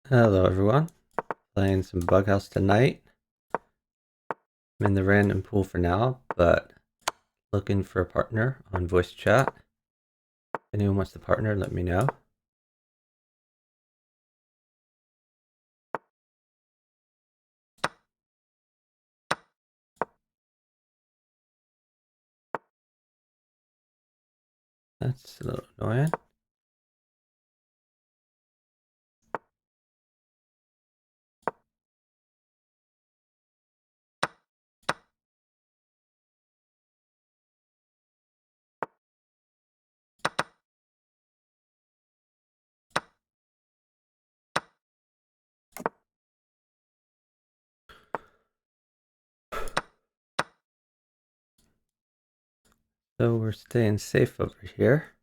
Hello everyone, playing some bughouse tonight. I'm in the random pool for now, but looking for a partner on voice chat. If anyone wants to partner, let me know. That's a little annoying. So we're staying safe over here.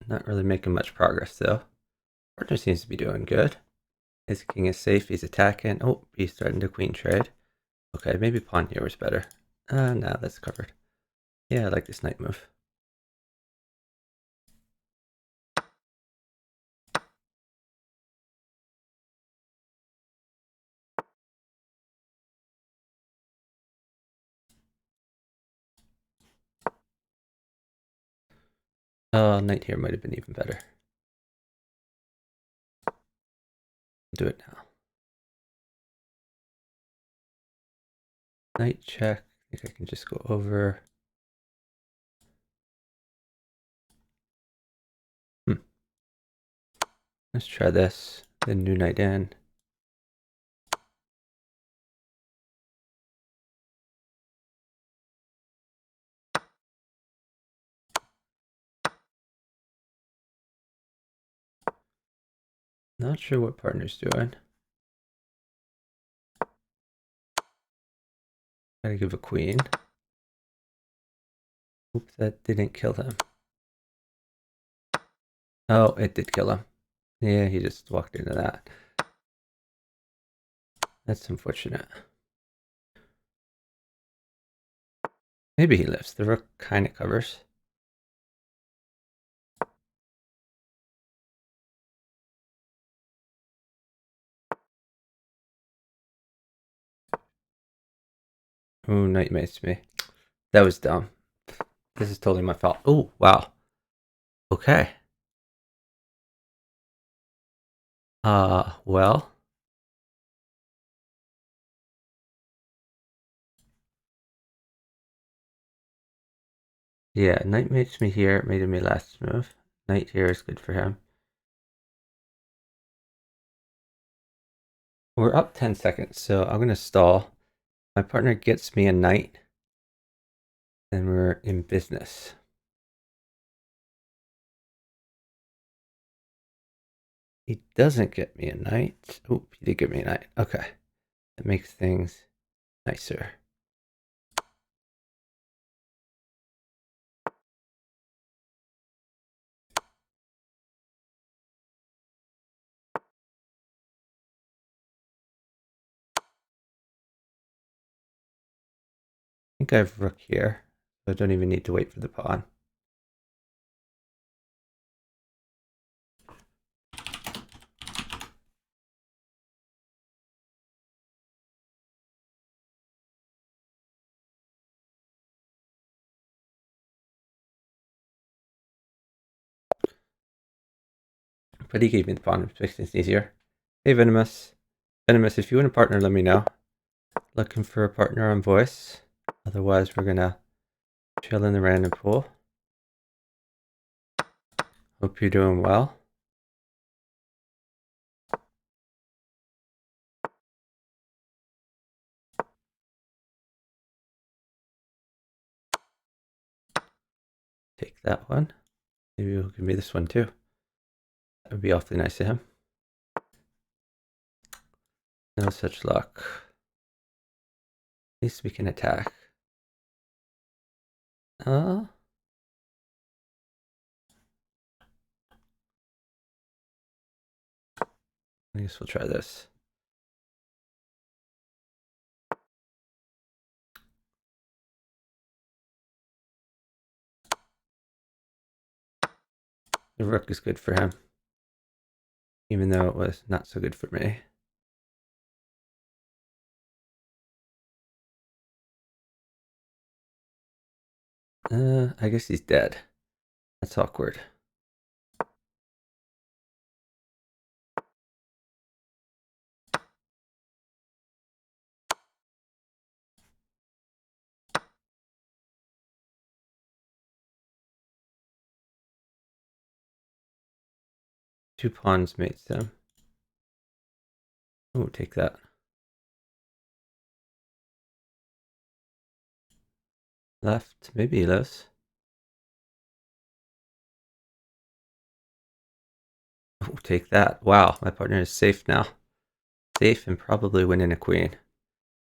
Not really making much progress though. Partner seems to be doing good. His king is safe, he's attacking. Oh, he's starting to queen trade. Okay, maybe pawn here was better. No, that's covered. Yeah, I like this knight move. Knight here might have been even better. Do it now. Knight check. I think I can just go over. Let's try this. Then new knight in. Not sure what partner's doing. Gotta give a queen. Hope that didn't kill him. Oh, it did kill him. Yeah, he just walked into that. That's unfortunate. Maybe he lives. The rook kind of covers. Oh, knight mates me. That was dumb. This is totally my fault. Oh, wow. Okay. Well. Yeah, knight mates me here. Made me last move. Knight here is good for him. We're up 10 seconds, so I'm going to stall. My partner gets me a knight. Then we're in business. He doesn't get me a knight. Oh, he did get me a knight. Okay. That makes things nicer. I think I have rook here, so I don't even need to wait for the pawn. But he gave me the pawn, which makes things easier. Hey, Venomous. Venomous, if you want a partner, let me know. Looking for a partner on voice. Otherwise, we're gonna chill in the random pool. Hope you're doing well. Take that one. Maybe he'll give me this one too. That would be awfully nice of him. No such luck. At least we can attack. I guess we'll try this. The rook is good for him, even though it was not so good for me. I guess he's dead. That's awkward. Two pawns mates them. Oh, take that. Left, maybe he lives. Oh, take that. Wow, my partner is safe now. Safe and probably winning a queen.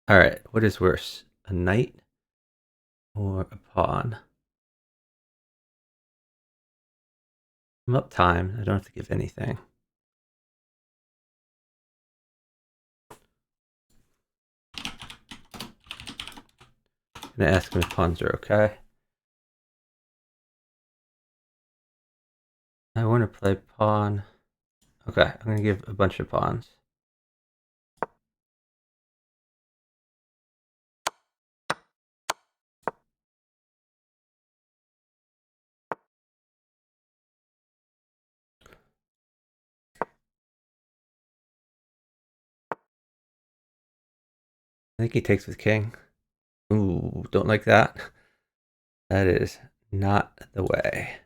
All right, what is worse, a knight or a pawn? I'm up time. I don't have to give anything. I'm gonna ask him if pawns are okay. I want to play pawn. Okay, I'm gonna give a bunch of pawns. I think he takes with king. Ooh, don't like that. That is not the way.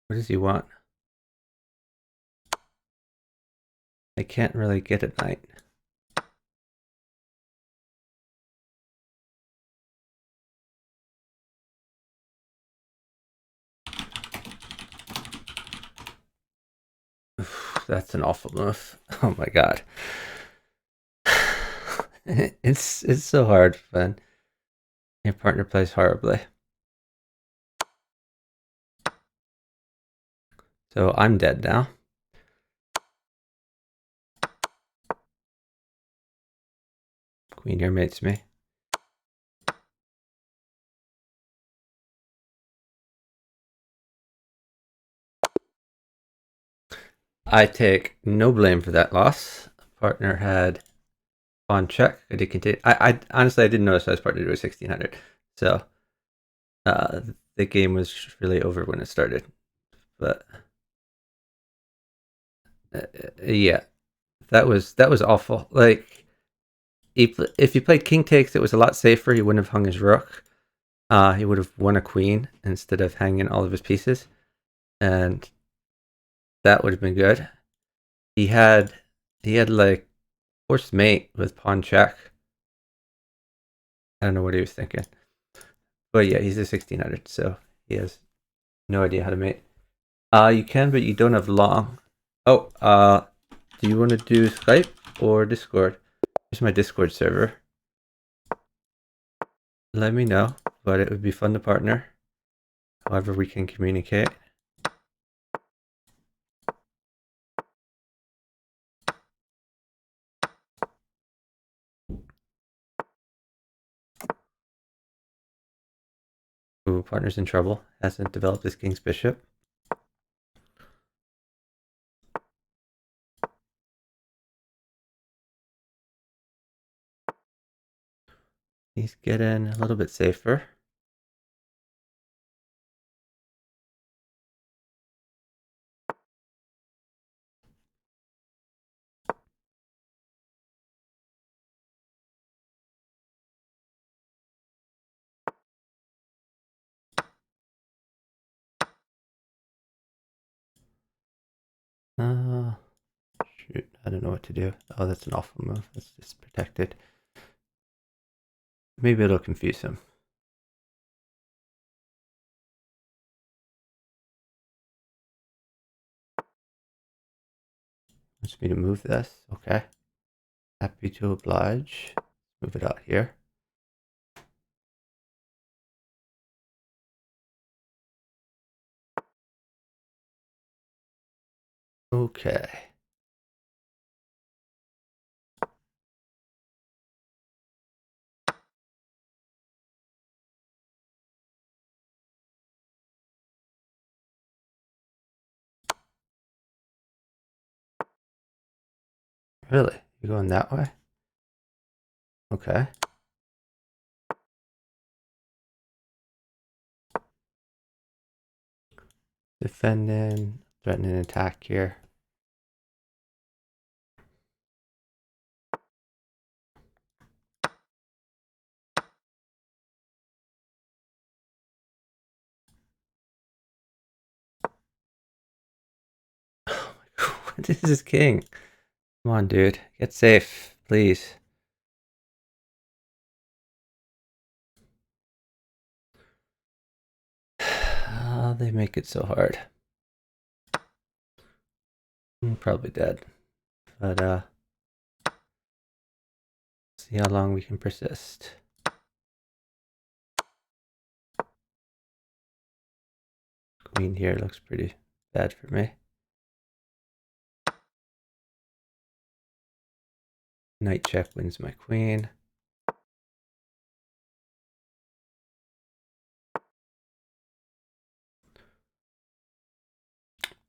What does he want? I can't really get a knight. That's an awful move. Oh my god. It's so hard when your partner plays horribly. So I'm dead now. Queen here mates me. I take no blame for that loss. Partner had pawn check. I did continue. I honestly I didn't notice I was partner to a 1600. So the game was really over when it started. But yeah, that was awful. Like if you played king takes, it was a lot safer. He wouldn't have hung his rook. He would have won a queen instead of hanging all of his pieces, and that would have been good. He had like horse mate with pawn check. I don't know what he was thinking, but yeah, he's a 1600, so he has no idea how to mate. You can, but you don't have long. Oh, do you want to do Skype or Discord? Here's my Discord server. Let me know, but it would be fun to partner. However we can communicate. Ooh, partner's in trouble. Hasn't developed his king's bishop. He's getting a little bit safer. Shoot, I don't know what to do. Oh, that's an awful move. That's just protected. Maybe it'll confuse him. Wants me to move this. Okay. Happy to oblige. Move it out here. Okay. Really? You going that way? Okay. Defending, threatening attack here. This is king. Come on, dude. Get safe, please. Oh, they make it so hard. I'm probably dead. But, see how long we can persist. Queen here looks pretty bad for me. Knight check wins my queen.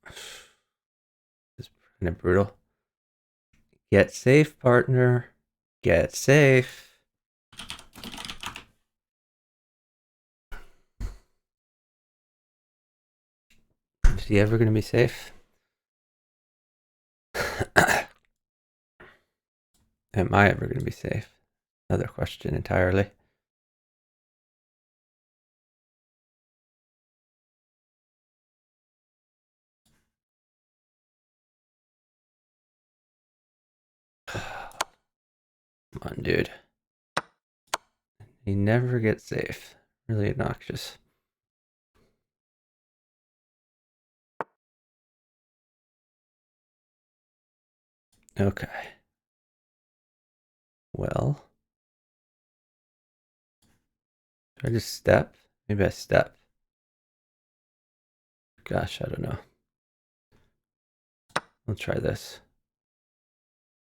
This is kind of brutal. Get safe, partner. Get safe. Is he ever going to be safe? Am I ever going to be safe? Another question entirely. Come on, dude. He never gets safe. Really obnoxious. Okay. Well. Should I just step? Maybe I step. Gosh, I don't know. We'll try this.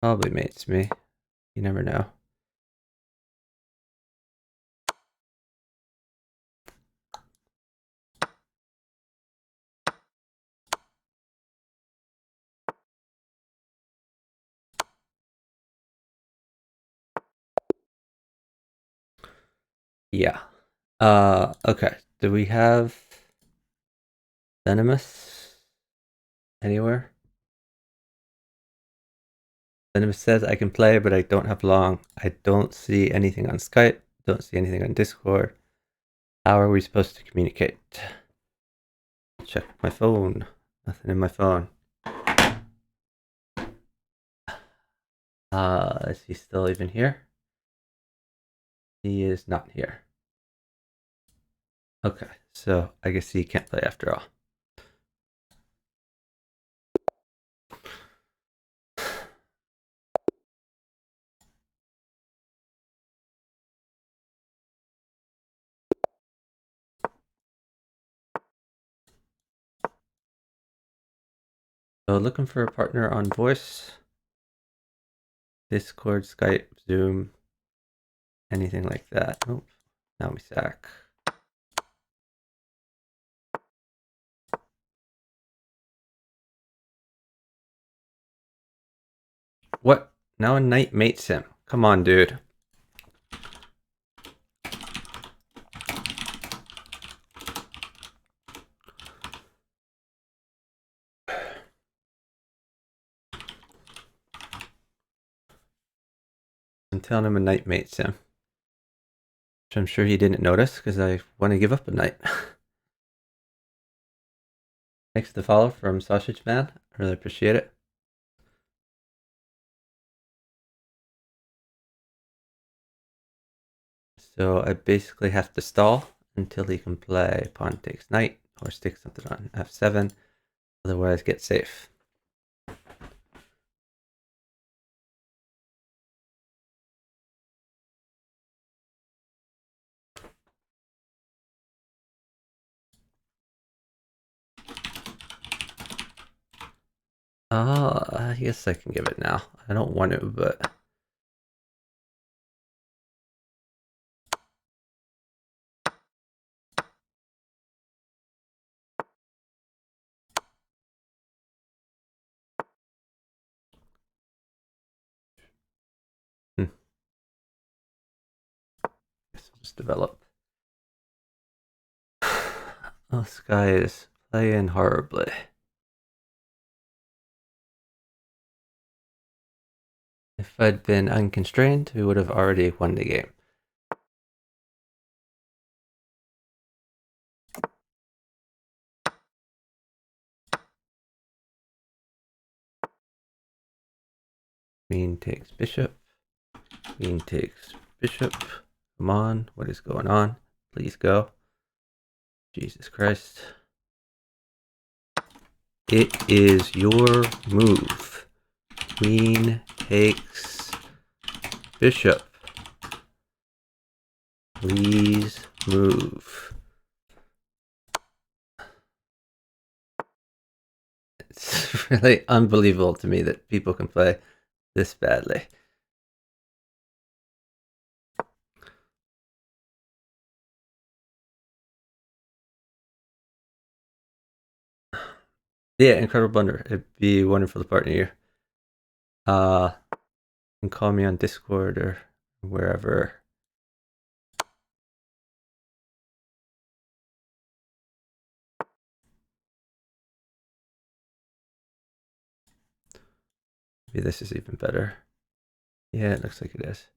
Probably mates me. You never know. Yeah. Okay. Do we have Venomous anywhere? Venomous says I can play, but I don't have long. I don't see anything on Skype. Don't see anything on Discord. How are we supposed to communicate? Check my phone. Nothing in my phone. Is he still even here? He is not here. Okay, so I guess he can't play after all. So looking for a partner on voice, Discord, Skype, Zoom, anything like that. Oh, now we sack. What? Now a knight mates him. Come on, dude. I'm telling him a knight mates him. Which I'm sure he didn't notice because I want to give up a knight. Thanks for the follow from Sausage Man. I really appreciate it. So I basically have to stall until he can play pawn takes knight or stick something on f7. Otherwise get safe. I guess I can give it now. I don't want to, but... Guess we'll just develop. Oh, this guy is playing horribly. If I'd been unconstrained, we would have already won the game. Queen takes bishop. Queen takes bishop. Come on, what is going on? Please go. Jesus Christ. It is your move. Queen takes bishop. Please move. It's really unbelievable to me that people can play this badly. Yeah, IncredibleBlunderer. It'd be wonderful to partner you. You can call me on Discord or wherever. Maybe this is even better. Yeah, it looks like it is.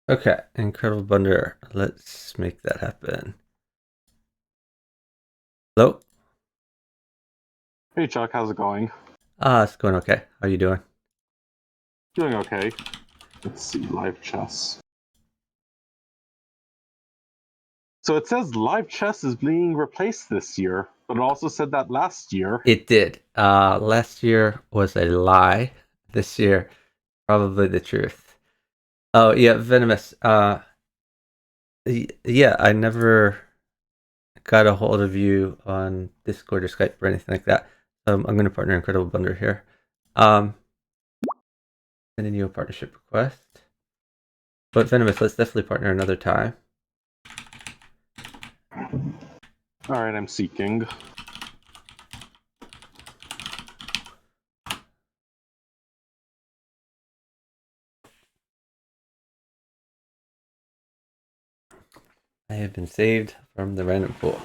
Okay, IncredibleBlunderer. Let's make that happen. Hello? Hey Chuck, how's it going? It's going okay. How are you doing? Doing okay. Let's see, live chess. So it says live chess is being replaced this year, but it also said that last year. It did. Last year was a lie. This year, probably the truth. Oh, yeah, Venomous. Yeah, I never got a hold of you on Discord or Skype or anything like that. I'm going to partner IncredibleBlunderer here. Sending you a partnership request. But Venomous, let's definitely partner another time. Alright, I'm seeking. I have been saved from the random pool.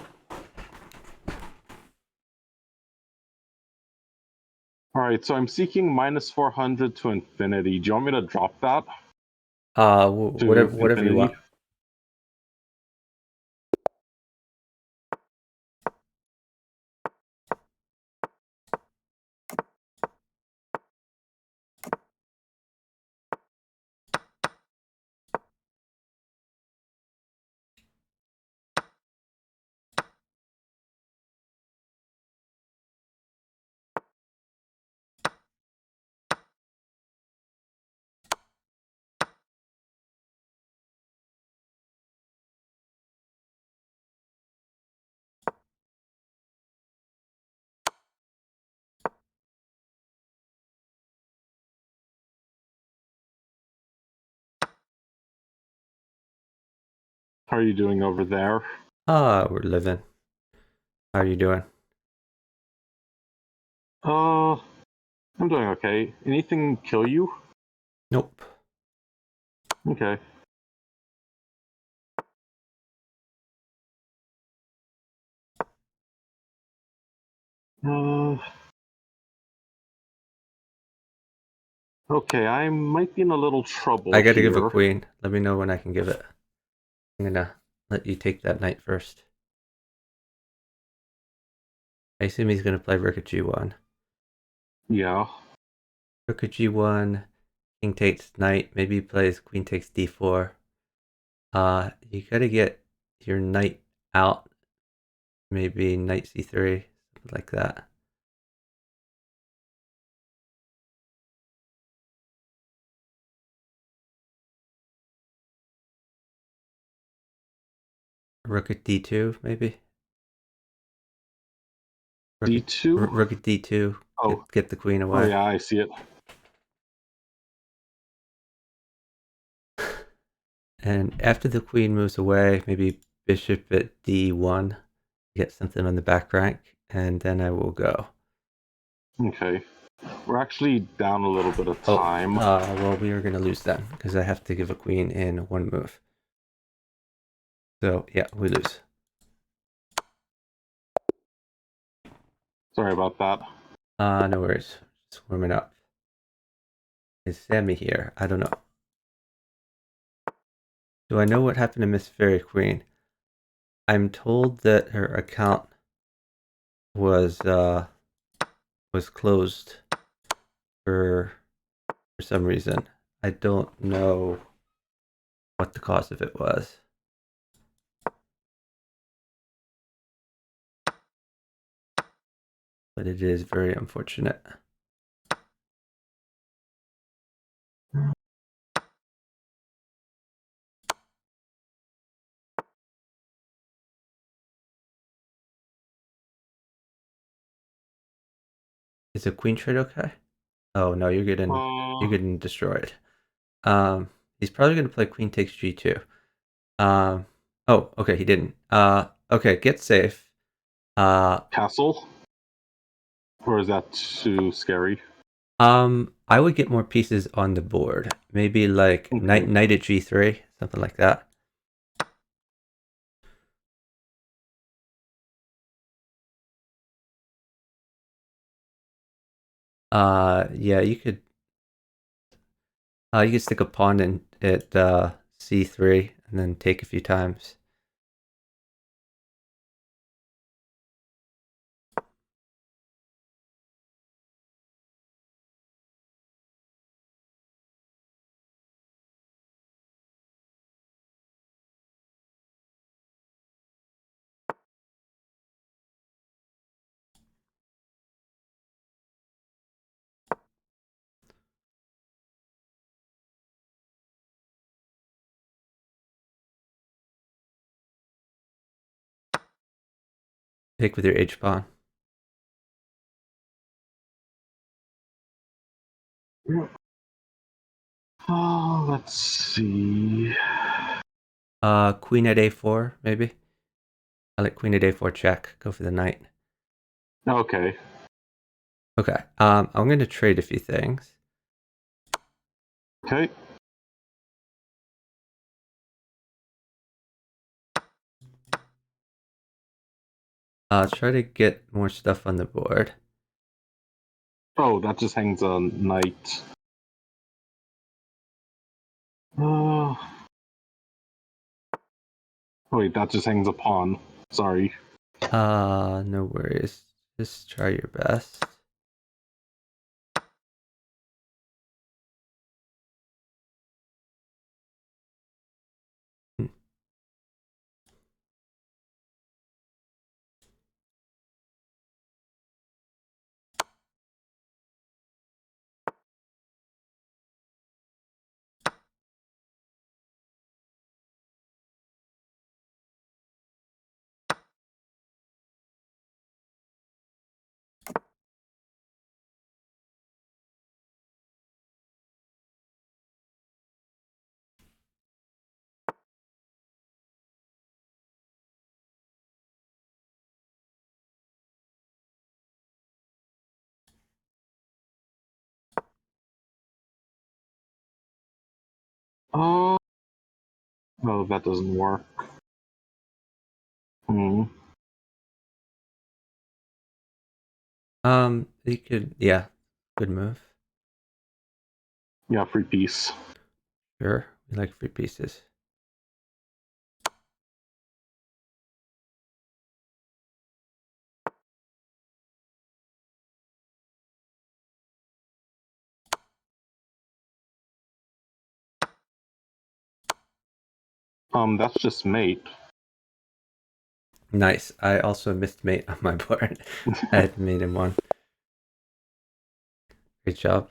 Alright, so I'm seeking minus 400 to infinity. Do you want me to drop that? Whatever you want. How are you doing over there? We're living. How are you doing? I'm doing okay. Anything kill you? Nope. Okay. Uh, okay, I might be in a little trouble I gotta give a here. queen. Let me know when I can give it. I'm gonna let you take that knight first. I assume he's going to play rook at g1. Yeah. Rook at g1, king takes knight. Maybe he plays queen takes d4. You got to get your knight out. Maybe knight c3, something like that. Rook at d2, maybe. D2? Rook at d2. Oh. Get the queen Oh, away. yeah, I see it. And after the queen moves away, maybe bishop at d1, get something on the back rank, and then I will go. Okay. We're actually down a little bit of Oh, time. well, we are going to lose then, because I have to give a queen in one move. So, yeah, we lose. Sorry about that. No worries. Just warming up. Is Sammy here? I don't know. Do I know what happened to Miss Fairy Queen? I'm told that her account was closed for some reason. I don't know what the cause of it was. But it is very unfortunate. Is a queen trade okay? Oh no, you're getting destroyed. He's probably gonna play queen takes g2. Oh, okay, he didn't. Okay, get safe. Castle? Or is that too scary? I would get more pieces on the board. Maybe like Okay. knight at g3, something like that. Yeah, you could stick a pawn in at c3 and then take a few times. Take with your h pawn. Oh, let's see. Queen at a4, maybe. I like queen at a4 check. Go for the knight. Okay. Okay. I'm going to trade a few things. Okay. I'll try to get more stuff on the board. Oh, that just hangs a knight. Oh, wait, that just hangs a pawn. Sorry. No worries. Just try your best. Hmm. Oh, oh, that doesn't work. Hmm. You could, yeah, good move. Yeah, free piece. Sure, we like free pieces. That's just mate. Nice. I also missed mate on my board. I had mate in one. Great job.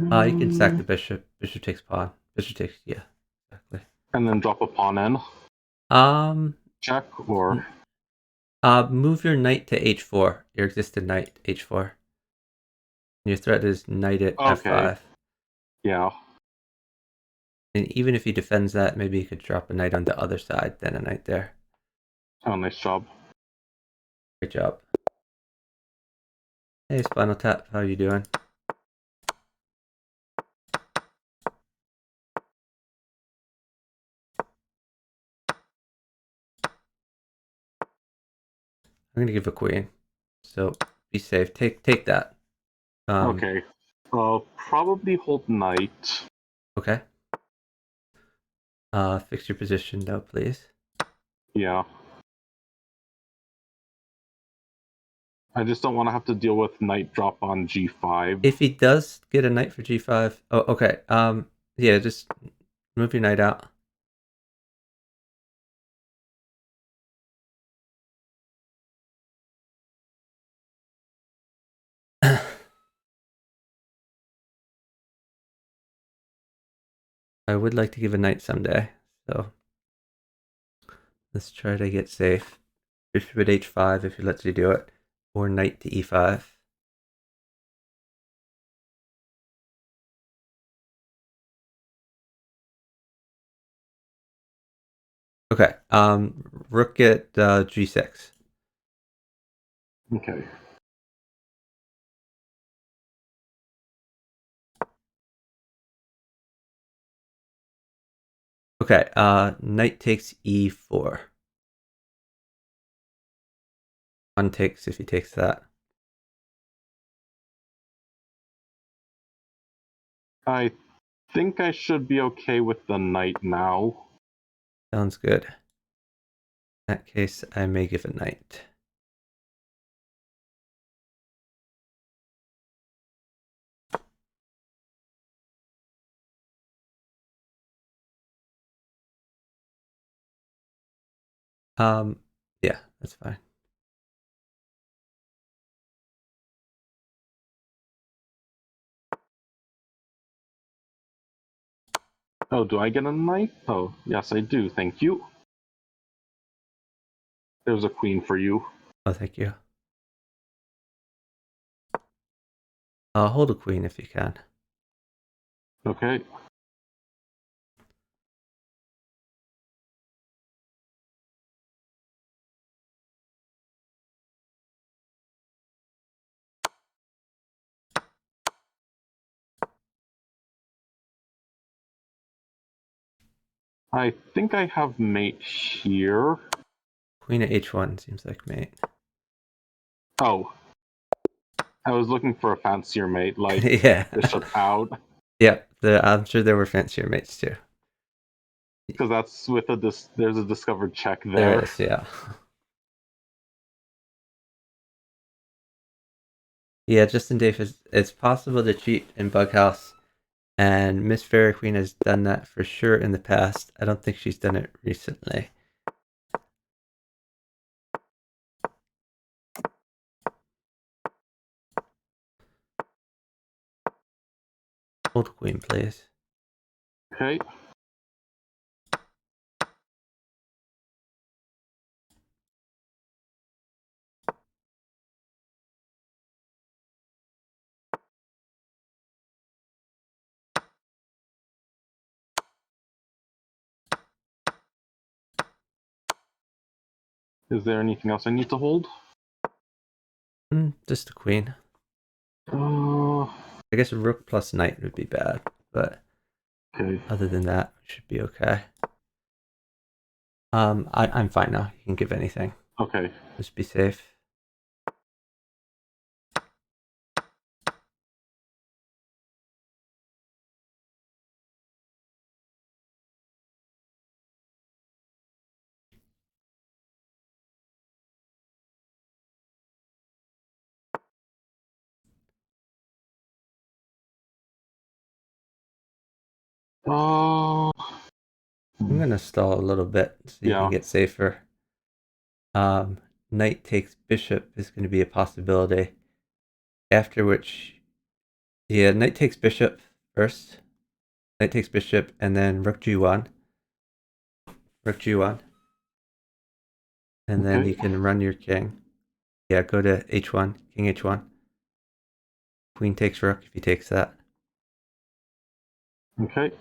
You can sack the bishop. Bishop takes pawn. Bishop takes, yeah, exactly. And then drop a pawn in. Um, Check or move your knight to h4. Your existing knight h4. Your threat is knight at okay. f5. Yeah. And even if he defends that, maybe he could drop a knight on the other side, then a knight there. Oh, nice job. Great job. Hey, Spinal Tap, how you doing? I'm gonna give a queen. So be safe. Take that. Okay. Probably hold knight. Okay. Fix your position though, please. Yeah. I just don't want to have to deal with knight drop on g5. If he does get a knight for g5, oh, okay. Yeah, just move your knight out. I would like to give a knight someday, so let's try to get safe. Bishop at h5 if he lets you do it, or knight to e5. Okay. Rook at g6. Okay. Okay. Knight takes e4. Pawn takes if he takes that. I think I should be okay with the knight now. Sounds good. In that case, I may give a knight. Yeah, that's fine. Oh, do I get a knight? Oh, yes, I do. Thank you. There's a queen for you. Oh, thank you. Hold a queen if you can. Okay. I think I have mate here. Queen at h1 seems like mate. Oh, I was looking for a fancier mate, like Yeah. bishop out, Yeah, I'm sure there were fancier mates too. because that's with there's a discovered check There there. is, yeah. Yeah, Justin Dave, it's possible to cheat in Bughouse, and Miss Fairy Queen has done that for sure in the past. I don't think she's done it recently. Hold queen, please. Okay. Is there anything else I need to hold? Just the queen. Uh, I guess a rook plus knight would be bad, but okay. other than that, it should be okay. I'm fine now. You can give anything. Okay. Just be safe. Uh, I'm gonna stall a little bit so you can yeah. get safer. Knight takes bishop is going to be a possibility. After which, yeah, knight takes bishop first. Knight takes bishop, and then rook g1. Rook g1. And then Okay. you can run your king. Yeah, go to h1, king h1. Queen takes rook if he takes that. Okay.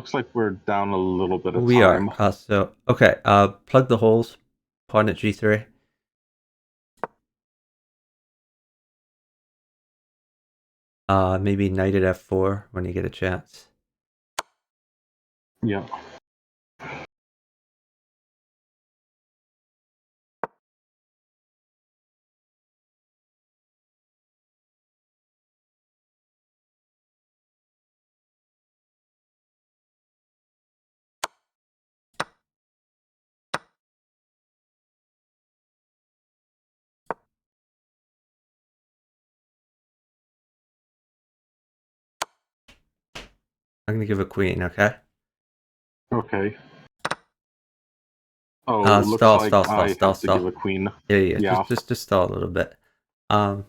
Looks like we're down a little bit of We are. time. Okay, plug the holes. Pawn at g3. Maybe knight at f4 when you get a chance. Yeah. I'm gonna give a queen, okay? Okay. Oh, looks Stall, like stall, stall, I stall, have to give stall. a queen. Yeah. Yeah. Just stall a little bit. Um,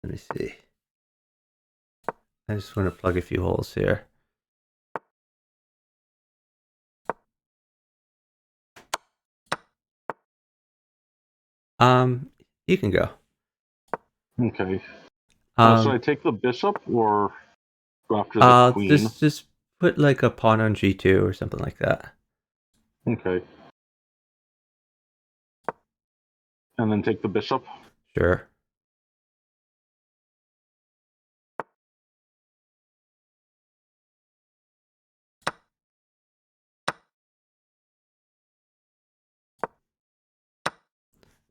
let me see. I just want to plug a few holes here. You can go. Okay. Should I Um, take the bishop or go after the queen? just put like a pawn on g2 or something like that. Okay. And then take the bishop? Sure.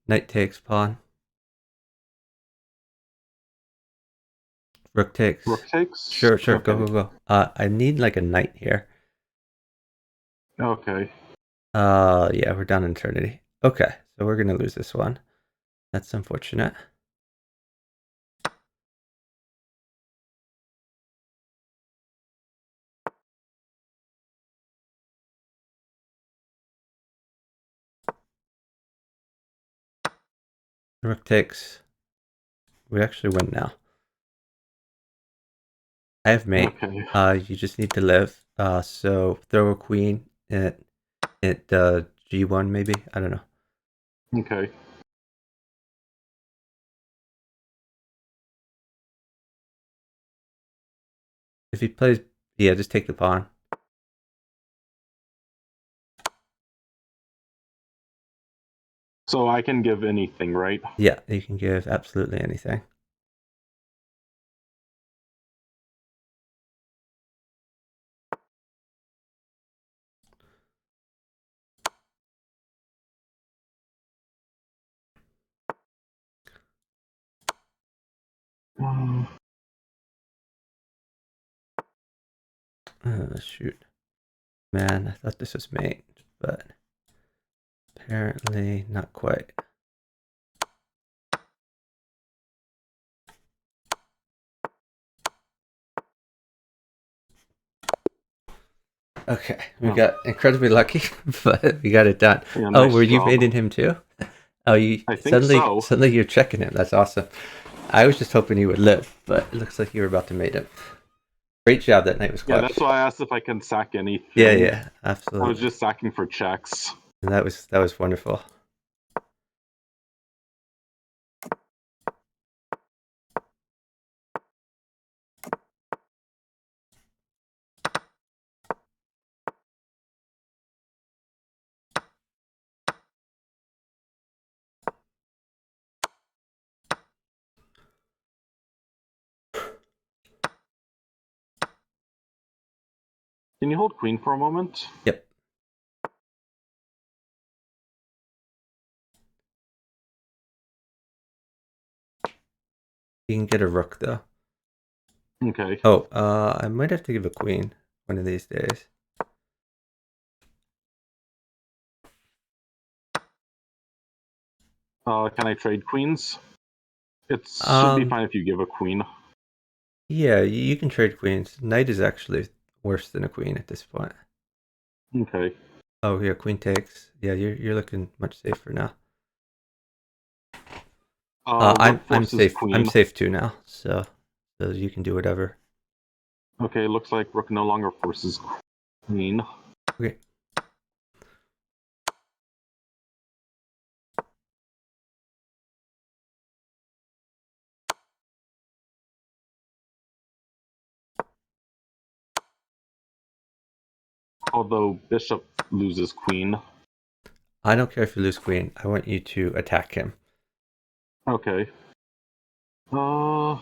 Knight takes pawn. Rook takes. Rook takes? Sure. Okay. Go. I need like a knight here. Okay. Yeah, we're down in eternity. Okay, so we're gonna lose this one. That's unfortunate. Rook takes. We actually win now. I have mate. Okay. You just need to live. So throw a queen at g1 maybe. I don't know. Okay. If he plays, yeah, just take the pawn. So I can give anything, right? Yeah, you can give absolutely anything. Um, Shoot, man, I thought this was mate, but apparently not quite. Okay, we got incredibly lucky, but we got it done. yeah, Oh, nice were you job. mating him too? Oh, you I think so. suddenly you're checking him. That's awesome. I was just hoping he would live, but it looks like you were about to mate him. Great job. That night was Yeah, clutch. that's why I asked if I can sack anything. Yeah, I was absolutely. just sacking for checks. And that was wonderful. Can you hold queen for a moment? Yep. You can get a rook though. Okay. Oh, I might have to give a queen one of these days. Can I trade queens? It should be Um, fine if you give a queen. yeah, you can trade queens. Knight is actually worse than a queen at this point. Okay. Oh, yeah, queen takes. Yeah, you're looking much safer now. Rook I'm forces safe. I'm queen. safe too now. So you can do whatever. Okay, looks like rook no longer forces queen. Okay. Although bishop loses queen. I don't care if you lose queen. I want you to attack him. Okay. Uh,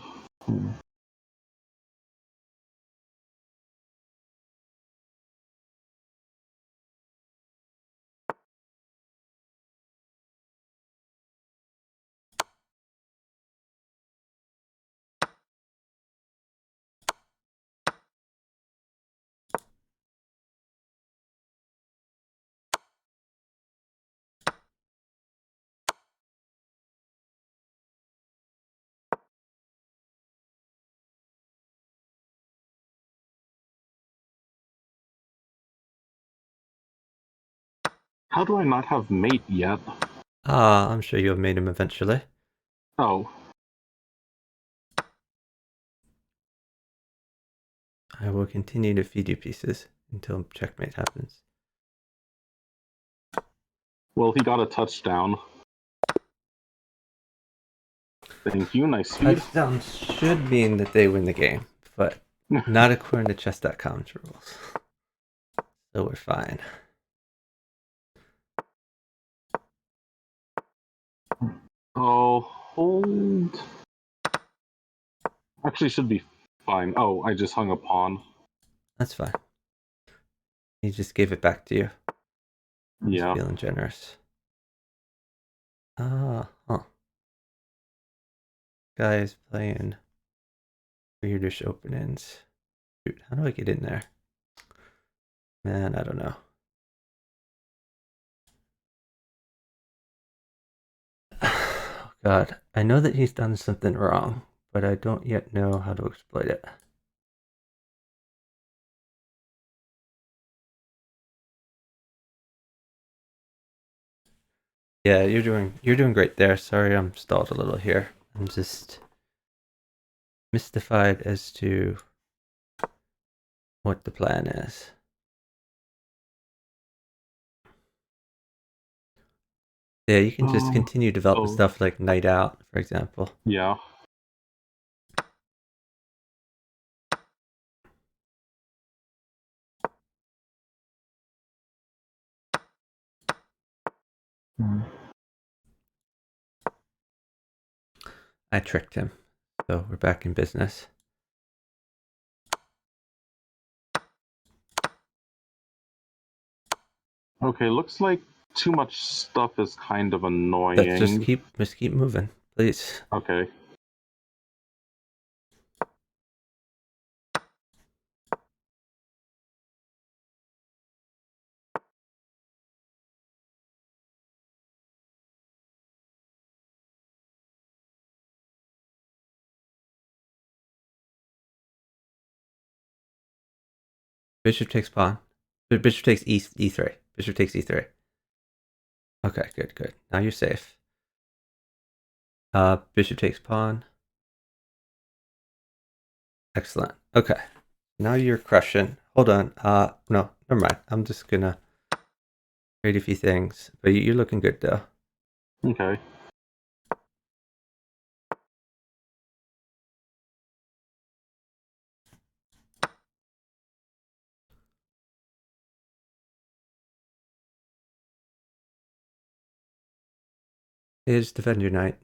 how do I not have mate yet? I'm sure you'll mate him eventually. Oh, I will continue to feed you pieces until checkmate happens. well, he got a touchdown. Thank you, nice speed. Touchdowns should mean that they win the game, but not according to chess.com's rules. So we're fine. Oh, hold. Actually, should be fine. Oh, I just hung a pawn. That's fine. He just gave it back to you. He's Yeah. feeling generous. Huh. Guy is playing weirdish openings. Shoot, how do I get in there? Man, I don't know. Oh, God, I know that he's done something wrong, but I don't yet know how to exploit it. Yeah, you're doing great there. Sorry, I'm stalled a little here. I'm just mystified as to what the plan is. Yeah, you can just Um. continue developing Oh, stuff like Night Out, for example. yeah. I tricked him, so we're back in business. Okay, looks like too much stuff is kind of Let's annoying. just keep moving, please. Okay. Bishop takes pawn. Bishop takes e3. Bishop takes e3. Okay, good, good. Now you're safe. Bishop takes pawn. Excellent. Okay. Now you're crushing. Hold on. No, never mind. I'm just gonna trade a few things. But you're looking good though. Okay. Yeah, just defend your knight.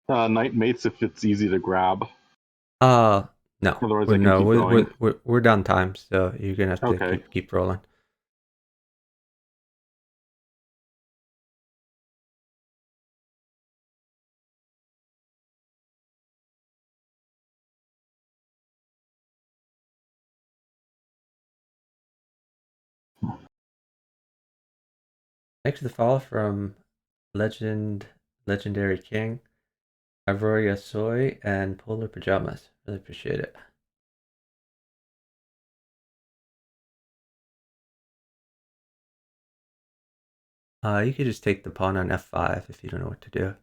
Knight mates if it's easy to grab. Uh, no. Otherwise, We're, I can no, keep going. we're down time, so you're gonna have to Okay. keep rolling. Thanks for the follow from Legendary King, Aurora Soy, and Polar Pajamas. Really appreciate it. You could just take the pawn on f5 if you don't know what to do.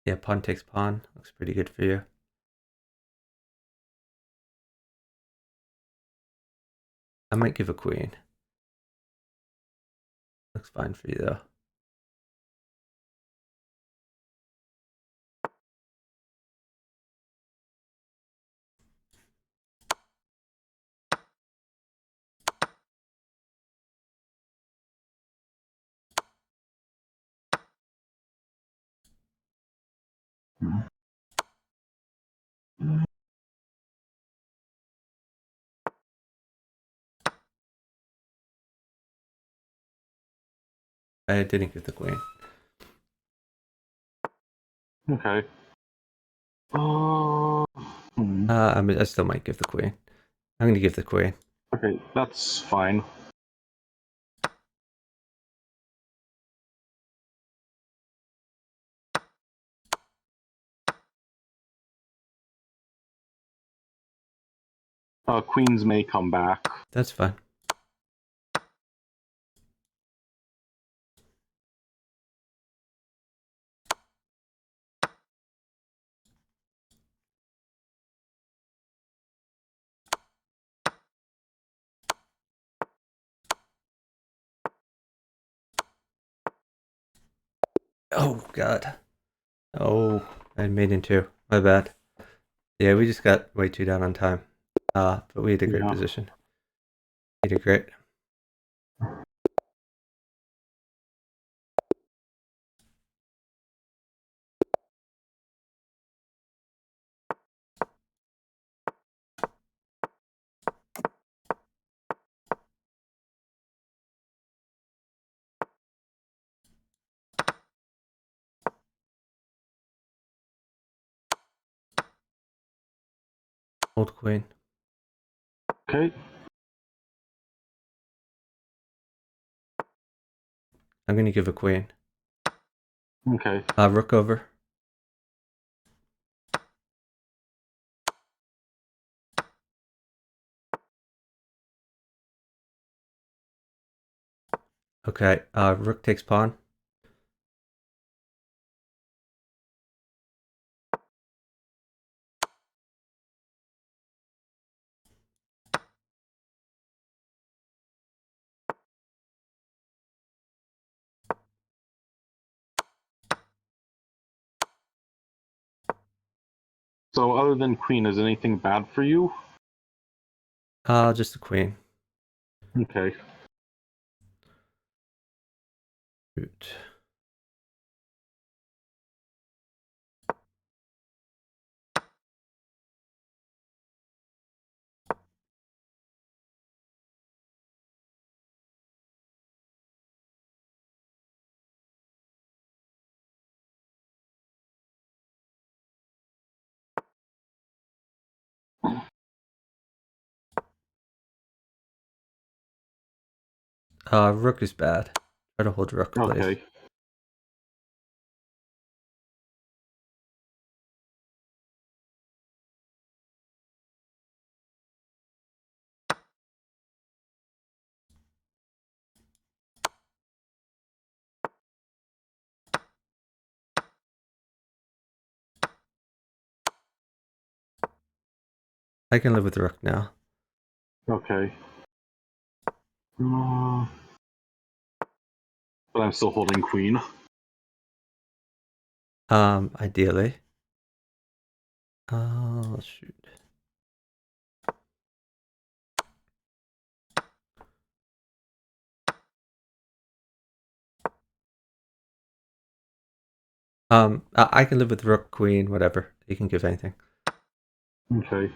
Yeah, pawn takes pawn. Looks pretty good for you. I might give a queen. Looks fine for you though. I didn't give the queen. Okay. Uh, I still might give the queen. I'm gonna give the queen. okay, that's fine. Queens may come back. That's fine. Oh god. Oh, I made in two. My bad. Yeah, we just got way too down on time. But we had a great Yeah. position. You did great. Old queen. Okay. I'm gonna give a queen. Okay. Rook over. Okay. Rook takes pawn. So, other than queen, is anything bad for you? Just a queen. Okay. Root. Rook is bad. Try to hold rook, please. Okay. I can live with rook now. Okay. But I'm still holding queen. Ideally. Shoot. I can live with rook, queen, whatever. You can give anything. Okay.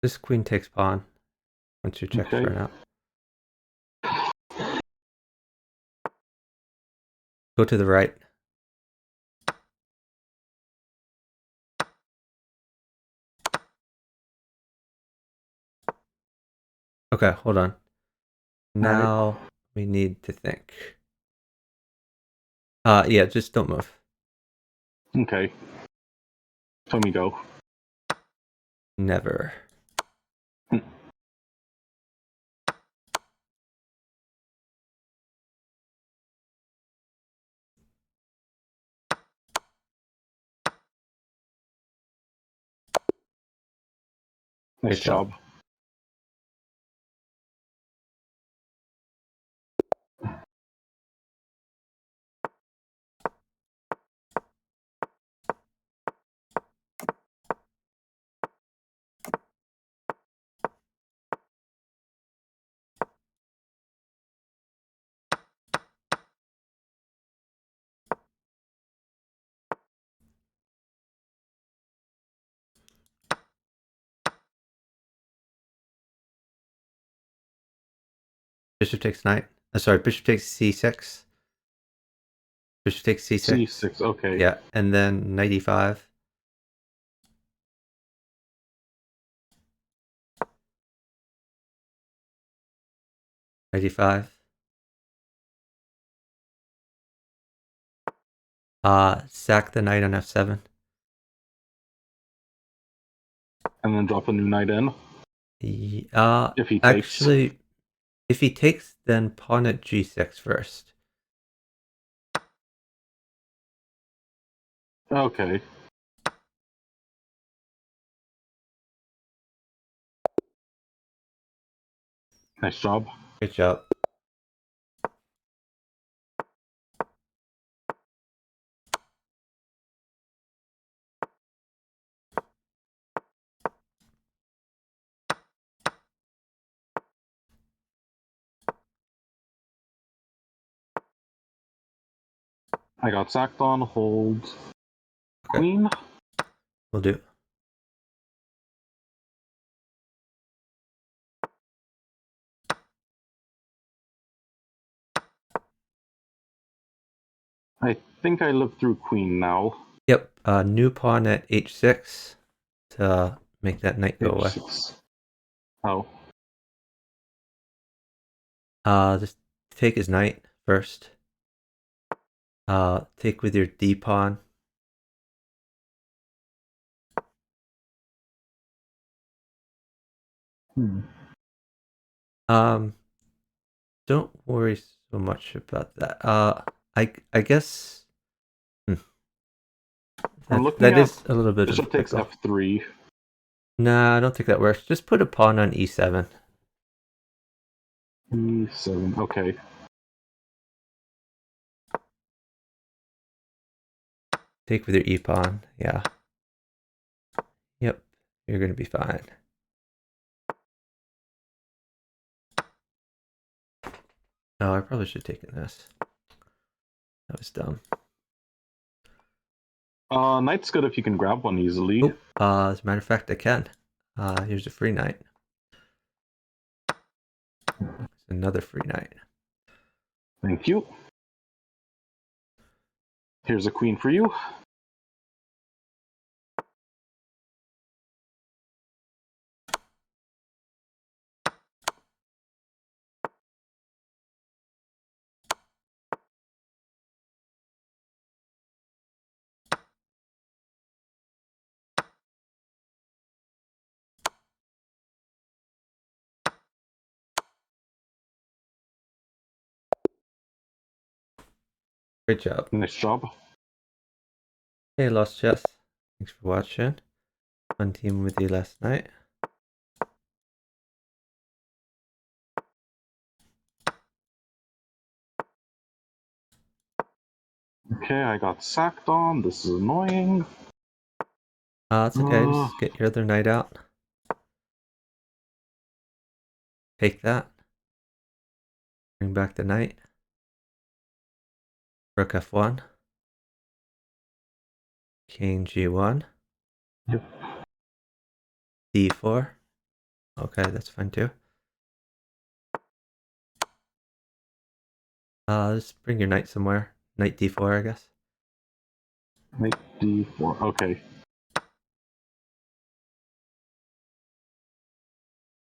This queen takes pawn once your checks Okay. run out. Go to the right. Okay, hold on. All right. Now we need to think. Yeah, just don't move. Okay. Let me go. Never. Nice Good job. job. Bishop takes knight. Sorry, bishop takes c6. Bishop takes c6. C6. Okay. Yeah, and then knight e5. Knight e5. Sack the knight on f7. And then drop a new knight in if he takes. Actually, if he takes, then pawn at g6 first. Okay. Nice job. Good job. I got sacked on. Hold. Okay, Queen. we'll do. I think I lived through queen now. Yep, new pawn at h6 to make that knight go away. H6. Oh. Just take his knight first. Take with your d pawn. Hmm. Um, don't worry so much about that. I guess I'm that looking that at is a little bit of a bishop takes pickle. f3. Nah, I don't think that works. Just put a pawn on e7. E7. Okay. Take with your e pawn. Yeah. Yep. You're gonna be fine. Oh, I probably should have taken this. That was dumb. Knight's good if you can grab one easily. Oh, as a matter of fact, I can. Here's a free knight. It's another free knight. Thank you. Here's a queen for you. Great job. Nice job. Hey, Lost Chess. Thanks for watching. Fun team with you last night. Okay, I got sacked on. This is annoying. It's okay. Just get your other knight out. Take that. Bring back the knight. Rook f1. King g1. Yep. d4. Okay, that's fine too. Just bring your knight somewhere. Knight d4, I guess. Knight d4. Okay.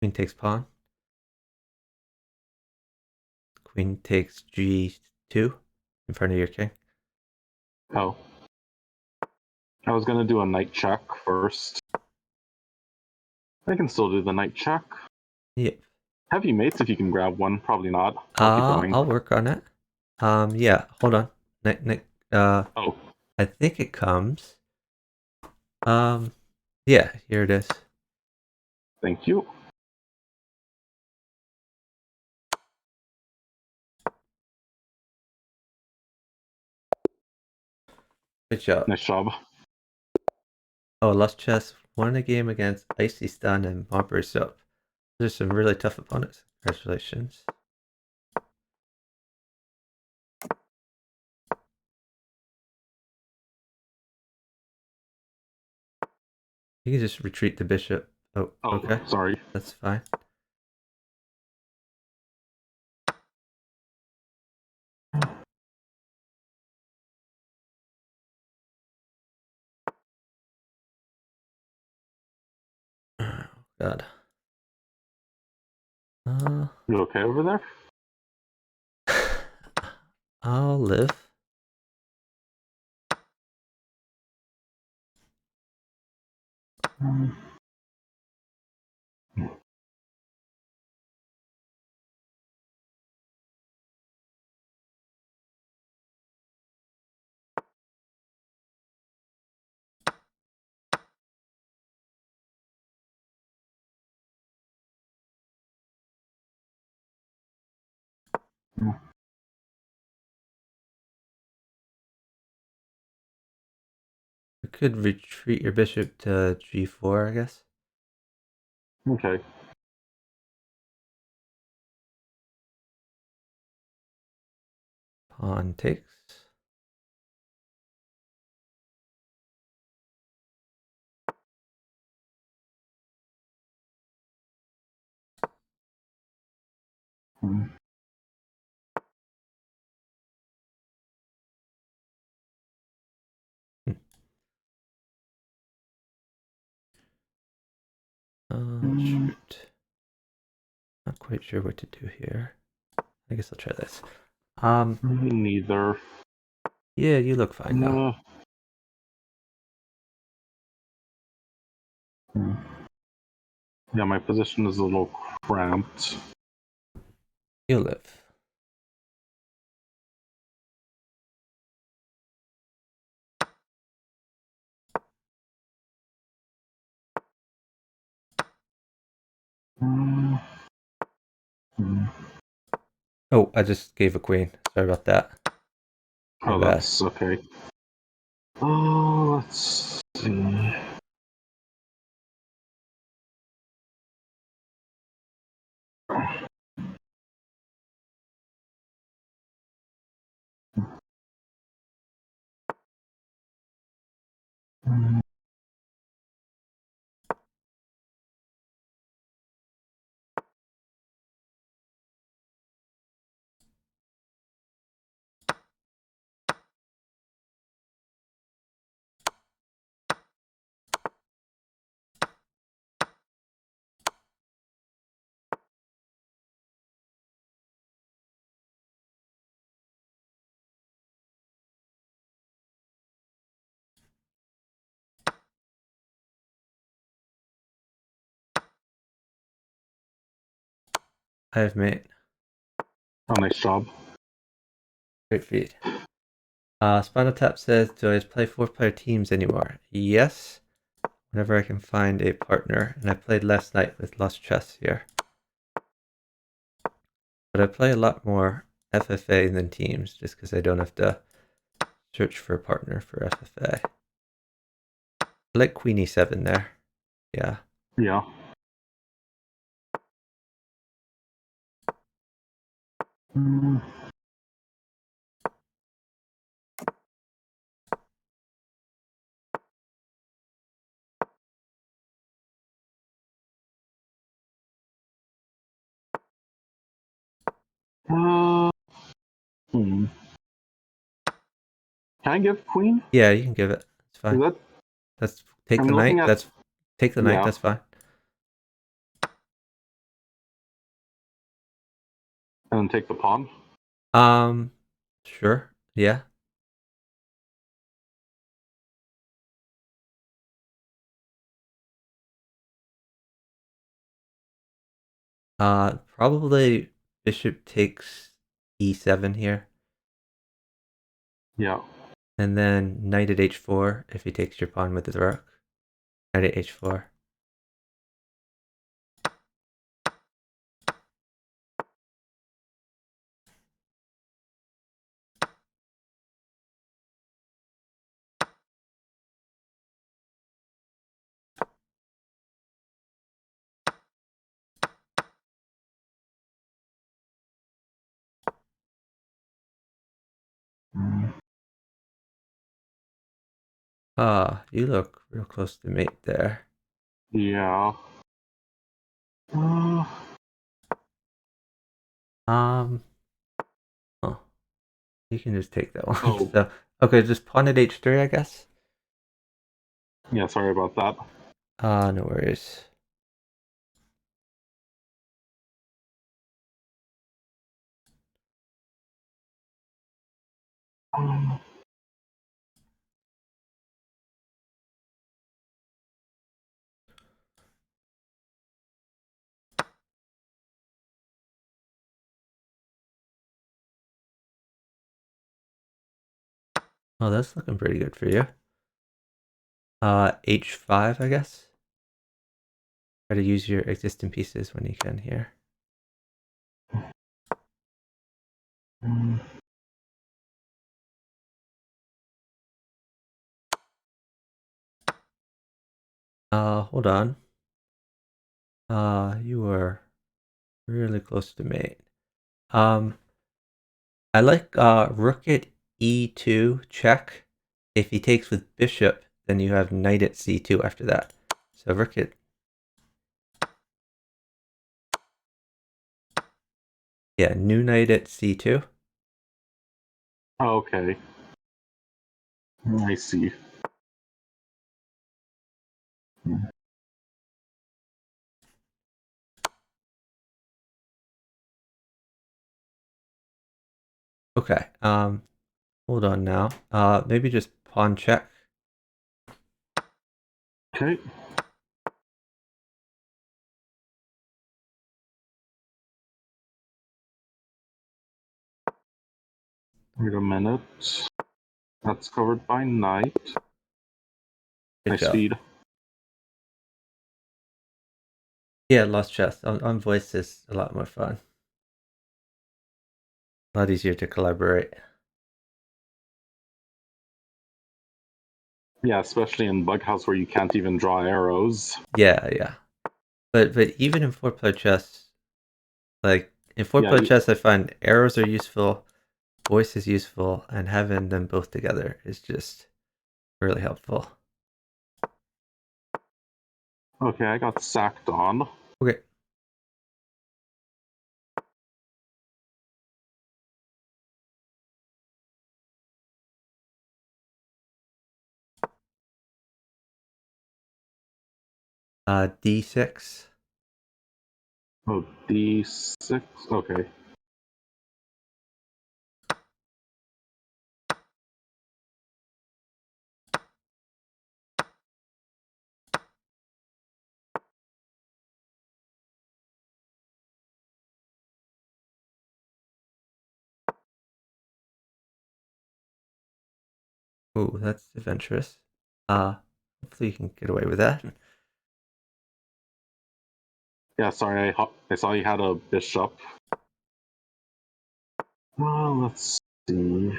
Queen takes pawn. Queen takes g2 in front of your king. Oh. I was gonna do a knight check first. I can still do the knight check. Yep. Heavy mates if you can grab one. Probably not. I'll keep going. I'll work on it. Yeah, hold on. Knight, Oh. I think it comes. Yeah, here it is. Thank you. Good job. Nice job. Oh, Lost Chess won a game against Icy Stun and Mopper Soap. Those are some really tough opponents. Congratulations. You can just retreat the bishop. Oh, okay. Sorry. That's fine. Oh, God. You okay over there? I'll live. You could retreat your bishop to g4, I guess. Okay. Pawn takes. Hmm. Shoot. Not quite sure what to do here. I guess I'll try this. Me neither. Yeah, you look fine now. Yeah, my position is a little cramped. You'll live. Oh, I just gave a queen. Sorry about that. My Oh, bad. that's okay. Oh, let's see. I have mate. Oh, nice job. Great feed. Spinal Tap says, do I play 4-player teams anymore? Yes, whenever I can find a partner. And I played last night with Lost Chess here. But I play a lot more FFA than teams, just because I don't have to search for a partner for FFA. I like Queen E7 there. Yeah. Yeah. Mm. Uh, hmm. Can I give queen? Yeah, you can give it. It's Is fine. that? That's take I'm the looking knight. at. That's take the knight. Yeah, That's fine. and then take the pawn. Um, sure. Yeah. Probably bishop takes E7 here, Yeah. and then knight at H4 if he takes your pawn with his rook. Knight at H4. Mm. You look real close to mate there. Yeah. Uh, Um, oh, you can just take that one. oh, So, okay, just pawn at H3, I guess. yeah. Sorry about that. No worries. Um, Oh, that's looking pretty good for you. H5, I guess. Try to use your existing pieces when you can here. mm. Hold on. You are really close to mate. I like rook at E2 check. If he takes with bishop, then you have knight at C2 after that. So rook at, yeah, new knight at C2. Okay. I see. Okay. Hold on now. Maybe just pawn check. Okay. Wait a minute. That's covered by knight. Good Nice job. speed. Yeah, lost chess. On voice is a lot more fun. A lot easier to collaborate. Yeah, especially in bughouse where you can't even draw arrows. Yeah, yeah. But even in 4-player chess, like in Yeah. 4-player chess, I find arrows are useful, voice is useful, and having them both together is just really helpful. Okay, I got sacked on. Okay. D6. Oh, D6. Okay. Ooh, that's adventurous. Hopefully you can get away with that. Yeah, sorry, I saw you had a bishop. Well, let's see.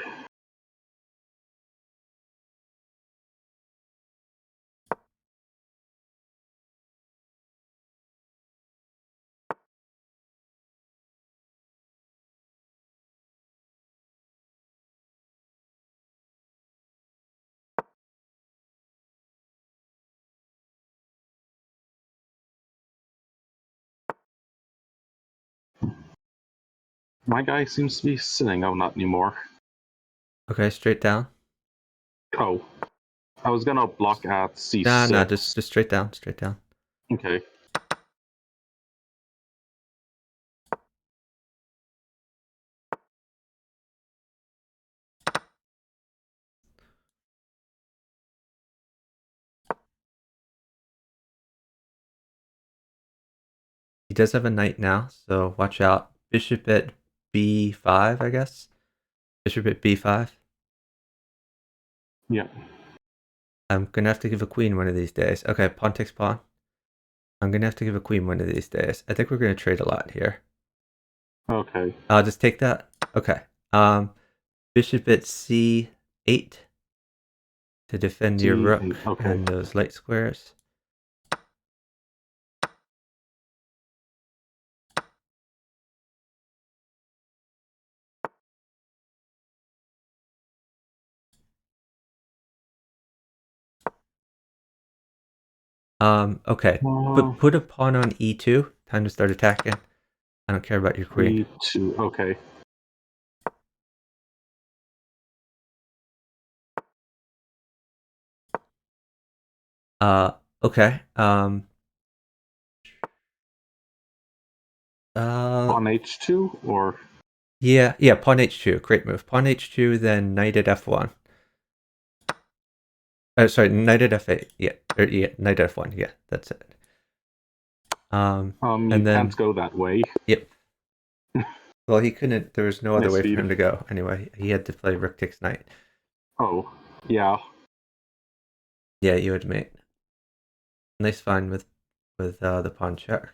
My guy seems to be sitting. Oh, not anymore. Okay, straight down. Oh, I was gonna block at Nah, nah, c6. just straight down, straight down. Okay. He does have a knight now, so watch out. Bishop at b5, I guess. Bishop at b5. Yeah. I'm gonna have to give a queen one of these days. Okay, pawn takes pawn. I'm gonna have to give a queen one of these days. I think we're gonna trade a lot here. Okay. I'll just take that. Okay. Bishop at c8 to defend your rook c8. Okay. and those light squares. Okay. Uh, Put a pawn on e2. Time to start attacking. I don't care about your queen. e2. Okay. Uh, okay. On h2 or Yeah, pawn h2. Great move. Pawn h2, then knight at f1. Sorry, knight at f8. Yeah, knight at f1. Yeah, that's it. you And can't then, go that way. yep. Well, he couldn't. There was no other Nice way for speed. him to go. Anyway, he had to play rook takes knight. Oh, yeah. Yeah, you would mate. Nice find with the pawn check.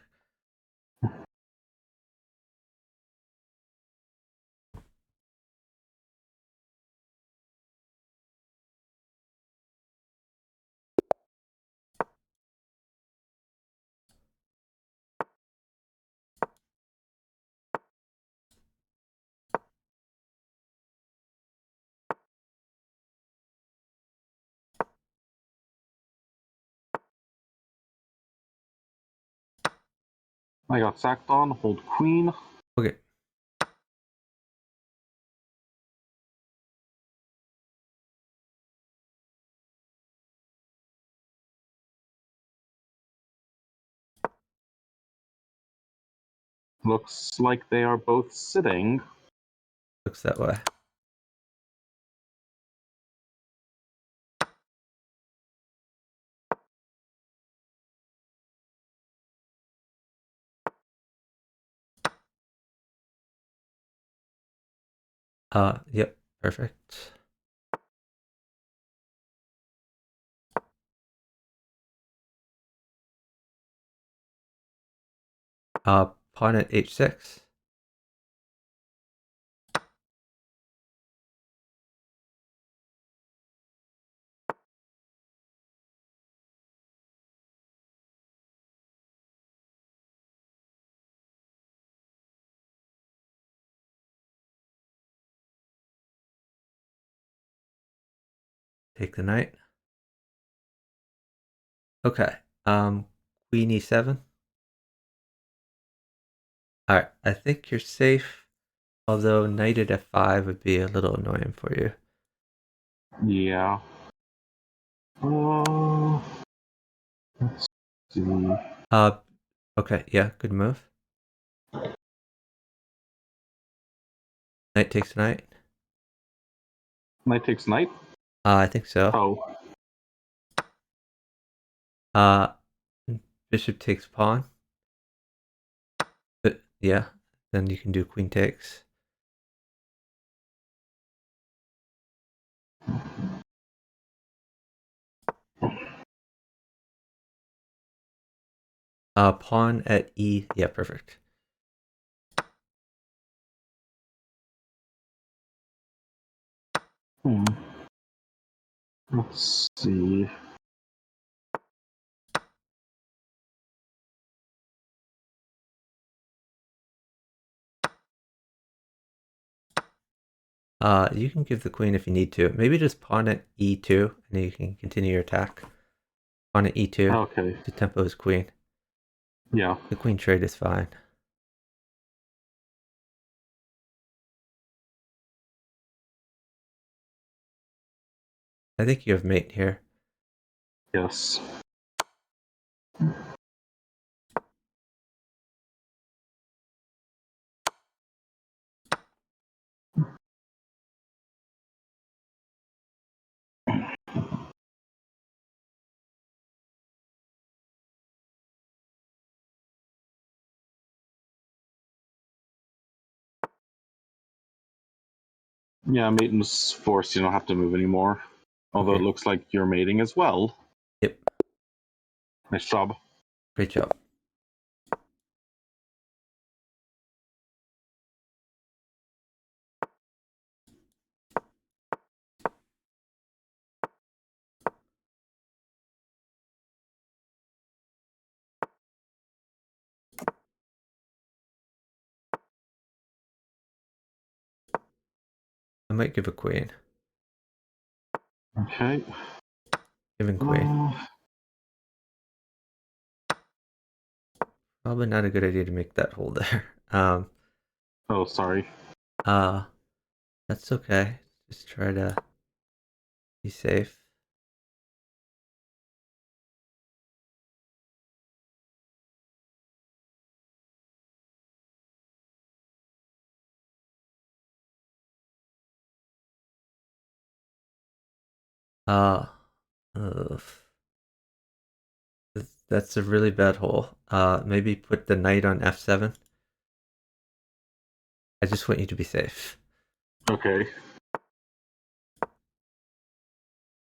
I got sacked on. Hold queen. Okay. Looks like they are both sitting. Looks that way. Yep, perfect. Pawn at h6. Take the knight. Okay. Queen e7. All right. I think you're safe. Although knight at f5 would be a little annoying for you. Yeah. Uh, let's see. Uh, okay. Yeah, good move. Knight takes knight. Knight takes knight. I think so. Oh, Uh, bishop takes pawn. But yeah, then you can do queen takes. Pawn at E. Yeah, perfect. Let's see. You can give the queen if you need to. Maybe just pawn at E2, and then you can continue your attack. Pawn at E2 Okay. to tempo his queen. Yeah. The queen trade is fine. I think you have mate here. Yes. Yeah, mating's forced. You don't have to move anymore. Although Okay. it looks like you're mating as well. Yep. Nice job. Great job. I might give a queen. Okay. Giving queen. Probably not a good idea to make that hole there. Oh, sorry. That's okay. Just try to be safe. Uh, ugh. That's a really bad hole. Maybe put the knight on f7. I just want you to be safe. Okay.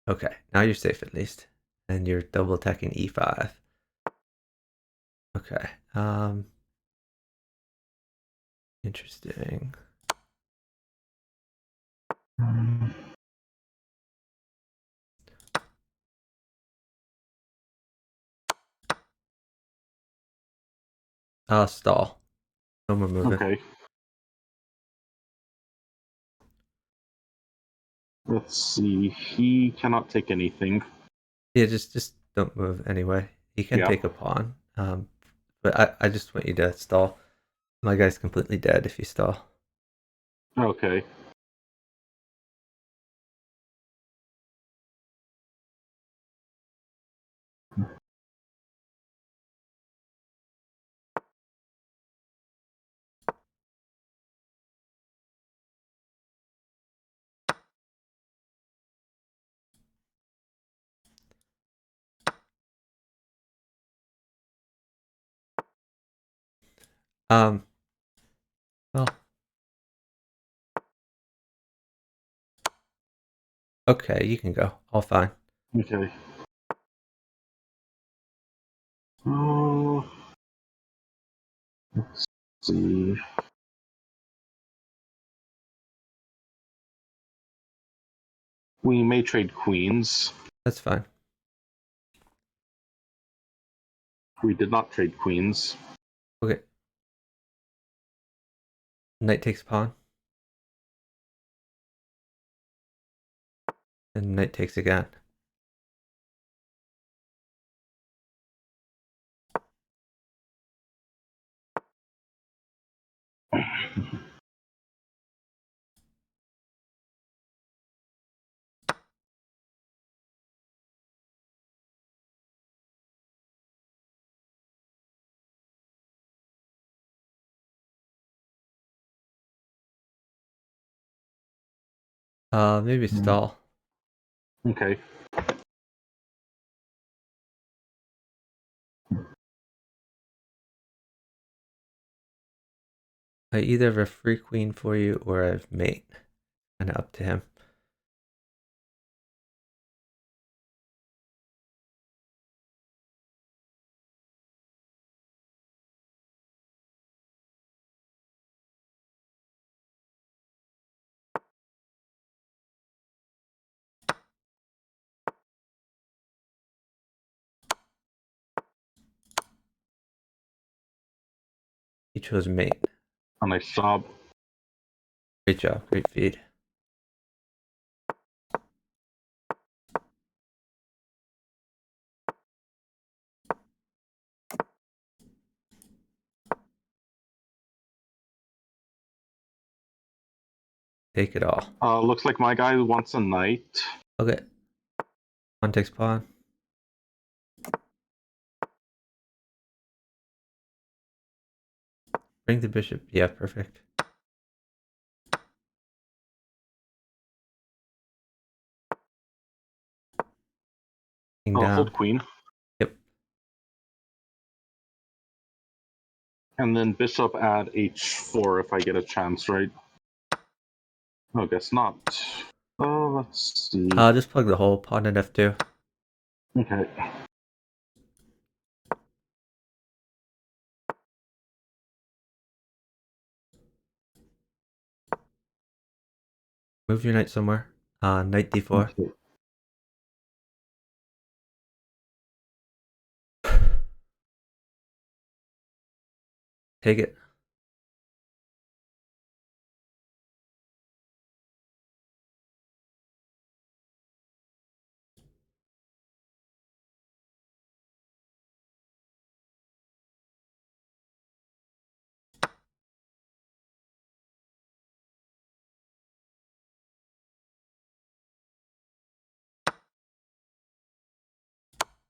Okay, now you're safe at least. And you're double attacking e5. Okay. Interesting. Stall. No more moving. Okay. Let's see. He cannot take anything. Yeah, just don't move anyway. He can Yeah. take a pawn. But I just want you to stall. My guy's completely dead if you stall. Okay. Um, well, okay, you can go. All fine. Okay. Oh. Let's see. We may trade queens. That's fine. We did not trade queens. Okay. Knight takes pawn. And knight takes again. Maybe stall. Okay. I either have a free queen for you or I have mate. Kind of up to him. You chose mate. A nice job. Great job. Great feed. Take it all. Looks like my guy wants a knight. Okay. Pawn takes pawn. Bring the bishop. Yeah, perfect. King down. Hold queen. Yep. And then bishop at h4 if I get a chance, right? Oh, guess not. Let's see. Just plug the hole. Pawn at f2. Okay. Move your knight somewhere. Knight d4. Okay. Take it.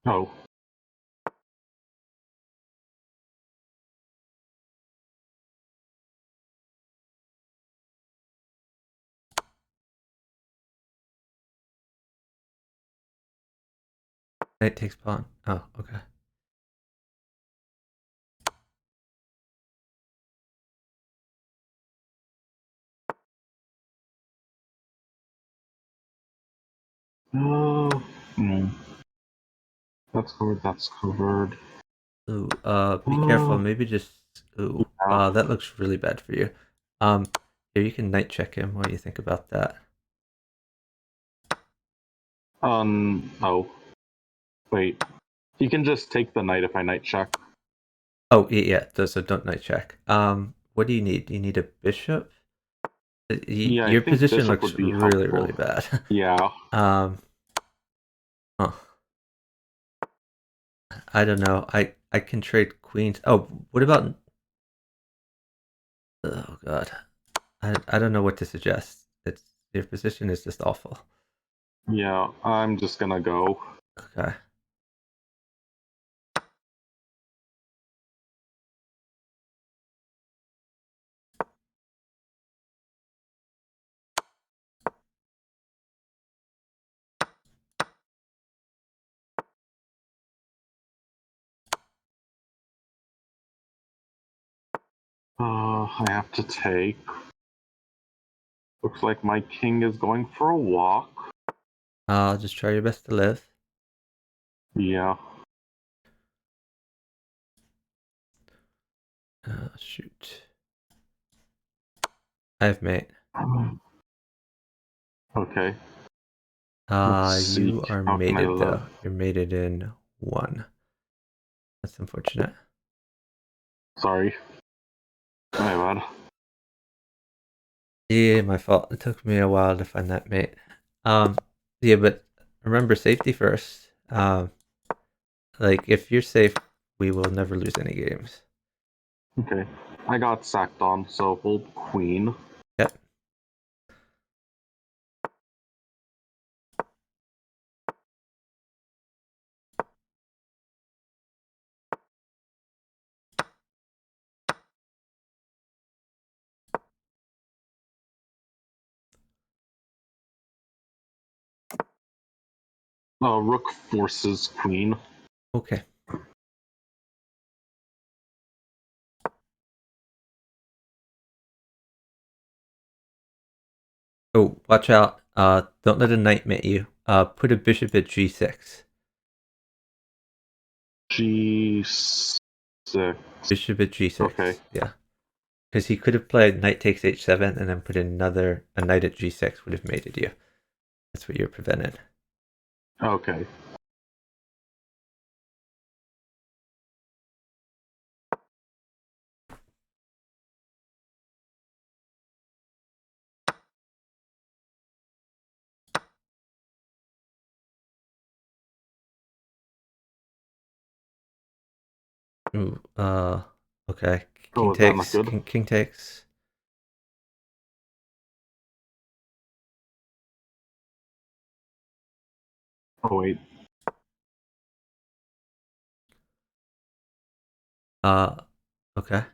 Oh. Knight takes pawn. Oh, okay. Hmm. That's covered. That's covered. Ooh, be careful. Maybe just. Ooh, Yeah. that looks really bad for you. Here you can knight check him. What do you think about that? Oh. Wait. You can just take the knight if I knight check. Oh, yeah. So don't knight check. What do you need? Do you need a bishop? Yeah, I Your think position bishop looks would be really, helpful. really bad. Yeah. um, huh. I don't know. I can trade queens. Oh, what about? Oh God, I don't know what to suggest. It's your position is just awful. Yeah, I'm just gonna go. Okay. I have to take. Looks like my king is going for a walk. I'll just try your best to live. Yeah. Shoot. I have mate. Okay. Let's see. You are How can I mated live? though. You're mated in 1. That's unfortunate. Sorry. My bad. Yeah, my fault. It took me a while to find that mate. Yeah, but remember safety first. Like if you're safe, we will never lose any games. Okay. I got sacked on, so hold queen. Yep. Rook forces queen. Okay. Oh, watch out. Don't let a knight mate you. Put a bishop at g6. G6. Bishop at Okay. g6. Yeah. Because he could have played knight takes h7 and then put a knight at g6 would have mated you. That's what you're prevented. Okay. Ooh, okay. Oh, King is that not takes. good? King takes. Oh wait. Uh, okay.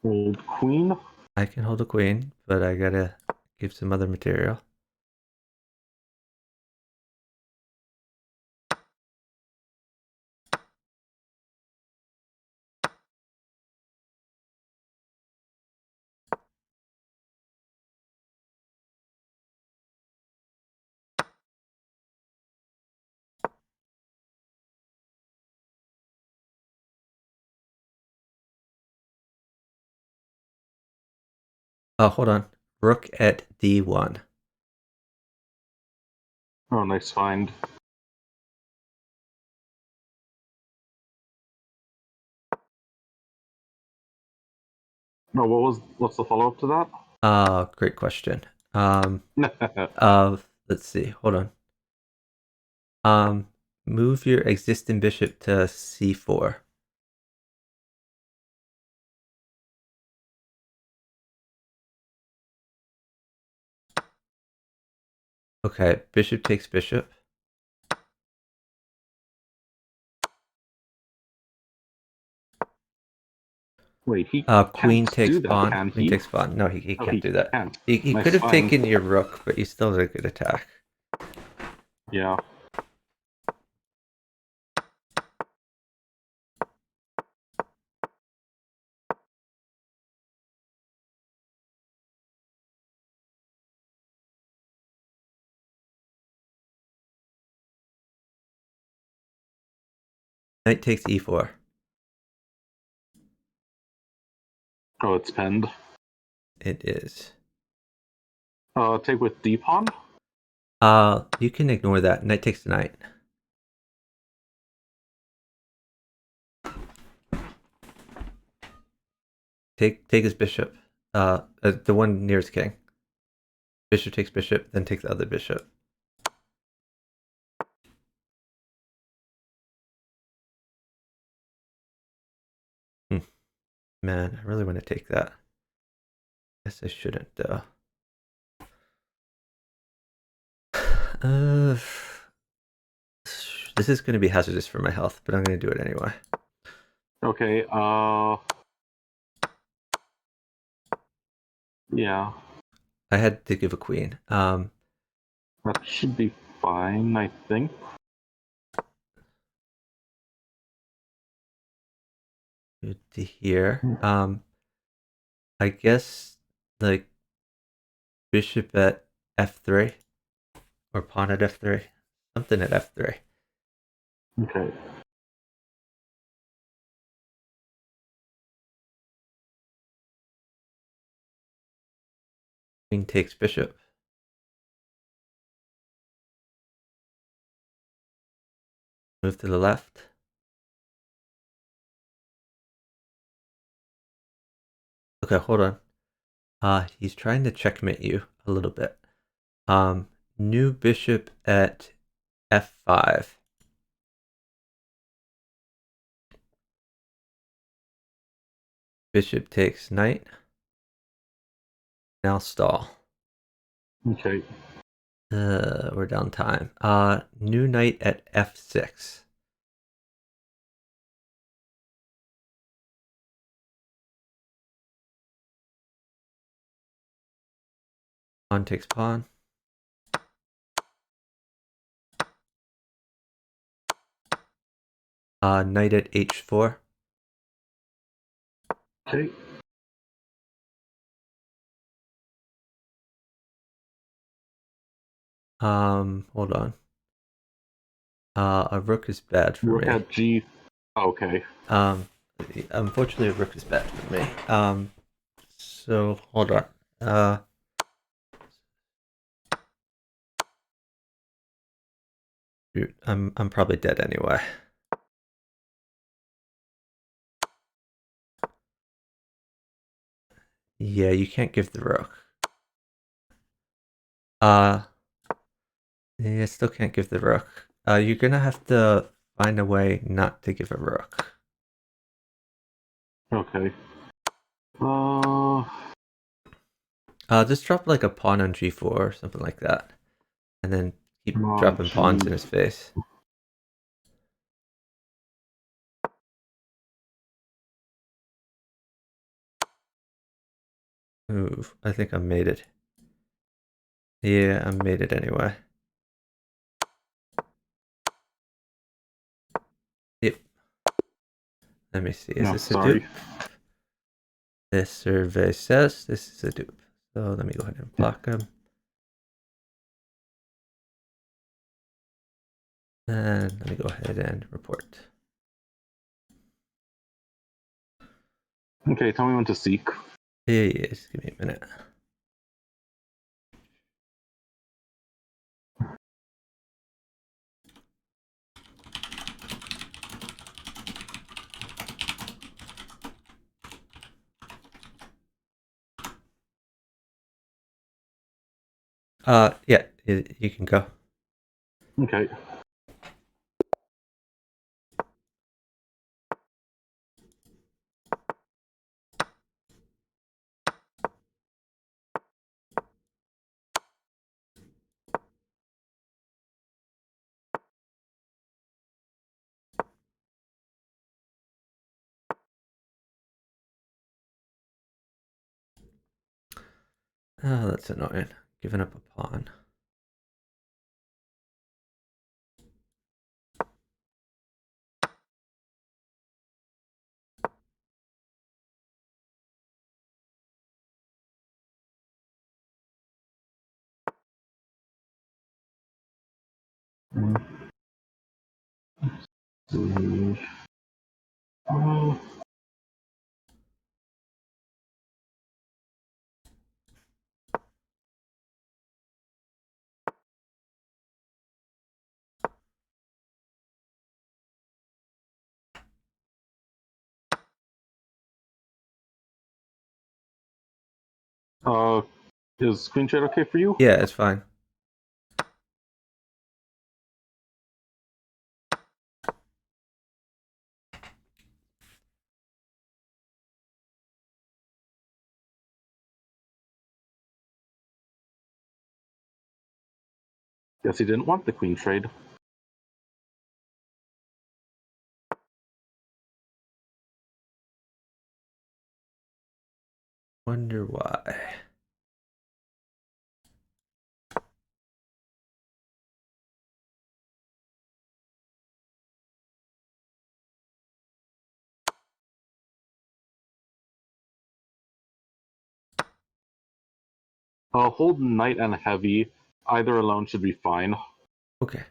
Old queen. I can hold a queen, but I gotta give some other material. Oh, hold on. Rook at D1. Oh, nice find. No, what's the follow up to Great question. Um, that? let's see. Hold on. Um, move your existing bishop to C4. Okay, bishop takes bishop. Wait, he Queen can't takes do that, pawn. can Queen he? takes pawn. No, he Oh, can't he do that. can. He Nice could have find. taken your rook, but he still did a good attack. Yeah. Knight takes E4. Oh, it's penned. It is. Take with D pawn. You can ignore that. Knight takes knight. Take his bishop. The one nearest king. Bishop takes bishop, then take the other bishop. Hmm. Man, I really want to take that. Guess I shouldn't though. Uh, this is going to be hazardous for my health, but I'm going to do it anyway. Okay. Yeah, I had to give a queen. that should be fine, I think. Good to hear. I guess like bishop at f3 or pawn at f3, something at f3. Okay. Queen takes bishop. Move to the left. Okay, hold on. He's trying to checkmate you a little bit. New bishop at f5. Bishop takes knight. Now stall. Okay. We're down time. New knight at f6. Pawn takes pawn. Knight at h4. Okay. Hold on. A rook is bad for Rook me. at G. Okay. Um, Unfortunately, a rook is bad for me. So hold on. Shoot, I'm probably dead anyway. Yeah, you can't give the rook. Yeah, still can't give the rook. You're gonna have to find a way not to give a rook. Okay. Just drop like a pawn on g4 or something like that, and then keep On dropping pawns G. in his face. Ooh, I think I made it. Yeah, I made it anyway. Yep. Let me see. Is No, this a sorry. dupe? This survey says this is a dupe. So let me go ahead and block him. And let me go ahead and report. Okay, tell me when to seek. Here he is. Give me a minute. Yeah, you can go. Okay. Oh, that's annoying. Giving up a pawn. Mm. Uh, uh, is Queen Trade okay for you? Yeah, it's fine. Guess he didn't want the Queen Trade. Wonder why. Hold Knight and Heavy. Either alone should be fine. Okay.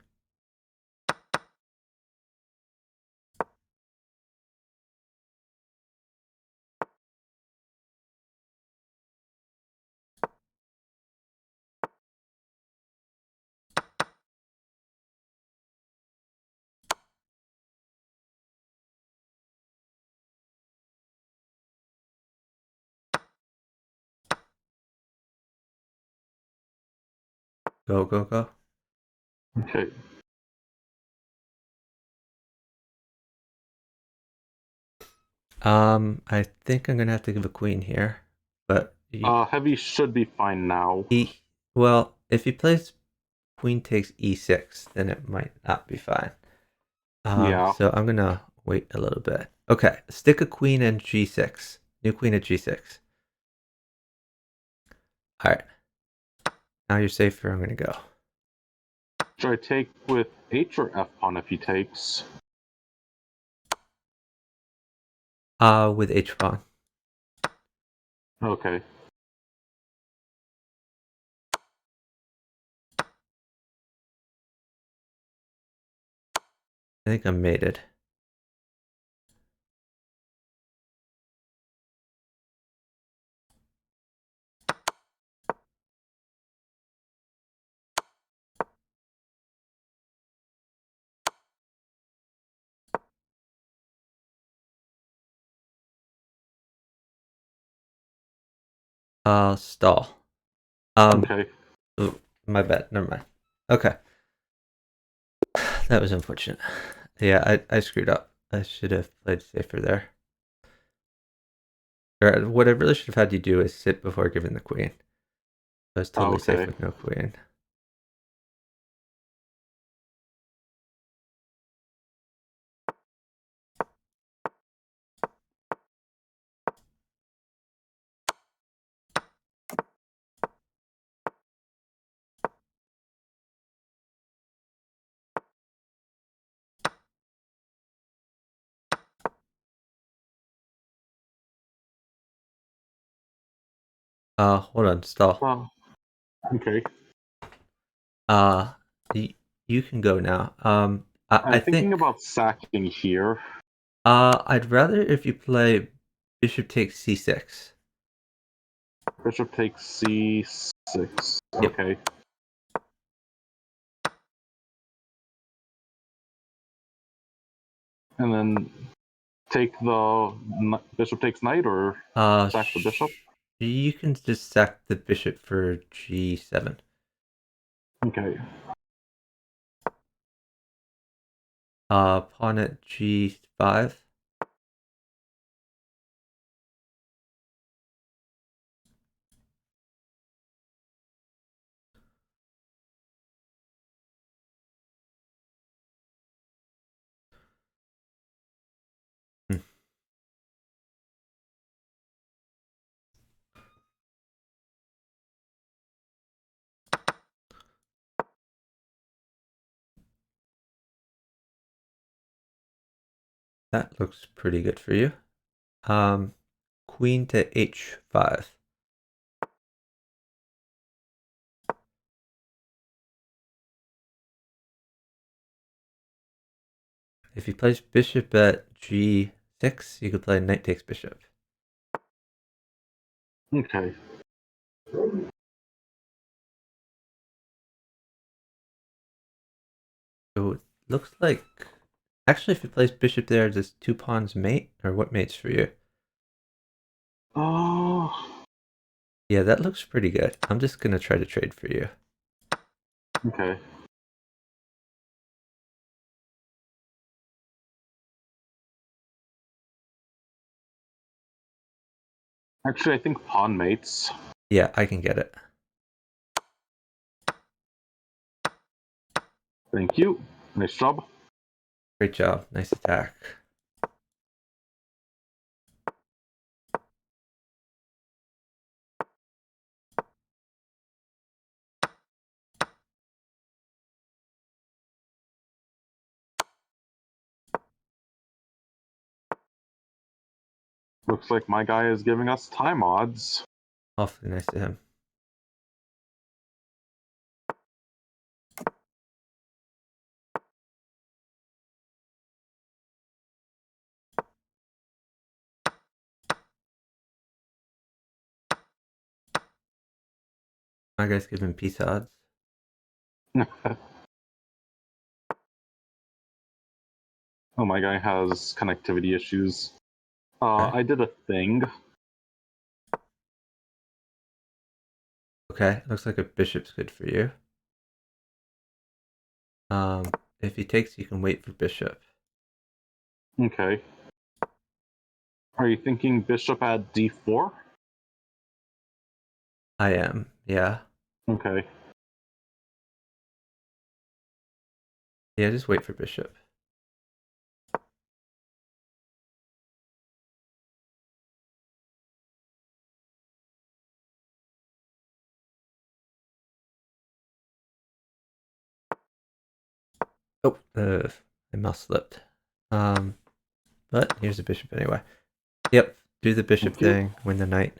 Go, go, go. Okay. I think I'm gonna have to give a queen here, but Heavy should be fine now. well, if he plays queen takes e6, then it might not be fine. Yeah. So I'm gonna wait a little bit. Okay, stick a queen in g6. New queen at g6. All right, now you're safer. I'm gonna go. Should I take with H or F pawn if he takes? With h pawn. Okay. I think I'm mated. Stall. Um, Okay. ooh, my bad. Never mind. Okay. That was unfortunate. Yeah, I screwed up. I should have played safer there. Or what I really should have had you do is sit before giving the queen. I was totally safe Okay. with no queen. Hold on, stall. Well, okay. Uh, y- you can go now. I I'm thinking think about sacking here. I'd rather if you play bishop takes c6. Bishop takes c6. Yep. Okay. And then take the bishop takes knight or sack the bishop. You can just sack the bishop for g7. Okay. Pawn at g5. Hmm, that looks pretty good for you. Um, Queen to h5. If he plays bishop at g6, you could play knight takes bishop. Okay. So it looks like actually if he plays bishop there, does two pawns mate? Or what mates for you? Oh. Yeah, that looks pretty good. I'm just gonna try to trade for you. Okay. Actually, I think pawn mates. Yeah, I can get it. Thank you. Nice job. Great job. Nice attack. Looks like my guy is giving us time odds. Awfully nice to him. My guy's giving peace odds. Oh, my guy has connectivity issues. Okay. I did a thing. Okay. Looks like a bishop's good for you. If he takes, you can wait for bishop. Okay. Are you thinking bishop at d4? I am. Yeah. Okay. Yeah, just wait for bishop. Oh, I mouse slipped. But here's the bishop anyway. Yep. Do the bishop Thank you. thing. Win the knight.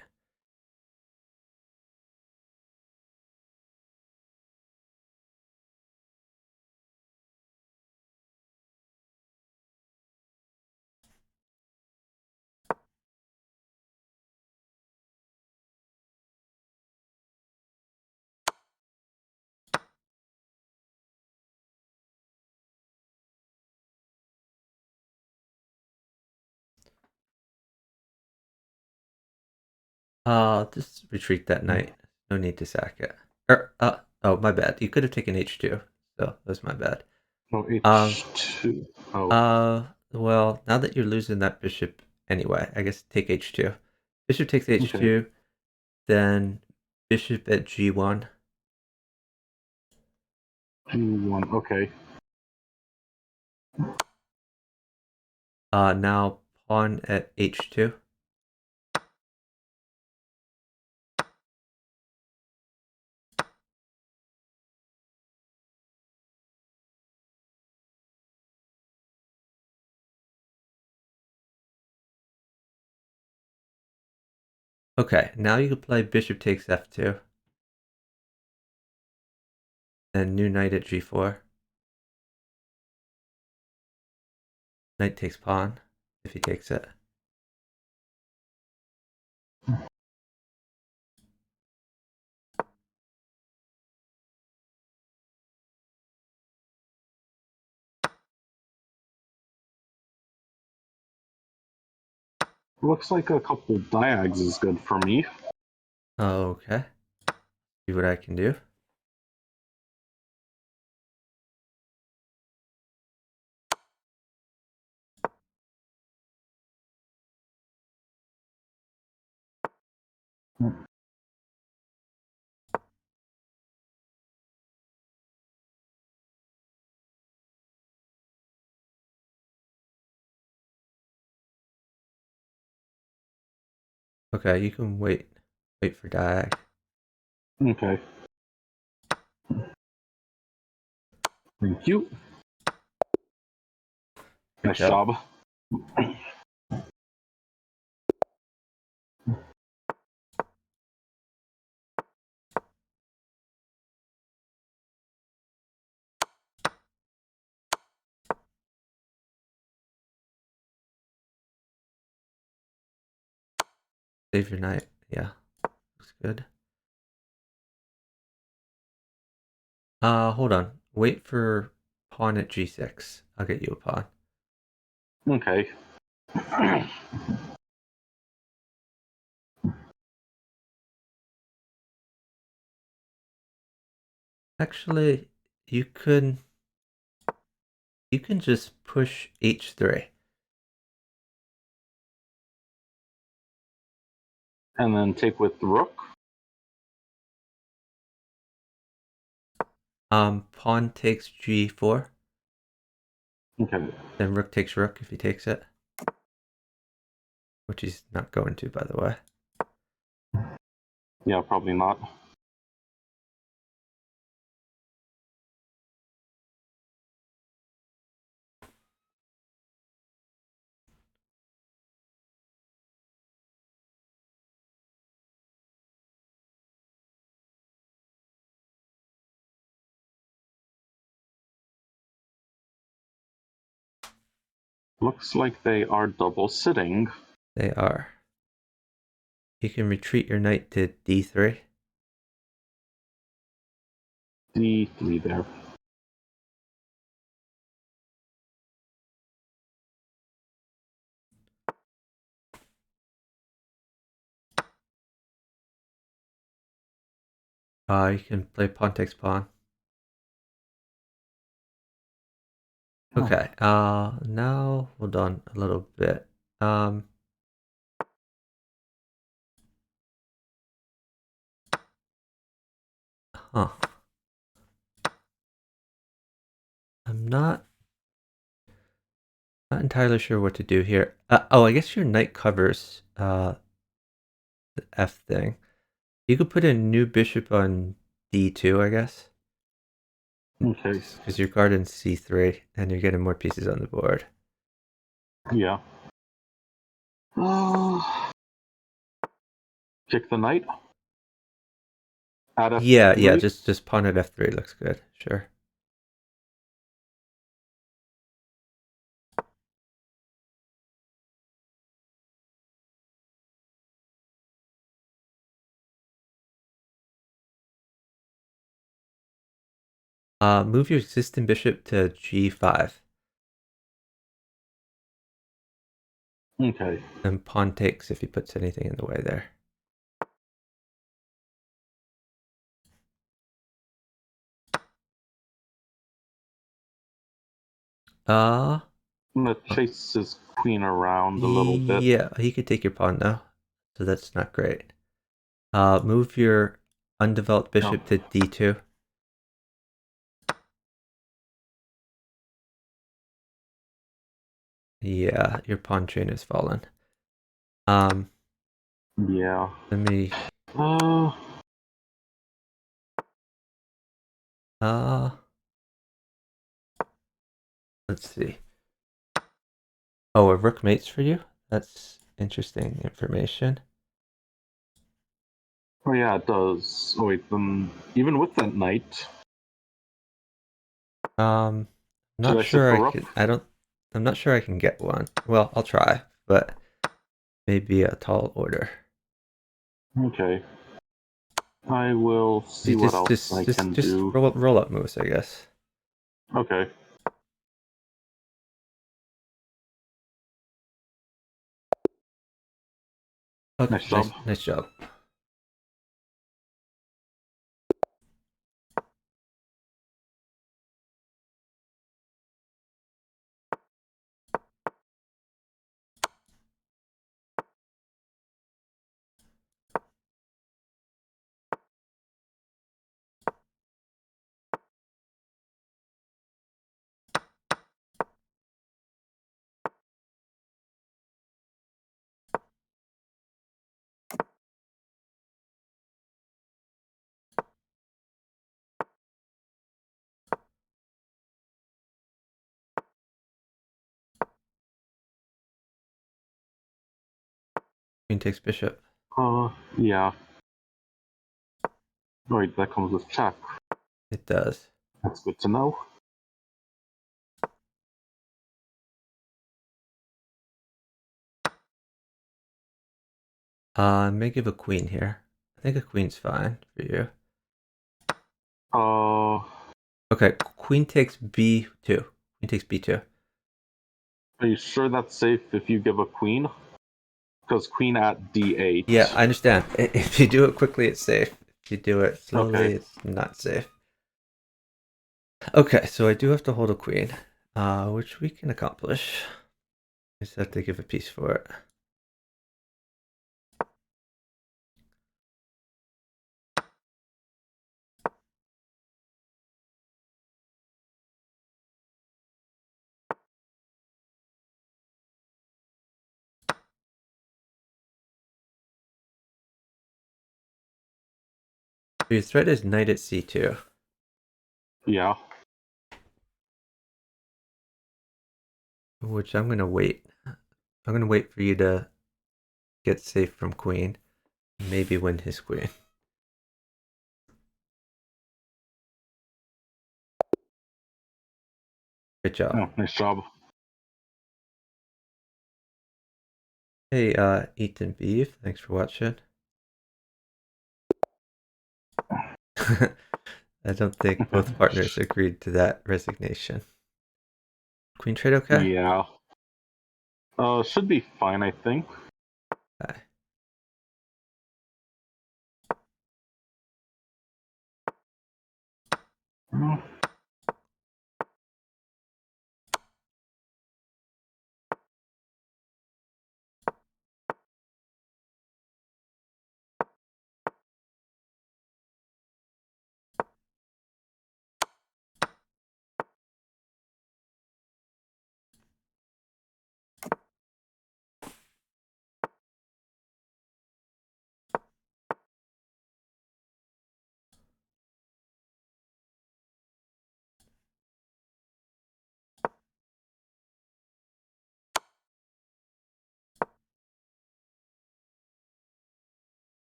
Just retreat that knight. No need to sack it. Oh, my bad. You could have taken h2. So that's my bad. Oh, Um, h2. well, now that you're losing that bishop anyway, I guess take h2. Bishop takes Okay. h2, then bishop at g1. G1. Okay. Now pawn at h2. Okay, now you can play bishop takes f2. Then new knight at g4. Knight takes pawn, if he takes it. Looks like a couple diags is good for me. Okay, see what I can do. Okay, you can wait for diag. Okay. Thank you. Good Nice job. job. Save your knight. Yeah, looks good. Hold on. Wait for pawn at g6. I'll get you a pawn. Okay. Actually, you can just push h3. And then take with the rook. Pawn takes g4. Okay. Then rook takes rook if he takes it. Which he's not going to, by the way. Yeah, probably not. Looks like they are double sitting. They are. You can retreat your knight to d3. D3 there. You can play pawn takes pawn. Okay, now hold on a little bit. Huh. I'm not entirely sure what to do here. Oh, I guess your knight covers the f thing. You could put a new bishop on d2, I guess. Okay. Because you're guarding c3 and you're getting more pieces on the board. Yeah. Kick the knight. Add Yeah, F3. just pawn at f3 looks good. Sure. Move your existing bishop to g5. Okay. And pawn takes if he puts anything in the way there. Uh, I'm gonna chase his queen around a little bit. yeah, he could take your pawn though, so that's not great. Move your undeveloped Oh, bishop to d2. Yeah, your pawn chain has fallen. Um, yeah. let me. Uh, Uh, let's see. Oh, a rook mates for you? That's interesting information. oh yeah, it does. Oh wait, then even with that knight, I'm should not I sit sure for I rook? can. I'm not sure I can get one. Well, I'll try, but maybe a tall order. Okay. I will see You what else I can just do. roll up moves, I guess. Okay. Okay, Nice job. nice job. Queen takes bishop. Yeah. Wait, that comes with check. It does. That's good to know. I may give a queen here. I think a queen's fine for you. Uh, Okay, queen takes b2. Queen takes b2. are you sure that's safe if you give a queen? Because queen at Yeah, d8. I understand. If you do it quickly, it's safe. If you do it Okay. slowly, it's not safe. Okay, so I do have to hold a queen, which we can accomplish. Just have to give a piece for it. So your threat is knight at c2, Yeah. which I'm gonna wait. I'm gonna wait for you to get safe from queen, maybe win his queen. Good job. Oh, nice job. Hey, Ethan Beef, thanks for watching. I don't think both partners agreed to that resignation. Queen trade okay? Yeah. Should be fine, I think. Okay. Mm,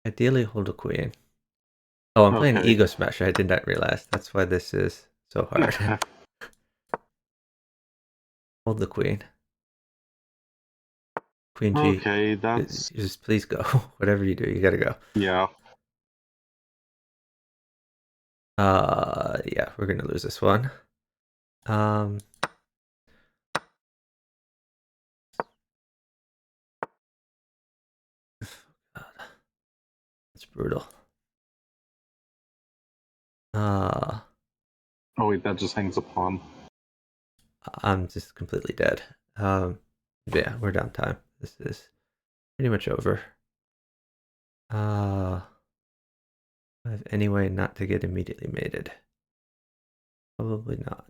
Ideally, hold a queen. Oh, I'm playing Okay. Ego Smasher. I did not realize. That's why this is so hard. Hold the queen. Queen G. Okay, that's Just please go. Whatever you do, you gotta go. yeah. Yeah, we're gonna lose this one. Um, it's brutal. Oh wait, that just hangs a pawn. I'm just completely dead. Yeah, we're down time. This is pretty much over. I have any way not to get immediately mated? Probably not.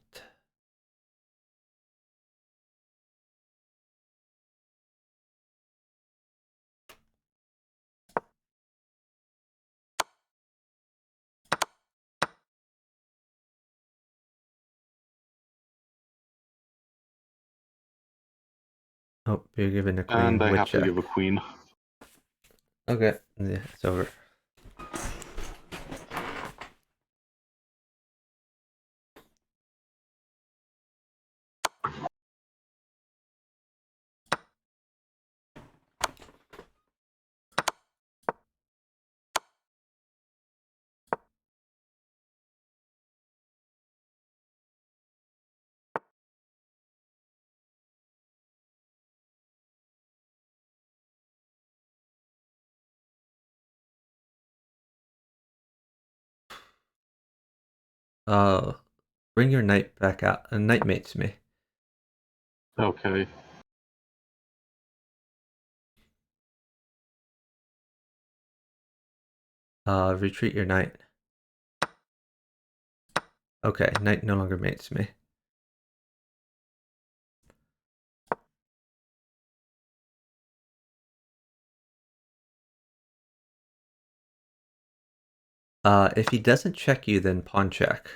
Oh, you're giving a And queen I with have to check. give a queen. Okay, yeah, it's over. Bring your knight back out. A knight mates me. Okay. Retreat your knight. Okay, knight no longer mates me. If he doesn't check you, then pawn check.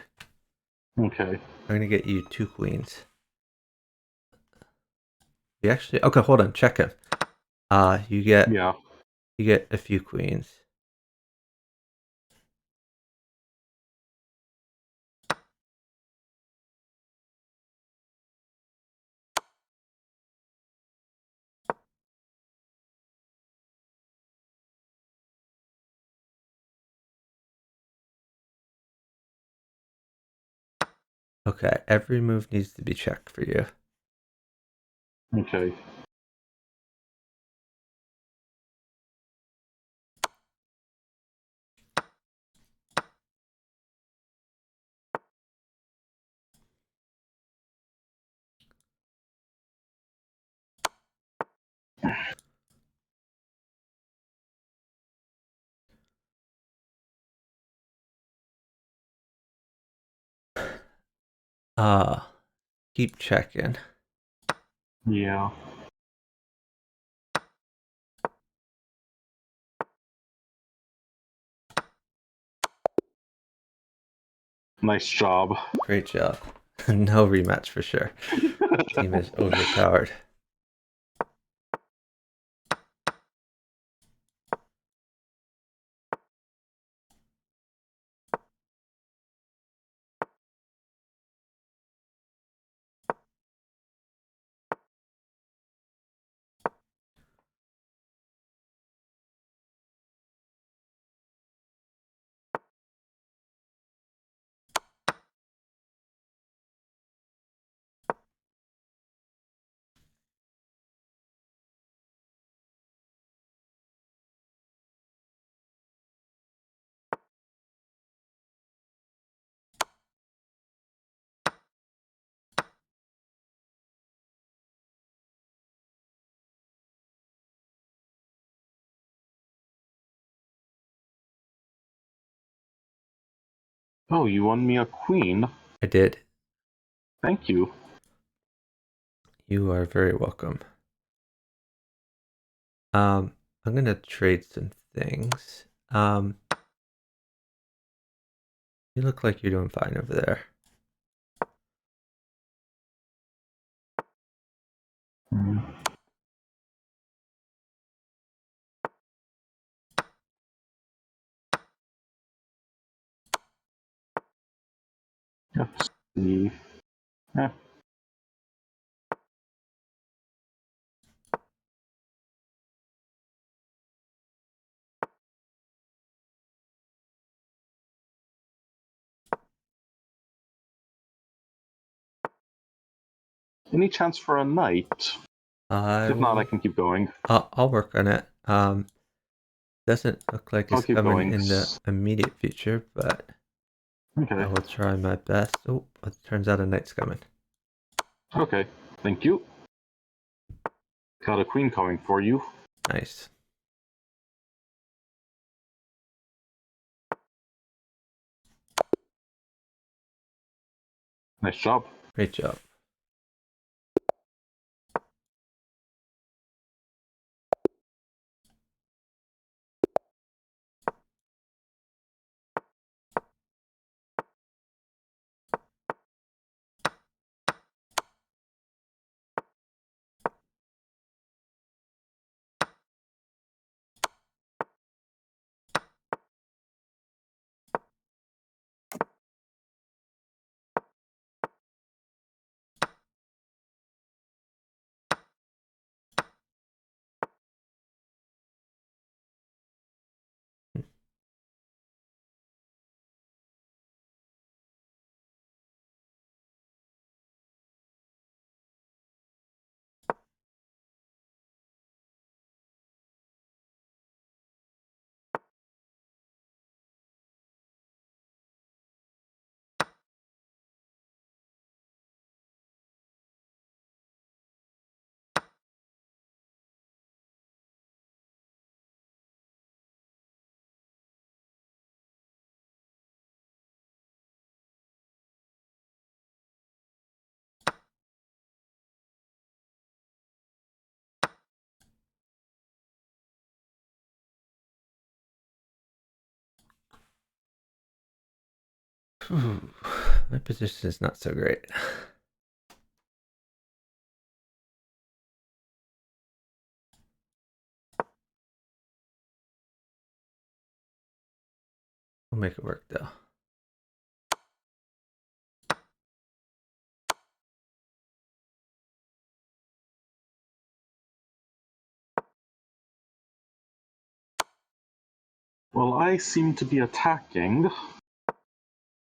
Okay. I'm gonna get you 2 queens. You actually okay, hold on, check him. You get Yeah. a few queens. Okay, every move needs to be checked for you. Okay. Uh, keep checking. Yeah. Nice job. Great job. No rematch for sure. Team is overpowered. Oh, you won me a queen. I did. Thank you. You are very welcome. I'm gonna trade some things. You look like you're doing fine over there. Let's see. Eh. Any chance for a knight? I If not, I will. can keep going. I'll work on it. Doesn't look like I'll it's keep coming going. in the immediate future, but Okay. I will try my best. Oh, it turns out a knight's coming. Okay. Thank you. Got a queen coming for you. Nice. Nice job. Great job. My position is not so great. We'll make it work though. Well, I seem to be attacking.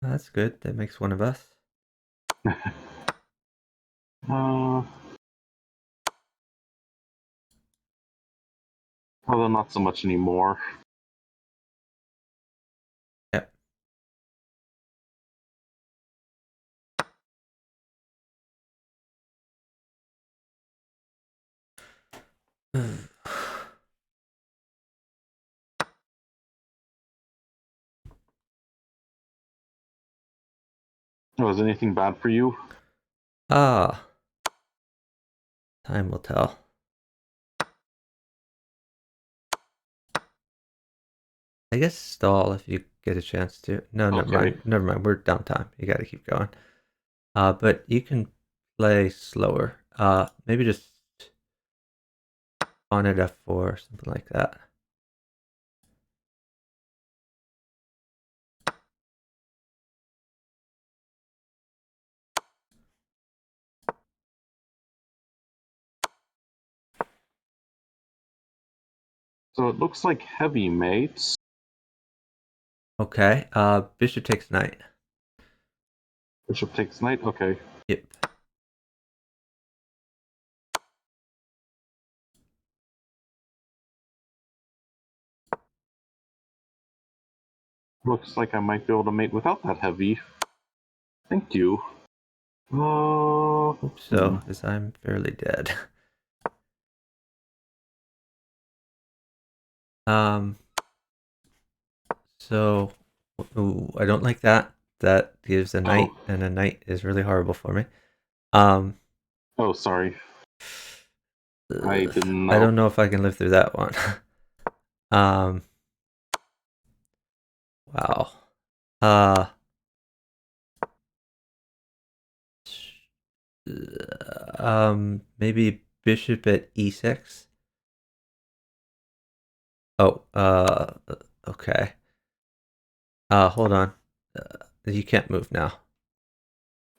That's good. That makes one of us. Well, not so much anymore. Yep. Was anything bad for you? Ah, time will tell. I guess stall if you get a chance to. No, never Okay. mind. Never mind. We're downtime. You got to keep going. But you can play slower. Maybe just on at F4 something like that. So it looks like heavy mates. Okay. Bishop takes knight. Bishop takes knight. Okay. Yep. Looks like I might be able to mate without that heavy. Thank you. Hope so, because I'm fairly dead. um. So, ooh, I don't like that. That gives a knight, and a knight is really horrible for me. Um. Oh, sorry. I didn't I know. don't know if I can live through that one. um. Wow. Uh. Maybe bishop at e6. Oh. Okay. Hold on. You can't move now.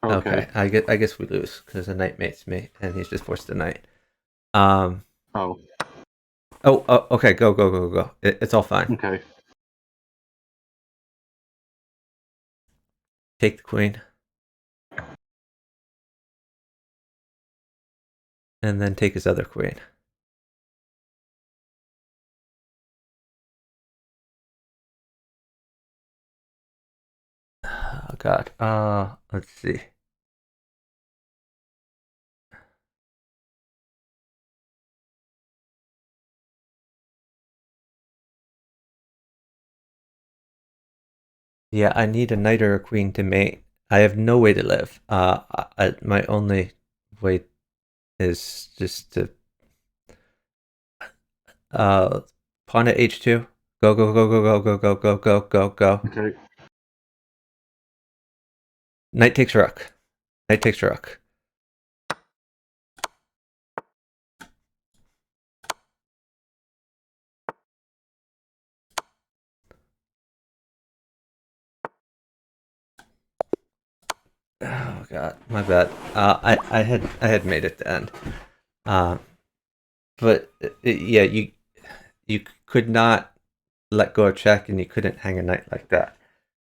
Okay. Okay. I guess we lose because the knight mates me, and he's just forced a knight. Um. Oh. Oh. Okay. Go. Go. Go. Go. It's all fine. Okay. Take the queen. And then take his other queen. god. Let's see. Yeah, I need a knight or a queen to mate. I have no way to live. My only way is just to pawn at h2. Go go go go go go go go go go go. Okay. Knight takes rook. Knight takes rook. Oh god, my bad. I had made it to end. But yeah, you could not let go of check, and you couldn't hang a knight like that.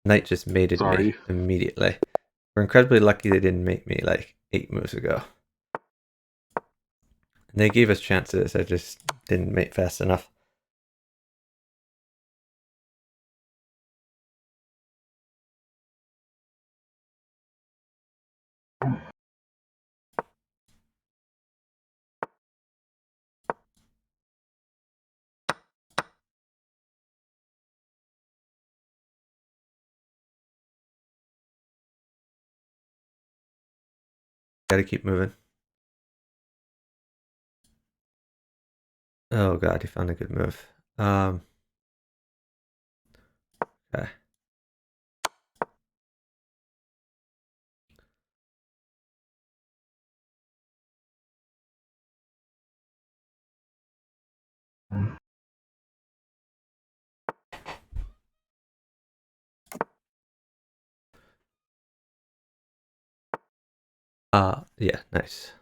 Knight just mated me Sorry. immediately. We're incredibly lucky they didn't mate me like 8 moves ago. And they gave us chances, I just didn't mate fast enough. Gotta keep moving. Oh god, he found a good move. Okay. Yeah, nice.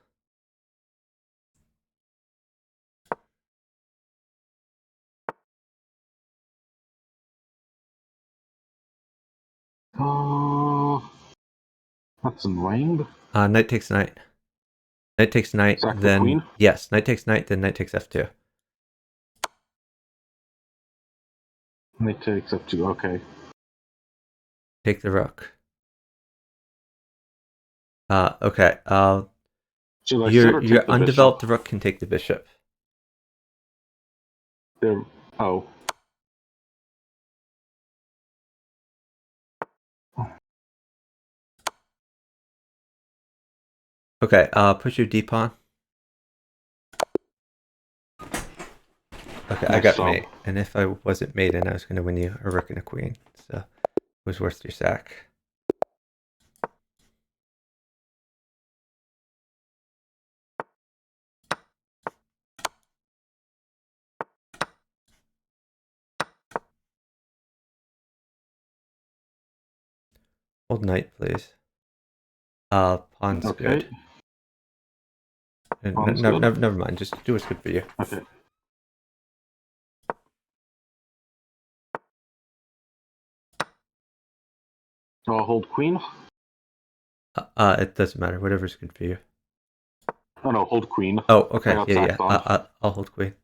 Oh, that's annoying. Knight takes knight. Knight takes knight, Sack the then queen. yes, knight takes knight, then knight takes f2. Knight takes f2. Okay. Take the rook. Okay. Should I sit or Your take the bishop? undeveloped rook can take the bishop. There. Oh. Okay, push your d pawn. Okay, I Nice got job. mate. And if I wasn't maiden, I was going to win you a rook and a queen. So it was worth your sack. Hold knight, please. Pawn's Okay. good. Pawn's good. Never mind. Just do what's good for you. Okay. So I'll hold queen. It doesn't matter. Whatever's good for you. Oh no, hold queen. Oh, I okay. got Yeah, yeah. sacked on. I'll hold queen.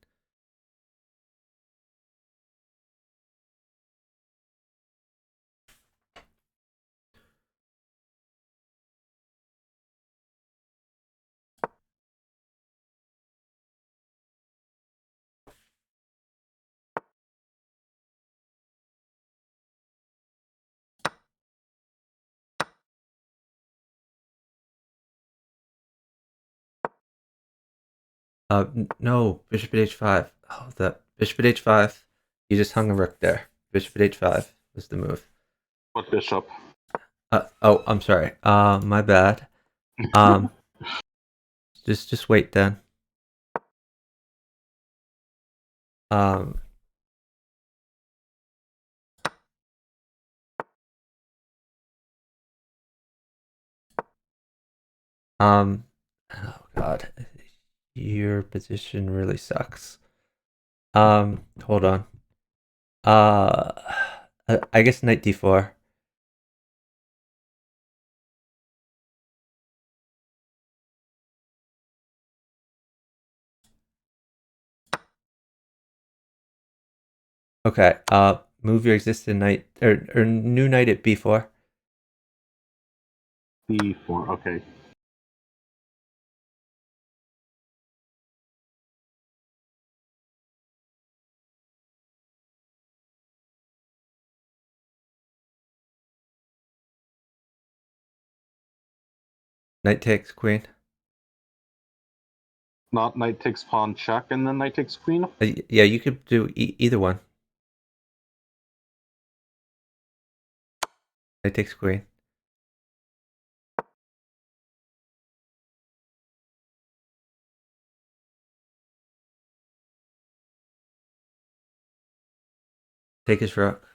No, bishop at h5. Oh, the bishop at h5. You just hung a rook there. Bishop at h5 was the move. What bishop? Oh, I'm sorry. My bad. Um, just wait then. Um, oh god, your position really sucks. Hold on. Uh, I guess knight d4. Okay. Move your existing knight or new knight at b4. E4. Okay. Knight takes queen. Not knight takes pawn check and then knight takes queen. Yeah, you could do either one. Knight takes queen. Take his rook.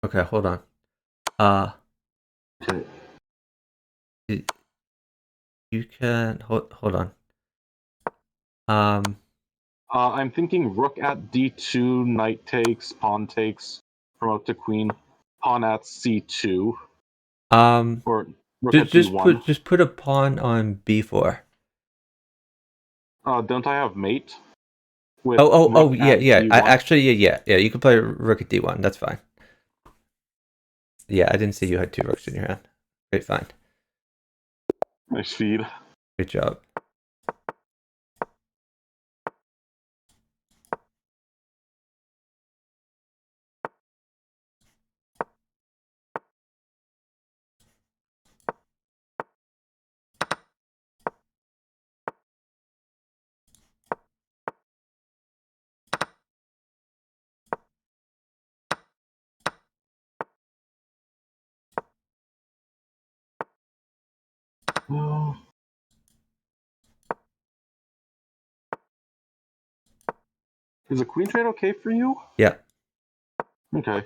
Okay, hold on. Okay. You can hold on. I'm thinking rook at d2, knight takes, pawn takes, promote to queen, pawn at c2, or rook at d1. Just put a pawn on b4. Don't I have mate with rook Yeah, at yeah. d1? Yeah. You can play rook at d1. That's fine. Yeah, I didn't see you had 2 rooks in your hand. Great find. Nice feed. Great job. Oh. Is a queen trade okay for you? Yeah. Okay.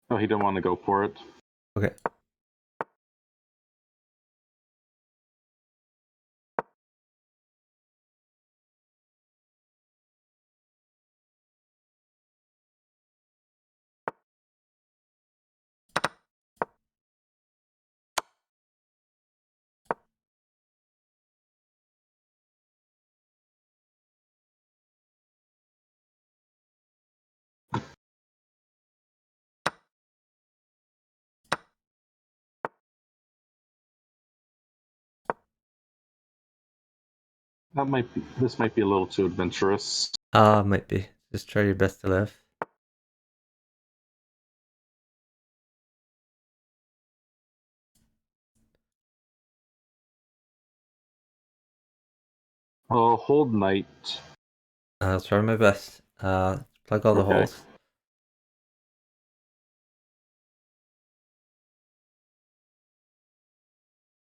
Oh, he didn't want to go for it. Okay. This might be a little too adventurous. Might be. Just try your best to live. Hold knight. I'll try my best. Plug all the Okay. holes.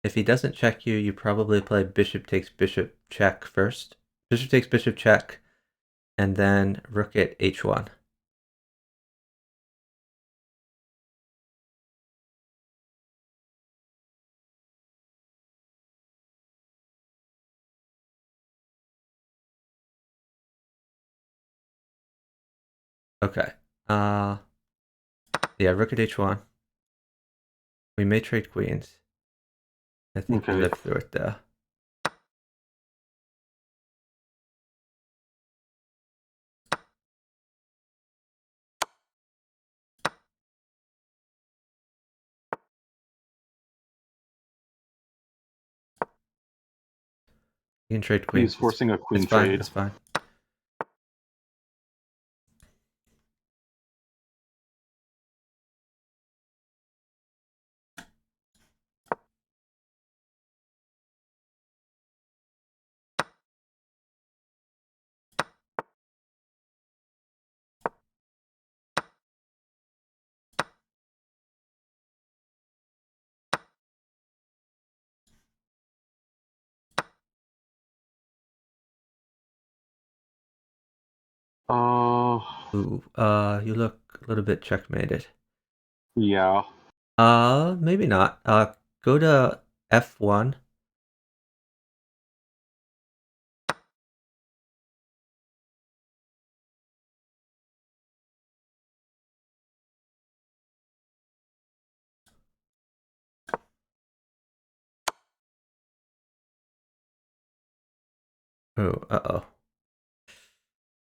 If he doesn't check you, you probably play bishop takes bishop check first. Bishop takes bishop check, and then rook at h1. Okay. Yeah, rook at h1. We may trade queens. I think you Okay. lived through it though. You can trade He's queens. forcing a queen It's fine. trade. It's fine. Uh, Ooh, you look a little bit checkmated. yeah. Maybe not. Go to f1. Oh, uh-oh.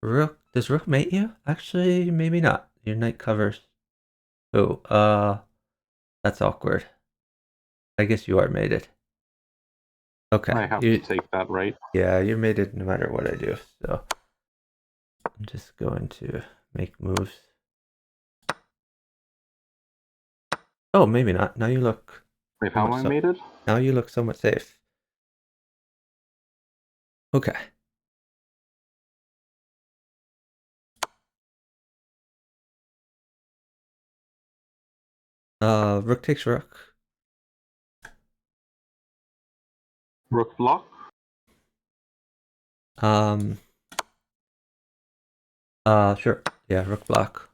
Rook, does rook mate you? Actually, maybe not. Your knight covers. Oh, that's awkward. I guess you are mated. Okay. I have to take that, right? Yeah, you're mated no matter what I do. So I'm just going to make moves. Oh, maybe not. Now you look. Wait, how am I mated? Now you look somewhat safe. Okay. Rook takes rook. Rook block? Sure. Yeah, rook block.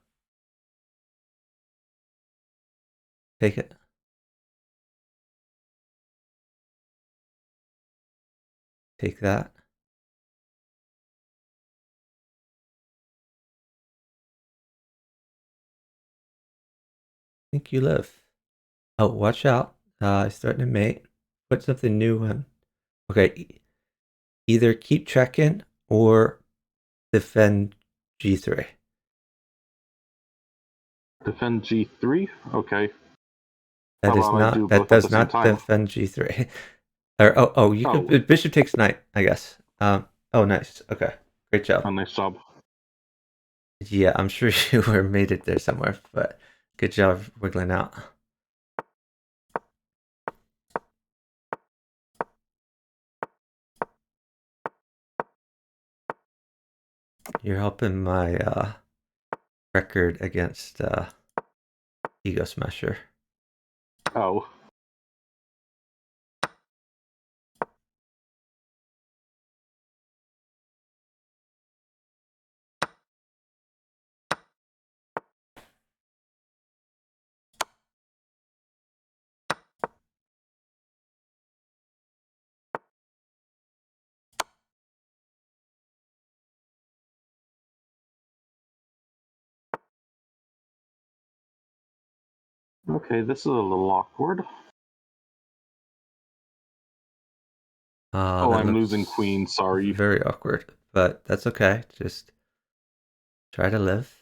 Take it. Take that. I think you live. Oh, watch out. He's starting to mate. Put something new in. Okay. Either keep checking or defend g3. Defend g3? Okay. That How is about I do not. That both at the does same not time? defend g3. Or you could. Bishop takes knight, I guess. Oh, nice. Okay, great job. Oh, nice job. Yeah, I'm sure you were mated there somewhere, but good job wiggling out. You're helping my record against Ego Smasher. Oh. Okay, this is a little awkward. Oh, I'm losing queen, sorry. Very awkward, but that's okay. Just try to live.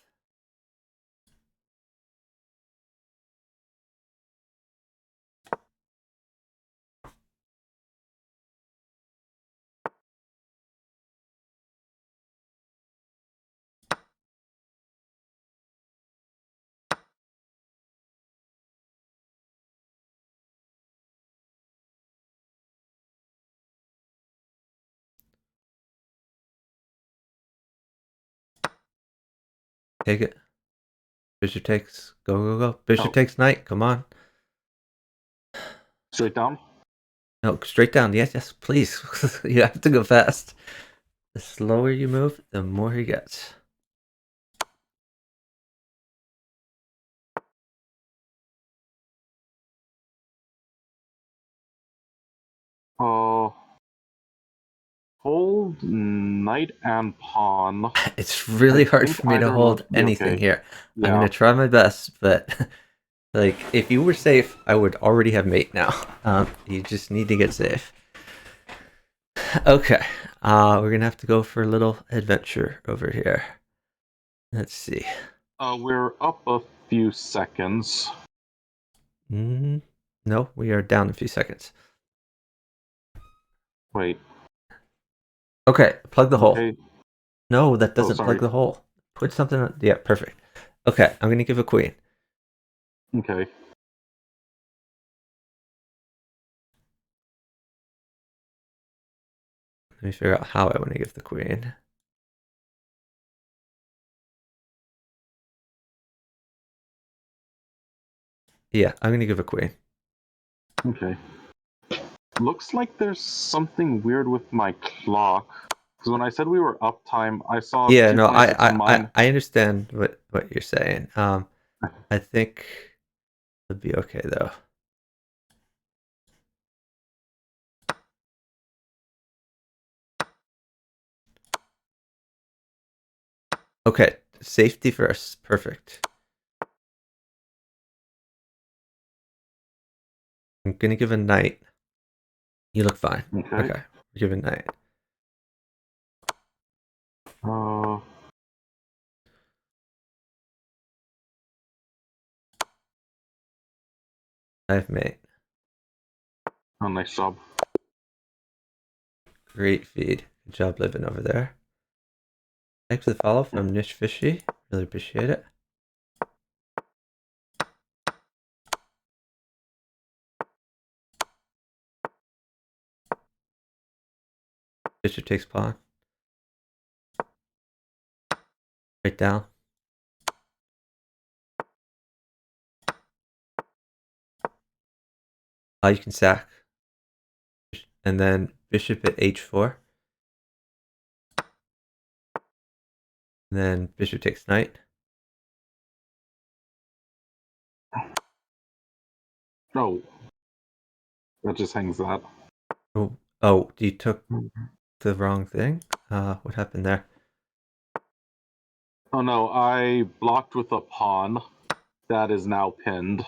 Take it. Bishop takes. Go, go, go. Bishop takes knight. Come on. Straight down? No, straight down. Yes, yes, please. You have to go fast. The slower you move, the more he gets. Oh. Hold knight and pawn. It's really hard for me to hold anything here. Yeah. I'm going to try my best, but like if you were safe, I would already have mate now. You just need to get safe. Okay, we're going to have to go for a little adventure over here. Let's see. We're up a few seconds. No, we are down a few seconds. Wait. Okay, plug the hole. No, that doesn't plug the hole. Put something on. Yeah, perfect. Okay, I'm going to give a queen. Okay. Let me figure out how I want to give the queen. Yeah, I'm going to give a queen. Okay. Looks like there's something weird with my clock. Because when I said we were uptime, I saw Yeah, no, 226 on mine. I understand what you're saying. I think it'll be okay though. Okay, safety first. Perfect. I'm gonna give a knight. You look fine. Okay, we're giving knight. Uh, I've made. oh, nice job. Great feed. Good job living over there. Thanks for the follow from Nish Fishy. Really appreciate it. Bishop takes pawn. Right down. You can sack. And then bishop at h4. And then bishop takes knight. Oh, that just hangs that. Oh, you took the wrong thing? What happened there? Oh no, I blocked with a pawn that is now pinned.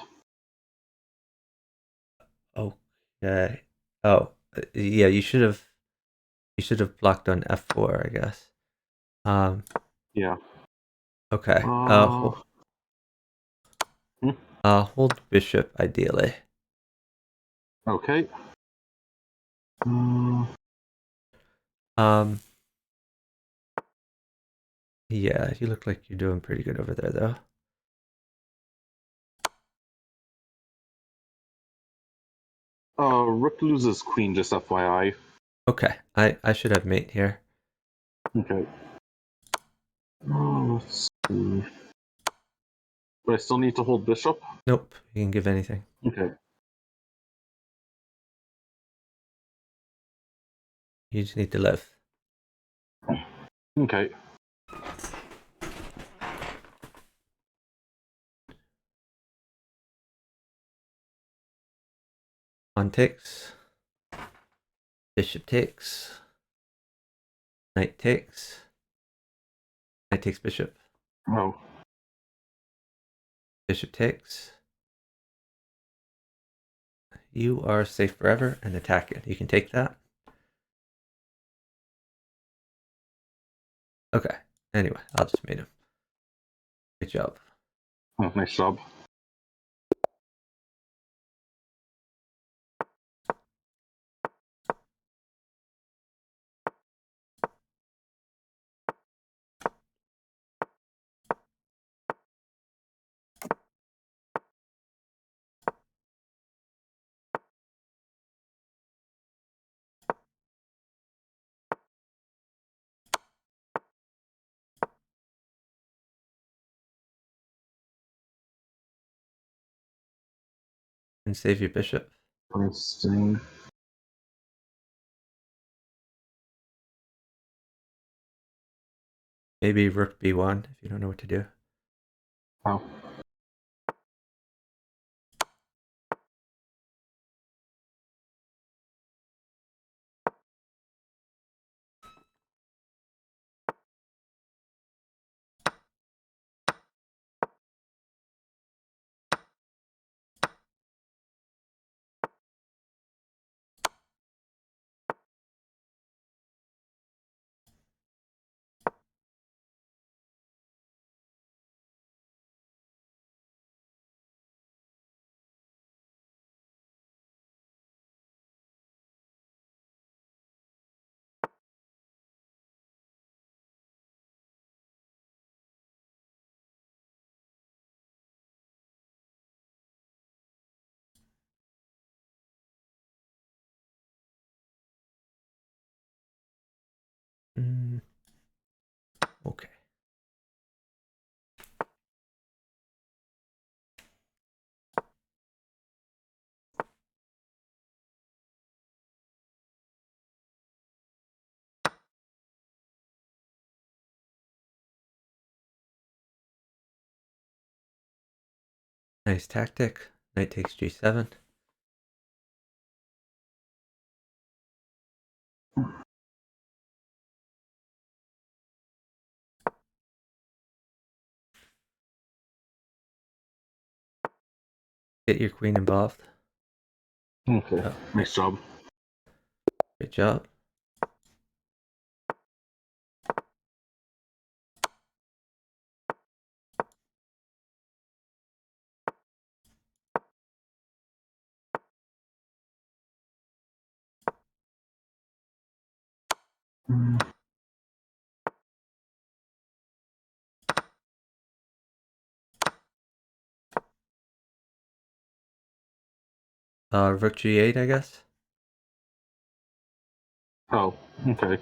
Okay. Oh, yeah, you should have blocked on f4, I guess. Yeah. Okay. Uh, Hold bishop ideally. okay. Um, yeah, you look like you're doing pretty good over there, though. Rook loses queen, just FYI. Okay, I should have mate here. Okay. Let's see. But I still need to hold bishop? Nope, you can give anything. Okay. You just need to live. Okay. Pawn takes. Bishop takes. Knight takes. Knight takes bishop. Oh. Bishop takes. You are safe forever and attack it. You can take that. Okay. Anyway, I'll just mate him. Good job. Oh, nice job. And save your bishop. Interesting. Maybe rook b1 if you don't know what to do. Oh. Okay. Nice tactic. Knight takes g7. Get your queen involved. Okay. Oh, Nice job. great job. Rook g8, I guess. Oh, okay.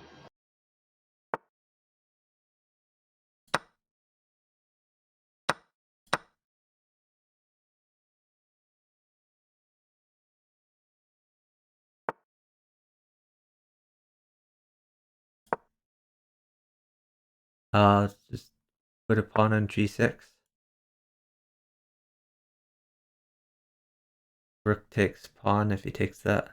Just put a pawn on g6. Rook takes pawn if he takes that.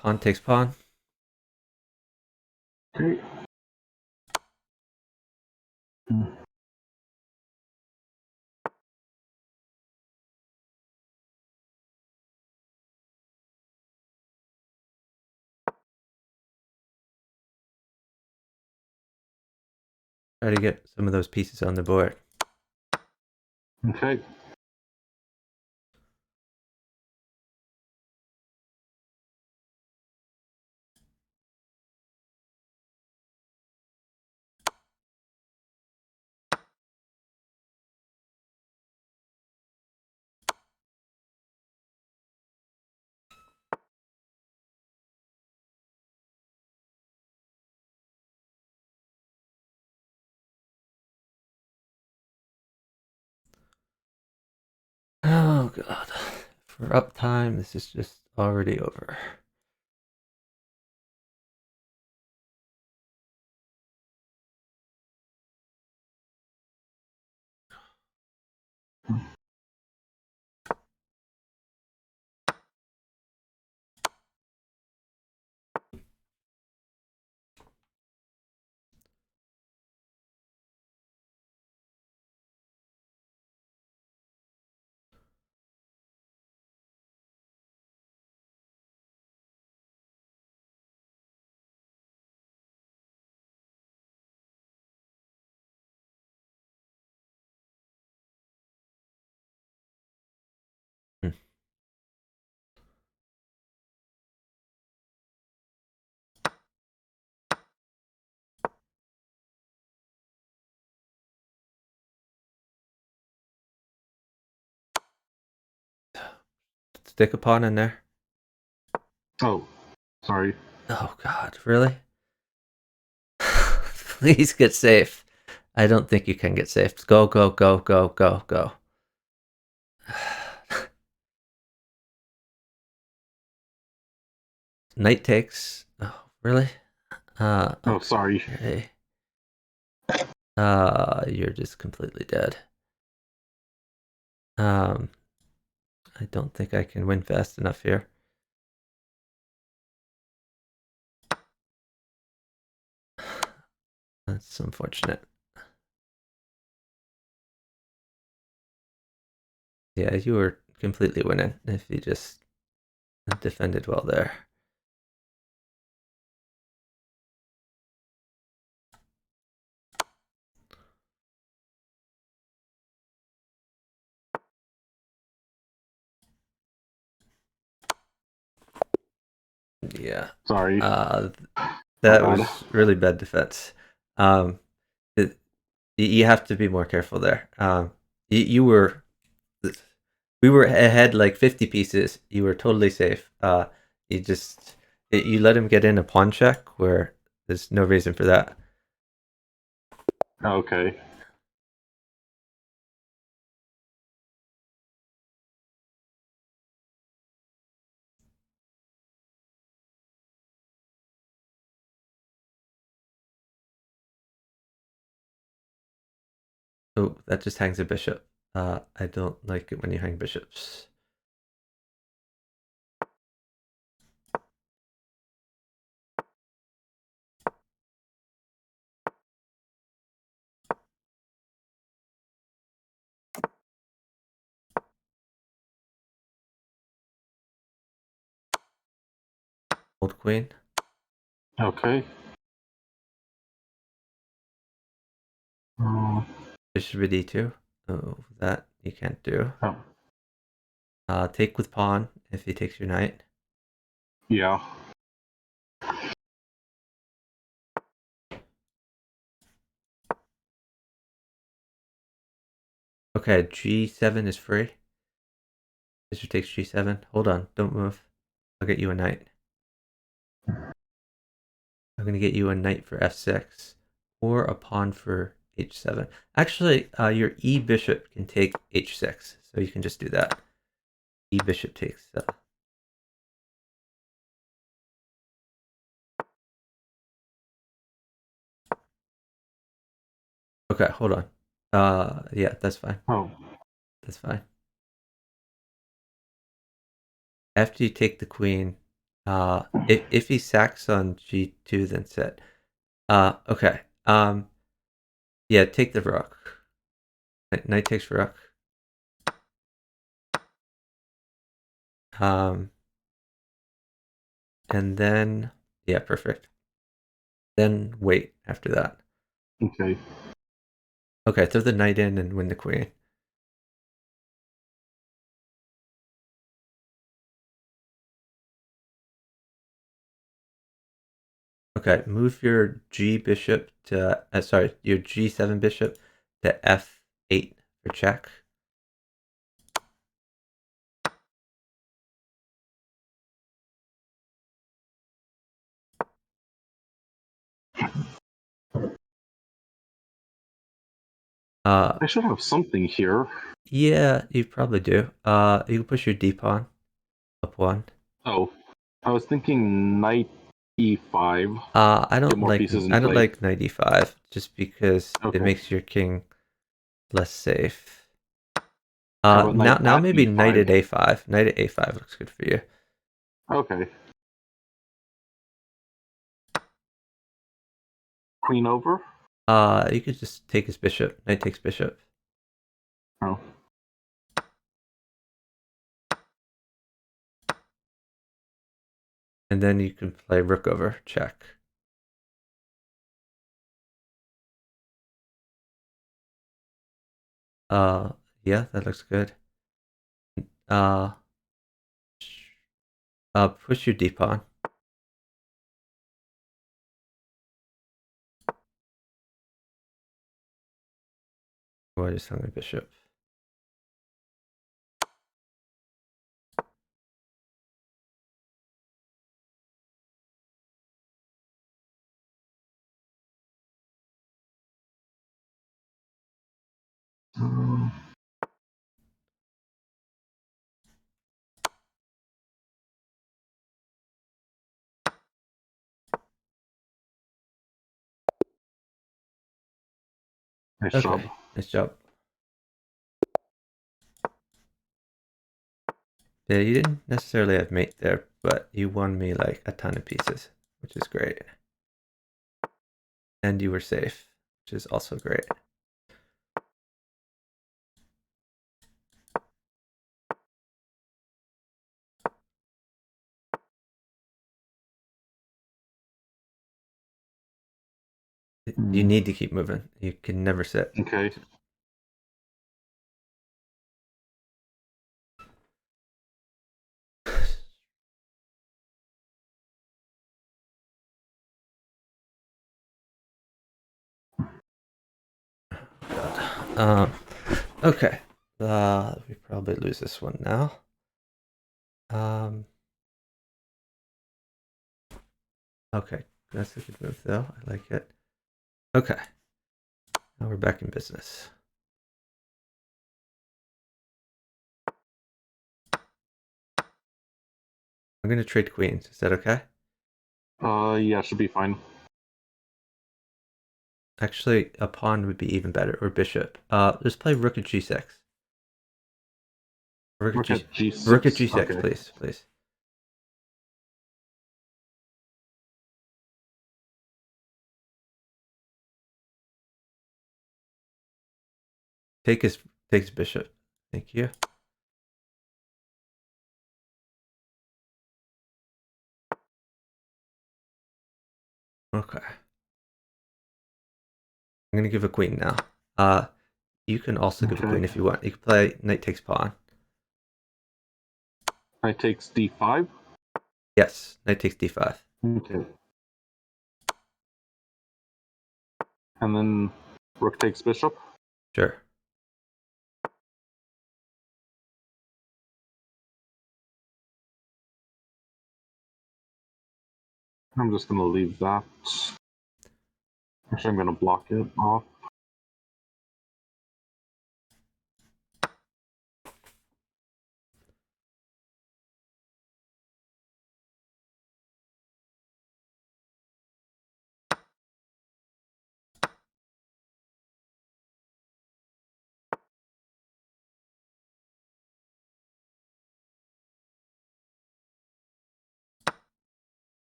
Pawn takes pawn. Okay. Try to get some of those pieces on the board. Okay. Oh god. For uptime, this is just already over. Hmm. Stick a pawn in there. Oh, sorry. Oh god, really? Please get safe. I don't think you can get safe. Go, go, go, go, go, go. Knight takes. Oh, really? Oh, sorry. Okay. You're just completely dead. I don't think I can win fast enough here. That's unfortunate. Yeah, you were completely winning if you just defended well there. Yeah. Sorry. My That bad. was really bad defense. Um, you have to be more careful there. You were, we were ahead like 50 pieces. You were totally safe. You just, you let him get in a pawn check where there's no reason for that. Okay. Oh, that just hangs a bishop. I don't like it when you hang bishops. Old queen. Okay. Bishop to d2. Oh, that you can't do. Oh. Take with pawn if he takes your knight. Yeah. Okay, g7 is free. Bishop takes g7. Hold on, don't move. I'll get you a knight. I'm going to get you a knight for f6 or a pawn for h7. Actually, your e bishop can take h6, so you can just do that. E bishop takes. Okay, hold on. Yeah, that's fine. Oh. That's fine. After you take the queen, if he sacks on g2, then set. Okay. Yeah, take the rook. Knight takes rook. And then yeah, perfect. Then wait after that. Okay. Okay, throw the knight in and win the queen. Okay, move your G bishop to sorry, your G7 bishop to F8 for check. I should have something here. Yeah, you probably do. You can push your D pawn up one. Oh, I was thinking knight e5. I Get don't more like pieces in I don't play. like knight E5 just because it Okay. makes your king less safe. How about knight Now at maybe knight at e5? A5. Knight at A5 looks good for you. Okay. Queen over? You could just take his bishop. Knight takes bishop. Oh. And then you can play rook over, check. Yeah, that looks good. Uh, push your D pawn. Oh, I just hung my bishop. Nice job. Okay, nice job. Yeah, you didn't necessarily have mate there, but you won me like a ton of pieces, which is great. And you were safe, which is also great. You need to keep moving. You can never sit. Okay. Okay. We probably lose this one now. Okay, that's a good move though. I like it. Okay, now we're back in business. I'm gonna trade queens. Is that okay? Yeah, should be fine. Actually, a pawn would be even better, or bishop. Let's play rook at g6. Rook at Rook at g6. g6, Okay. please, please. Take his bishop. Thank you. Okay. I'm gonna give a queen now. You can also give a queen if you want. You can play knight takes pawn. Knight takes d5? Yes, knight takes d5. Okay. And then rook takes bishop? Sure. I'm just going to leave that. Actually, I'm going to block it off.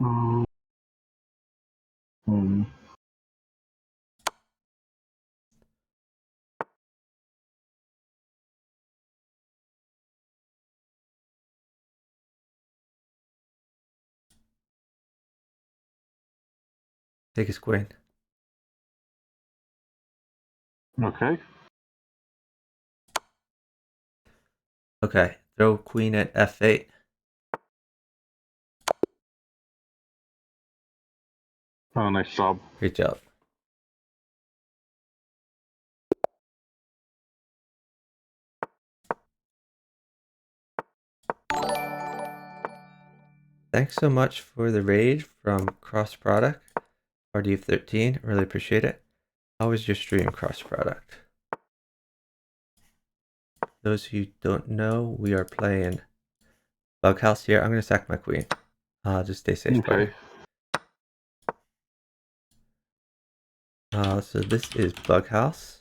Hmm. Take his queen. Okay. Okay, throw queen at f8. Oh, nice job. Great job. Thanks so much for the raid from Cross Product, RD13. Really appreciate it. How was your stream, Cross Product? Those who don't know, we are playing Bughouse here. I'm going to sack my queen. Just stay safe, buddy. So this is Bughouse.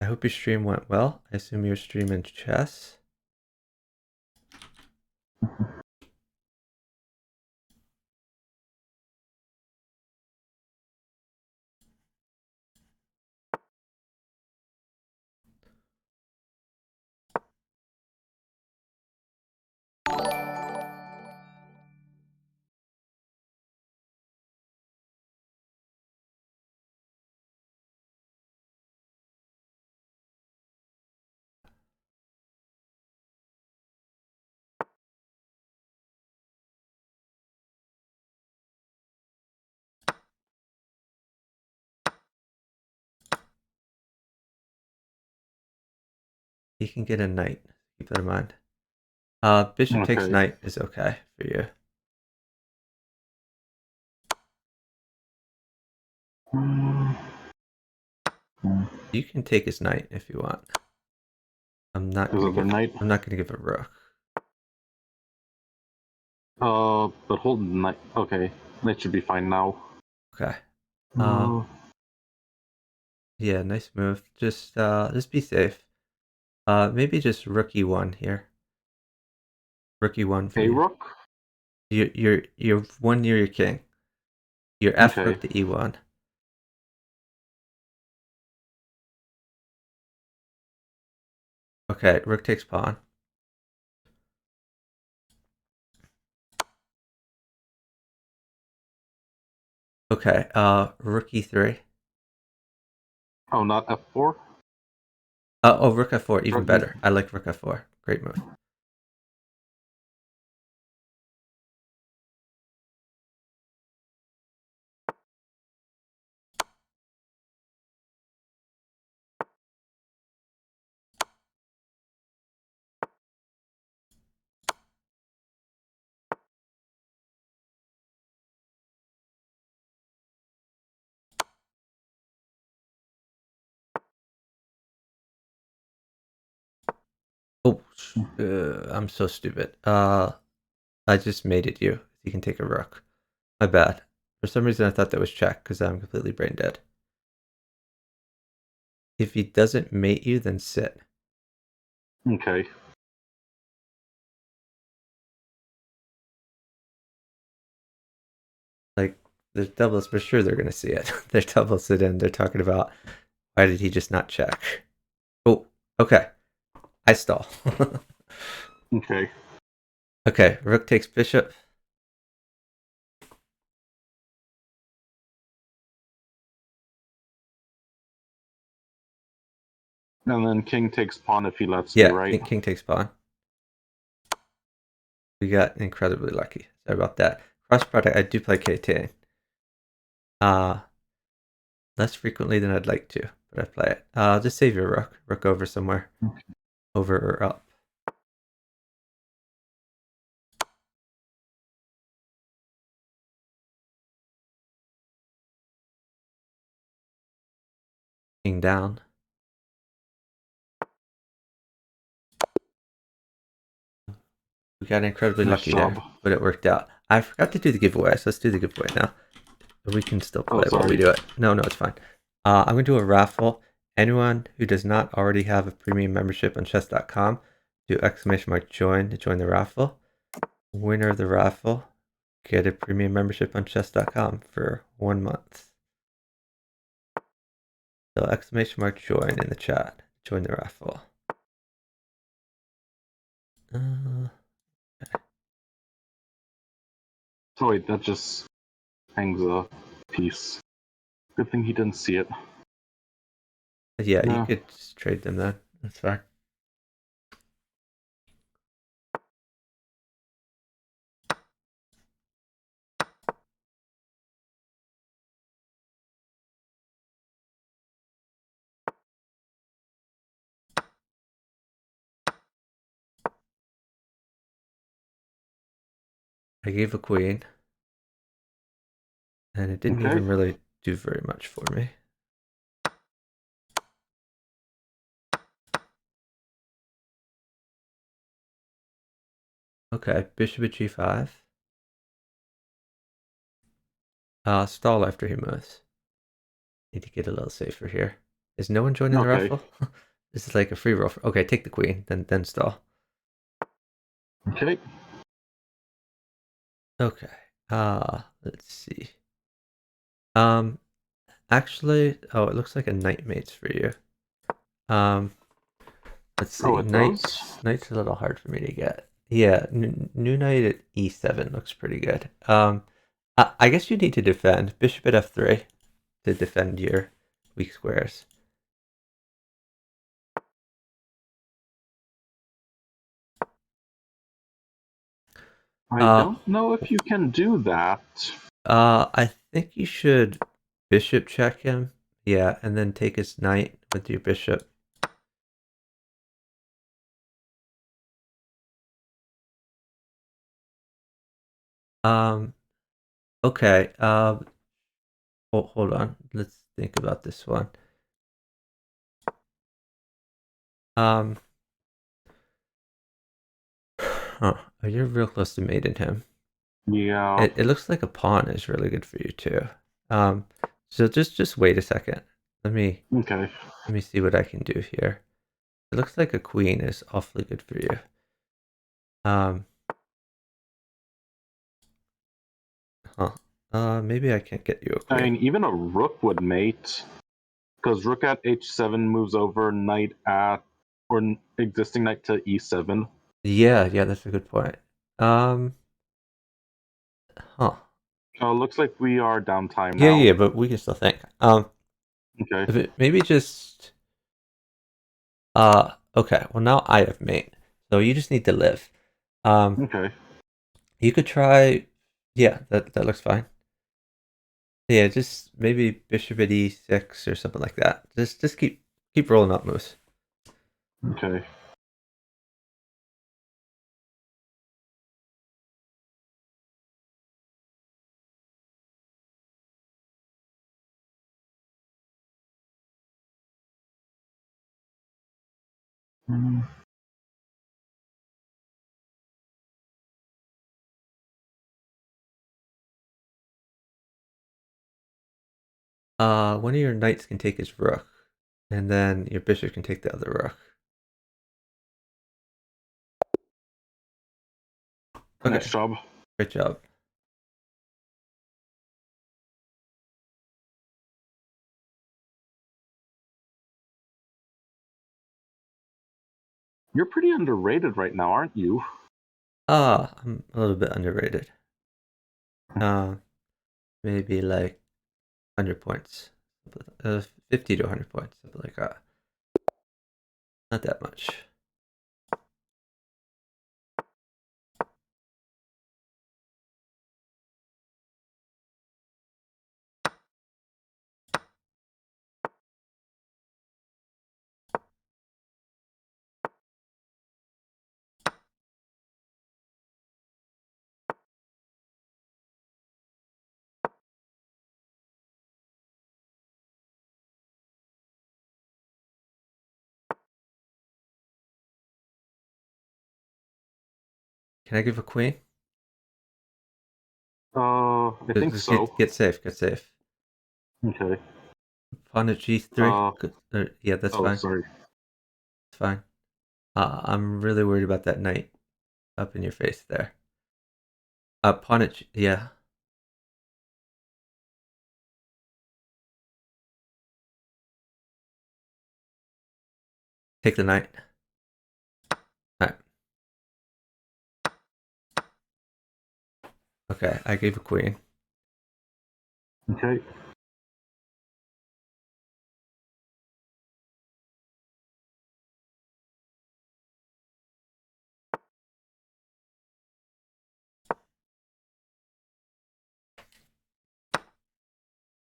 I hope your stream went well. I assume you're streaming chess. He can get a knight. Keep that in mind. Bishop takes knight is okay for you. You can take his knight if you want. I'm not gonna give a rook. But hold knight. Okay, knight should be fine now. Okay. Yeah, nice move. Just be safe. Maybe just rook e1 here. Rook e1 for you. Rook? You're one near your king. Your f rook to e1. Okay, rook takes pawn. Okay, rook e3. Oh, not f4? Oh, rook f4, even better. I like rook f4. Great move. Oh, I'm so stupid. I just mated you. You can take a rook. My bad. For some reason I thought that was check because I'm completely brain dead. If he doesn't mate you, then sit. Okay. Like, there's doubles for sure they're going to see it. They're doubles it in. They're talking about why did he just not check? Oh, okay. I stall. Okay. Okay, rook takes bishop. And then king takes pawn if he lets me, Yeah, right? king takes pawn. We got incredibly lucky. Sorry about that. Cross product, I do play K10. Less frequently than I'd like to, but I play it. Just save your rook. Rook over somewhere. Over or up. King down. We got incredibly Nice lucky there, job. but it worked out. I forgot to do the giveaway, so let's do the giveaway now. We can still Oh, play while we sorry. do it. No, it's fine. I'm going to do a raffle. Anyone who does not already have a premium membership on chess.com, do !join to join the raffle. Winner of the raffle, get a premium membership on chess.com for 1 month. So !join in the chat. Join the raffle. Oh wait, that just hangs a piece. Good thing he didn't see it. Yeah, you No. could just trade them then. That's fine. I gave a queen, and it didn't Okay. even really do very much for me. Okay, bishop at g5. Stall after he moves. Need to get a little safer here. Is no one joining the Okay. raffle? This is like a free roll. Okay, take the queen, then stall. Okay. Okay. Let's see. Actually, oh, it looks like a knight mates for you. Um, let's Oh, see. it does? Knight's a little hard for me to get. Yeah, new knight at e7 looks pretty good. I guess you need to defend bishop at f3 to defend your weak squares. I don't know if you can do that. I think you should bishop check him. Yeah, and then take his knight with your bishop. Um, okay. Hold on. Let's think about this one. Um, huh. Oh, you're real close to mating him. Yeah. It looks like a pawn is really good for you too. Um, so just wait a second. Okay. Let me see what I can do here. It looks like a queen is awfully good for you. Um, huh. Maybe I can't get you a I queen. mean, even a rook would mate. Because rook at h7 moves over knight at, or existing knight to e7. Yeah, that's a good point. Um, huh. Looks like we are downtime Yeah, now. but we can still think. Okay. Maybe just okay. Well, now I have mate, so you just need to live. Okay. You could try. Yeah, that looks fine. Yeah, just maybe bishop at e6 or something like that. Just keep rolling up moves. Okay. One of your knights can take his rook, and then your bishop can take the other rook. Okay, Nice job. great job. You're pretty underrated right now, aren't you? I'm a little bit underrated. Uh, maybe like 100 points. 50 to 100 points, something like that. Not that much. Can I give a queen? I think Just so. get safe, get safe. Okay. Pawn at g3. Good. Yeah, that's Oh, fine. sorry. It's fine. I'm really worried about that knight up in your face there. Pawn at yeah. Take the knight. Alright. Okay, I gave a queen. Okay.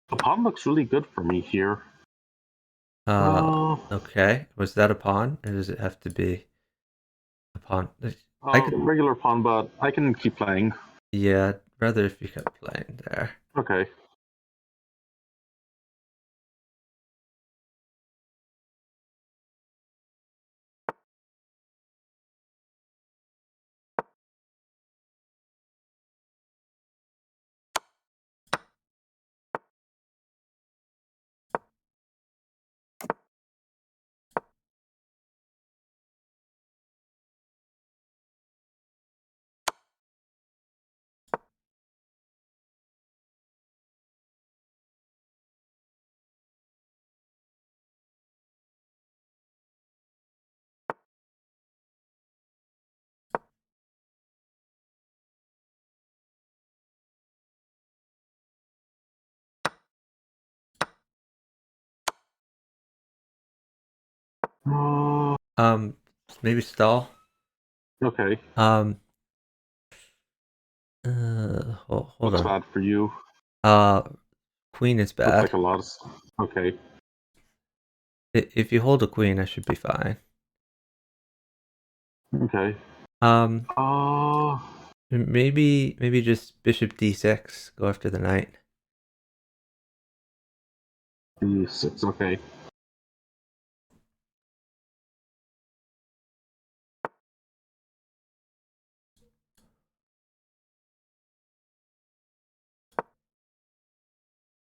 The pawn looks really good for me here. Okay. Was that a pawn, or does it have to be a pawn? I could. Regular pawn, but I can keep playing. Yeah, I'd rather if you kept playing there. Okay. Uh, Maybe stall. okay. Hold What's on. bad for you? Uh, Queen is Looks bad. like a lot of. Okay. If you hold a queen, I should be fine. Okay. Um, Uh, maybe just bishop d6. Go after the knight. D6. Okay.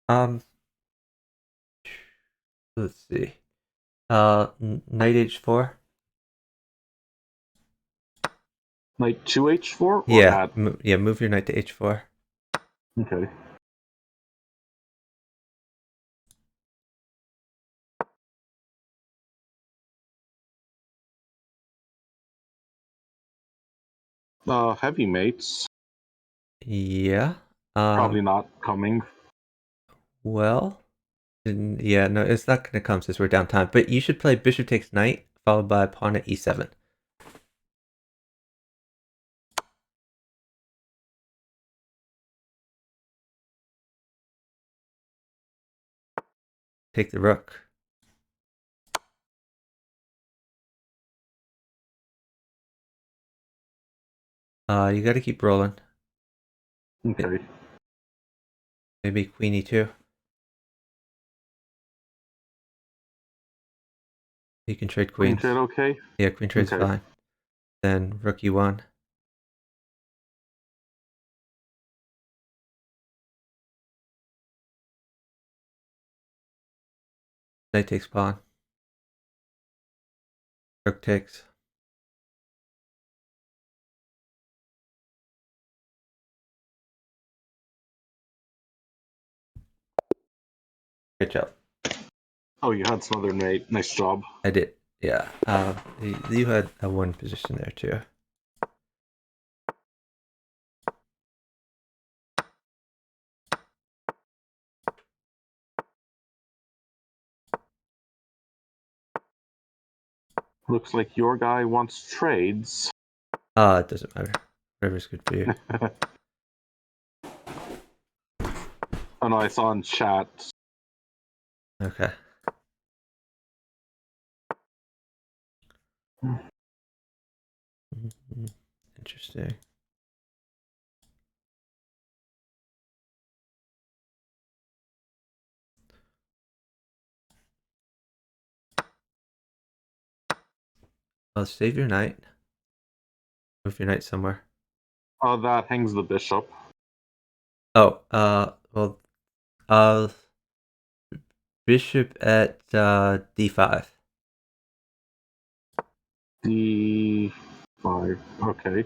Um, let's see. Knight h4. Knight 2h4 or Yeah, add? yeah. Move your knight to h4. Okay. Heavy mates. Yeah. Probably not coming. Well, yeah. No, it's not gonna come since we're down time. But you should play bishop takes knight, followed by pawn at e7. Take the rook. You got to keep rolling. Okay. Maybe queen e2. You can trade Queen queens. trade okay? Yeah, queen trade's Okay. fine. Then rook e1. Knight takes pawn. Rook takes. Good job. Oh, you had some other knight. Nice job. I did. Yeah. You had a one position there too. Looks like your guy wants trades. It doesn't matter. Whatever's good for you. Oh no, I saw in chat. Okay. Interesting. Well, save your knight. Move your knight somewhere. That hangs the bishop. Oh, well, bishop at d5. D5. Okay.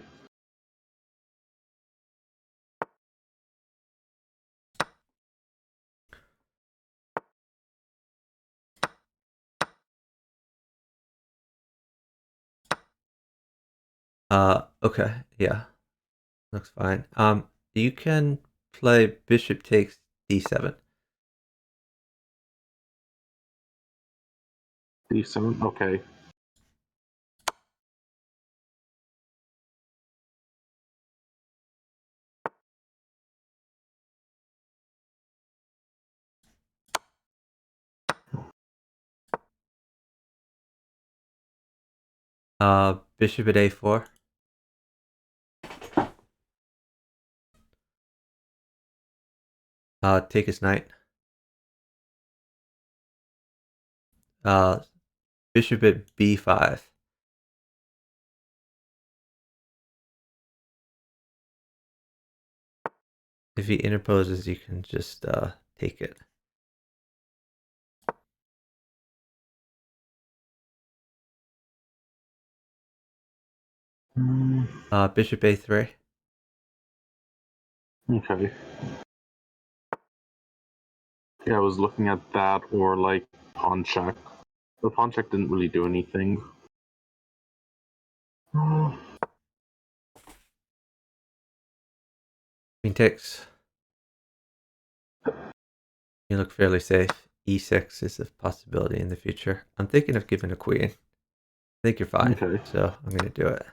Okay, yeah, looks fine. You can play bishop takes d7. D7. Okay. Bishop at a4. Take his knight. Bishop at b5. If he interposes, you can just take it. Bishop a3. Okay. Yeah, I was looking at that or like pawn check. The pawn check didn't really do anything. Queen takes. You look fairly safe. e6 is a possibility in the future. I'm thinking of giving a queen. I think you're fine, Okay. so I'm going to do it.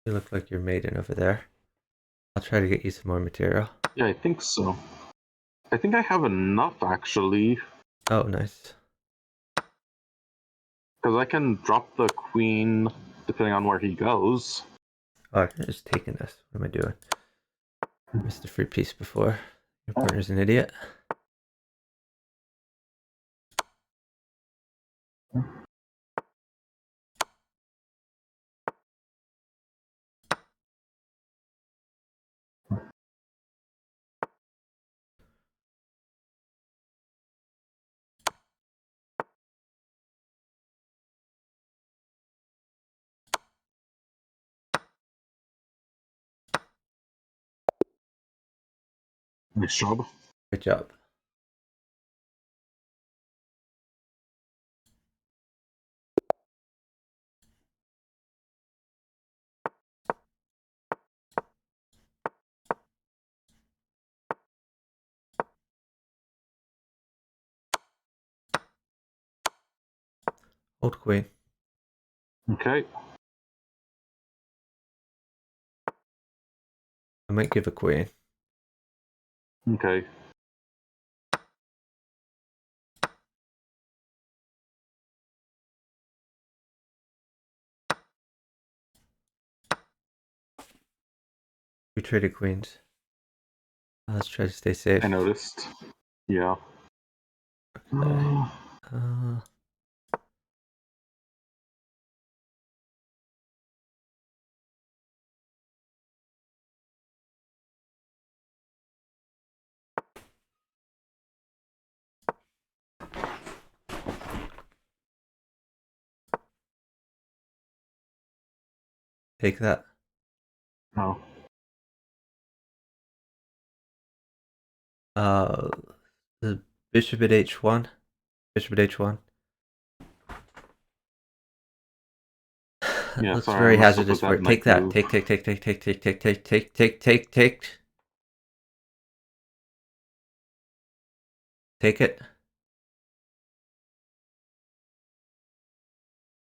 You look like you're maiden over there. I'll try to get you some more material. Yeah, I think so. I think I have enough actually. Oh, nice. Because I can drop the queen depending on where he goes. Oh, I'm just taking this. What am I doing? Missed a free piece before. Your partner's an idiot. Nice job. Good job. Old queen. Okay. I might give a queen. Okay. We traded queens. Let's try to stay safe. I noticed. Yeah. Okay. Take that. Oh. The bishop at h1. Bishop at h1. Yeah, Looks sorry, I very messed up hazardous with for that it. Take knight that. move. Take. Take it.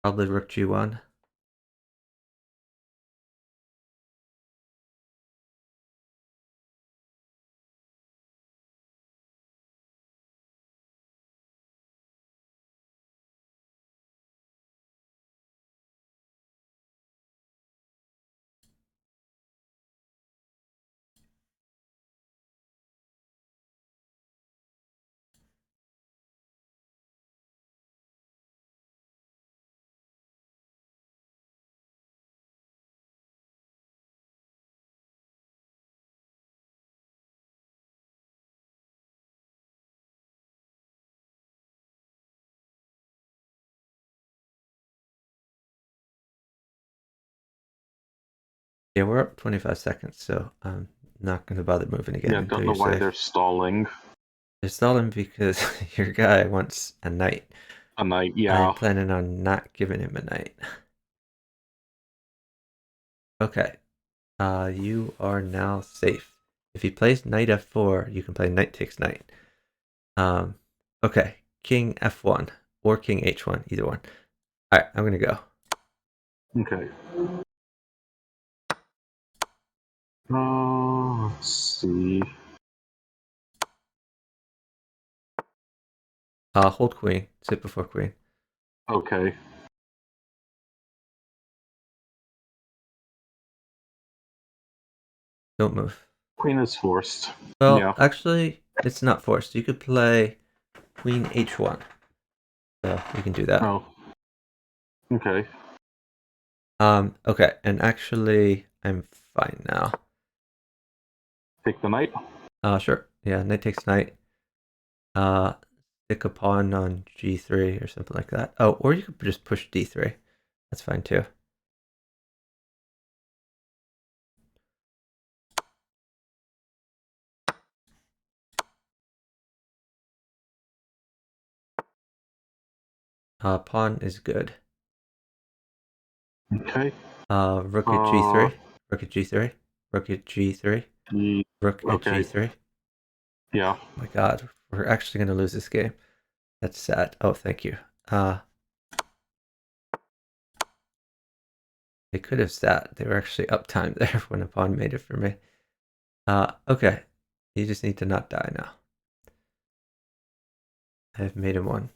Probably rook g1. Yeah, we're up 25 seconds, so I'm not going to bother moving again Yeah, until don't know you're why safe. they're stalling. They're stalling because your guy wants a knight. A knight, I'm yeah. planning on not giving him a knight. Okay. You are now safe. If he plays knight f4, you can play knight takes knight. Okay. King f1 or king h1, either one. All right, I'm gonna go. Okay. Let's see. Hold queen. Sit before queen. Okay. Don't move. Queen is forced. Well, Yeah. actually, it's not forced. You could play queen h1. So you can do that. Oh. Okay. Okay, and actually, I'm fine now. Take the knight. Sure. Yeah, knight takes knight. Uh, Stick a pawn on g3 or something like that. Oh, or you could just push d3. That's fine too. Pawn is good. Okay. Rook at g3. Rook at g3. Rook at g3. Rook at Okay. g3. Yeah. Oh my god, we're actually going to lose this game. That's sad. Oh, thank you. They could have sat. They were actually uptime there when a pawn made it for me. Okay. You just need to not die now. I've made him one.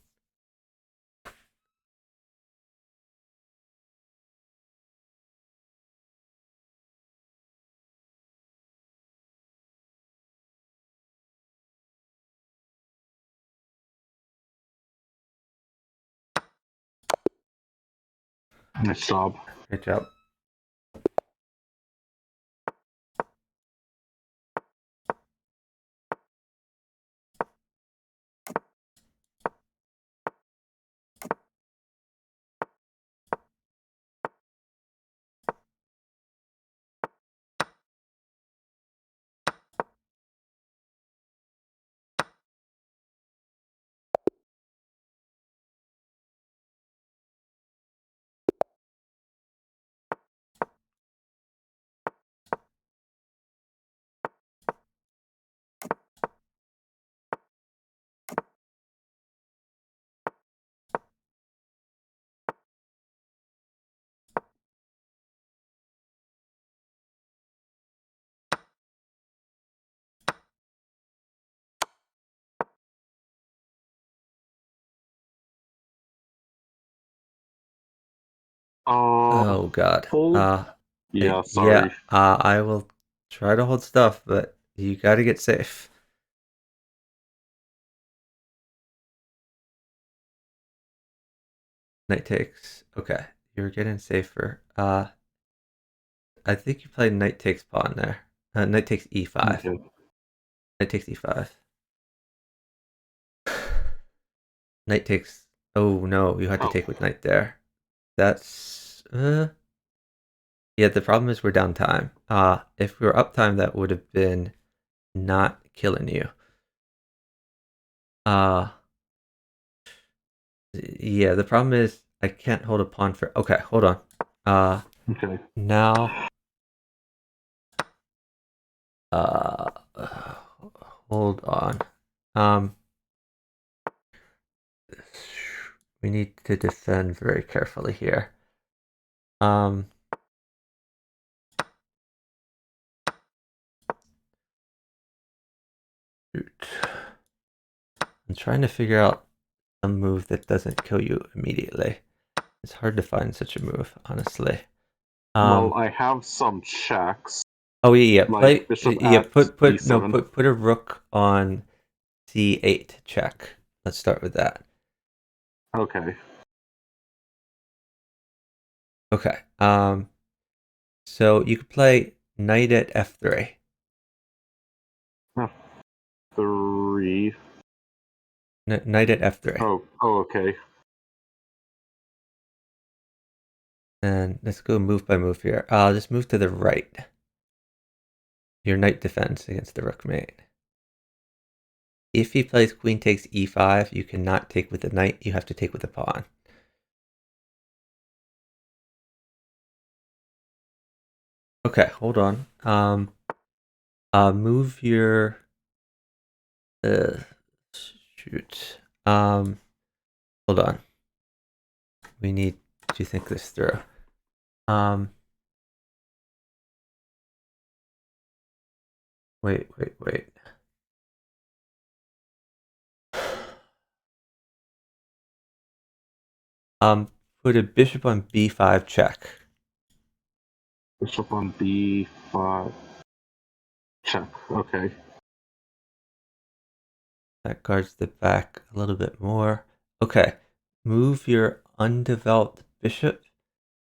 Nice job. Great job. Oh god. Fold. Yeah. Yeah. Sorry. I will Try to hold stuff, but you gotta get safe. Knight takes. Okay, you're getting safer. I think you played knight takes pawn there. Knight takes e5. Okay. Knight takes e5. Knight takes. Oh no, you had to take with knight there. That's. Yeah, the problem is we're down time. If we were up time, that would have been not killing you. Yeah, the problem is I can't hold a pawn for. Okay, hold on. Okay. Now. Uh, hold on. We need to defend very carefully here. Shoot. I'm trying to figure out a move that doesn't kill you immediately. It's hard to find such a move, honestly. Well, I have some checks. Oh yeah, Like bishop at put d7. put a rook on c8 check. Let's start with that. Okay. Okay. So you could play knight at f3. Three. Knight at f3. Oh, okay. And let's go move by move here. Just move to the right. Your knight defends against the rook mate. If he plays queen takes e5, you cannot take with the knight. You have to take with the pawn. Okay, hold on. Move your. Shoot. Hold on. We need to think this through. Wait. Put a bishop on b5 check. Bishop on b5. Check. Okay. That guards the back a little bit more. Okay. Move your undeveloped bishop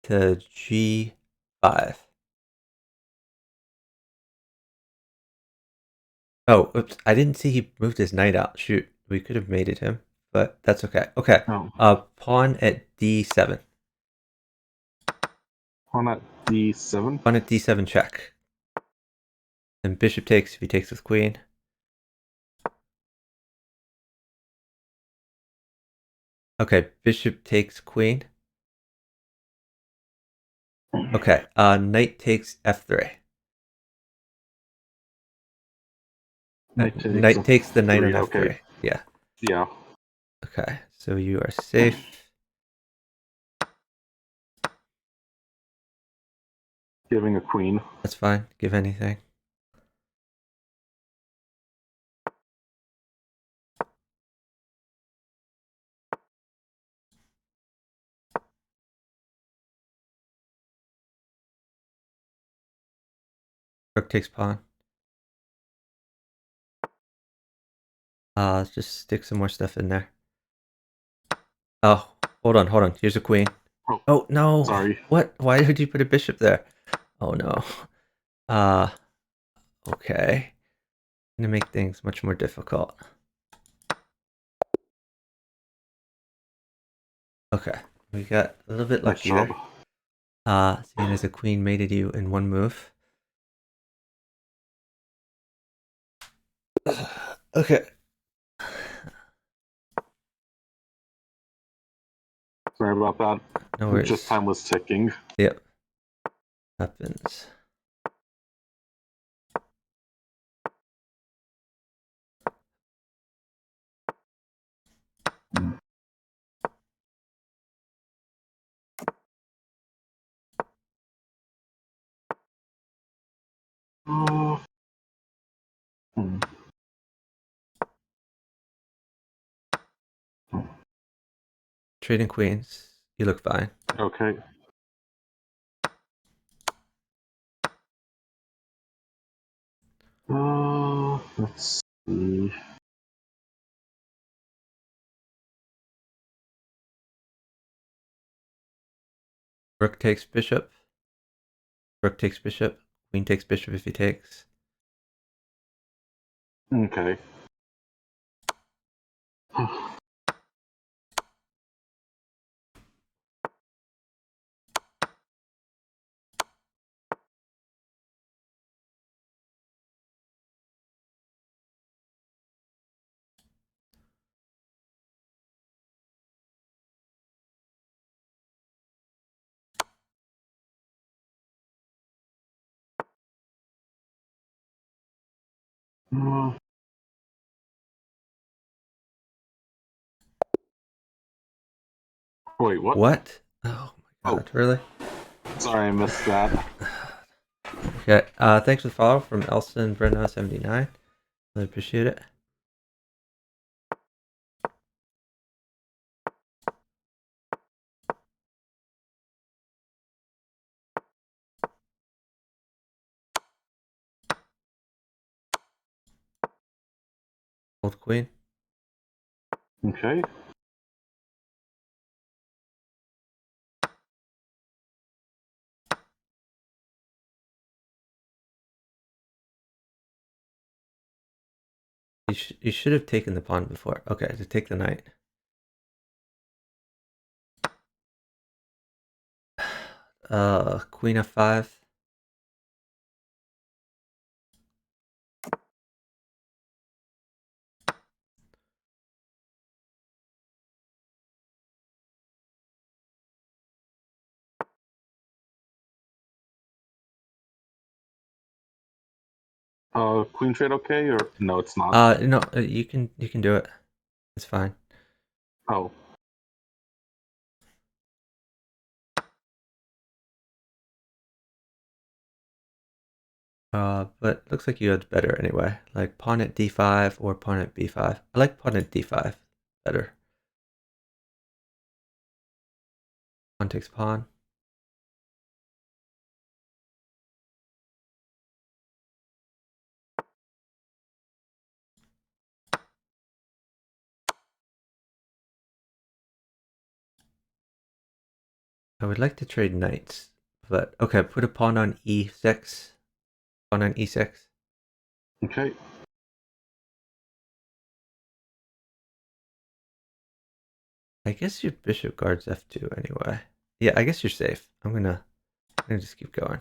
to g5. Oh, oops. I didn't see he moved his knight out. Shoot. We could have mated him, but that's okay. Okay. Oh. Pawn at d7. Pawn at d7. Pawn at d7 check. And bishop takes if he takes with queen. Okay, bishop takes queen. Okay, knight takes f3. Knight takes the knight on f3. Okay. Yeah. Yeah. Okay, so you are safe. Giving a queen. That's fine. Give anything. Rook takes pawn. Let's just stick some more stuff in there. Oh, hold on. Here's a queen. Oh no! Sorry. What? Why did you put a bishop there? Oh no. Okay. Gonna make things much more difficult. Okay, we got a little bit lucky there. Seeing as a queen mated you in one move. Okay. Sorry about that. No worries. Just time was ticking. Yep. Happens. Trading queens. You look fine. Okay. Let's see. Rook takes bishop. Rook takes bishop. Queen takes bishop if he takes. Okay. Wait, what? What? Oh my god, really? Sorry, I missed that. Okay, thanks for the follow from Elson Brenna79. Really appreciate it. Old queen. Okay. You should have taken the pawn before. Okay, to take the knight. Queen f5. Queen trade okay, or no, it's not? No, you can do it. It's fine. Oh. But looks like you had better anyway. Like pawn at d5 or pawn at b5. I like pawn at d5 better. Pawn takes pawn. I would like to trade knights, but okay, put a pawn on e6. Pawn on e6. Okay. I guess your bishop guards f2 anyway. Yeah, I guess you're safe. I'm gonna just keep going.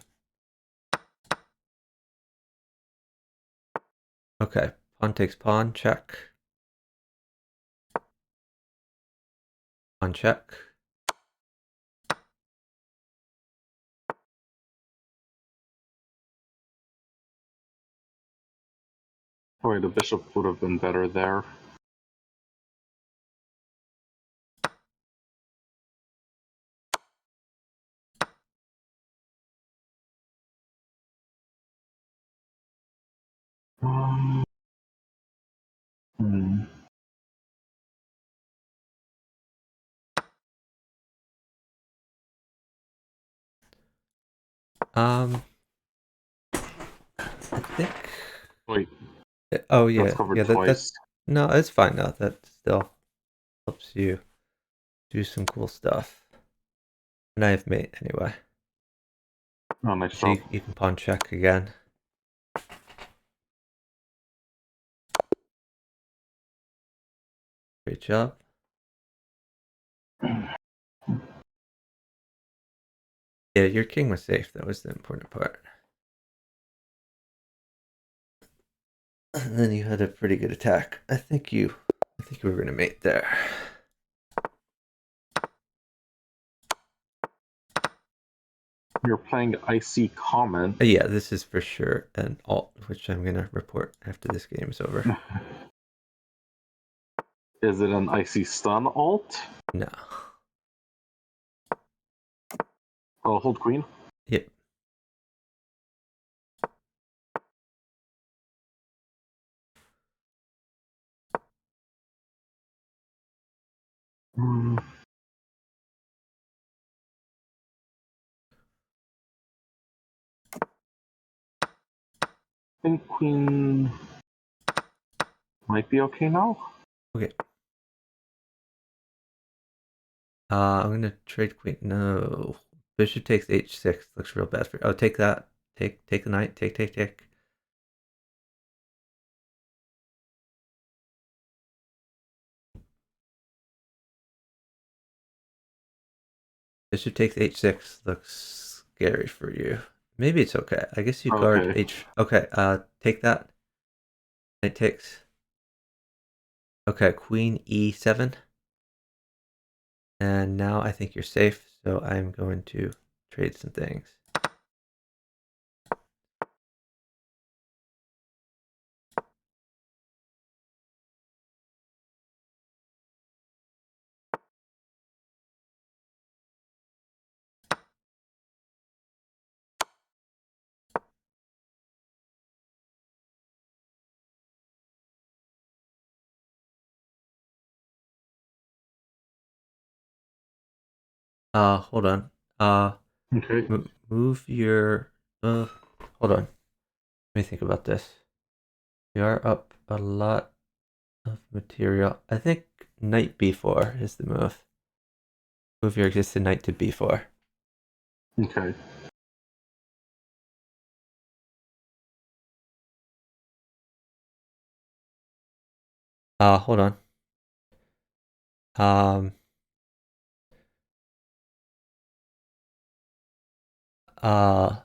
Okay, pawn takes pawn, check. Pawn check. Sorry, the bishop would have been better there. Um, hmm. I think. Wait, Oh that's yeah, covered yeah. That twice. no, it's fine now. That still helps you do some cool stuff. And I have mate anyway, Oh, nice so job. you can pawn check again. Great job. Yeah, your king was safe. That was the important part. And then you had a pretty good attack. I think you were gonna mate there. You're playing Icy Comment. Yeah, this is for sure an alt, which I'm gonna report after this game is over. Is it an Icy Stun alt? No. Oh, hold queen. Yep. Hmm. I think queen. Might be okay now. Okay. I'm gonna trade queen. No. Bishop takes h6. Looks real bad for you. Oh, take that. Take the knight. Take. Bishop takes h6. Looks scary for you. Maybe it's okay. I guess you guard Okay. h. Okay. Take that. Knight takes. Okay. Queen e7. And now I think you're safe. So I'm going to trade some things. Hold on. Okay. Move your. Hold on. Let me think about this. We are up a lot of material. I think knight b4 is the move. Move your existing knight to b4. Okay. Hold on. Uh,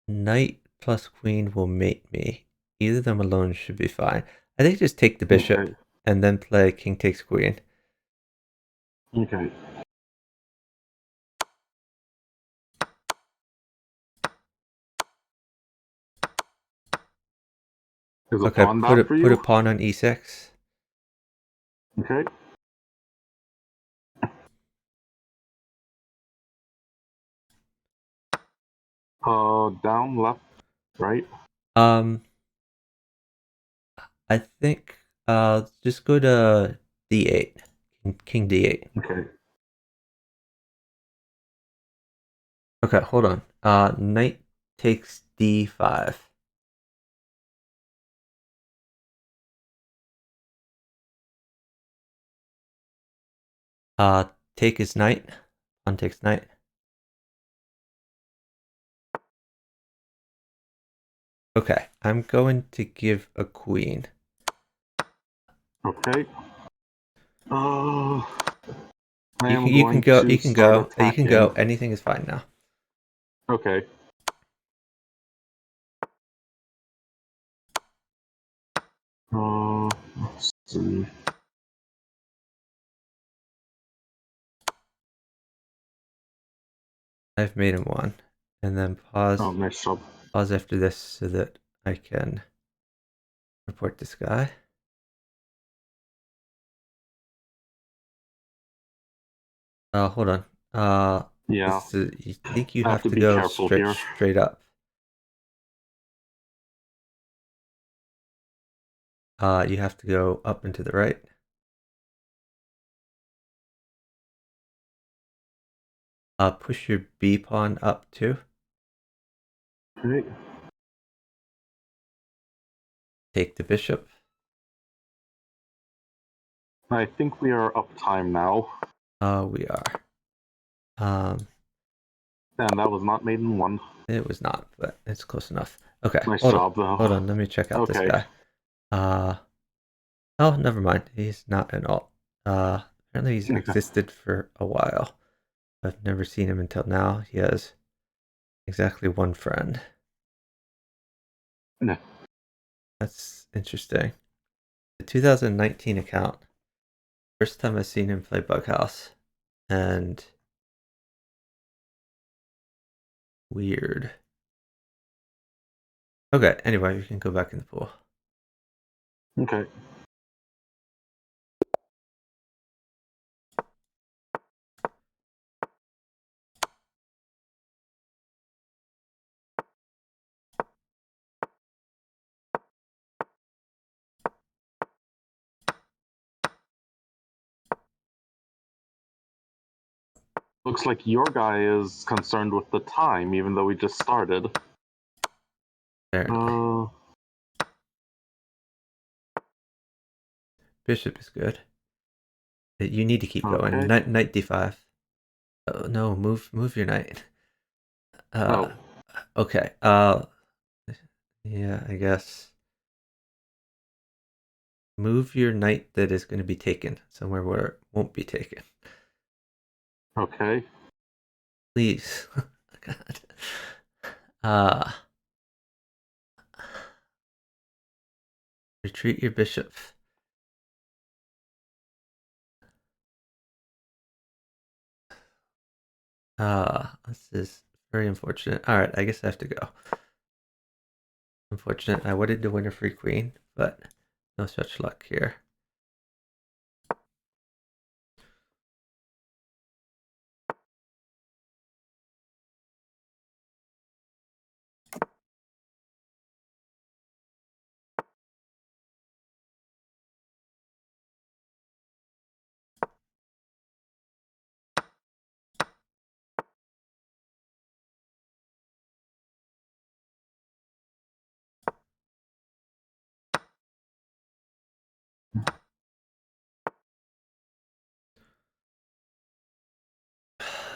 Knight plus queen will mate me. Either of them alone should be fine. I think just take the bishop Okay. and then play king takes queen. Okay. Is a Okay, pawn bad for put a you? pawn on e6. Okay. Down, left, right. Um, I think just go to d8. King d8. Okay. Okay, hold on. Knight takes d5. Take his knight. Pawn takes knight. Okay, I'm going to give a queen. Okay. I You am can going go. to You can start go. You can go. attacking. Anything is fine now. Okay. Let's see. I've made him one, and then Oh, pause. nice job. Pause after this so that I can report this guy. Hold on. Yeah, You think you I have have to to be go careful here. straight up. You have to go up and to the right. Push your B pawn up too. Okay. Take the bishop. I think we are up time now. We are. Um, And that was not made in one. it was not, but it's close enough. Okay, Nice job, though. hold on. Let me check out this Okay. guy. Oh, never mind. He's not an alt. Apparently he's existed for a while. I've never seen him until now. He has exactly one friend. No. That's interesting. The 2019 account. First time I've seen him play Bughouse. And weird. Okay, anyway, you can go back in the pool. Okay. Looks like your guy is concerned with the time, even though we just started. Apparently. bishop is good. You need to keep going. Okay. Knight d5. Oh no, move your knight. Oh. Okay. Yeah, I guess. Move your knight that is going to be taken somewhere where it won't be taken. Okay. Please. God. Uh, retreat your bishop. This is very unfortunate. All right, I guess I have to go. Unfortunate. I wanted to win a free queen, but no such luck here.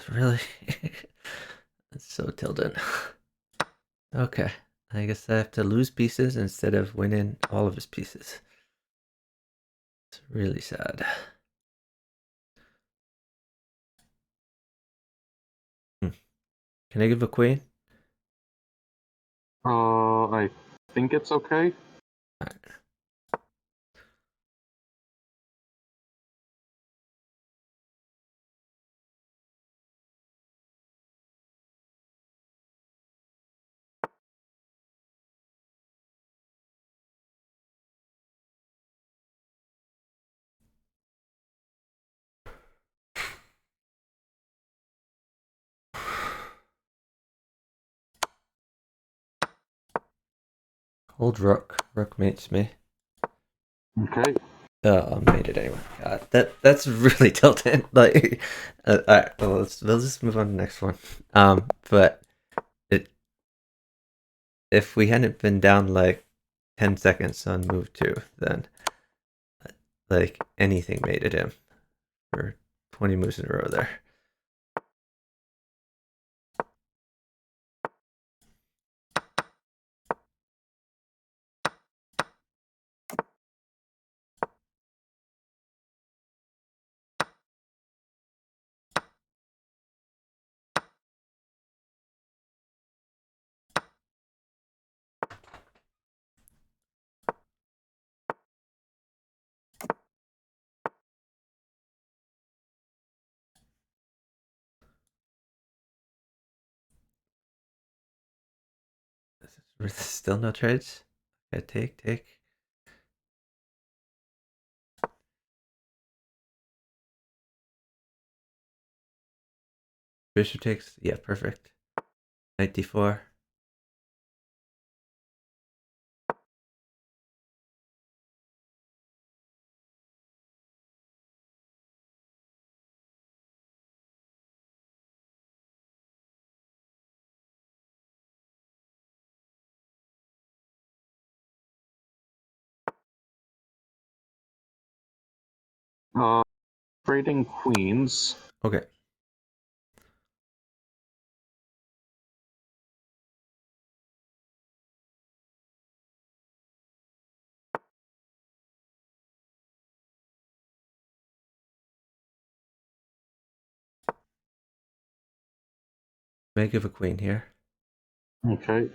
Really? That's so tilted. Okay. I guess I have to lose pieces instead of winning all of his pieces. It's really sad. Can I give a queen? I think it's okay. Right. Hold rook. Rook mates me. Okay. Made it anyway. God, that's really tilted. Like, all right, well, we'll just move on to the next one. But if we hadn't been down like 10 seconds on move 2, then like anything made it him for 20 moves in a row there. Still no trades? Okay, take. Bishop takes. Yeah, perfect. Knight d4. Trading queens. Okay. May I give a queen here? Okay.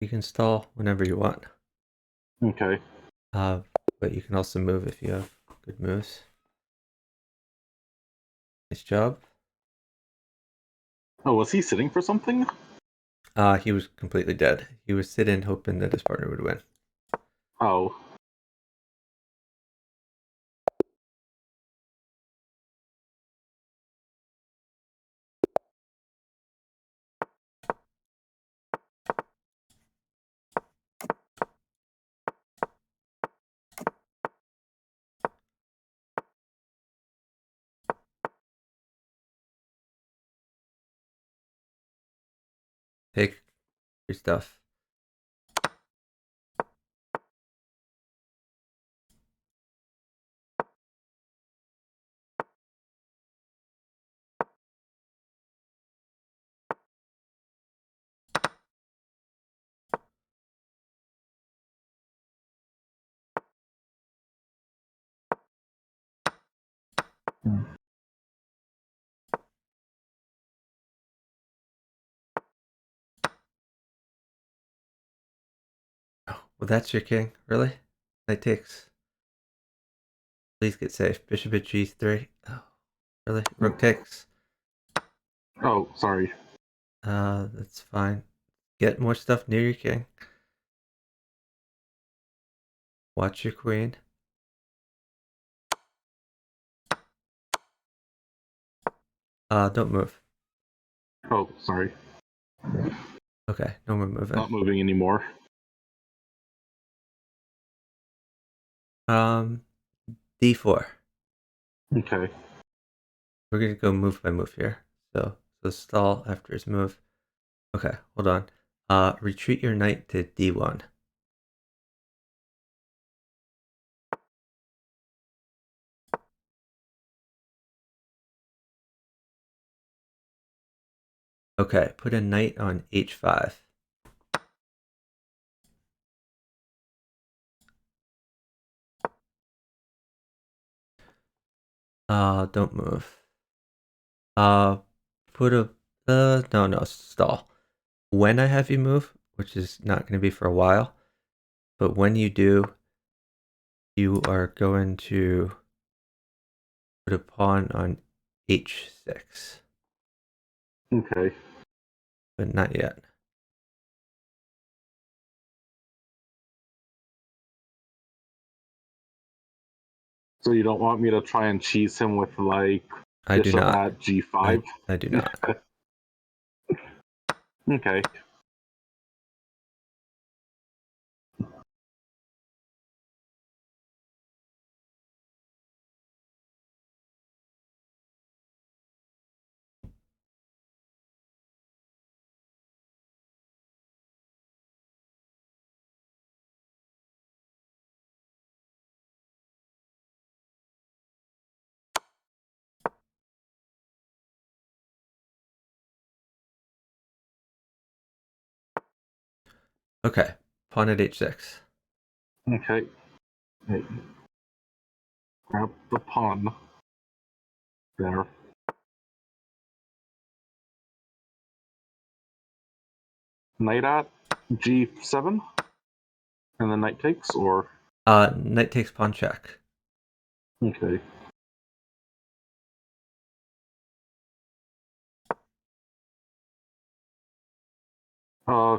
You can stall whenever you want. Okay. But you can also move if you have good moves. Nice job. Oh, was he sitting for something? He was completely dead. He was sitting hoping that his partner would win. Oh. Take your stuff. Oh, well, that's your king, really? Knight takes. Please get safe. Bishop at g3. Oh, really? Rook takes. Oh, sorry. That's fine. Get more stuff near your king. Watch your queen. Don't move. Oh, sorry. Okay, no more moving. Not moving anymore. D4. Okay. We're gonna go move by move here. So stall after his move. Okay, hold on. Retreat your knight to D1. Okay, put a knight on H5. Don't move. Put a, no, stall. When I have you move, which is not going to be for a while, but when you do, you are going to put a pawn on H6. Okay. But not yet. So you don't want me to try and cheese him with like I do bishop not. at g5? I do not. Okay. Okay, pawn at H6. Okay. Hey. Grab the pawn. There. Knight at g7? And then knight takes, or? Knight takes pawn check. Okay.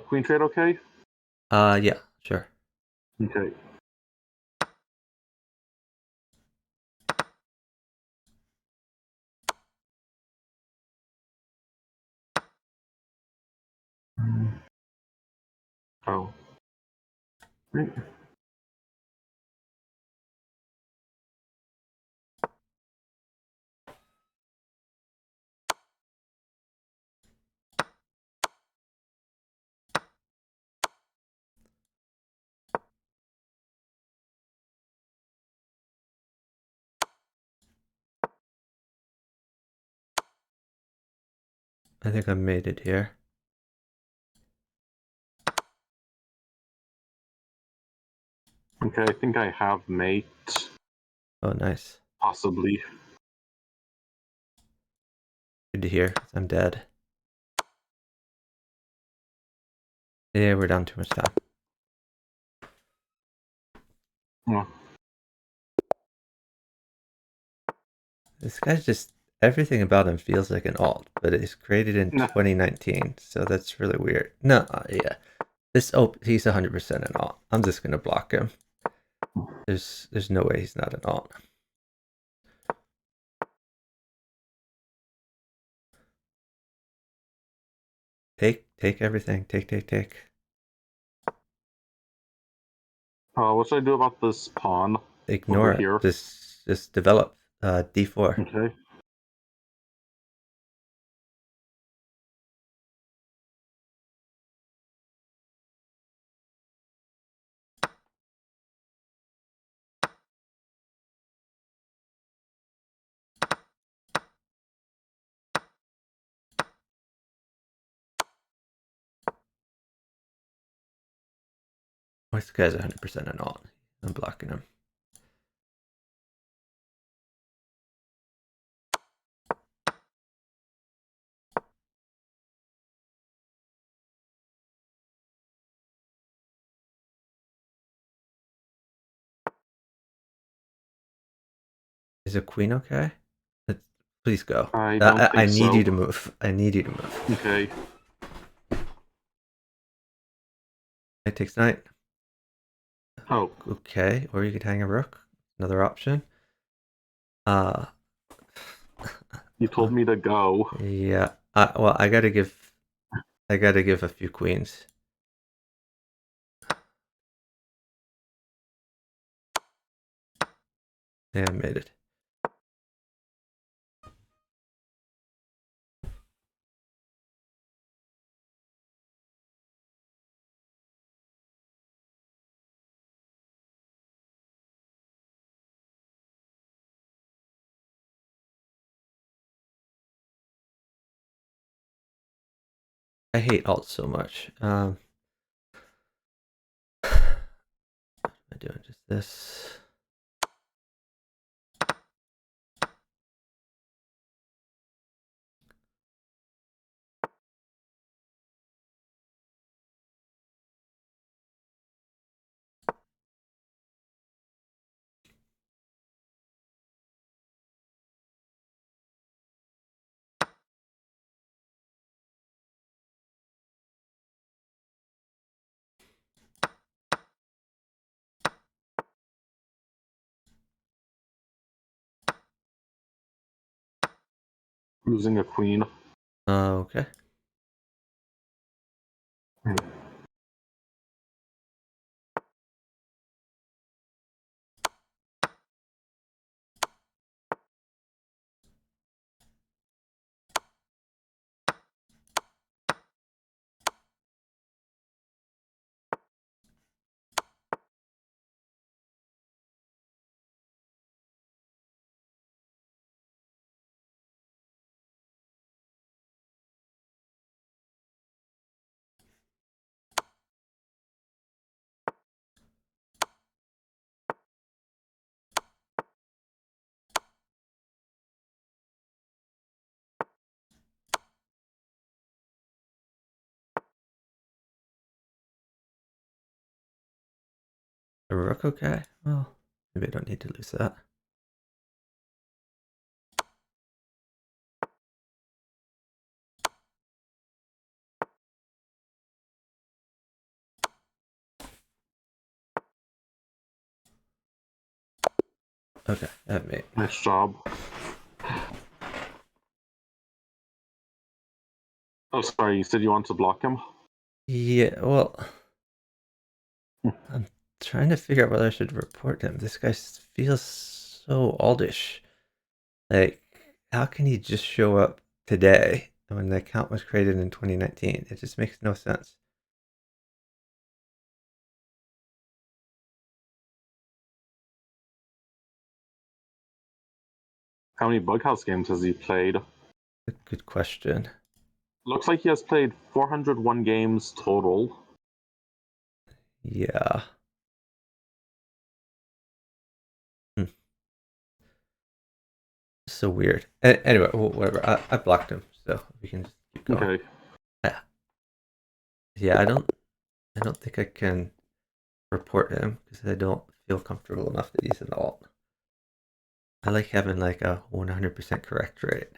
Queen trade okay? Yeah, sure. Okay. Oh. Right. I think I made it here. Okay, I think I have mate. Oh, nice. Possibly. Good to hear. I'm dead. Yeah, we're down too much time. Oh. This guy's just everything about him feels like an alt, but it's created in 2019, so that's really weird. No, yeah. He's 100% an alt. I'm just gonna block him. There's no way he's not an alt. Take everything. Take. What should I do about this pawn? Ignore it. Here? Just develop. D4. Okay. This guy's 100% an alt. I'm blocking him. Is a queen okay? Please go. I don't think I need so. you to move. I need you to move. Okay. Knight takes knight. Oh. Okay, or you could hang a rook. Another option. You told me to go. Yeah. Well, I gotta give a few queens. Yeah, I made it. I hate alt so much. What am I doing? Just this. Losing a queen. Okay. A rook okay? Well, maybe I don't need to lose that. Okay, that made. Nice job. Oh, sorry. You said you want to block him? Yeah, well, I'm trying to figure out whether I should report him. This guy feels so oldish. Like, how can he just show up today when the account was created in 2019? It just makes no sense. How many bughouse games has he played? A good question. Looks like he has played 401 games total. Yeah. So weird. Anyway, whatever. I blocked him, so we can just keep going. Okay. Yeah, I don't think I can report him because I don't feel comfortable enough that he's an alt. I like having like a 100% correct rate.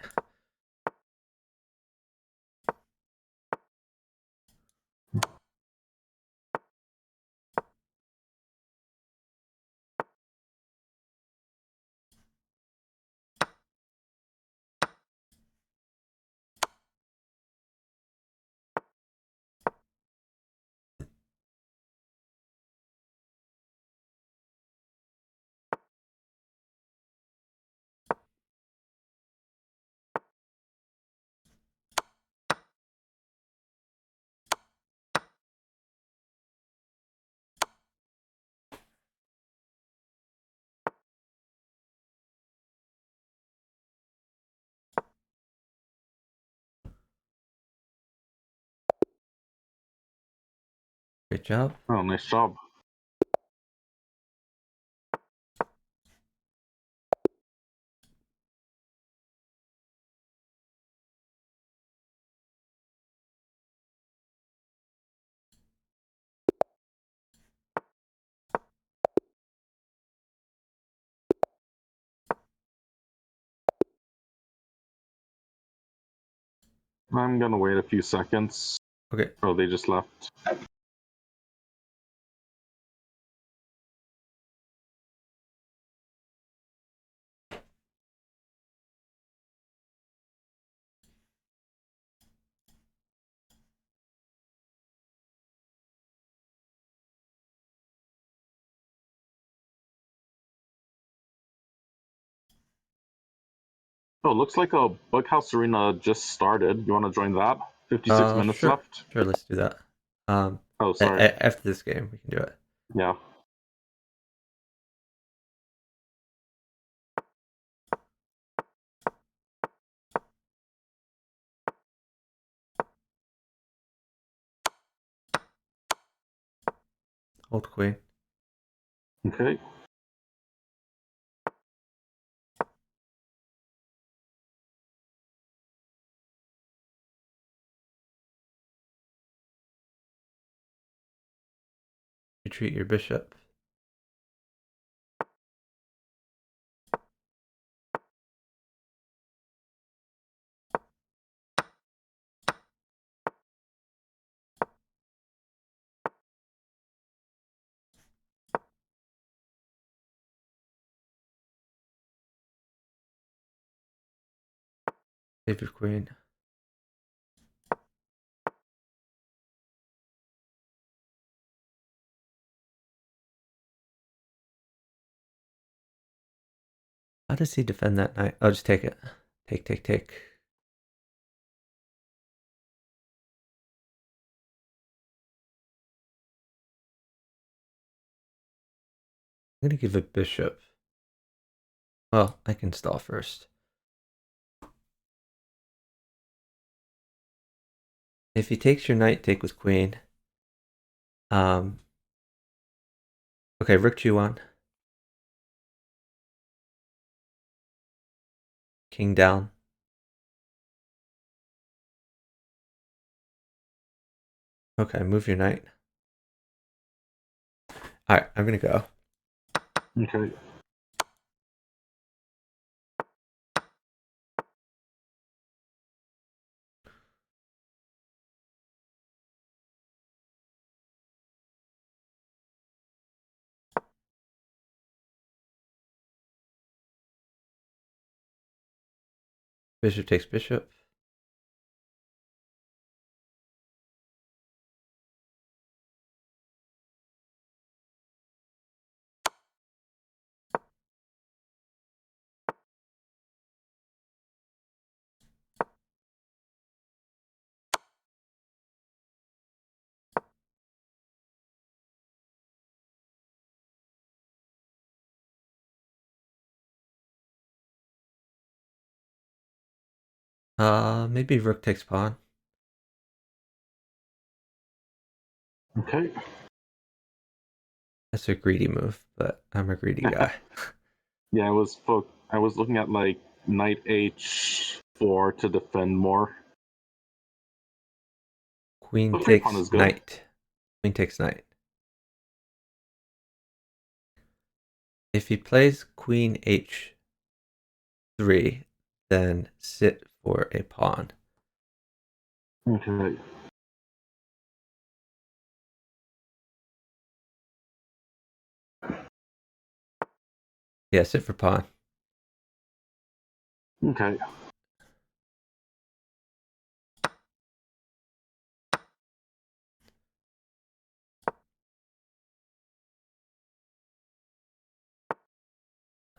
Great job. Oh, nice job. I'm gonna wait a few seconds. Okay. Oh, they just left. Oh, looks like a bughouse arena just started. You want to join that? 56 minutes Sure. left. Sure, let's do that. Oh, sorry. After this game, we can do it. Yeah. Hold queen. Okay. Retreat your bishop. Save your queen. How does he defend that knight? I'll just take it. Take. I'm gonna give a bishop. Well, I can stall first. If he takes your knight, take with queen. Okay, rook g1. King down. Okay, move your knight. Alright, I'm gonna go. Okay. Bishop takes bishop. Maybe rook takes pawn. Okay. That's a greedy move, but I'm a greedy guy. Yeah, I was looking at like knight h4 to defend more. Queen Okay, pawn takes is good. knight. Queen takes knight. If he plays queen h, 3, then sit for a pawn. Okay. Yeah, sit for pawn. Okay.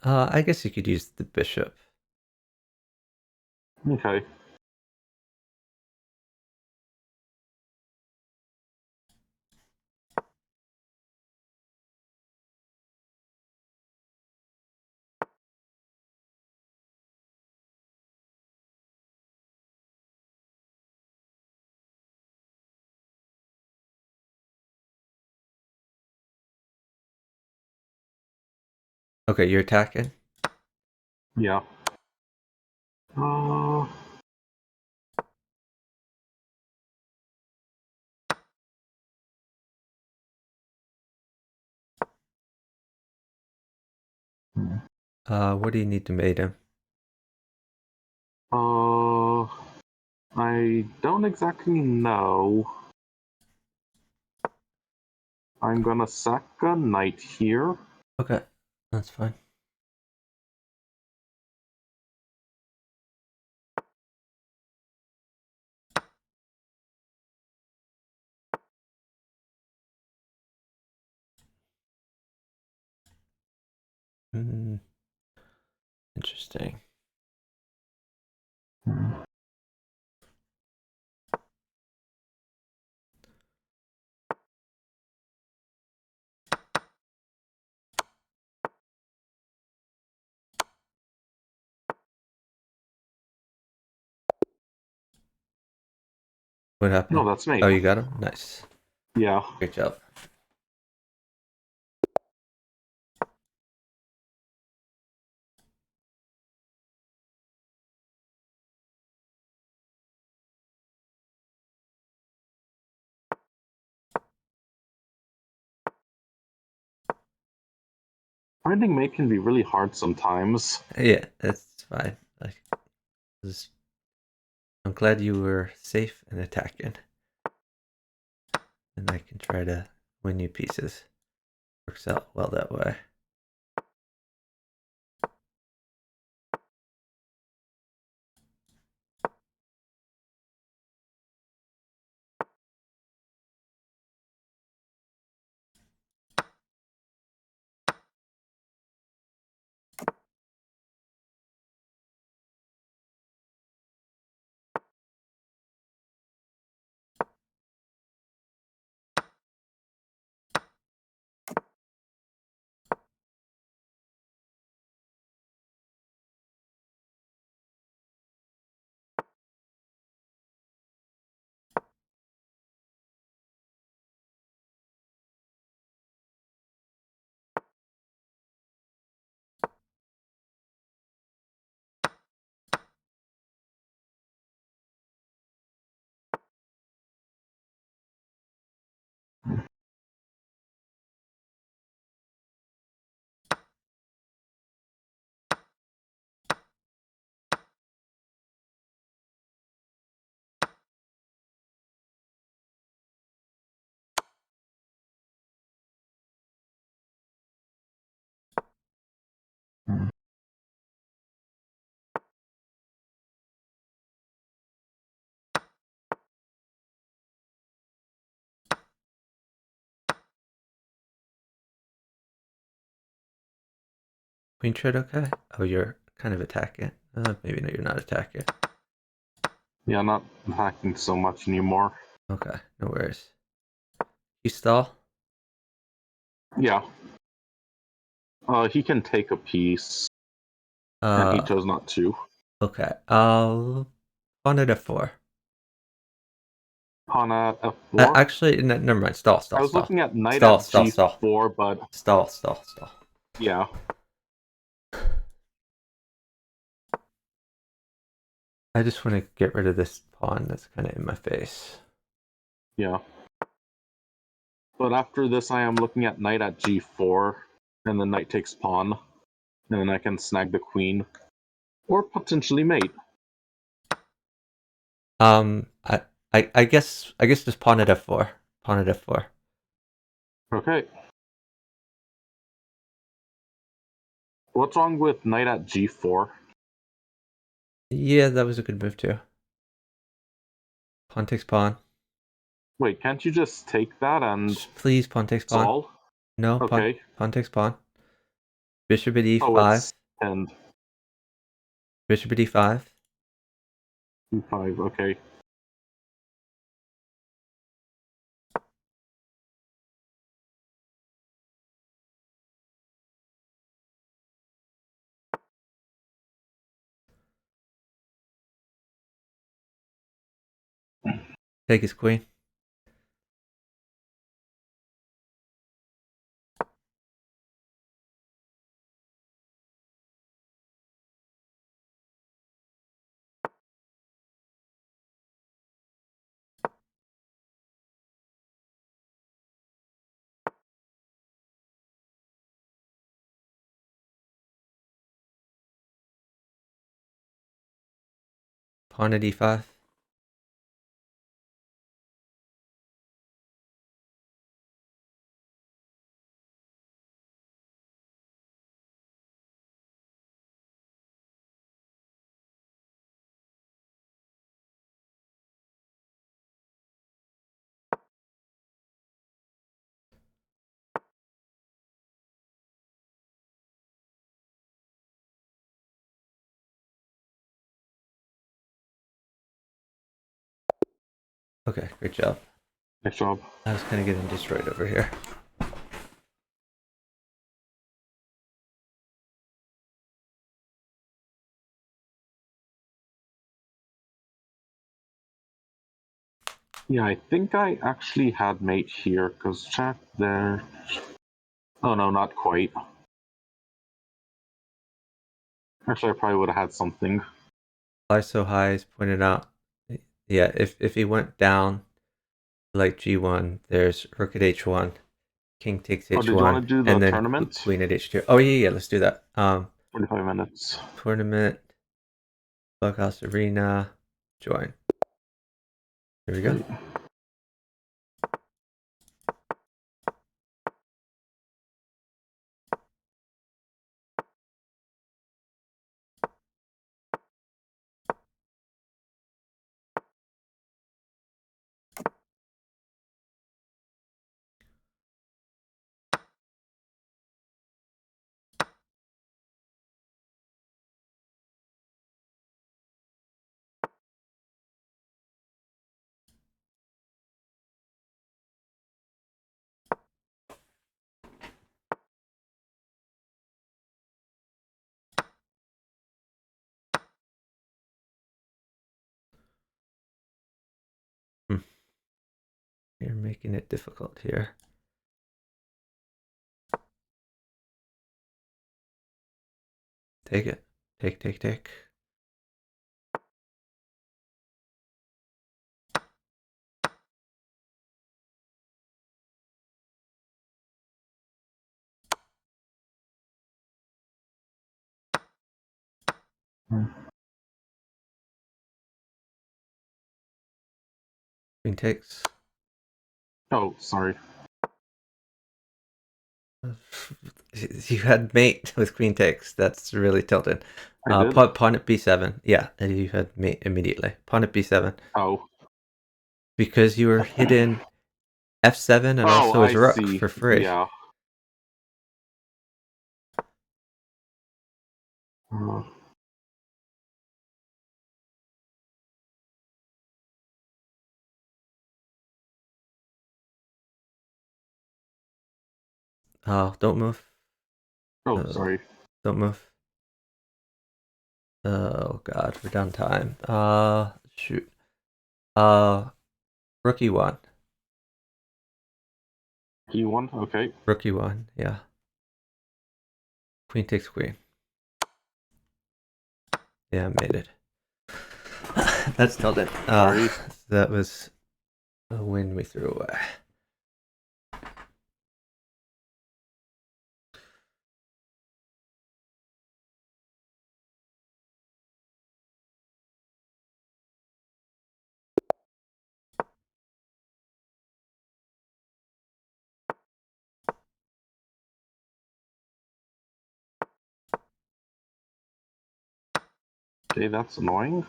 I guess you could use the bishop. Okay. Okay, you're attacking? Yeah. What do you need to mate him? I don't exactly know. I'm gonna sack a knight here. Okay, that's fine. Interesting. What happened? No, that's me. Oh, you got him? Nice. Yeah. Great job. Finding mate can be really hard sometimes. Yeah, that's fine. Like, I'm glad you were safe and attacking. And I can try to win you pieces. Works out well that way. Queen trade okay? Oh, you're kind of attacking. Maybe no, you're not attacking. Yeah, not hacking so much anymore. Okay, no worries. You stall? Yeah. He can take a piece, and he Uh, chose not to. okay. I'll pawn it at 4. Pawn at f4. Actually, never mind. Stall, I stall, was stall. looking at knight Stall, at stall, stall. g4, but Stall, stall, stall. yeah. I just want to get rid of this pawn that's kind of in my face. Yeah. But after this, I am looking at knight at g4, and then knight takes pawn, and then I can snag the queen. Or potentially mate. I guess just pawn at f4. Pawn at f4. Okay. What's wrong with knight at g4? Yeah, that was a good move too. Pawn takes pawn. Wait, can't you just take that and please pawn takes pawn? all? No, Okay. pawn takes pawn. Bishop at e5. Oh, it's end. Bishop at e5. e5, okay. Take his queen. Pawn at e5. Okay, great job. Nice job. I was kind of getting destroyed over here. Yeah, I think I actually had mate here, because check there. Oh no, not quite. Actually, I probably would have had something. Fly so high is pointed out. Yeah, if he went down like g1, there's rook at h1, king takes Oh, did you want h1, to do the and then tournament? queen at h2. Oh yeah, let's do that. 45 minutes. Tournament, bughouse arena, join. Here we go. Great. You're making it difficult here. Take it. Take. Queen takes. Oh, sorry. You had mate with queen takes. That's really tilted. I did? Pawn at b7. Yeah, you had mate immediately. Pawn at b7. Oh. Because you were hidden f7 and Oh, also his I rook see. for free. Yeah. Uh, Oh, don't move. oh, sorry. Don't move. Oh god, we're down time. Shoot. Rook e1. E1, okay. Rook e1, yeah. Queen takes queen. Yeah, I made it. That's tilted. Sorry. That was a win we threw away. Okay, that's annoying.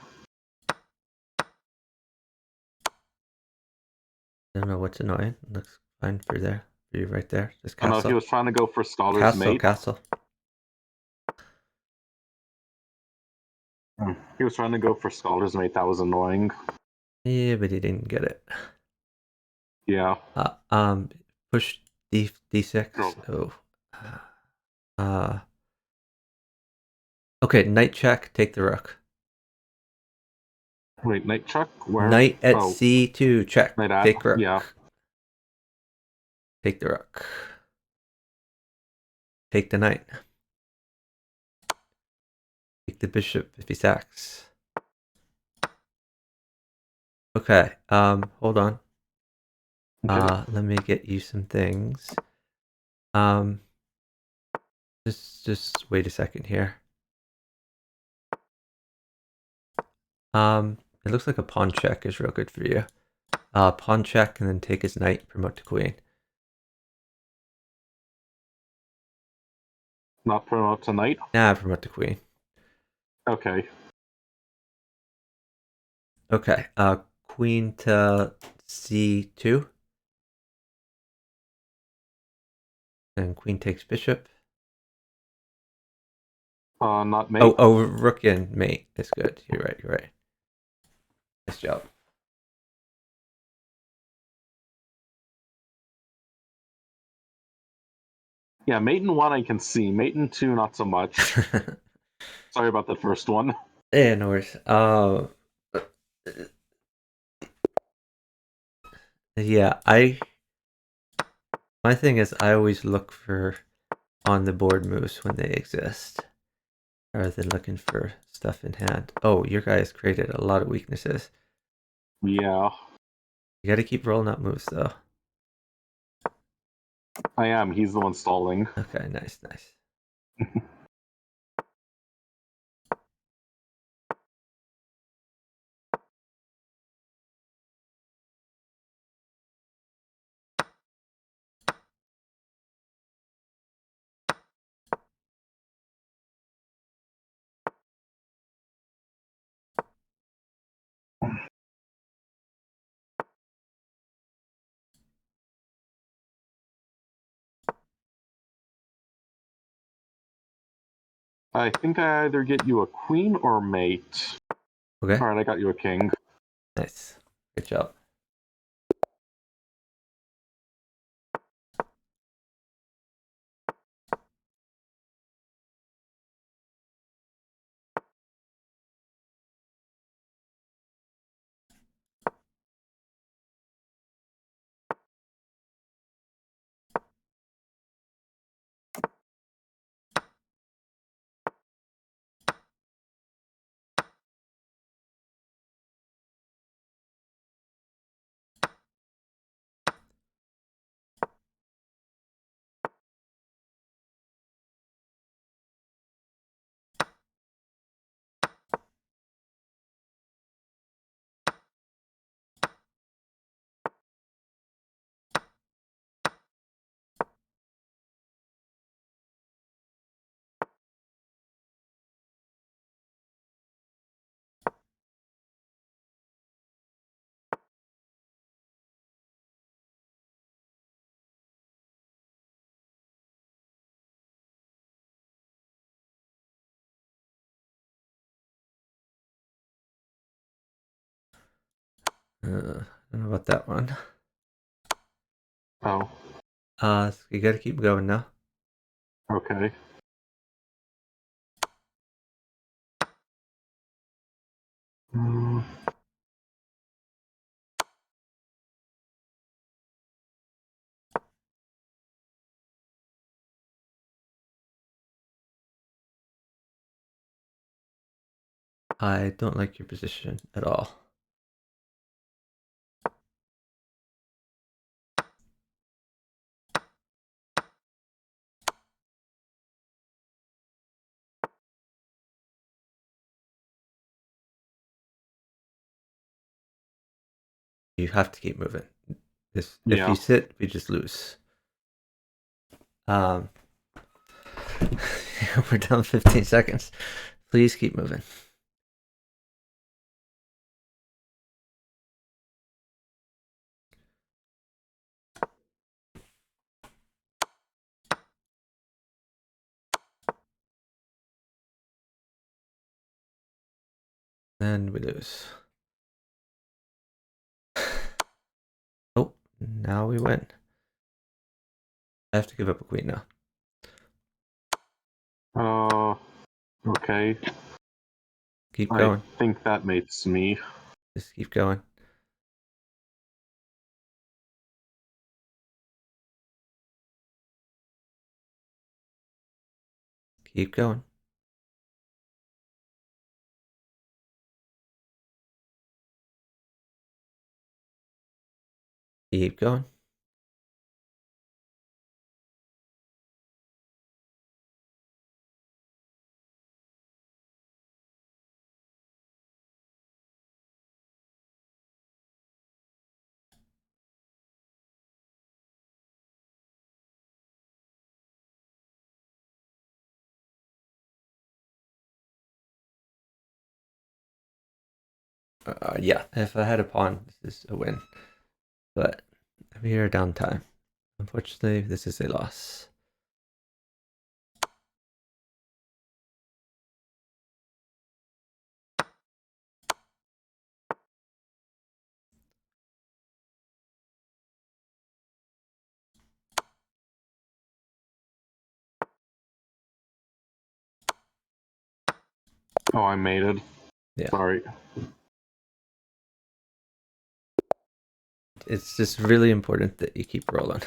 I don't know what's annoying. Looks fine for there. For you right there. Just Oh no, castle. he was trying to go for Scholar's Castle, Mate. castle. He was trying to go for Scholar's Mate. That was annoying. Yeah, but he didn't get it. Yeah. Push D6. Oh. Okay, knight check, take the rook. Wait, knight check? Where? Knight at oh. C2, check. Knight at, Take rook. yeah. Take the rook. Take the knight. Take the bishop if he sacks. Okay, hold on. Okay. Let me get you some things. Just wait a second here. It looks like a pawn check is real good for you. Pawn check and then take his knight, promote to queen. Not promote to knight? Nah, promote to queen. Okay. Okay, queen to C2. And queen takes bishop. Not mate. Oh, rook and mate. That's good. You're right. Nice job. Yeah, mate in 1 I can see. Mate in 2 not so much. Sorry about that first one. Yeah, no worries. Yeah, my thing is I always look for on the board moves when they exist, rather than looking for stuff in hand. Oh, your guy has created a lot of weaknesses. Yeah. You got to keep rolling up moves though. I am. He's the one stalling. Okay, nice. I think I either get you a queen or mate. Okay, Alright, I got you a king. nice. Good job. I don't know about that one. Oh. You got to keep going now. Okay. I don't like your position at all. You have to keep moving. If Yeah. you sit, we just lose. We're down 15 seconds. Please keep moving. Then we lose. Oh, now we win. I have to give up a queen now. Okay. Keep going. I think that mates me. Just keep going. Keep going. Keep going. Yeah, if I had a pawn, this is a win. But we are downtime. Unfortunately, this is a loss. Oh, I made it. Yeah. Sorry. It's just really important that you keep rolling.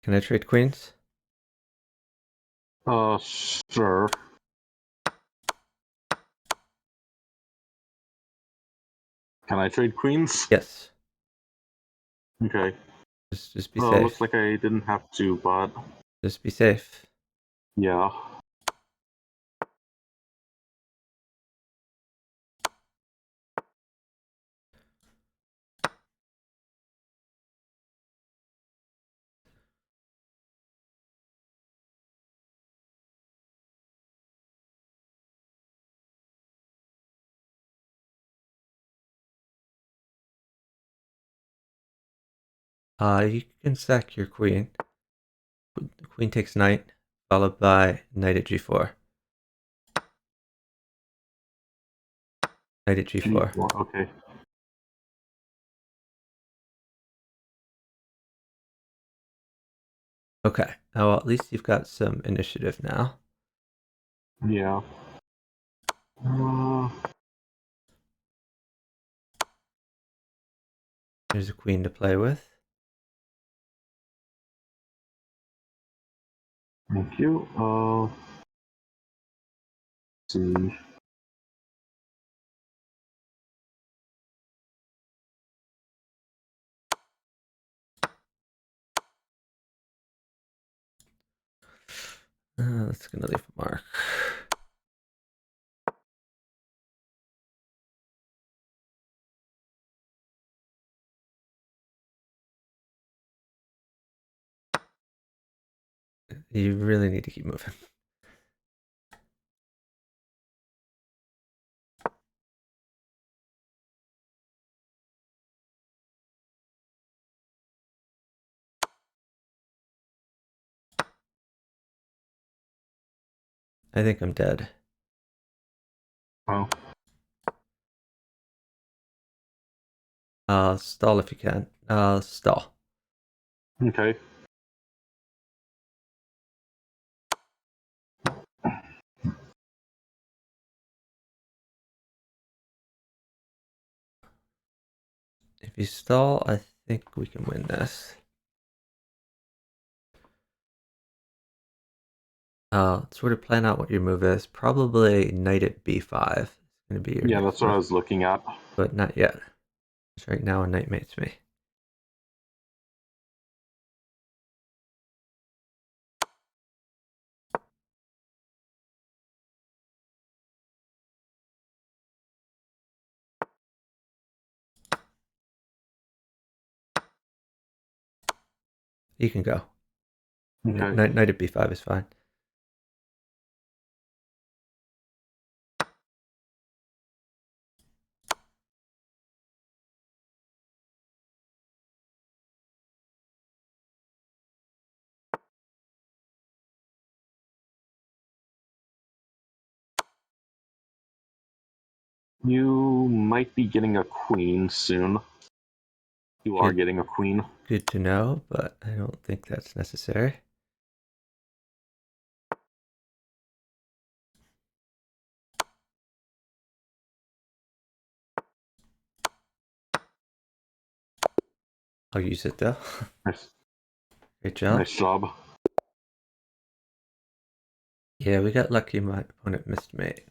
Can I trade queens? Sure. Can I trade queens? Yes. Okay. Just be Looks safe. like I didn't have to, but Just be safe. yeah. You can sack your queen. Queen takes knight, followed by knight at g4. Knight at g4. Okay. Okay. Oh, well, at least you've got some initiative now. Yeah. There's a queen to play with. Thank you. Let's see. That's gonna leave a mark. You really need to keep moving. I think I'm dead. Oh. Stall if you can. Stall. Okay. If you stall, I think we can win this. Sort of plan out what your move is. Probably knight at b5 is going to be your Yeah, next that's what I move. was looking at. But not yet. Just right now, a knight mates me. you can go. Okay. Knight at b5 is fine. You might be getting a queen soon. You are getting a queen. Good to know, but I don't think that's necessary. I'll use it though. Nice. Great job. Nice job. Yeah, we got lucky. My opponent missed mate.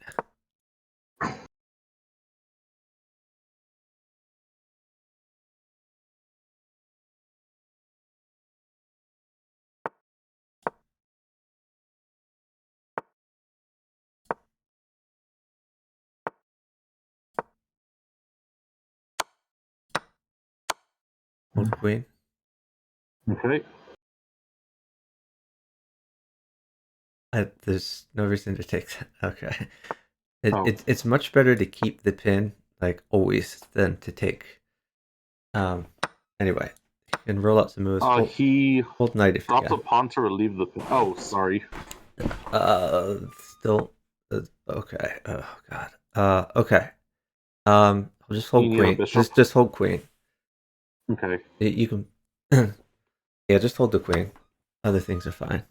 Hold queen. Okay. There's no reason to take that. Okay. Oh. It's much better to keep the pin, like always, than to take. Anyway, you can roll out some moves. He hold knight if you dropped can. a pawn to relieve the pin. Oh, sorry. Still. Okay. Oh god. Okay. I'll just hold You need a queen. bishop? Just hold queen. Okay. You can. Yeah, just hold the queen. Other things are fine.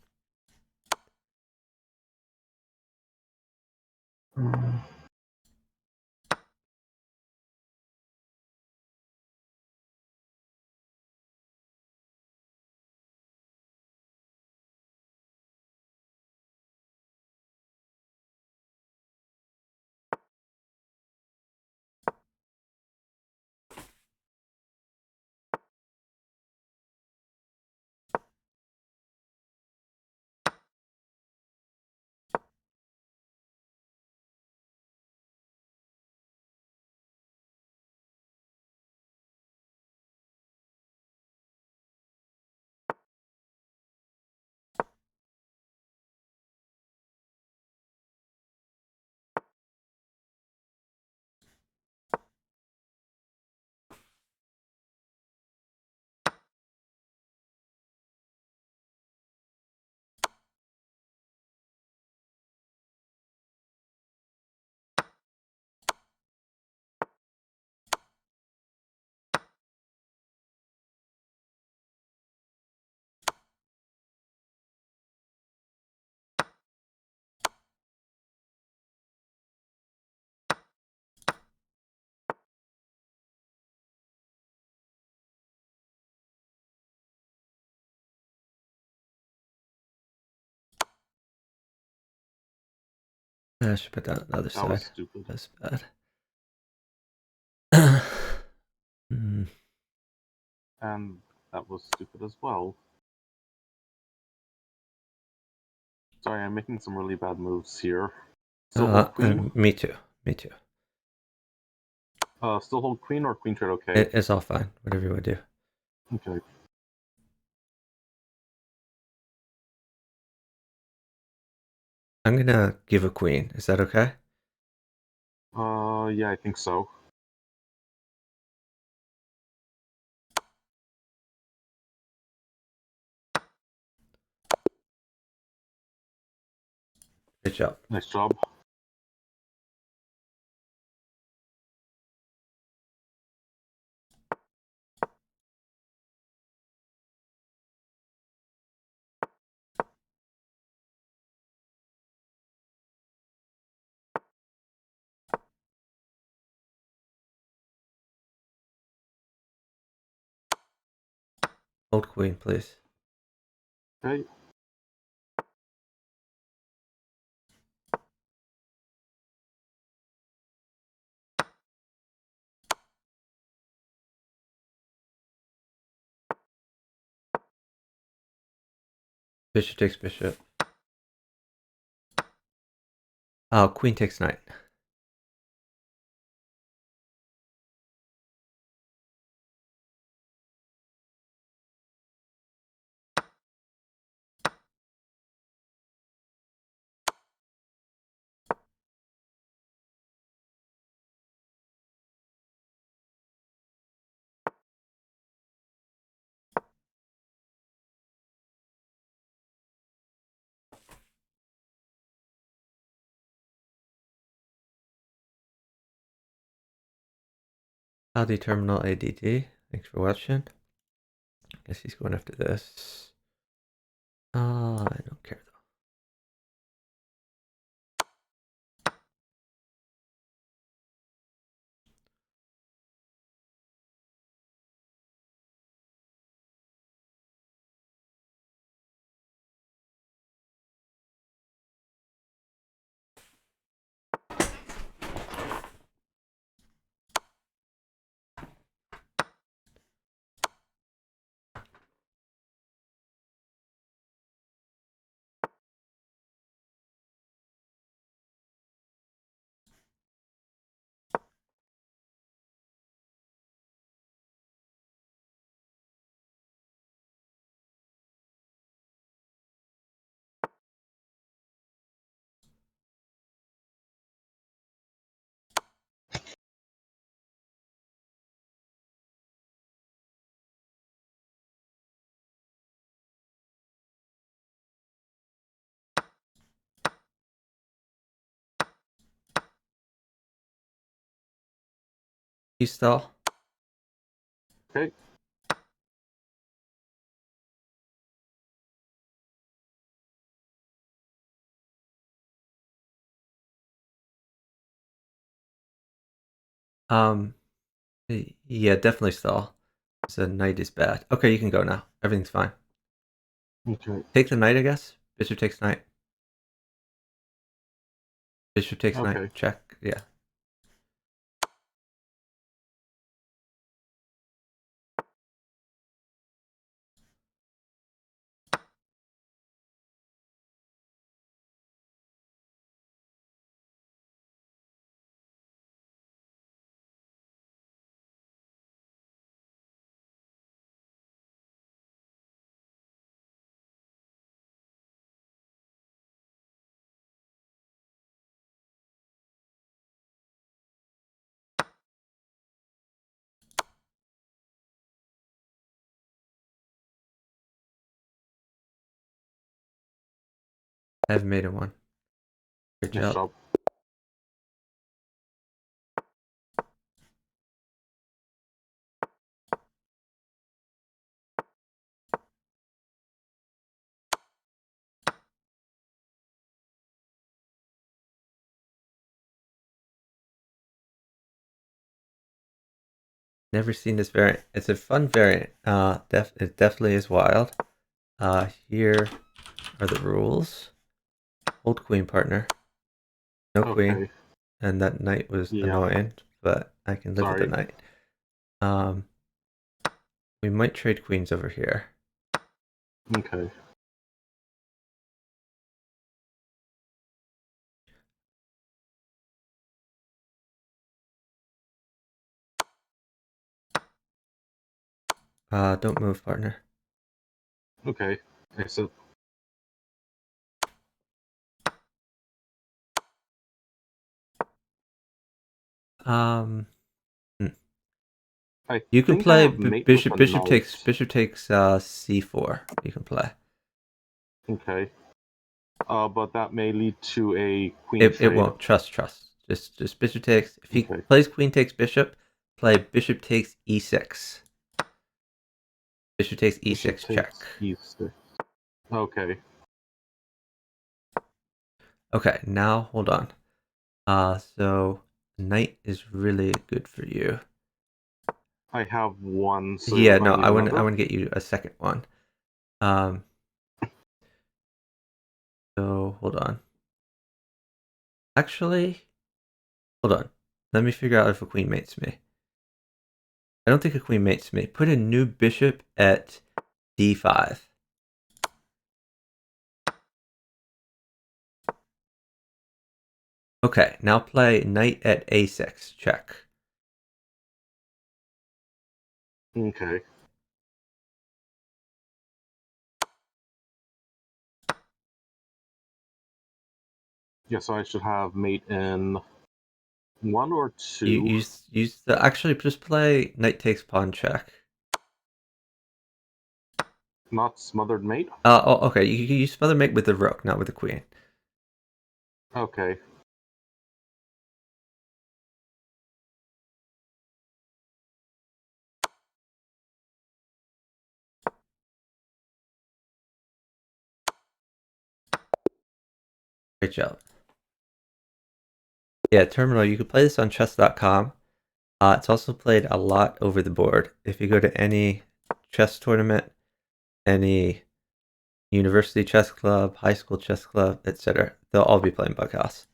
I should put that on the other side. That was stupid. That's bad. Mm. And that was stupid as well. Sorry, I'm making some really bad moves here. Still hold queen? Me too. Me too. Still hold queen or queen trade okay? It's all fine. Whatever you want to do. Okay. I'm gonna give a queen. Is that okay? Yeah, I think so. Good job. Nice job. Hold queen, please. Okay. Bishop takes bishop. Oh, queen takes knight. Howdy Terminal ADD. Thanks for watching. Guess he's going after this. I don't care though. You stall. Okay. Yeah, definitely stall. So knight is bad. Okay, you can go now. Everything's fine. Okay. Take the knight, I guess. Bishop takes knight. Bishop takes knight. Okay. Check. Yeah. I have made it one. Good Nice job. job. Never seen this variant. It's a fun variant. It definitely is wild. Here are the rules. Hold queen partner. No queen. Okay. And that knight was Yeah. annoying, but I can live with the Sorry. knight. We might trade queens over here. Okay. Don't move, partner. Okay. Exit. Hmm. I You can think I play have mate with bishop. a Bishop takes knight. c4. You can play. Okay. But that may lead to a queen It trade. won't. Trust. Just bishop takes. If he Okay. plays queen takes bishop, play bishop takes e6. Bishop takes Bishop e6 check. takes e6. Okay. Okay, now hold on. So knight is really good for you. I have one, Yeah, so I no, need I want another. to get you a second one. Um, so hold on. Actually, hold on. Let me figure out if a queen mates me. I don't think a queen mates me. Put a new bishop at d5. Okay, now play knight at a6. Check. Okay. Yeah, so I should have mate in 1 or You 2. use the actually just play knight takes pawn check. Not smothered mate? Oh, okay. You use smother mate with the rook, not with the queen. Okay. Great job. Yeah, Terminal, you can play this on chess.com. It's also played a lot over the board. If you go to any chess tournament, any university chess club, high school chess club, etc., they'll all be playing bughouse.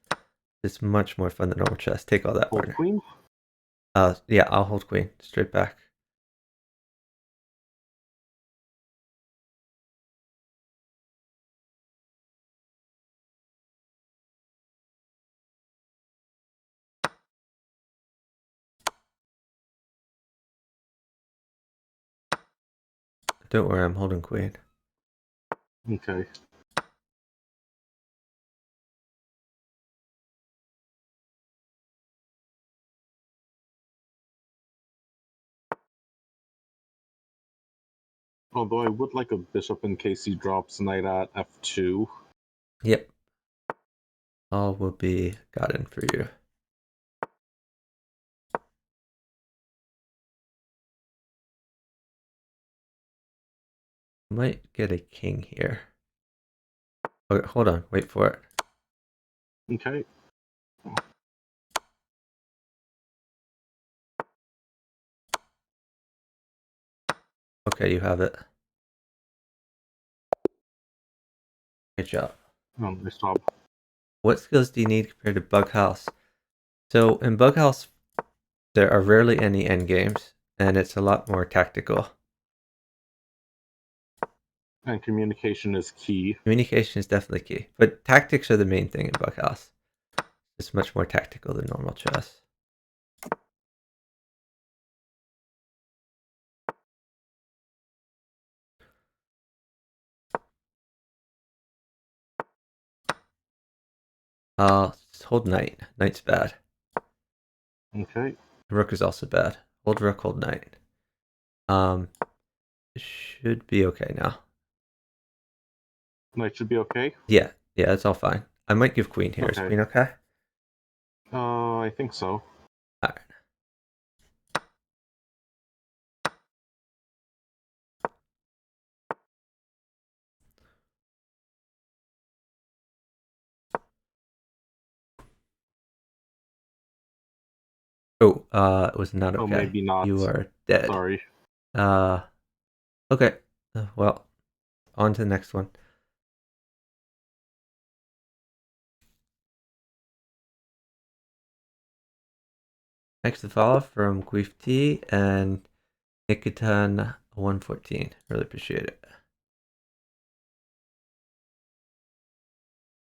It's much more fun than normal chess. Take all that, Hold partner. queen? Yeah, I'll hold queen. Straight back. Don't worry, I'm holding queen. Okay. Although I would like a bishop in case he drops knight at f2. Yep. All will be gotten for you. Might get a king here. Okay, hold on. Wait for it. Okay. Okay, you have it. Good job. Oh, nice job. What skills do you need compared to bughouse? So in bughouse, there are rarely any endgames, and it's a lot more tactical. And communication is key. Communication is definitely key, but tactics are the main thing in bughouse. It's much more tactical than normal chess. Hold knight. Knight's bad. Okay. Rook is also bad. Hold rook, hold knight. It should be okay now. Knight should be okay? Yeah, it's all fine. I might give queen here. Is Okay. queen okay? I think so. Alright. Oh, it was not okay. Oh, maybe not. You are dead. Sorry. Okay. Well, on to the next one. Thanks to follow from Queef T and Nikitan 114. Really appreciate it.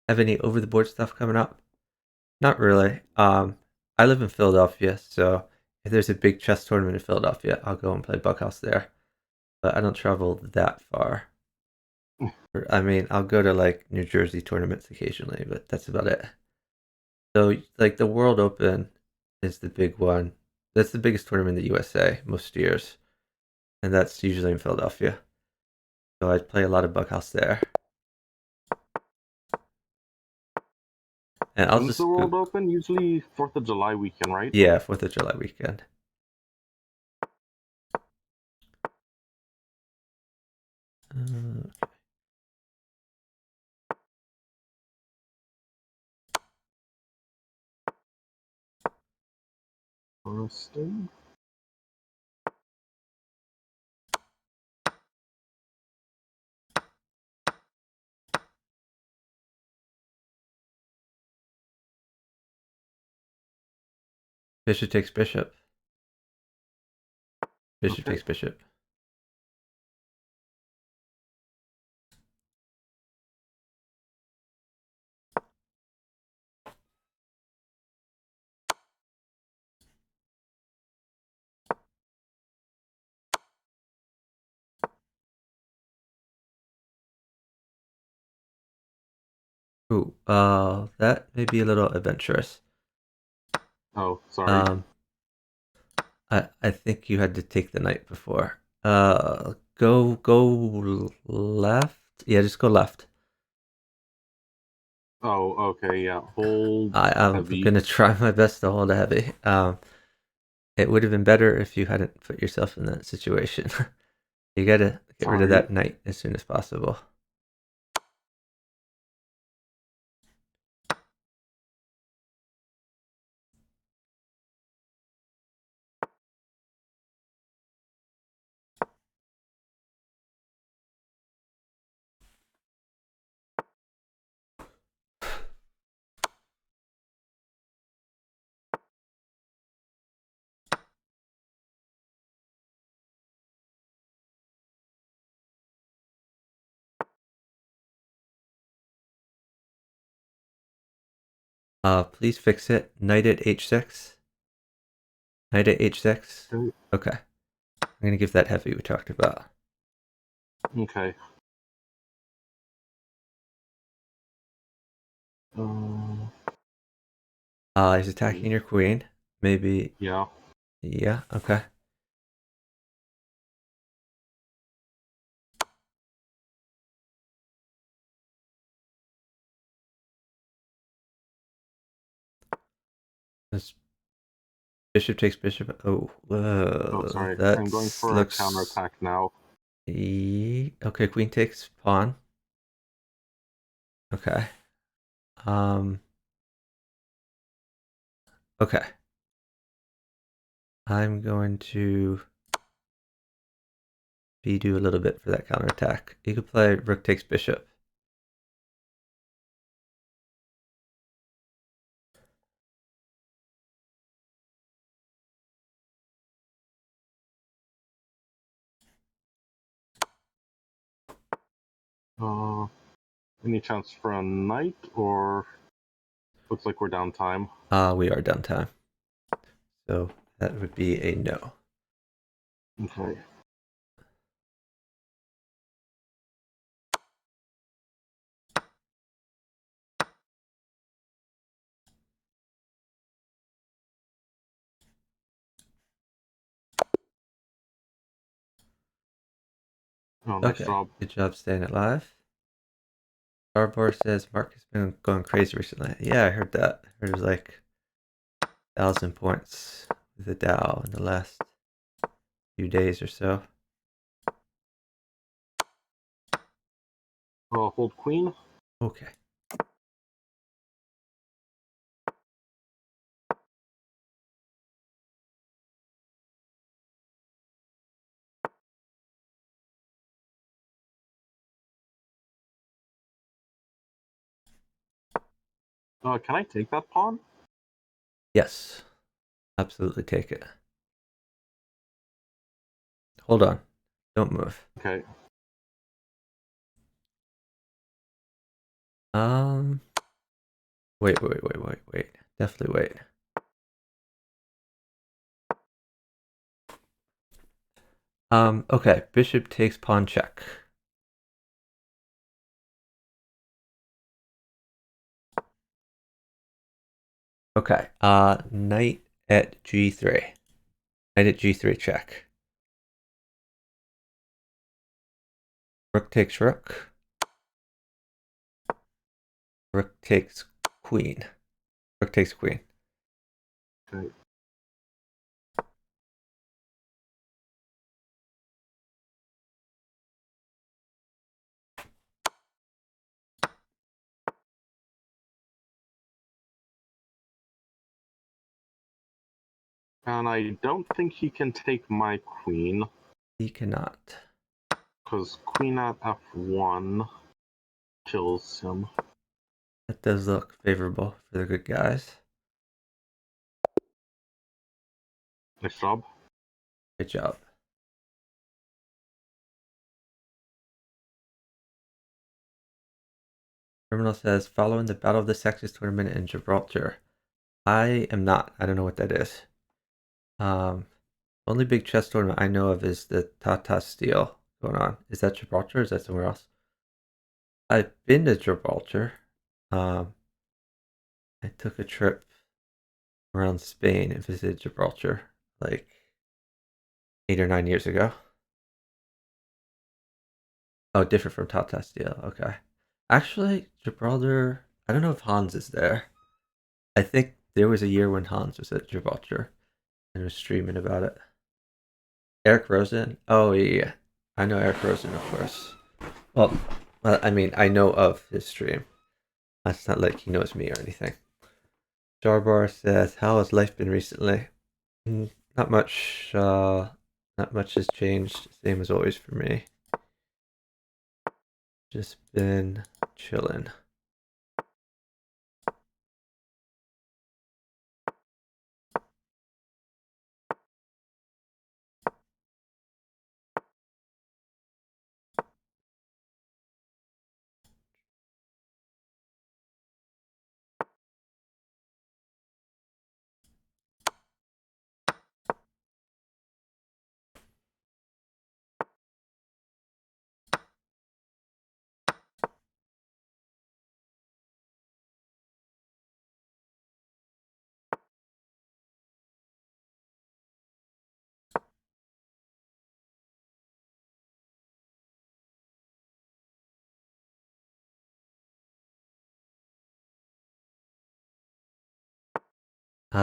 Have any over the board stuff coming up? Not really. I live in Philadelphia, so if there's a big chess tournament in Philadelphia, I'll go and play bughouse there. But I don't travel that far. I mean, I'll go to like New Jersey tournaments occasionally, but that's about it. So, like the World Open is the big one. That's the biggest tournament in the USA most years, and that's usually in Philadelphia. So I play a lot of bughouse there. And I'll When's just the World go. Open? Usually 4th of July weekend, right? Yeah, 4th of July weekend. Interesting. Bishop takes bishop. Bishop Okay. takes bishop. Ooh, that may be a little adventurous. Oh, sorry. I think you had to take the knight before. Go left. Yeah, just go left. Oh, okay, yeah. Hold I'm heavy. gonna try my best to hold a heavy. It would have been better if you hadn't put yourself in that situation. You gotta get rid of Sorry. that knight as soon as possible. Please fix it. Knight at h6. Knight at h6. Okay. I'm gonna give that heavy we talked about. Okay. He's attacking your queen. Maybe. Yeah. Yeah. Okay. This bishop takes bishop. Oh, whoa. Oh, sorry. That I'm going for looks. a counterattack now. Okay, queen takes pawn. Okay. Okay. I'm going to do a little bit for that counterattack. You could play rook takes bishop. Any chance for a knight, or looks like we're down time? We are done time. So that would be a no. Okay. Oh, nice job. Good job staying alive. Arbor says Mark has been going crazy recently. Yeah, I heard that. I heard it was like 1,000 points with the Dow in the last few days or so. Hold queen. Okay. Can I take that pawn? Yes. Absolutely take it. Hold on. Don't move. Okay. Wait. Definitely wait. Okay. Bishop takes pawn check. Okay. Knight at g3. Knight at g3 check. Rook takes rook. Rook takes queen. Rook takes queen. Okay. And I don't think he can take my queen. He cannot. Because queen at f1 kills him. That does look favorable for the good guys. Nice job. Good job. Terminal says, following the Battle of the Sexes tournament in Gibraltar. I am not. I don't know what that is. Only big chess tournament I know of is the Tata Steel going on. Is that Gibraltar or is that somewhere else? I've been to Gibraltar. I took a trip around Spain and visited Gibraltar like 8 or 9 years ago. Oh, different from Tata Steel. Okay. Actually, Gibraltar, I don't know if Hans is there. I think there was a year when Hans was at Gibraltar and was streaming about it. Eric Rosen? Oh, yeah. I know Eric Rosen, of course. Well, I mean, I know of his stream. That's not like he knows me or anything. Jarbar says, how has life been recently? Not much. Not much has changed. Same as always for me. Just been chilling.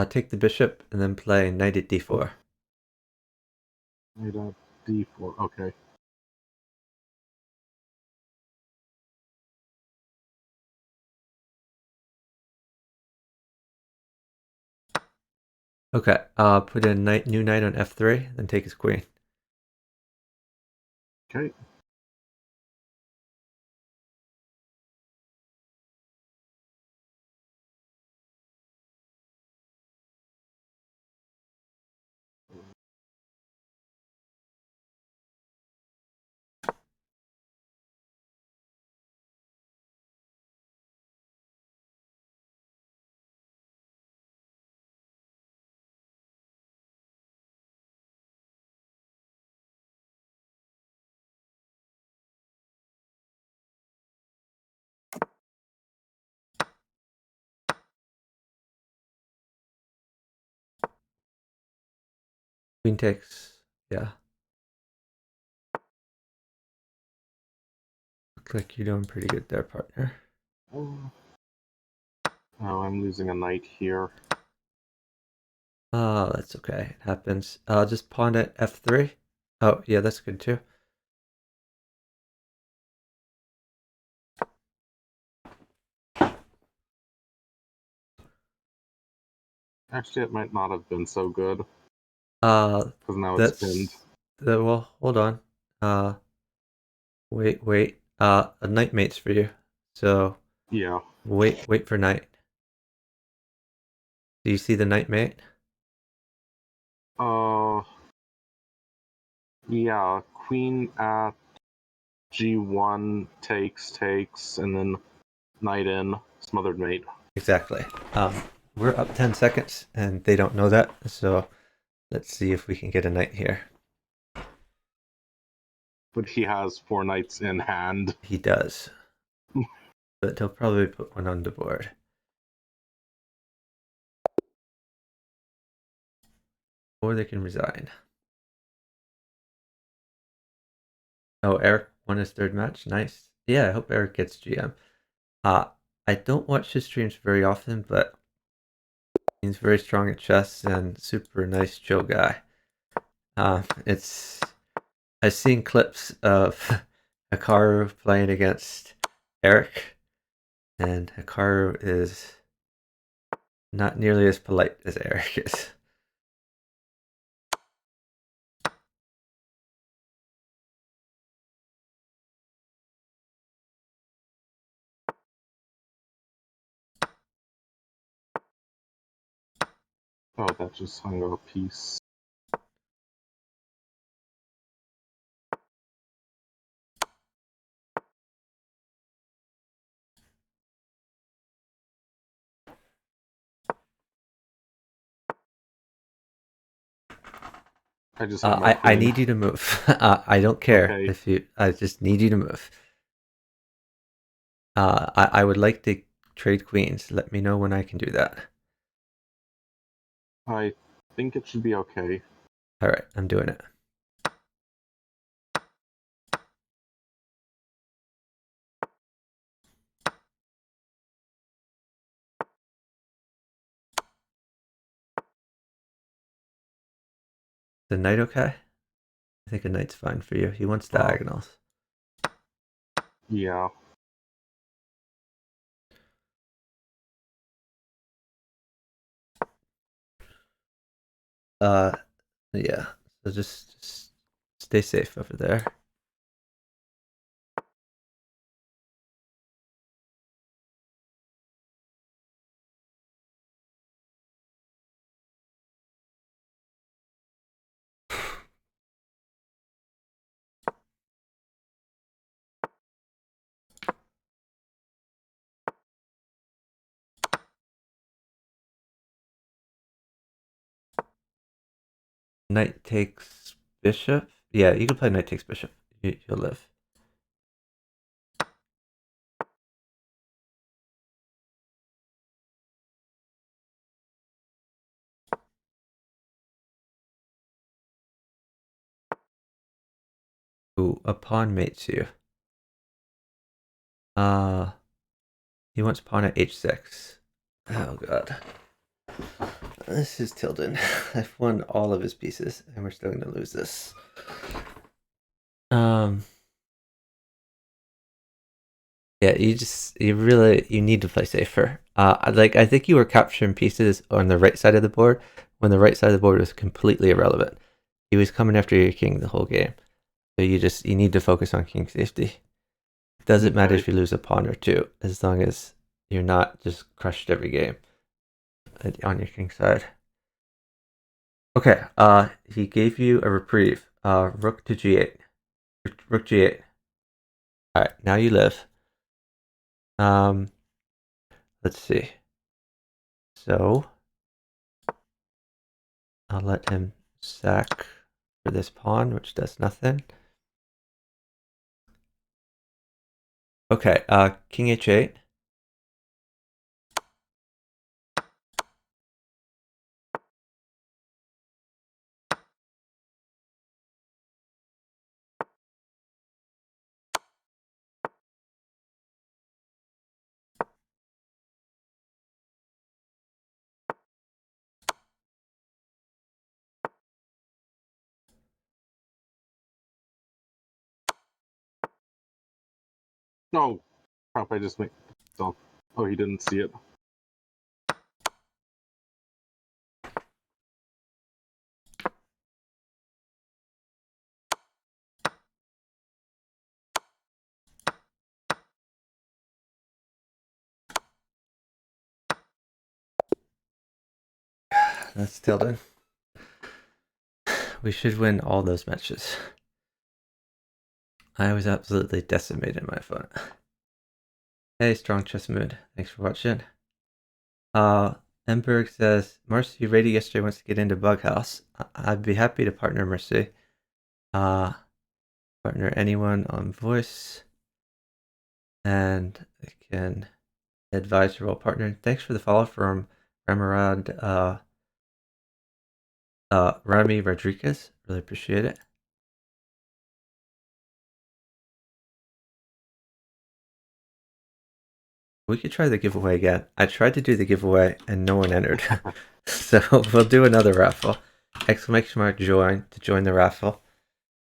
Take the bishop and then play knight at d4. Knight at d4. Okay. Okay. Put a new knight on f3, then take his queen. Okay. Queen takes. Yeah. Looks like you're doing pretty good there, partner. Oh, I'm losing a knight here. Oh, that's okay. It happens. Just pawn at f3. Oh, yeah, that's good too. Actually, it might not have been so good. Because now it's pinned. Well, hold on. Wait. A knight mate's for you. So yeah. wait for knight. Do you see the knight mate? Yeah. Queen at g1 takes, and then knight in, smothered mate. Exactly. We're up 10 seconds, and they don't know that. So let's see if we can get a knight here. But he has 4 knights in hand. He does. But he'll probably put one on the board. Or they can resign. Oh, Eric won his third match. Nice. Yeah, I hope Eric gets GM. I don't watch his streams very often, but he's very strong at chess and super nice, chill guy. I've seen clips of Hikaru playing against Eric, and Hikaru is not nearly as polite as Eric is. Oh, that just hung up a piece. I just have my I need you to move. I don't care okay. if you. I just need you to move. I would like to trade queens. Let me know when I can do that. I think it should be okay. All right, I'm doing it. The knight okay? I think a knight's fine for you. He wants diagonals. Yeah. Yeah. So just stay safe over there. Knight takes bishop. Yeah, you can play knight takes bishop. You'll live. Ooh, a pawn mates you. He wants pawn at h6. Oh god. this is Tilden. I've won all of his pieces, and we're still going to lose this. Yeah, you need to play safer. I think you were capturing pieces on the right side of the board when the right side of the board was completely irrelevant. He was coming after your king the whole game. So you need to focus on king safety. It doesn't matter if you lose a pawn or two, as long as you're not just crushed every game on your king side. Okay, he gave you a reprieve. Rook to g8. Rook g8. Alright, now you live. Let's see. So I'll let him sack for this pawn, which does nothing. Okay, king h8. Oh, crap, I just made... Oh, he didn't see it. That's Tilden. We should win all those matches. I was absolutely decimated my opponent. Hey, Strong Chess Mood. Thanks for watching. Emberg says, Marcy rated yesterday wants to get into Bughouse. I'd be happy to partner Mercy. Partner anyone on voice. And I can advise your while partnering. Thanks for the follow from Ramarad Rami Rodriguez. Really appreciate it. We could try the giveaway again. I tried to do the giveaway and no one entered. So we'll do another raffle. Exclamation mark join to join the raffle.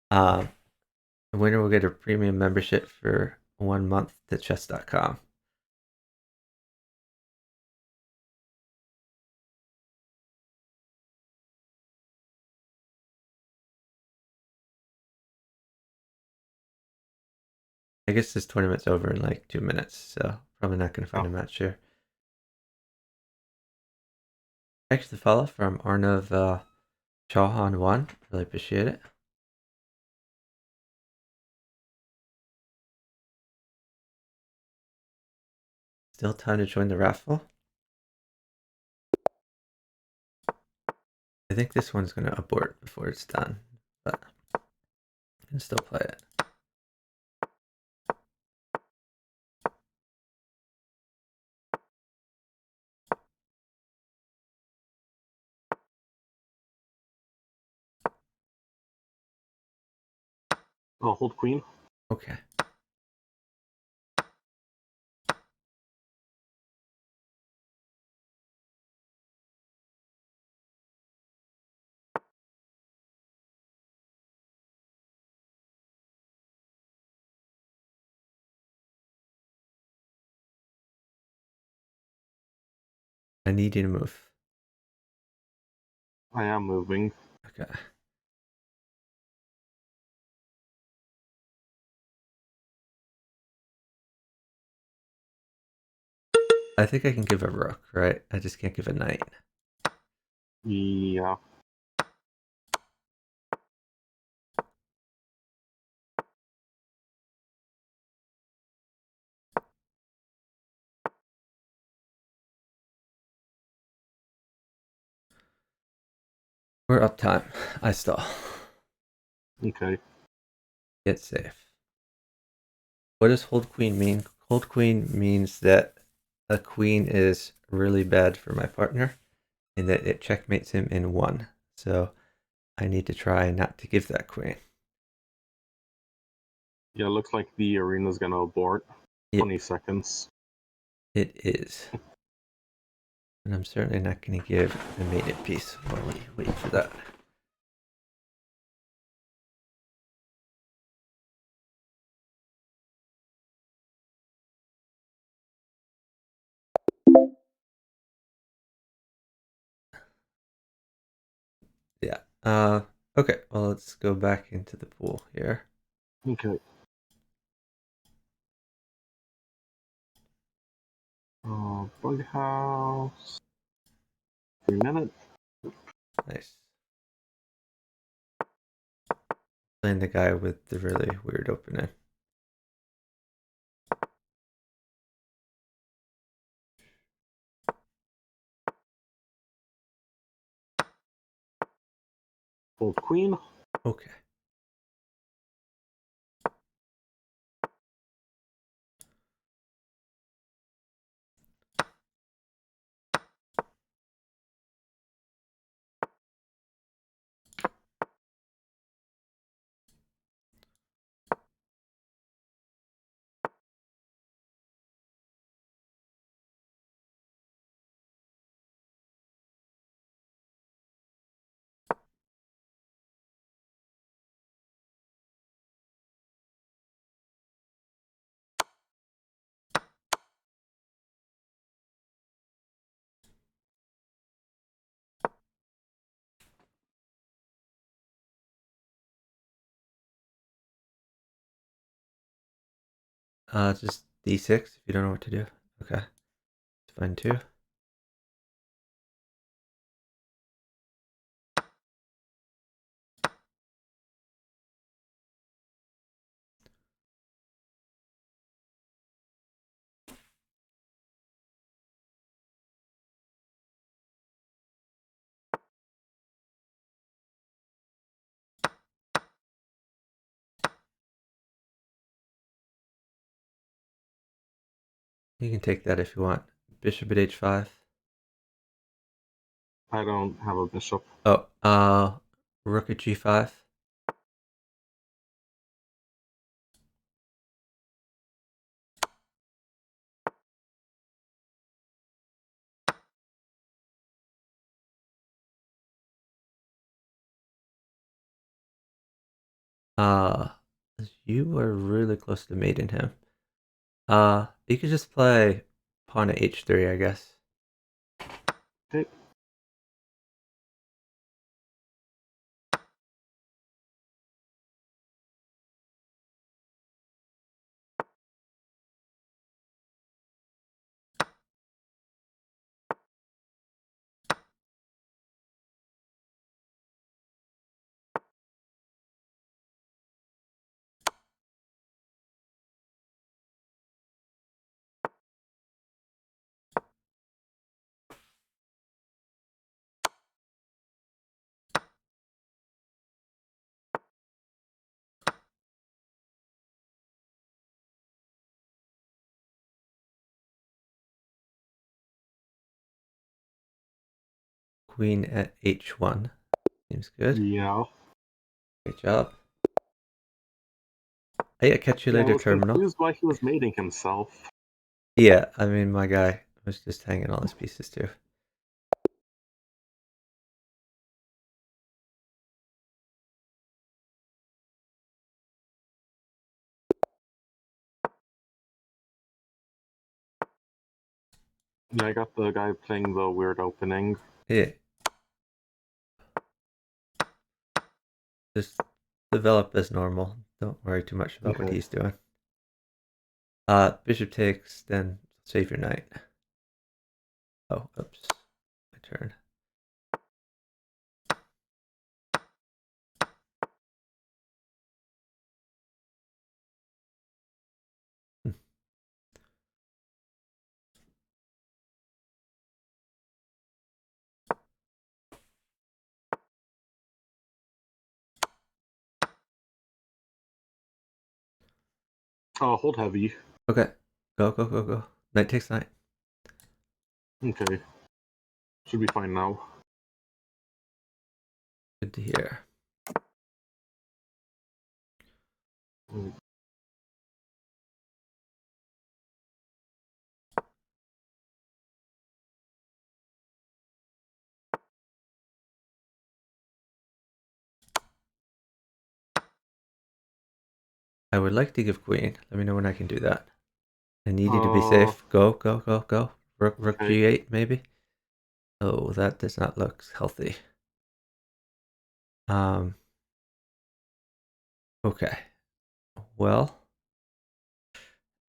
The winner will get a premium membership for 1 month to chess.com. I guess this tournament's over in like 2 minutes, so probably not going to find a match here. Thanks for the follow from Arnav Chauhan1. Really appreciate it. Still time to join the raffle. I think this one's going to abort before it's done, but I can still play it. Oh, hold queen. Okay. I need you to move. I am moving. Okay. I think I can give a rook, right? I just can't give a knight. Yeah. We're up time. I stall. Okay. Get safe. What does hold queen mean? Hold queen means that a queen is really bad for my partner and that it checkmates him in 1. So I need to try not to give that queen. Yeah, it looks like the arena's gonna abort. 20 seconds. It is. And I'm certainly not going to give the mated piece while we wait for that. Yeah. Okay, well, let's go back into the pool here. Okay. Bughouse. 3 minutes. Nice. Playing the guy with the really weird opening. Fold queen. Okay. Just D6 if you don't know what to do. Okay. It's fine too. You can take that if you want. Bishop at H5. I don't have a bishop. Oh, Rook at G5. Uh, you are really close to mating him. You could just play pawn at H3, I guess. Okay. Queen at H1. Seems good. Yeah. Great job. Hey, I'll catch you Yeah, I later, was Terminal. confused why he was mating himself. Yeah, I mean, my guy was just hanging all his pieces too. Yeah, I got the guy playing the weird opening. Yeah. Just develop as normal. Don't worry too much about what Okay. he's doing. Bishop takes, then save your knight. Oh, oops. My turn. Hmm. Hold heavy. Okay. Go, go, go, go. Knight takes knight. Okay. Should be fine now. Good to hear. Mm. I would like to give queen. Let me know when I can do that. I need you to be safe. Go, go, go, go. Rook okay. G8, maybe? Oh, that does not look healthy. Okay. Well.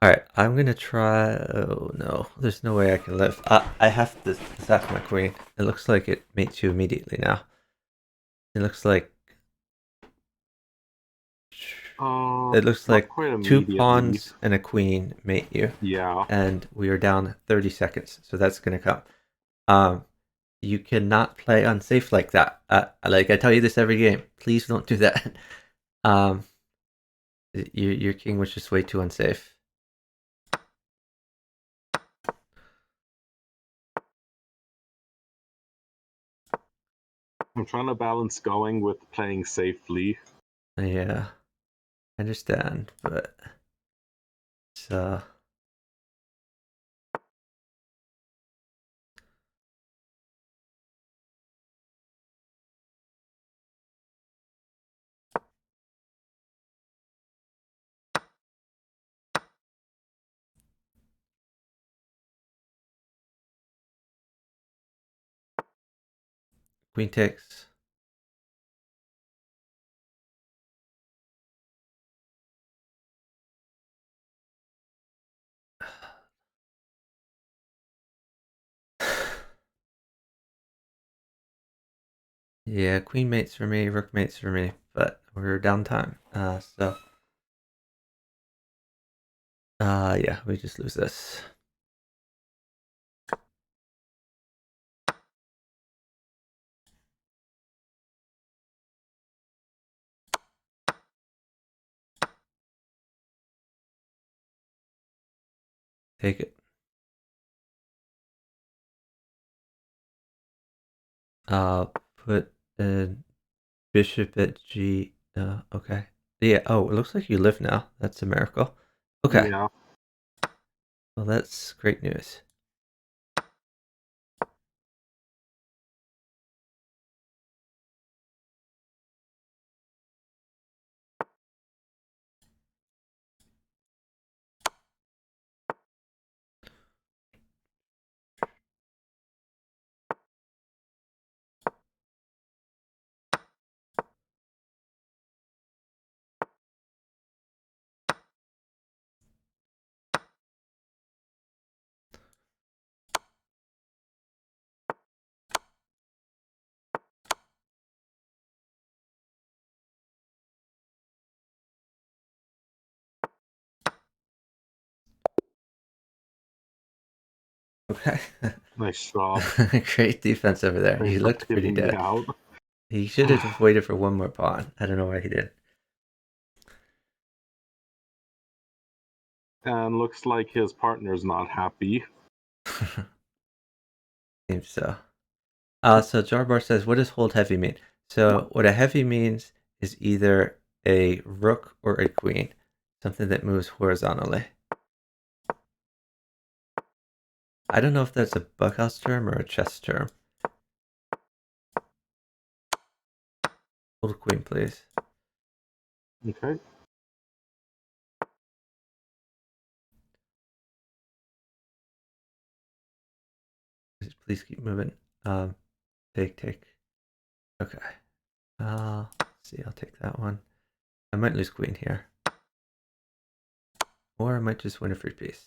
Alright, I'm gonna try... Oh, no. There's no way I can live. I have to sack my queen. It looks like it mates you immediately now. It looks like... It looks Not like quite 2 immediately. pawns and a queen mate you. Yeah. And we are down 30 seconds, so that's gonna come. You cannot play unsafe like that. Like I tell you this every game. Please don't do that. Um, your king was just way too unsafe. I'm trying to balance going with playing safely. Yeah, I understand, but it's queen takes. Yeah, queen mates for me, rook mates for me, but we're down time. Yeah, we just lose this. Take it. Put a bishop at G. Okay. Yeah. Oh, it looks like you live now. That's a miracle. Okay. Yeah. Well, that's great news. Okay. Nice job. Great defense over there. He Thanks for looked pretty picking me dead. out. He should have just waited for one more pawn. I don't know why he did. And looks like his partner's not happy. Seems so. So Jarbar says, what does hold heavy mean? So what a heavy means is either a rook or a queen, something that moves horizontally. I don't know if that's a bughouse term or a chess term. Hold a queen, please. Okay. Please keep moving. Take. Okay. Let's see, I'll take that one. I might lose queen here. Or I might just win a free piece.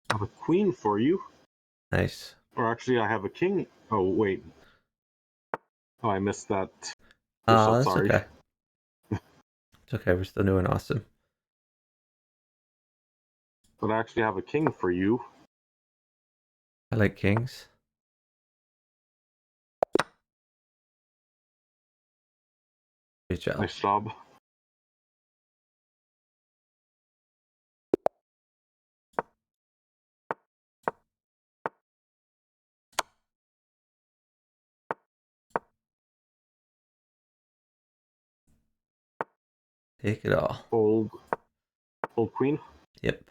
I have a queen for you. Nice. Or actually, I have a king. Oh, wait. Oh, I missed that bishop, That's sorry. okay. It's okay, we're still doing awesome. But I actually have a king for you. I like kings. Good job. Nice job. Take it all. Fold queen. Yep.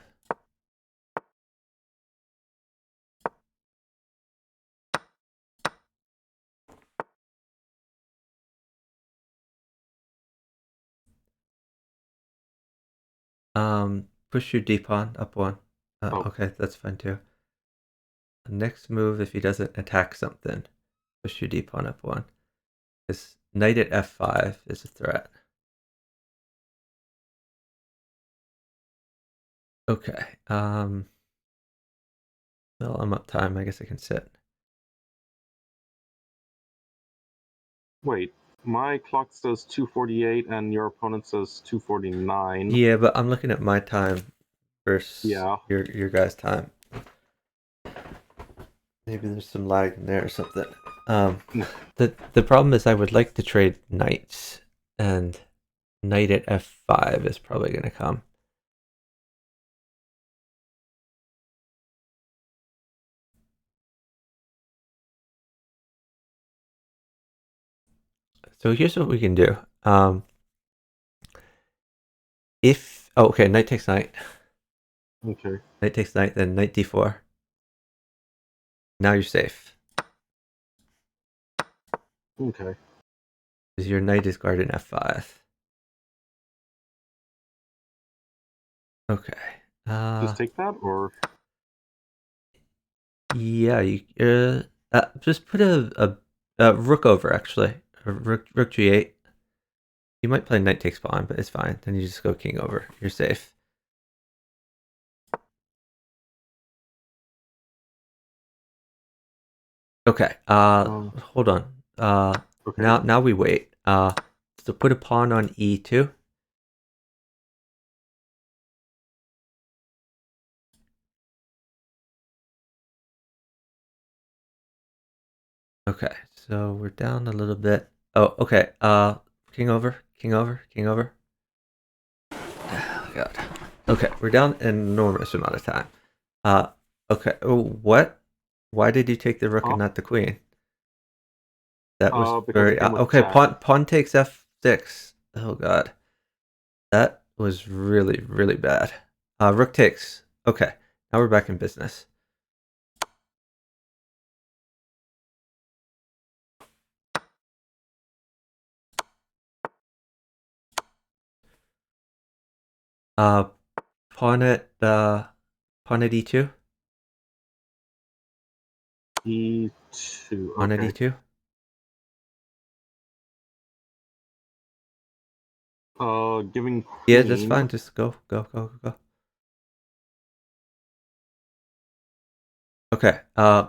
Push your D pawn up one. Okay, that's fine too. Next move, if he doesn't attack something, push your D pawn up one. This knight at F5 is a threat. Okay. Well, I'm up time. I guess I can sit. Wait, my clock says 2:48 and your opponent says 2:49. Yeah, but I'm looking at my time versus Yeah. your guys' time. Maybe there's some lag in there or something. The problem is I would like to trade knights, and knight at F5 is probably going to come. So here's what we can do. Okay, knight takes knight. Okay. Knight takes knight, then knight d4. Now you're safe. Okay. Because your knight is guarding F5. Okay. Just take that, or Yeah, you just put a rook over actually. Rook g8. You might play knight takes pawn, but it's fine. Then you just go king over. You're safe. Okay. Hold on. okay. Now we wait. So put a pawn on e2. Okay, so we're down a little bit. Oh, okay. King over, king over, king over. Oh, God. Okay, we're down an enormous amount of time. Okay. Oh, what? Why did you take the rook and not the queen? That was Because very it came with okay. jack. Pawn takes f6. Oh God, that was really really bad. Rook takes. Okay, now we're back in business. Uh, pawn at e2. E2. Pawn at Okay. e2. Giving queen. Yeah, that's fine. Just go. Okay.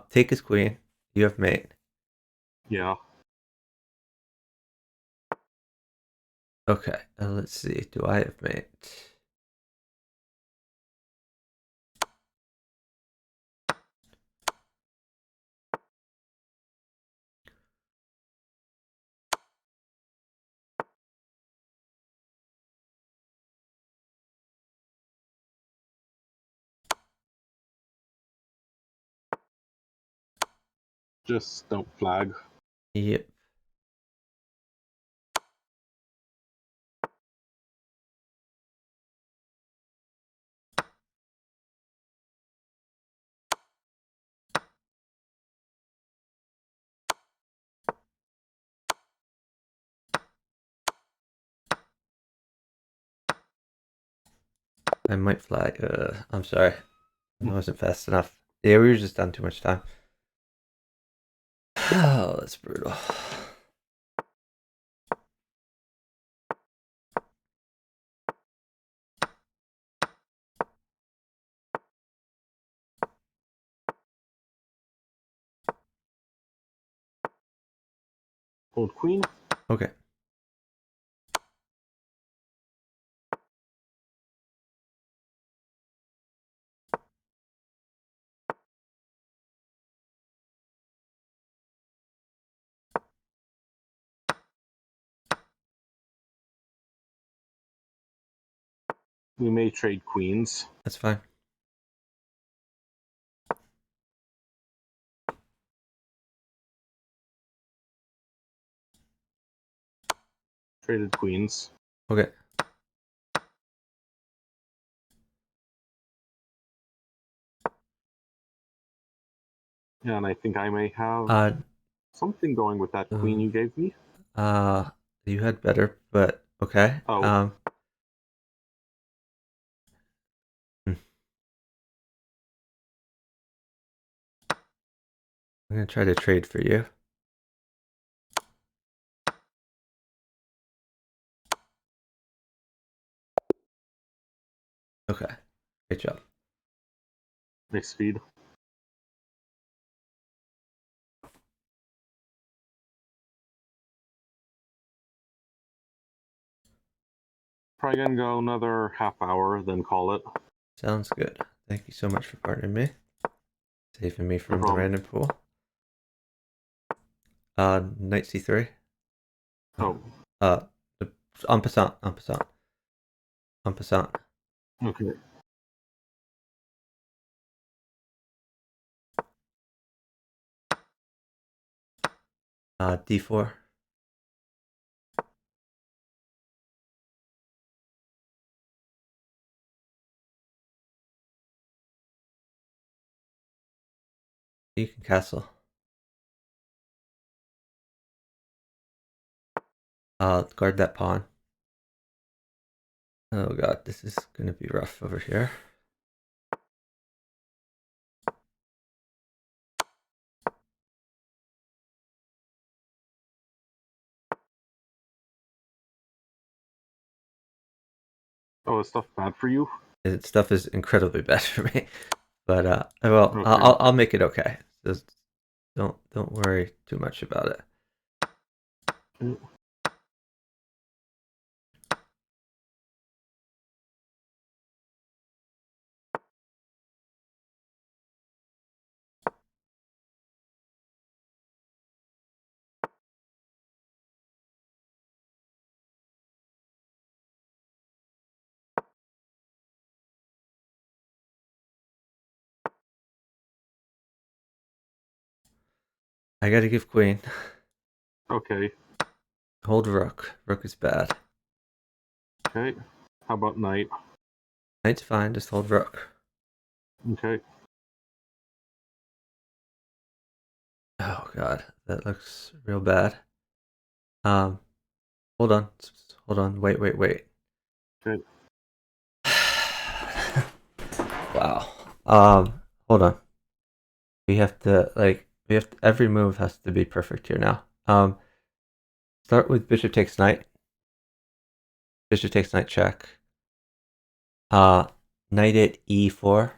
Take his queen. You have mate. Yeah. Okay. Let's see. Do I have mate? Just don't flag. Yep. I might flag. I'm sorry. I wasn't fast enough. Yeah, we were just done too much time. Oh, that's brutal. Hold queen. Okay. We may trade queens. That's fine. Traded queens. Okay. Yeah, and I think I may have something going with that queen you gave me. You had better, but okay. Oh. I'm gonna try to trade for you. Okay, great job. Nice speed. Probably gonna go another half hour, then call it. Sounds good. Thank you so much for partnering me. Saving me No from the problem. random pool. Knight c3. Oh. En passant, en passant. En passant. Okay. D4. You can castle. Guard that pawn. Oh god, this is gonna be rough over here. Oh, is stuff bad for you? Stuff is incredibly bad for me, but well, Okay. I'll make it okay. Just don't worry too much about it. I gotta give queen. Okay. Hold rook. Rook is bad. Okay. How about knight? Knight's fine. Just hold rook. Okay. Oh god, that looks real bad. Hold on. Hold on. Wait. Okay. Wow. Hold on. We have to every move has to be perfect here now. Start with bishop takes knight. Bishop takes knight check. Knight at e4.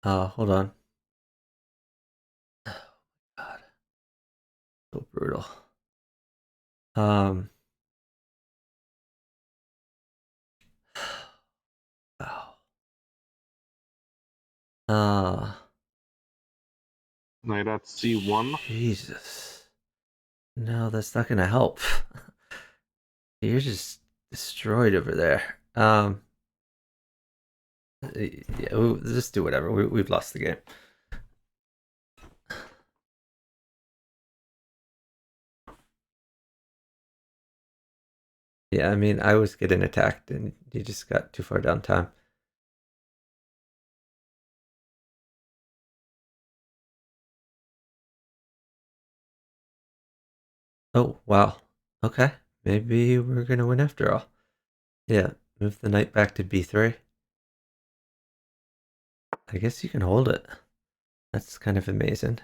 Hold on. Oh, God, so brutal. Wow. Knight at c1. Jesus. No, that's not gonna help. You're just destroyed over there. Yeah, we'll just do whatever. We've lost the game. Yeah, I mean, I was getting attacked, and you just got too far down time. Oh, wow. Okay, maybe we're gonna win after all. Yeah, move the knight back to b3. I guess you can hold it. That's kind of amazing.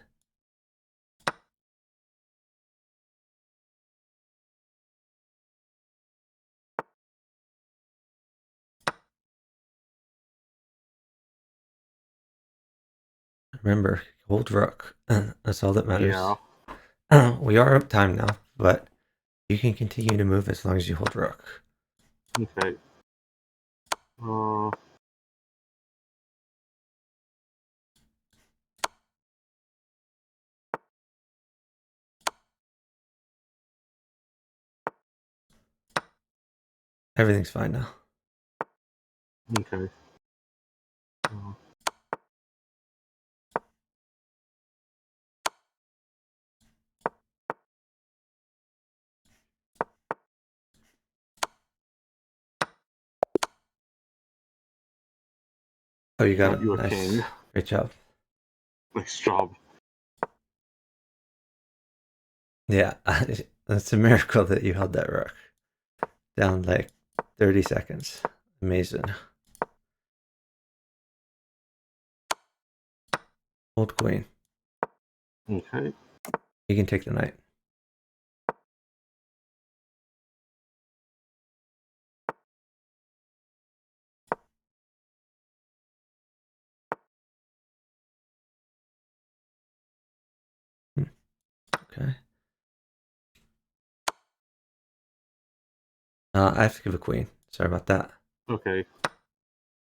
Remember, hold rook. That's all that matters. Yeah. We are up time now, but you can continue to move as long as you hold rook. Okay. Everything's fine now. Okay. Oh, you got got it. you a Nice. king. Great job. Nice job. Yeah, that's a miracle that you held that rook down like 30 seconds. Amazing. Old queen. Okay. You can take the knight. Okay. I have to give a queen. Sorry about that. Okay.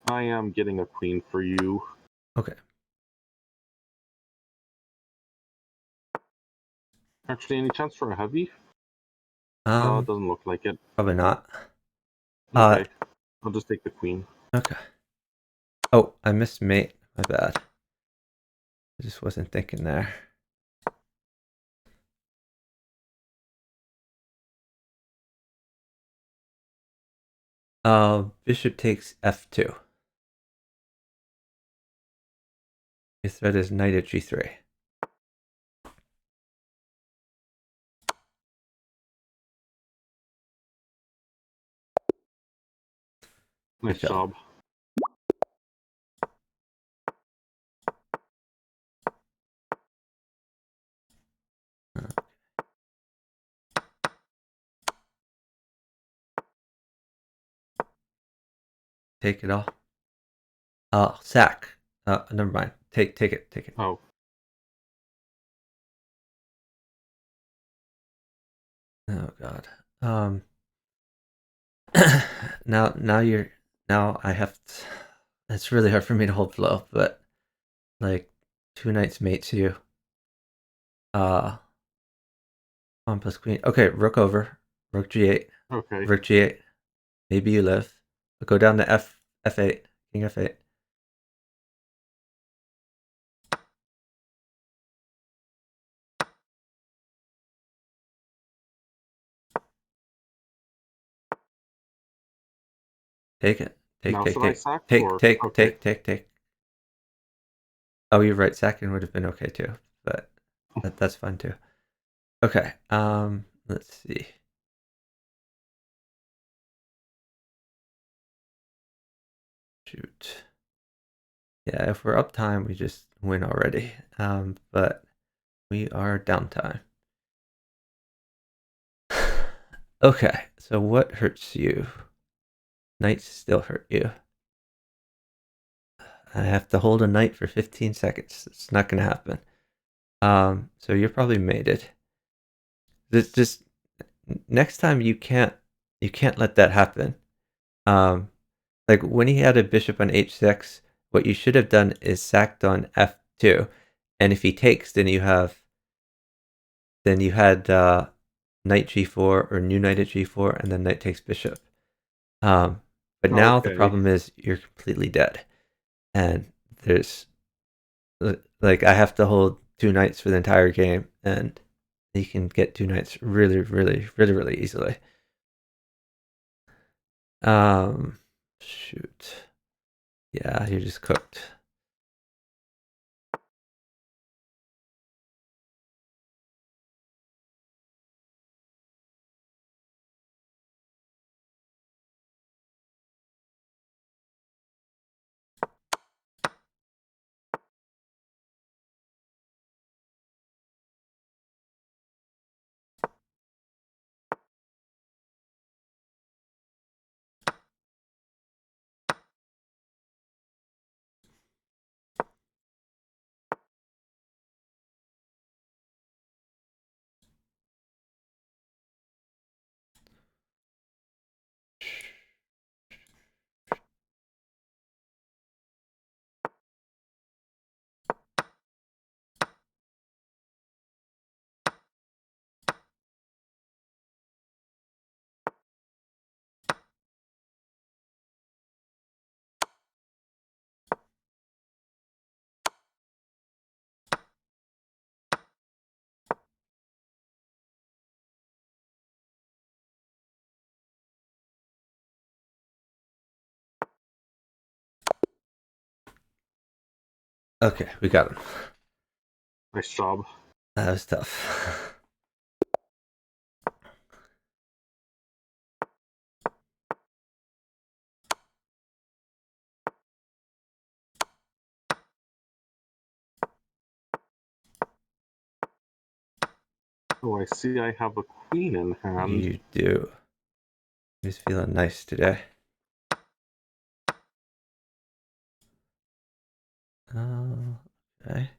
I am getting a queen for you. Okay. Actually, any chance for a heavy? Um, Doesn't look like it. Probably not. Okay. I'll just take the queen. Okay. Oh, I missed mate. My bad. I just wasn't thinking there. Bishop takes f2. Your threat is knight at g3. Nice job. Take it all. Sack. Never mind. Take it. Take it. Oh. Oh God. Now I have to, it's really hard for me to hold flow, but like two knights mates you. Pawn plus queen. Okay, rook over. Rook g8. Okay. Rook g8. Maybe you live. But go down to f8. King f8. Take it. Now should I sack or okay? Take. Oh, you're right. Sacking would have been okay too, but that's fine too. Okay. Let's see. Shoot. Yeah, if we're up time, we just win already. But we are downtime. Okay, so what hurts you? Knights still hurt you. I have to hold a knight for 15 seconds. It's not gonna happen. So you're probably mated. Just next time you can't let that happen. Like when he had a bishop on h6, what you should have done is sacked on f2, and if he takes, then you had knight g4 or new knight at g4, and then knight takes bishop. But now the Okay. problem is you're completely dead, and there's like I have to hold two knights for the entire game, and you can get two knights really easily. Shoot. Yeah, you're just cooked. Okay, we got him. Nice job. That was tough. Oh, I see I have a queen in hand. You do. He's feeling nice today. Okay.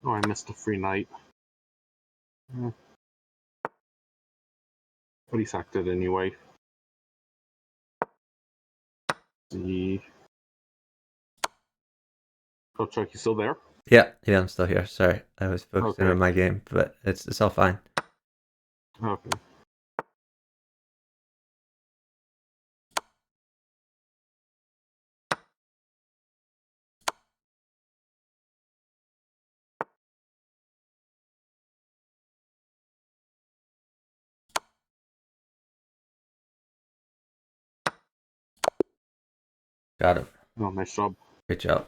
Oh, I missed a free knight. But he sacked it anyway. See. Oh, Chuck, you still there? Yeah, I'm still here. Sorry, I was focusing on Okay. my game, but it's all fine. Okay. Got him. Oh, nice job. Good job.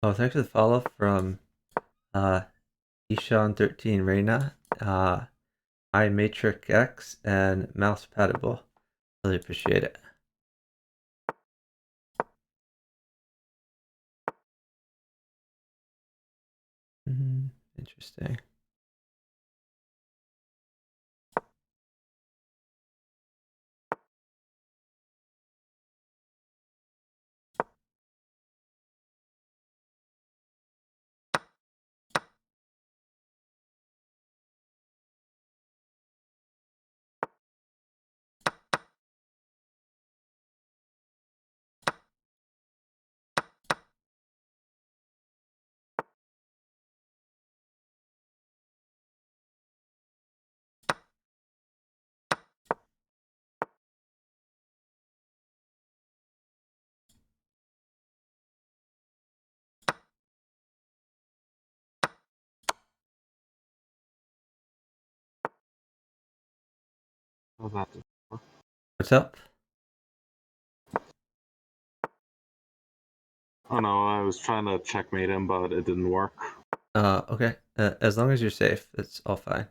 Oh, thanks for the follow from Ishan13 Reina, iMatrix X, and Mouse Patable. Really appreciate it. Interesting. Oh, that's it. What's up? Oh no, I was trying to checkmate him, but it didn't work. Okay. As long as you're safe, it's all fine.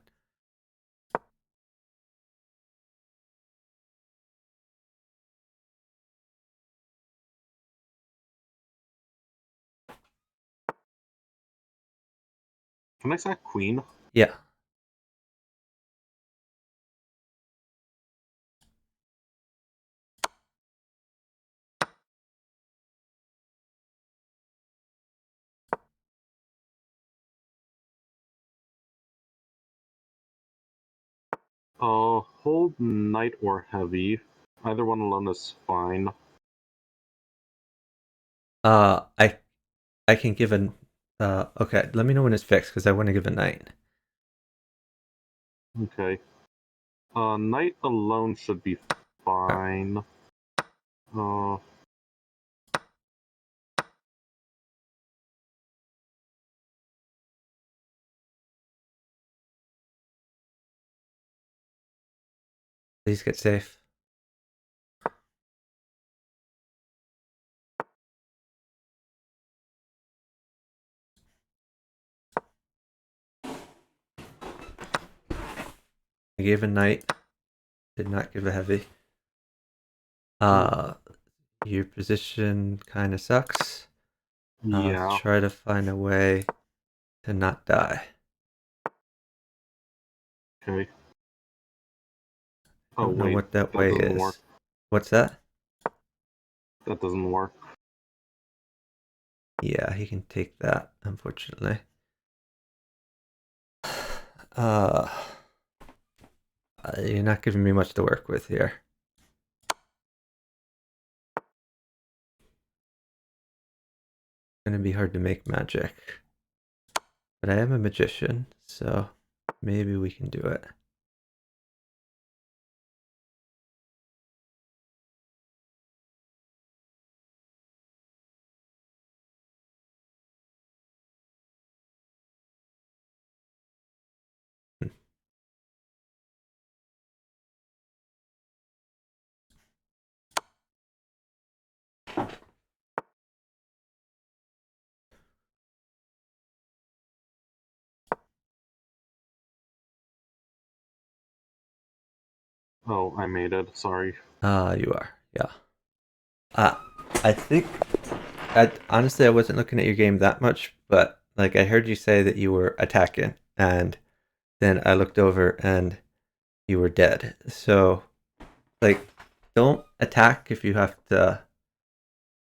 Can I sack queen? Yeah. Hold knight or heavy. Either one alone is fine. I can give an. Okay. Let me know when it's fixed because I want to give a knight. Okay. Knight alone should be Okay. fine. Uh, Please get safe. I gave a knight. Did not give a heavy. Your position kind of sucks. Yeah. Try to find a way to not die. Okay. I Oh don't know wait, what that that way doesn't work. is. What's that? That doesn't work. Yeah, he can take that, unfortunately. Uh, you're not giving me much to work with here. It's gonna be hard to make magic. But I am a magician, so maybe we can do it. Oh, I made it. Sorry. You are, yeah. I think, honestly, I wasn't looking at your game that much, but like I heard you say that you were attacking, and then I looked over and you were dead. So, like, don't attack if you have to,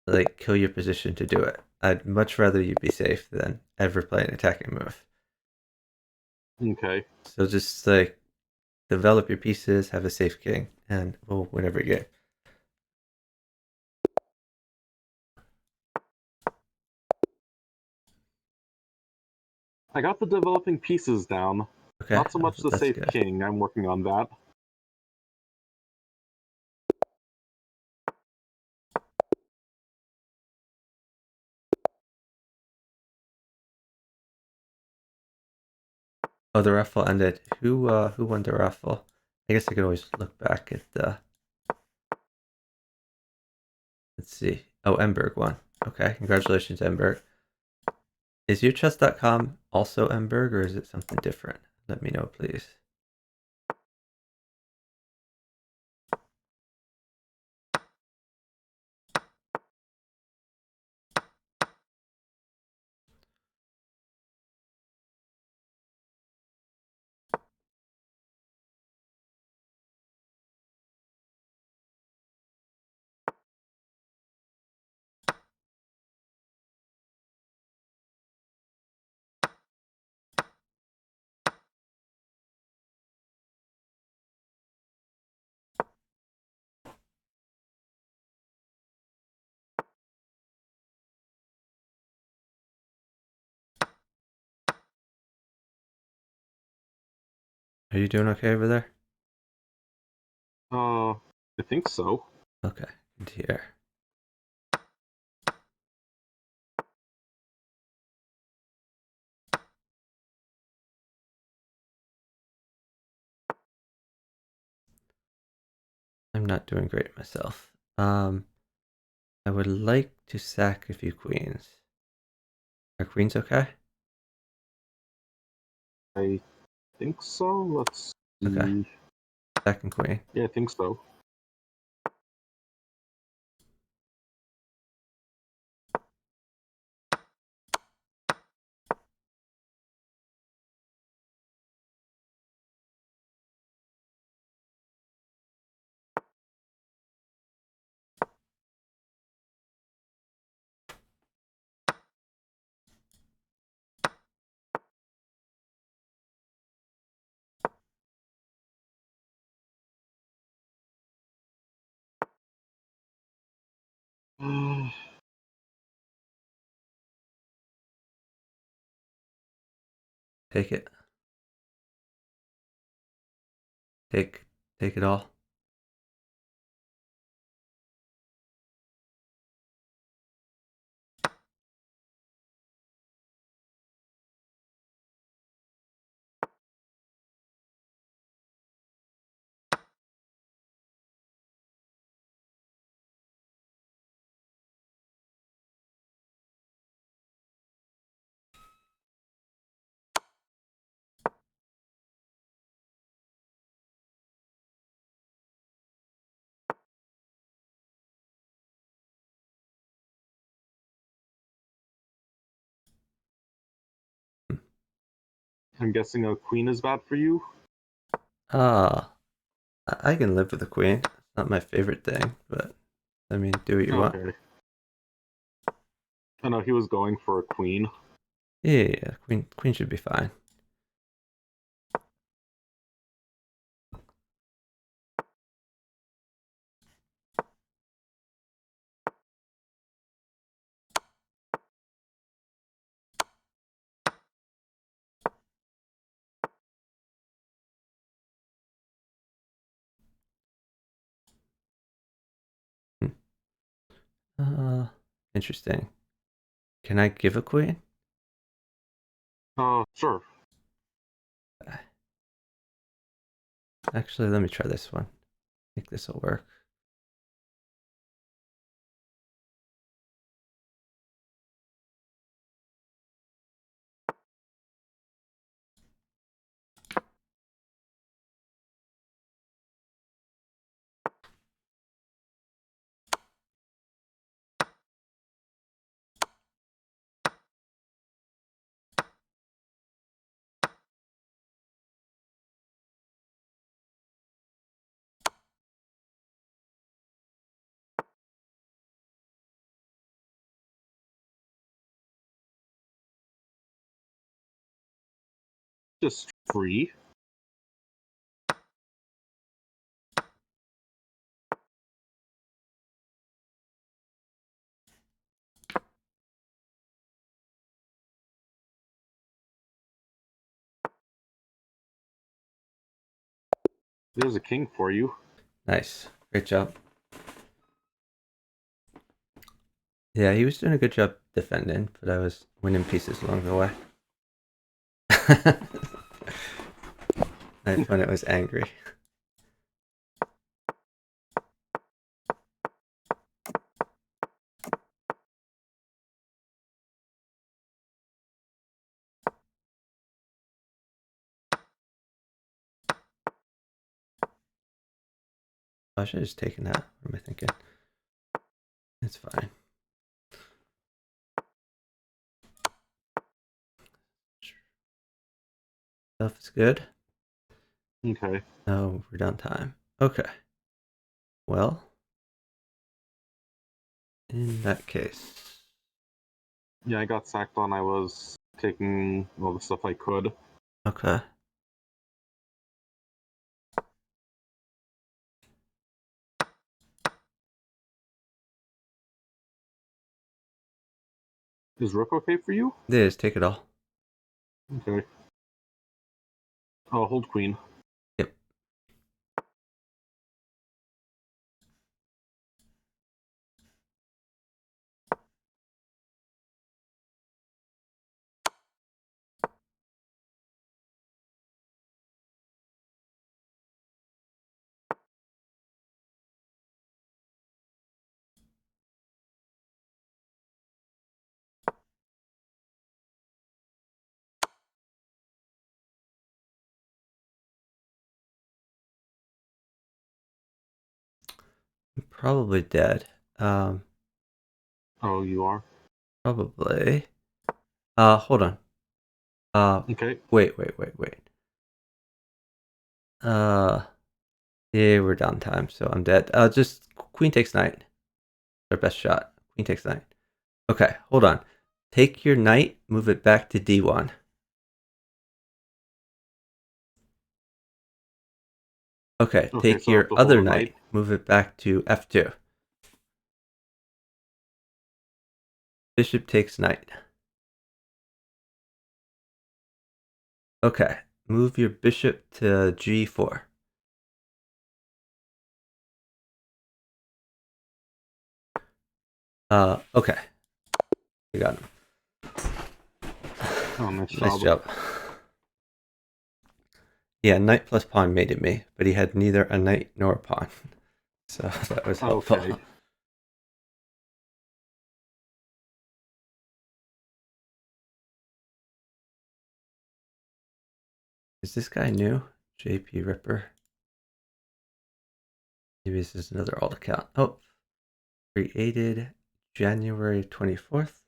like, kill your position to do it. I'd much rather you be safe than ever play an attacking move. Okay. So just like develop your pieces, have a safe king, and we'll win every game. I got the developing pieces down. Okay, Not so much the that's safe good. king. I'm working on that. Oh, the raffle ended. Who won the raffle? I guess I could always look back at the. Let's see. Oh, Emberg won. Okay, congratulations, Emberg. Is your chess.com also Emberg, or is it something different? Let me know, please. Are you doing okay over there? I think so. Okay, good to hear. I'm not doing great myself. I would like to sack a few queens. Are queens okay? I think so. Let's Okay, see. second queen. Yeah, I think so. Take it. Take it all. I'm guessing a queen is bad for you? I can live with a queen. It's not my favorite thing, but I mean, do what you want. Okay. I know he was going for a queen. Yeah, queen should be fine. Uh, Interesting. Can I give a queen? Sure. Actually, let me try this one. I think this will work. Just free. There's a king for you. Nice. Great job. Yeah, he was doing a good job defending, but I was winning pieces along the way. Nice when it was angry. I should have just taken that. What am I thinking? It's fine. Stuff is good. Okay. Oh, we're done time. Okay. Well, in that case. Yeah, I got sacked on. I was taking all the stuff I could. Okay. Is rook okay for you? It is. Take it all. Okay. Oh, hold queen. Yep. I'm probably dead. Oh, you are? Probably. Hold on. Okay. Wait. Yeah, we're down time, so I'm dead. Just queen takes knight. Our best shot. Queen takes knight. Okay, hold on. Take your knight, move it back to d1. Okay, Okay, take so I have your to hold other a knight. knight, move it back to f2. Bishop takes knight. Okay, move your bishop to g4. Okay. You got him. Oh, nice Nice job. job. Yeah, knight plus pawn mated me, but he had neither a knight nor a pawn. So that was helpful. Okay. Is this guy new? JP Ripper. Maybe this is another alt account. Oh, created January 24th,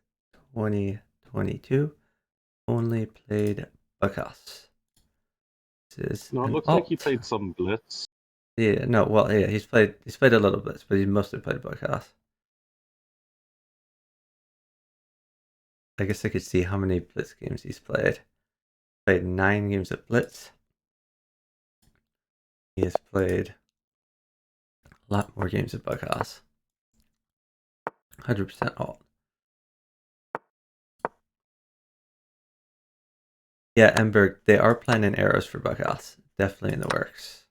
2022. Only played bughouse. No, it looks like he played some blitz. Yeah, no, well, yeah, he's played a little blitz, but he mostly played bughouse. I guess I could see how many blitz games he's played. Played 9 games of blitz. He has played a lot more games of bughouse. 100% alt. Yeah, Emberg, they are planning arrows for bughouse. Definitely in the works.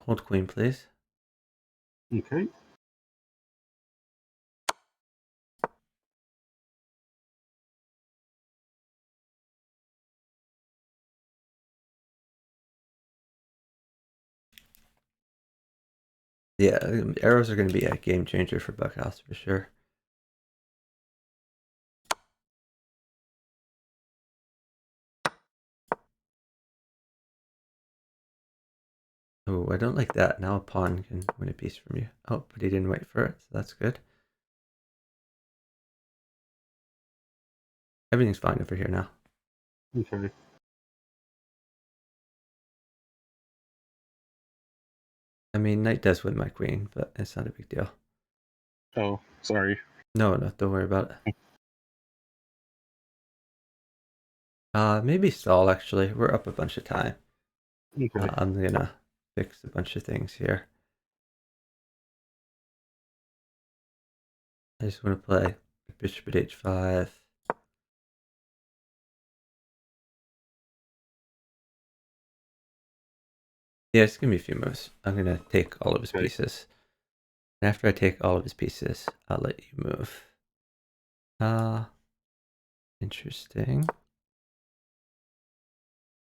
Hold queen, please. Okay. Yeah, arrows are going to be a game changer for bughouse for sure. Oh, I don't like that. Now a pawn can win a piece from you. Oh, but he didn't wait for it, so that's good. Everything's fine over here now. Okay. I mean, knight does win my queen, but it's not a big deal. Oh, sorry. No, don't worry about it. Maybe stall, actually. We're up a bunch of time. Okay. I'm gonna fix a bunch of things here. I just want to play bishop at h5. Yeah, just give me a few moves. I'm gonna take all of his pieces. And after I take all of his pieces, I'll let you move. Interesting.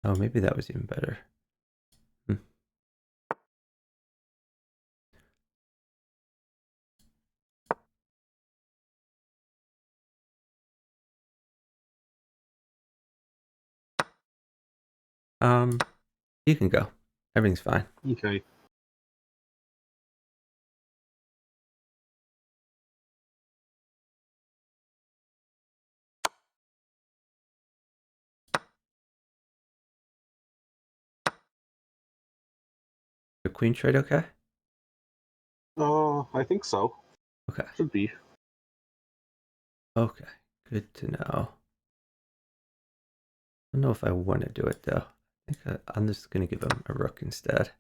Oh, maybe that was even better. You can go. Everything's fine. Okay. The queen trade okay? I think so. Okay. Should be. Okay. Good to know. I don't know if I want to do it though. I think I'm just gonna give him a rook instead.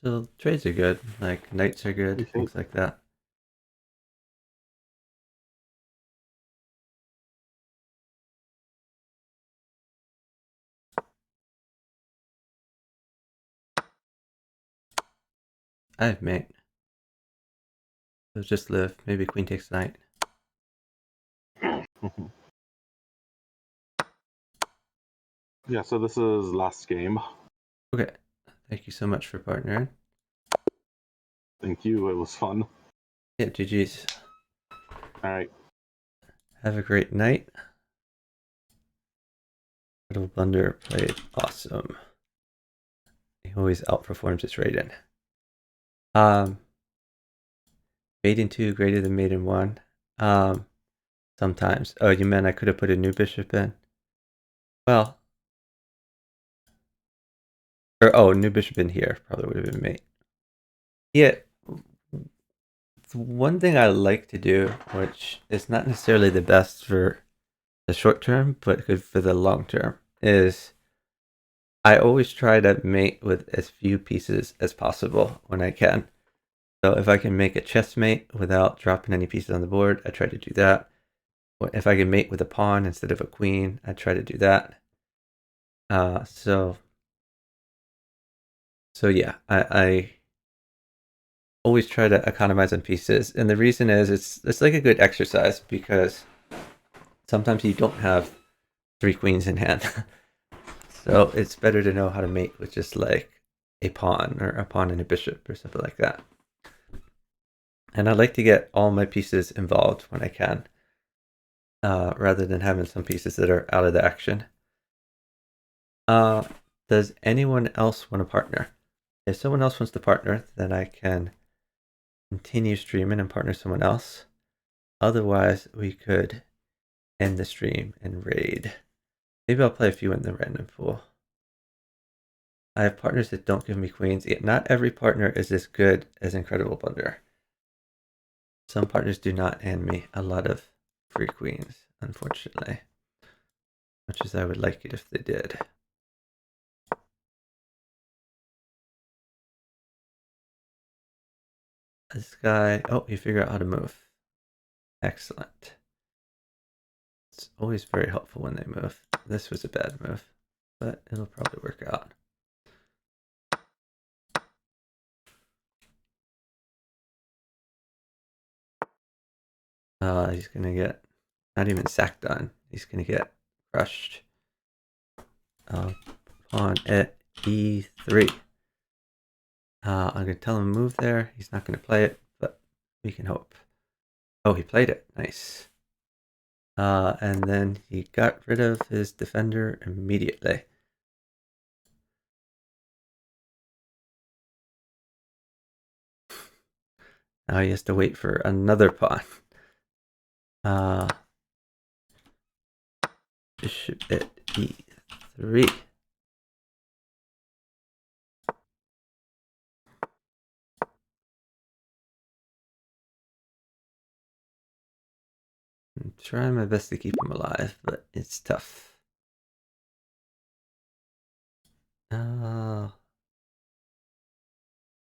So trades are good. Like knights are good, Okay. things like that. I have mate. So just live. Maybe queen takes knight. Yeah, so this is last game. Okay. Thank you so much for partnering. Thank you. It was fun. Yeah, GG's. Alright. Have a great night. IncredibleBlunderer played awesome. He always outperforms his rating. Mate in 2 greater than mate in 1. Sometimes. Oh, you meant I could have put a new bishop in? Well. New bishop in here. Probably would have been mate. Yeah. One thing I like to do, which is not necessarily the best for the short term, but good for the long term, is I always try to mate with as few pieces as possible when I can. So if I can make a chess mate without dropping any pieces on the board, I try to do that. If I can mate with a pawn instead of a queen, I try to do that. So yeah, I always try to economize on pieces, and the reason is it's like a good exercise because sometimes you don't have 3 queens in hand. So it's better to know how to mate with just like a pawn or a pawn and a bishop or something like that. And I like to get all my pieces involved when I can, rather than having some pieces that are out of the action. Does anyone else want to partner? If someone else wants to partner, then I can continue streaming and partner someone else. Otherwise, we could end the stream and raid. Maybe I'll play a few in the random pool. I have partners that don't give me queens. Yet not every partner is as good as IncredibleBlunderer. Some partners do not hand me a lot of free queens, unfortunately. Much as I would like it if they did. This guy, oh, you figure out how to move. Excellent. It's always very helpful when they move. This was a bad move, but it'll probably work out. He's gonna get not even sacked on. He's gonna get crushed. Pawn at e3. I'm gonna tell him to move there. He's not gonna play it, but we can hope. Oh, he played it. Nice. And then he got rid of his defender immediately. Now he has to wait for another pawn. Bishop at e3. I'm trying my best to keep him alive, but it's tough. What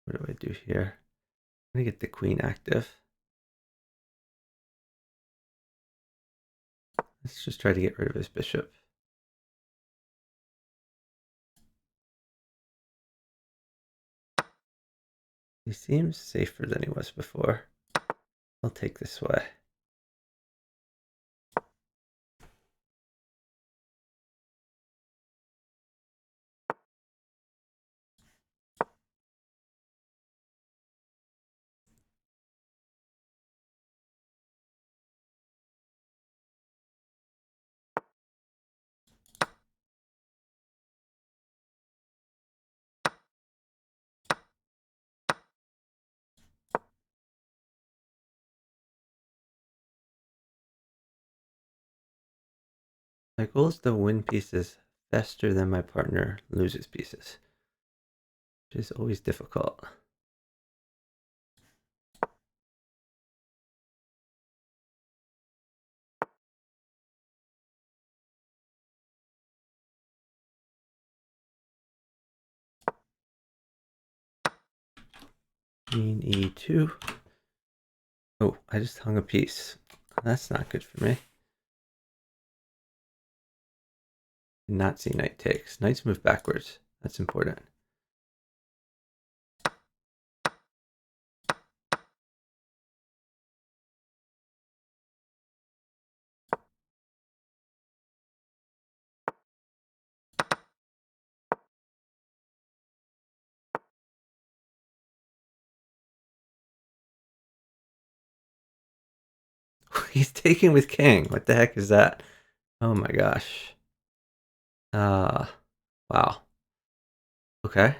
do I do here? I'm gonna get the queen active. Let's just try to get rid of his bishop. He seems safer than he was before. I'll take this way. My goal is to win pieces faster than my partner loses pieces, which is always difficult. Queen e2. Oh, I just hung a piece. That's not good for me. Did not see knight takes. Knights move backwards. That's important. He's taking with king. What the heck is that? Oh my gosh. Wow. Okay.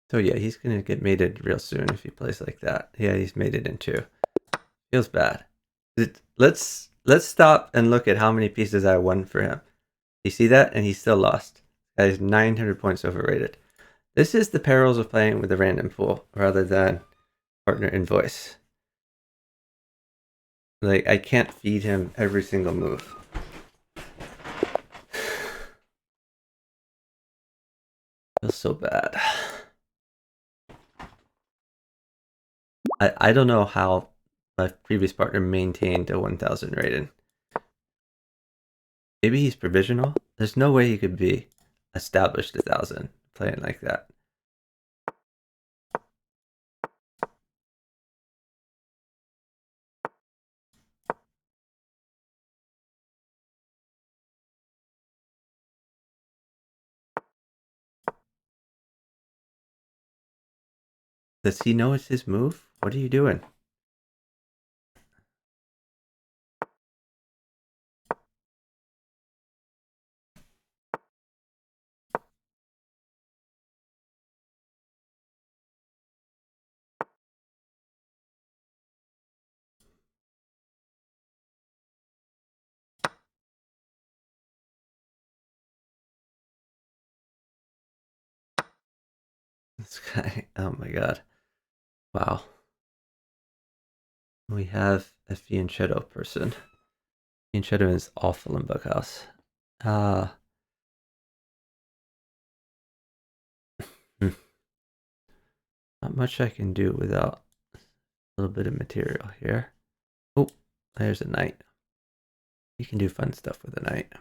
So yeah, he's gonna get mated real soon if he plays like that. Yeah, he's mated in 2. Feels bad. Let's stop and look at how many pieces I won for him. You see that? And he still lost. That is 900 points overrated. This is the perils of playing with a random pool rather than partner invoice. Like, I can't feed him every single move. Feels so bad. I don't know how my previous partner maintained a 1000 rating. Maybe he's provisional. There's no way he could be established 1000 playing like that. Does he know it's his move? What are you doing? This guy, oh my god. Wow. We have a fianchetto person. Fianchetto is awful in bughouse. Ah. Not much I can do without a little bit of material here. Oh, there's a knight. You can do fun stuff with a knight.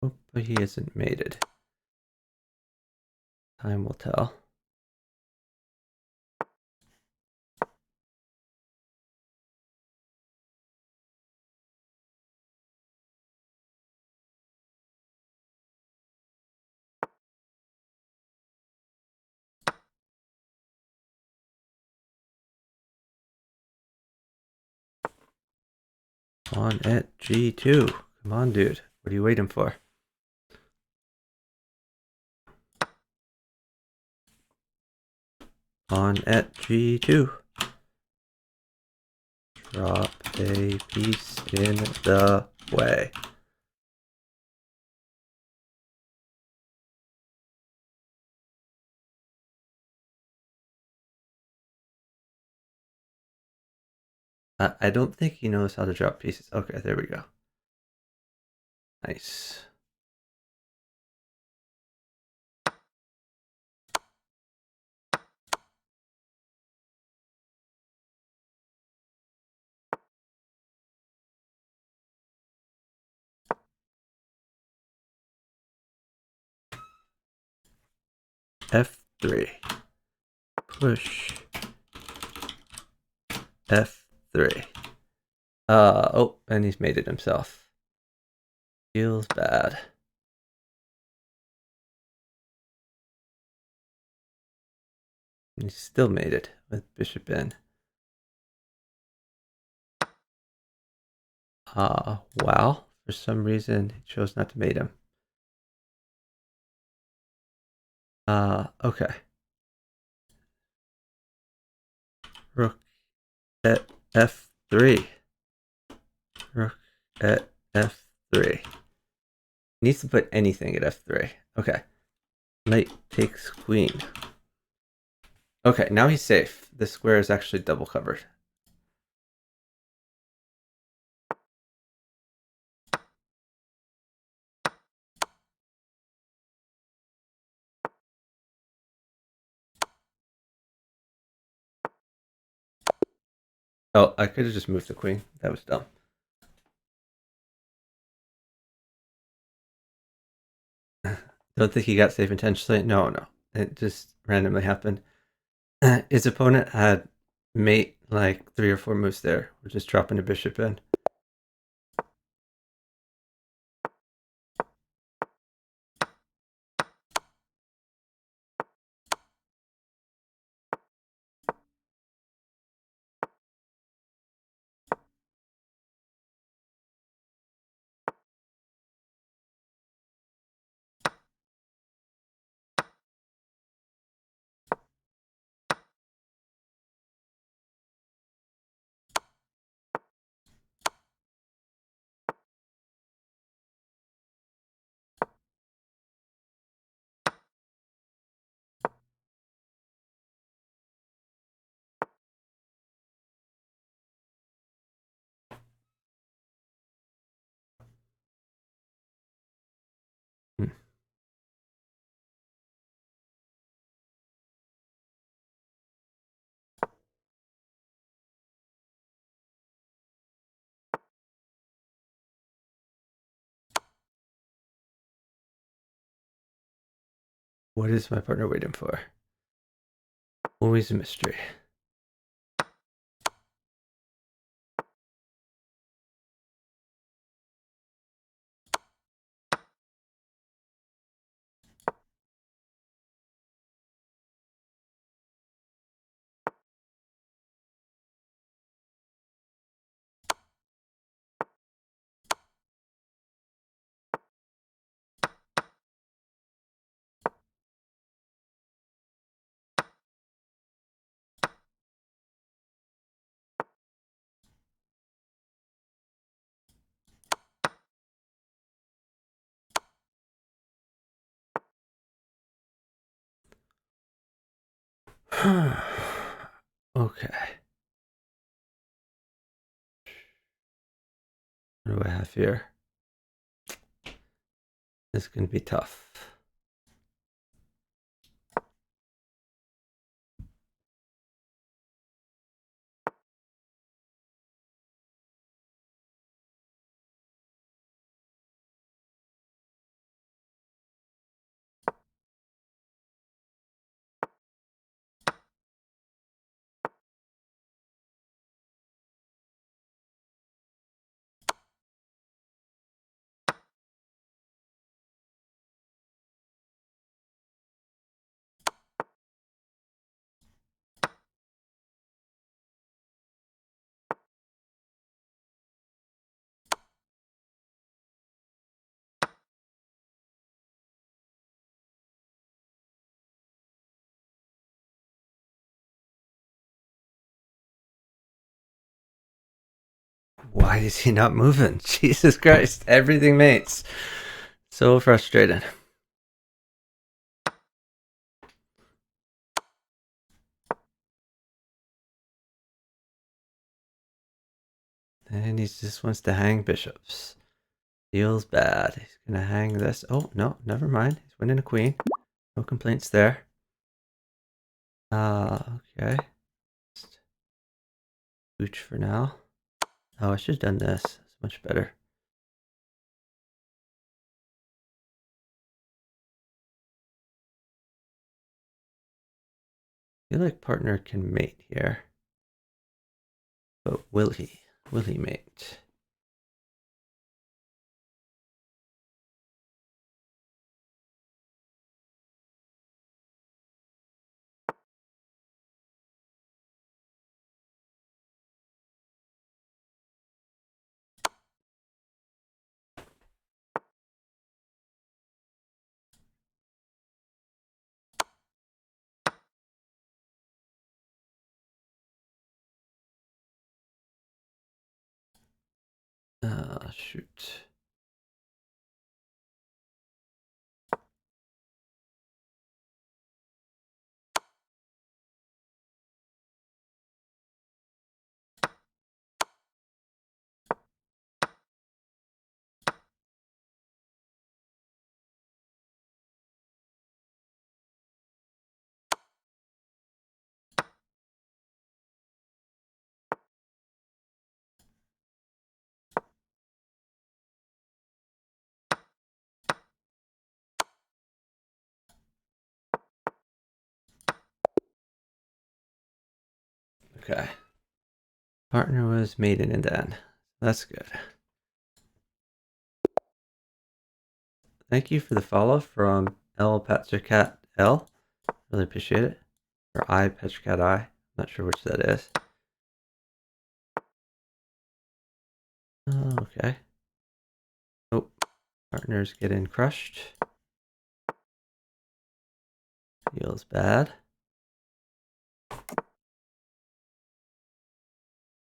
Oh, but he isn't mated. Time will tell. On at G2. Come on, dude. What are you waiting for? On at G2. Drop a piece in the way. I don't think he knows how to drop pieces. Okay, there we go. Nice. F3. Push. F3. Oh, and he's made it himself. Feels bad. He still made it with bishop in. Wow. For some reason, he chose not to mate him. Okay. Rook at F3. Rook at F3. Needs to put anything at F3. Okay. Knight takes queen. Okay, now he's safe. The square is actually double covered. Oh, I could have just moved the queen. That was dumb. Don't think he got safe intentionally. No. It just randomly happened. His opponent had mate like 3 or 4 moves there. We're just dropping a bishop in. What is my partner waiting for? Always a mystery. Okay. What do I have here? This is going to be tough. Why is he not moving? Jesus Christ. Everything mates. So frustrating. And he just wants to hang bishops. Feels bad. He's going to hang this. Oh, no, never mind. He's winning a queen. No complaints there. Okay. Just pooch for now. Oh, I should have done this. It's much better. I feel like partner can mate here. But will he? Will he mate? Shoot. Okay. Partner was maiden in the end. That's good. Thank you for the follow from L Patricat L. Really appreciate it. Or I Patricat I. Not sure which that is. Okay. Oh, partners getting crushed. Feels bad.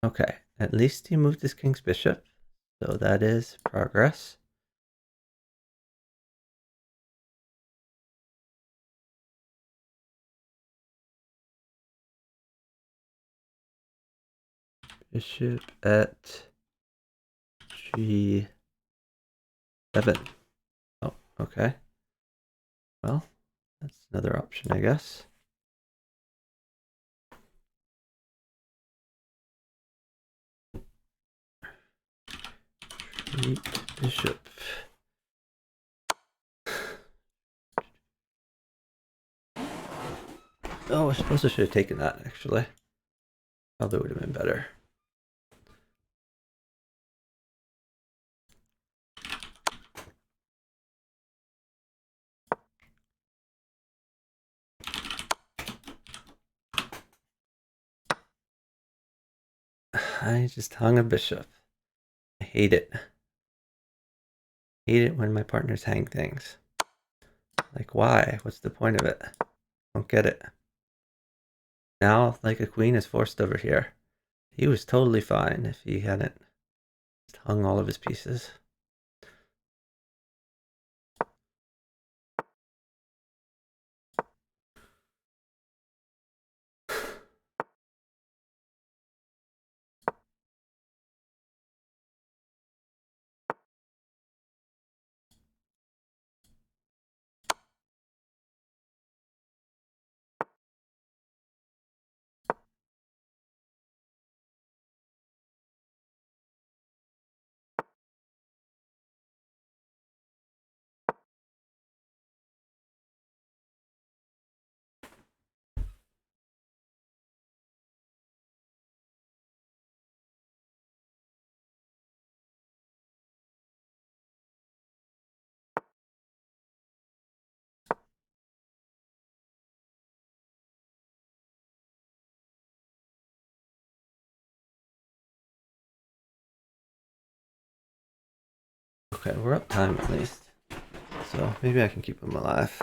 Okay, at least he moved his king's bishop, so that is progress. Bishop at G7. Oh, okay. Well, that's another option, I guess. Bishop. Oh, I suppose I should have taken that, actually. Probably would have been better. I just hung a bishop. I hate it. Hate it when my partners hang things. Like, why? What's the point of it? Don't get it. Now, like, a queen is forced over here. He was totally fine if he hadn't hung all of his pieces. Okay, we're up time at least. So maybe I can keep him alive.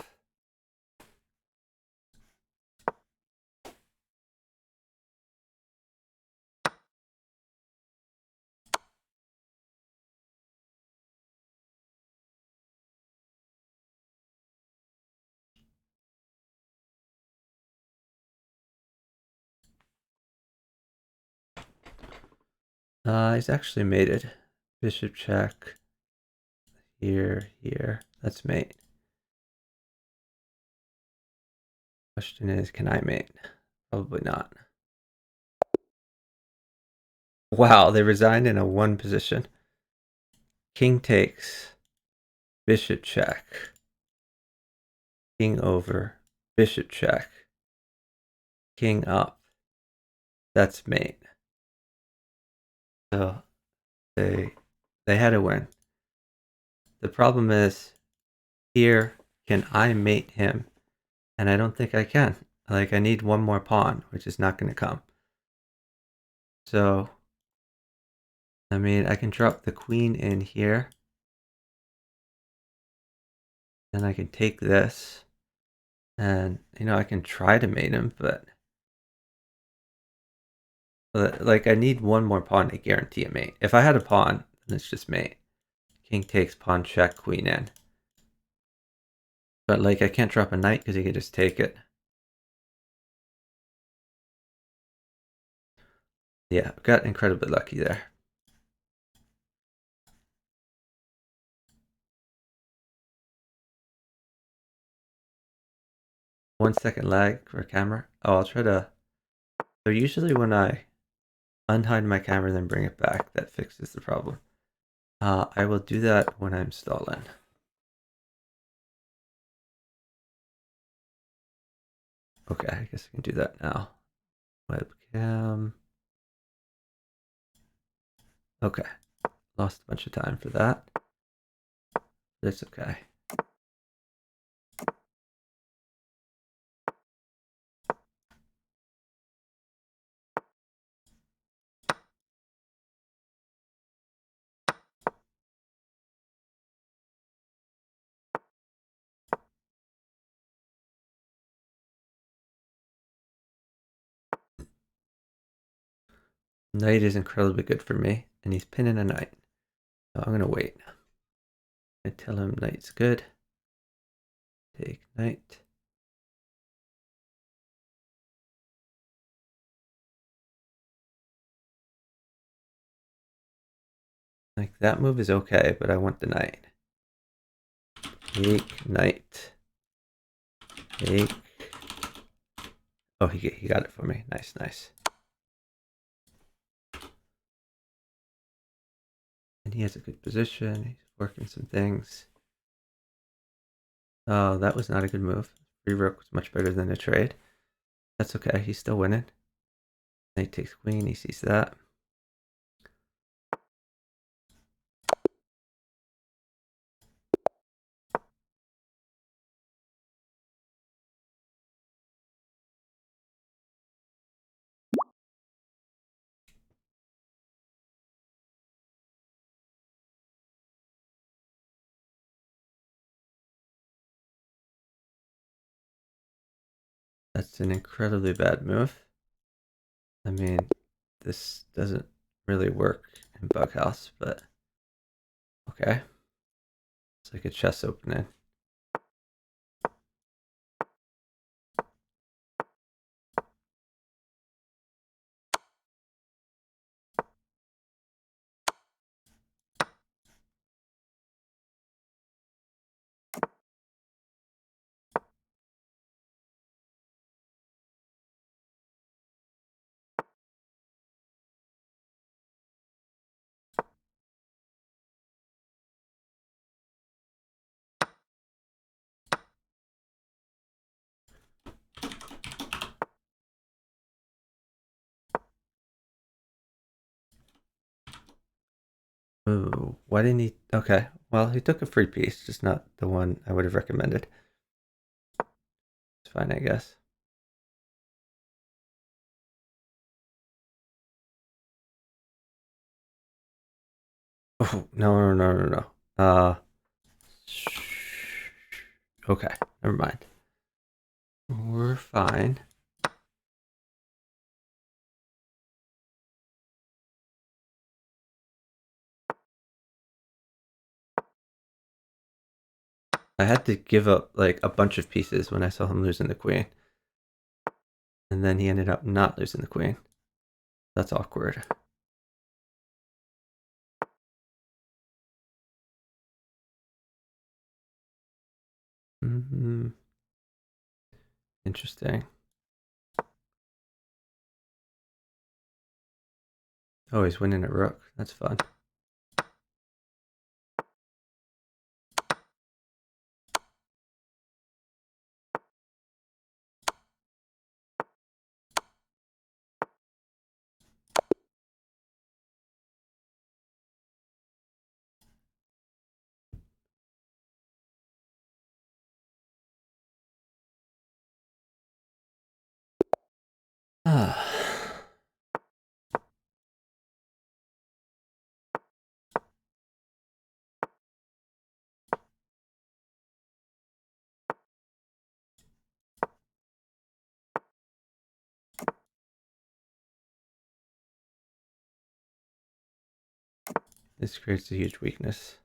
He's actually mated. Bishop check. Here, here. That's mate. Question is, can I mate? Probably not. Wow, they resigned in a 1 position. King takes. Bishop check. King over. Bishop check. King up. That's mate. So they had to win. The problem is, here, can I mate him? And I don't think I can. Like, I need one more pawn, which is not going to come. So, I mean, I can drop the queen in here. Then I can take this. And, you know, I can try to mate him, but... like, I need one more pawn to guarantee a mate. If I had a pawn, then it's just mate. King takes, pawn check, queen in. But, like, I can't drop a knight because he can just take it. Yeah, got incredibly lucky there. One second lag for camera. Oh, I'll try to... So usually when I unhide my camera and then bring it back, that fixes the problem. I will do that when I'm stalling. Okay, I guess I can do that now. Webcam. Okay, lost a bunch of time for that. That's okay. Knight is incredibly good for me, and he's pinning a knight. So I'm gonna wait. I tell him knight's good. Take knight. Like, that move is okay, but I want the knight. Take knight. Take. Oh, he got it for me. Nice, nice. And he has a good position. He's working some things. Oh, that was not a good move. Free rook was much better than a trade. That's okay. He's still winning. Knight takes queen. He sees that. That's an incredibly bad move. I mean, this doesn't really work in bughouse, but okay. It's like a chest opening. Ooh, why didn't he? Okay, well, he took a free piece, just not the one I would have recommended. It's fine, I guess. Oh, no. Okay, never mind. We're fine. I had to give up like a bunch of pieces when I saw him losing the queen. And then he ended up not losing the queen. That's awkward. Interesting. Oh, he's winning a rook. That's fun. Ah. This creates a huge weakness.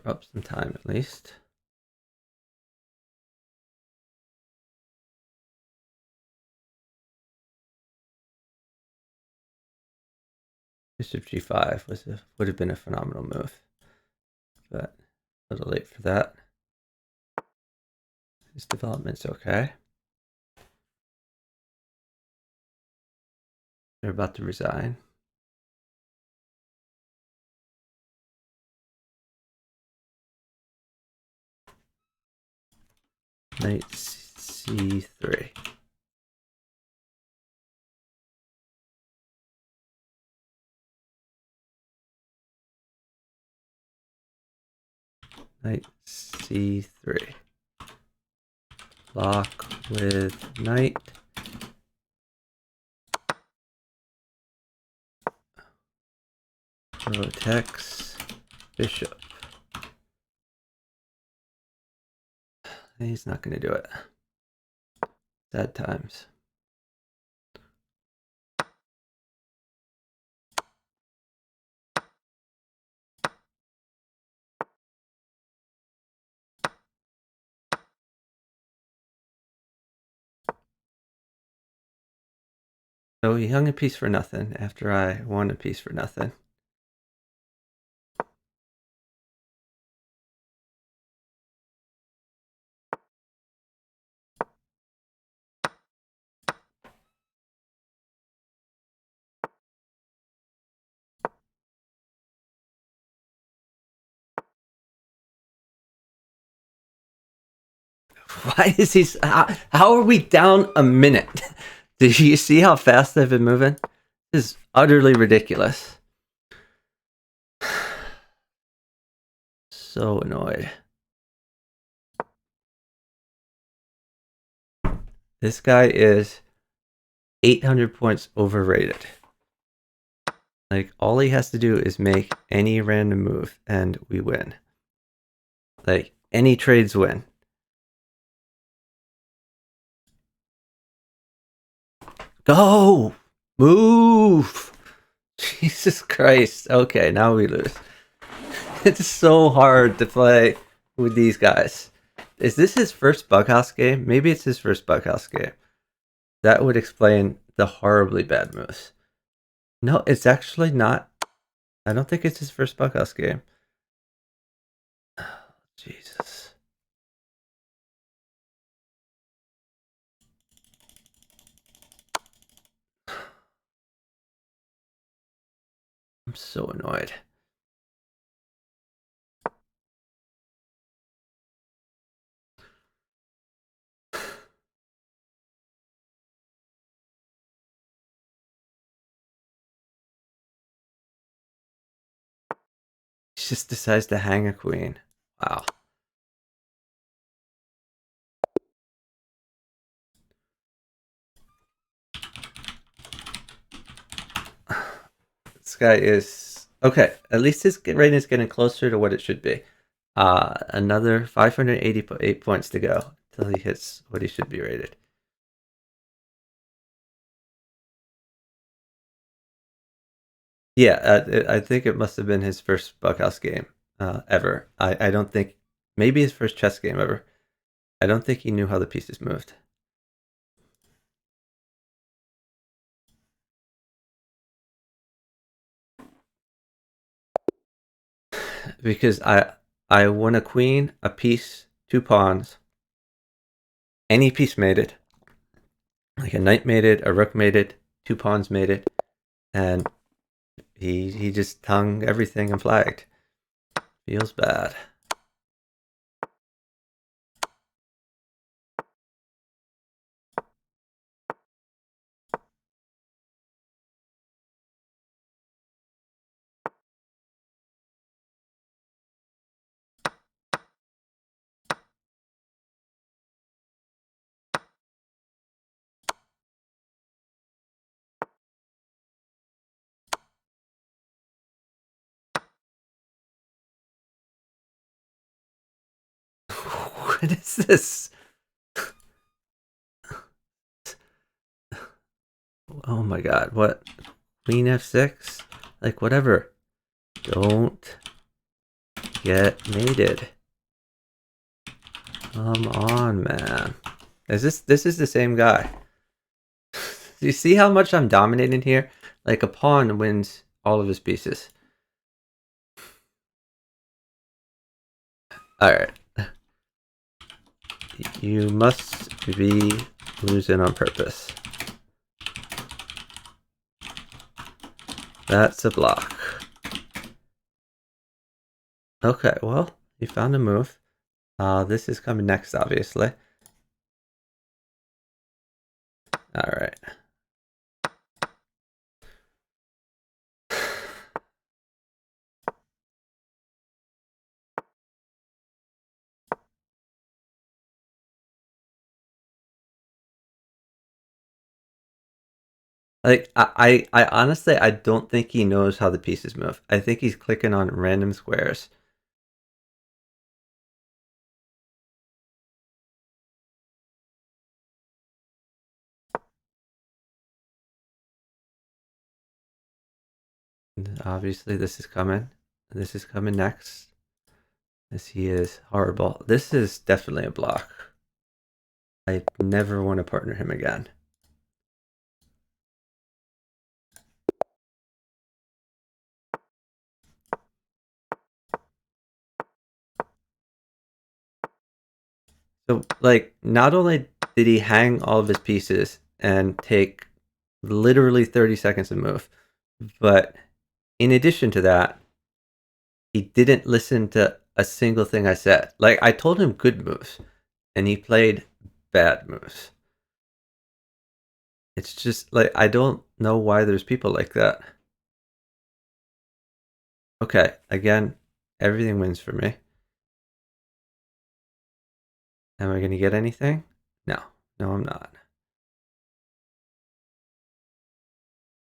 Up some time at least. Bishop g5 would have been a phenomenal move, but a little late for that. His development's okay. They're about to resign. Knight c3. Knight c3. Lock with knight. Protects bishop. He's not going to do it. Sad times. So he hung a piece for nothing after I won a piece for nothing. Why is he... How are we down a minute? Did you see how fast I've been moving? This is utterly ridiculous. So annoyed. This guy is 800 points overrated. Like, all he has to do is make any random move and we win. Like, any trades win. Go! Move! Jesus Christ. Okay, now we lose. It's so hard to play with these guys. Is this his first bughouse game? Maybe it's his first bughouse game. That would explain the horribly bad moves. No, it's actually not. I don't think it's his first bughouse game. Oh, Jesus. I'm so annoyed. He just decides to hang a queen. Wow. This guy is... Okay, at least his rating is getting closer to what it should be. Another 588 points to go until he hits what he should be rated. Yeah, I think it must have been his first bughouse game ever. I don't think... Maybe his first chess game ever. I don't think he knew how the pieces moved. Because I won a queen, a piece, 2 pawns. Any piece made it. Like a knight made it, a rook made it, 2 pawns made it, and he just hung everything and flagged. Feels bad. What is this? Oh my god, what? Queen f6? Like, whatever. Don't get mated. Come on, man. This is the same guy. Do you see how much I'm dominating here? Like, a pawn wins all of his pieces. Alright. You must be losing on purpose. That's a block. Okay, well, you found a move. This is coming next, obviously. Alright. Like, I honestly, I don't think he knows how the pieces move. I think he's clicking on random squares. And obviously, this is coming. This is coming next. This he is horrible. This is definitely a block. I never want to partner him again. So, like, not only did he hang all of his pieces and take literally 30 seconds to move, but in addition to that, he didn't listen to a single thing I said. Like, I told him good moves. and he played bad moves. It's just like, I don't know why there's people like that. Okay, again, everything wins for me. Am I going to get anything? No. No, I'm not.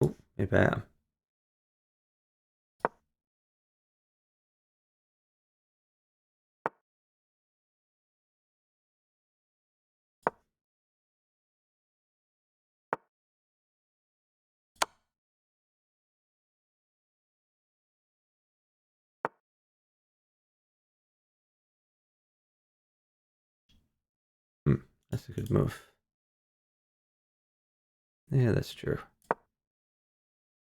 Oh, maybe I am. That's a good move. Yeah, that's true.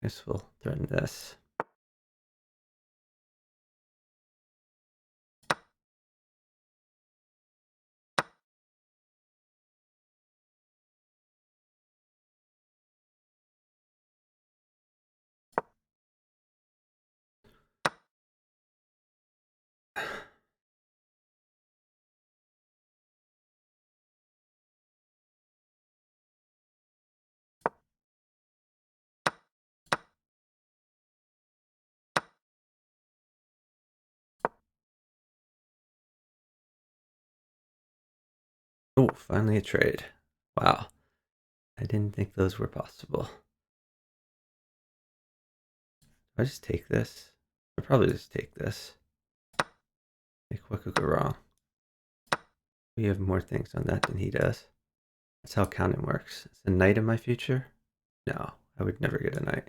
Guess we'll threaten this. Oh, finally a trade. Wow. I didn't think those were possible. Do I just take this? I'll probably just take this. Like, what could go wrong? We have more things on that than he does. That's how counting works. Is a knight in my future? No, I would never get a knight.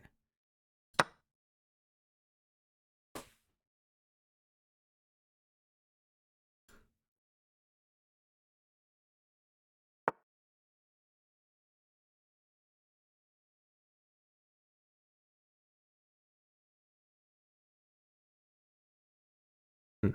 Hmm.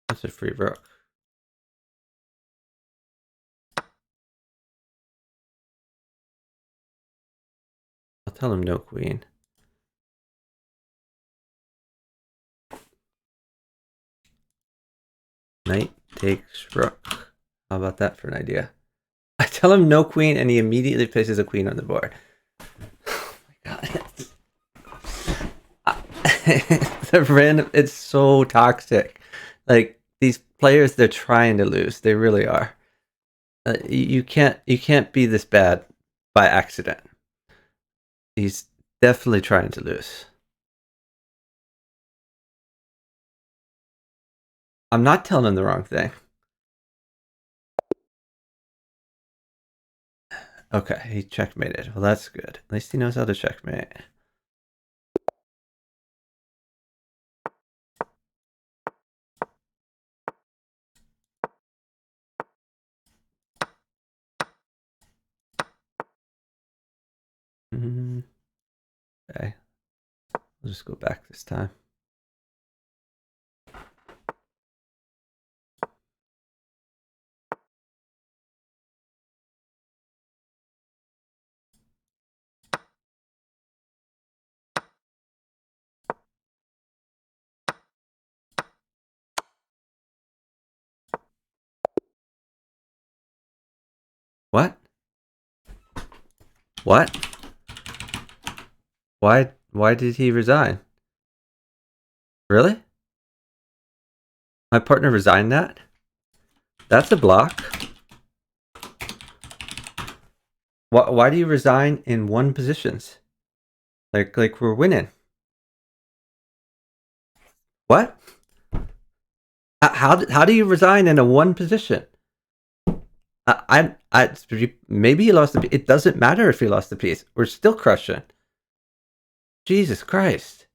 That's a free rook. I'll tell him no queen. Knight takes rook. How about that for an idea? I tell him no queen and he immediately places a queen on the board. Oh my god. The random, it's so toxic. Like, these players, they're trying to lose. They really are. You can't be this bad by accident. He's definitely trying to lose. I'm not telling him the wrong thing. Okay, he checkmated. Well, that's good. At least he knows how to checkmate. Okay. I'll just go back this time. What? What? Why did he resign? Really? My partner resigned that? That's a block. Why do you resign in one positions? Like we're winning. What? How do you resign in a one position? Maybe he lost the piece. It doesn't matter if he lost the piece. We're still crushing. Jesus Christ.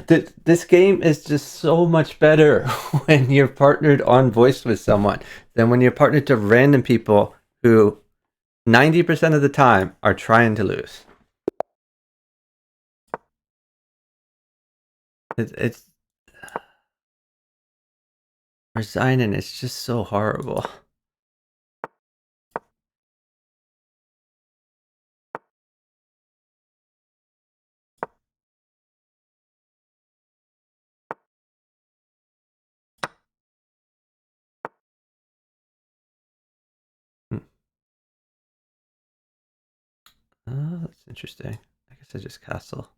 This game is just so much better when you're partnered on voice with someone than when you're partnered to random people who 90% of the time are trying to lose. It's resigning. It's just so horrible. Oh, that's interesting. I guess I just castle.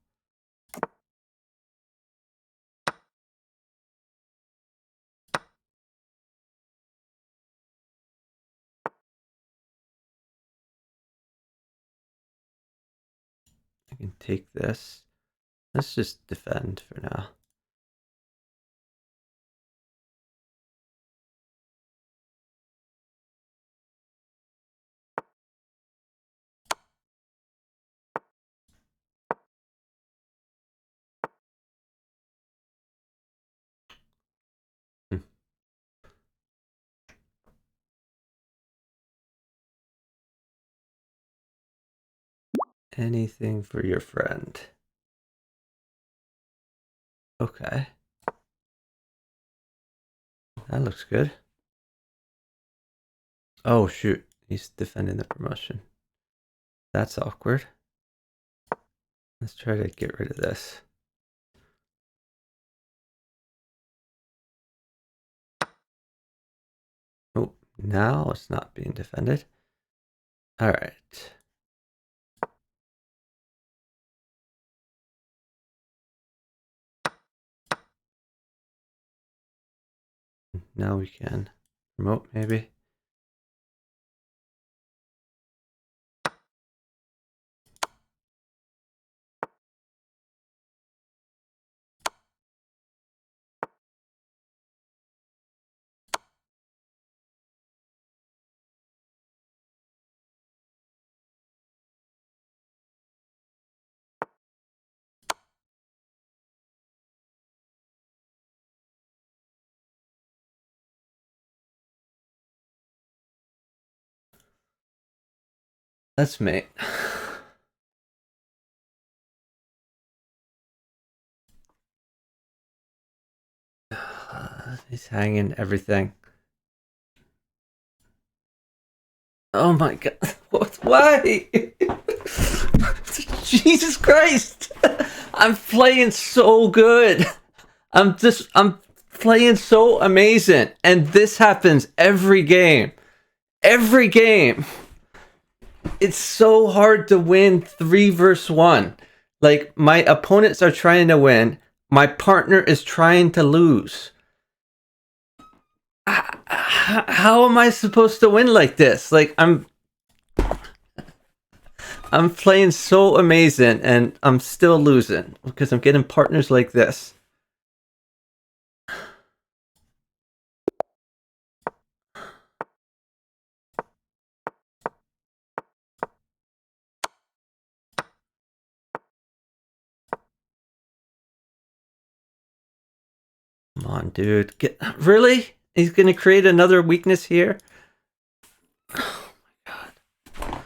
I can take this. Let's just defend for now. Anything for your friend. Okay. That looks good. Oh, shoot. He's defending the promotion. That's awkward. Let's try to get rid of this. Oh, now it's not being defended. All right. Now we can promote maybe. That's mate. He's hanging everything. Oh my god. What? Why? Jesus Christ. I'm playing so good. I'm playing so amazing. And this happens every game. Every game. It's so hard to win 3 versus 1. Like, my opponents are trying to win. My partner is trying to lose. How am I supposed to win like this? Like, I'm playing so amazing and I'm still losing because I'm getting partners like this. Come on, dude. Really? He's going to create another weakness here? Oh my god.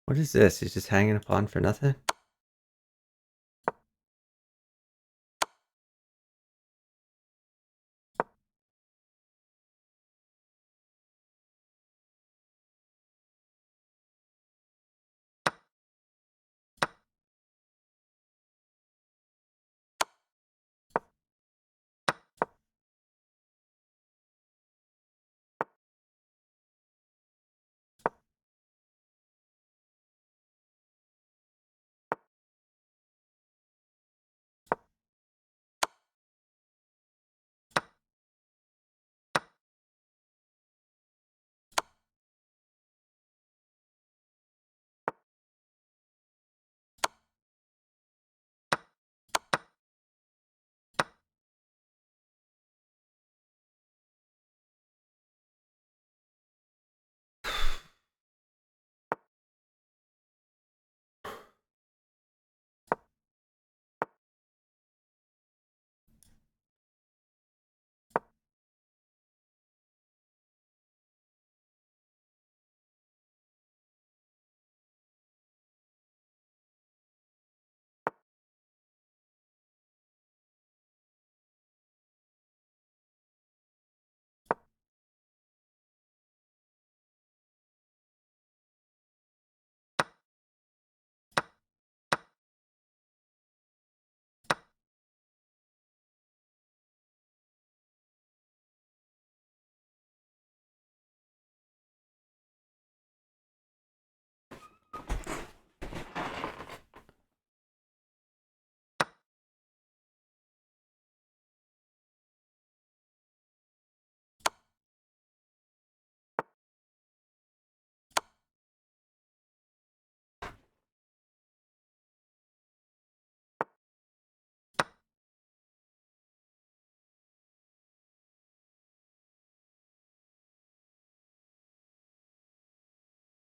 What is this? He's just hanging a pawn for nothing?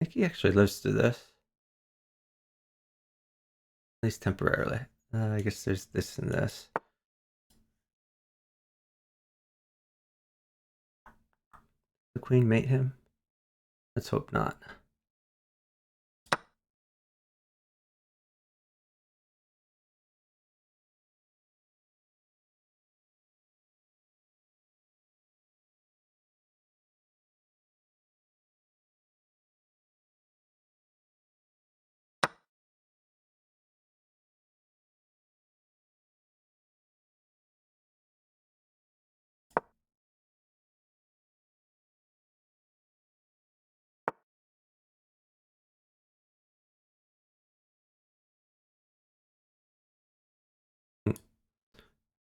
I think he actually lives through this. At least temporarily. I guess there's this and this. The queen mate him? Let's hope not.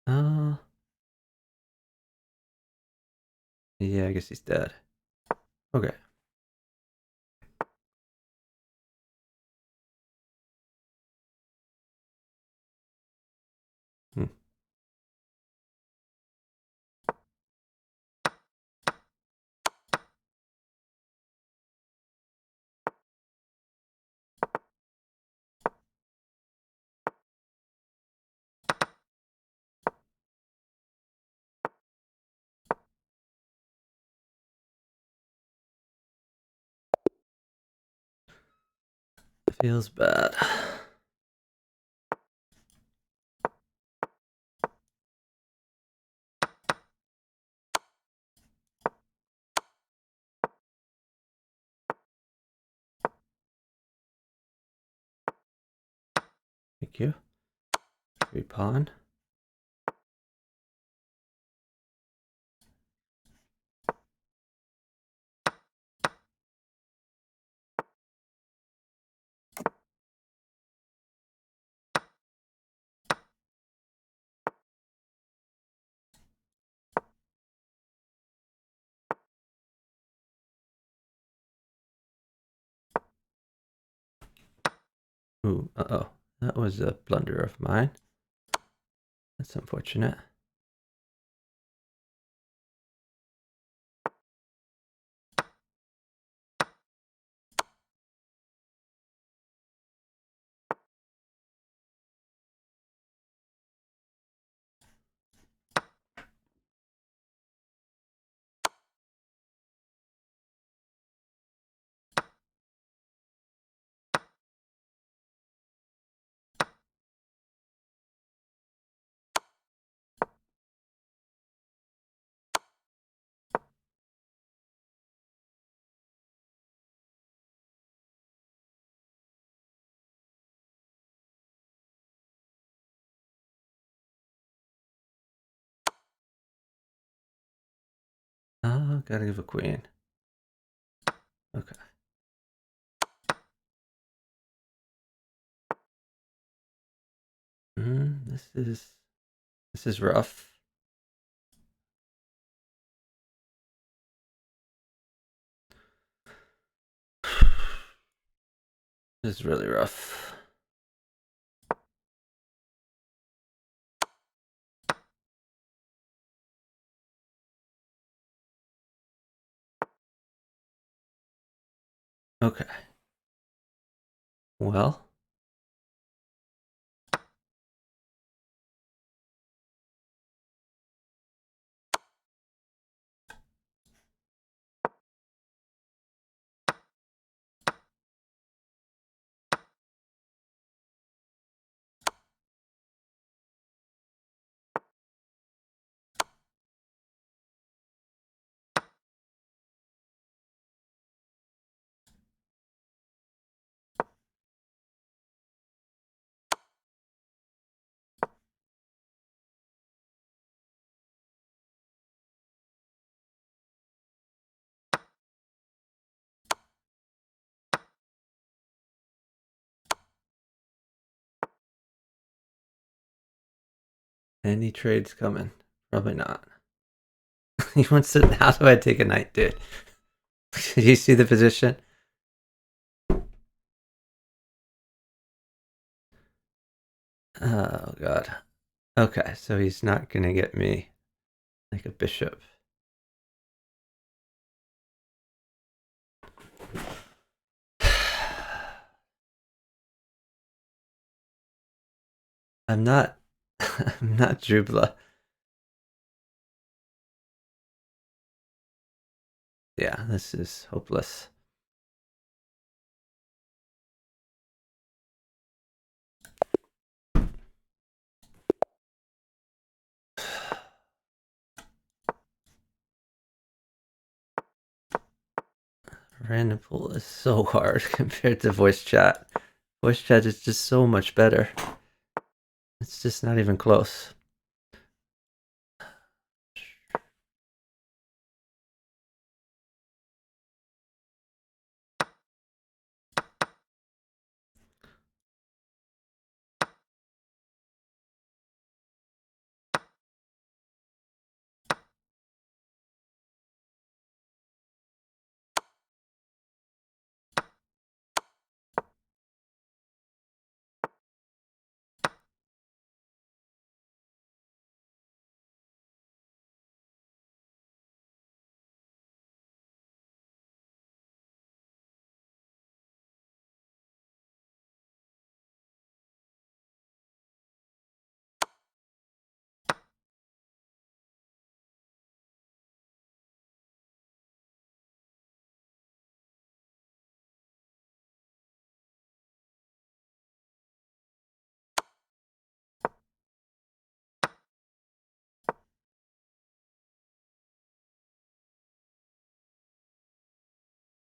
Uh, yeah, I guess he's dead. Okay. Hmm. Feels bad. Thank you. Free pawn. Ooh, uh-oh. That was a blunder of mine. That's unfortunate. Gotta give a queen. Okay. This is rough. This is really rough. Okay. Well. Any trades coming? Probably not. He wants to. How do I take a knight, dude? Did you see the position? Oh god. Okay, so he's not gonna get me like a bishop. I'm not. I'm not Jubla. Yeah, this is hopeless. Random pool is so hard compared to voice chat. Voice chat is just so much better. It's just not even close.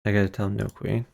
I gotta tell him no queen.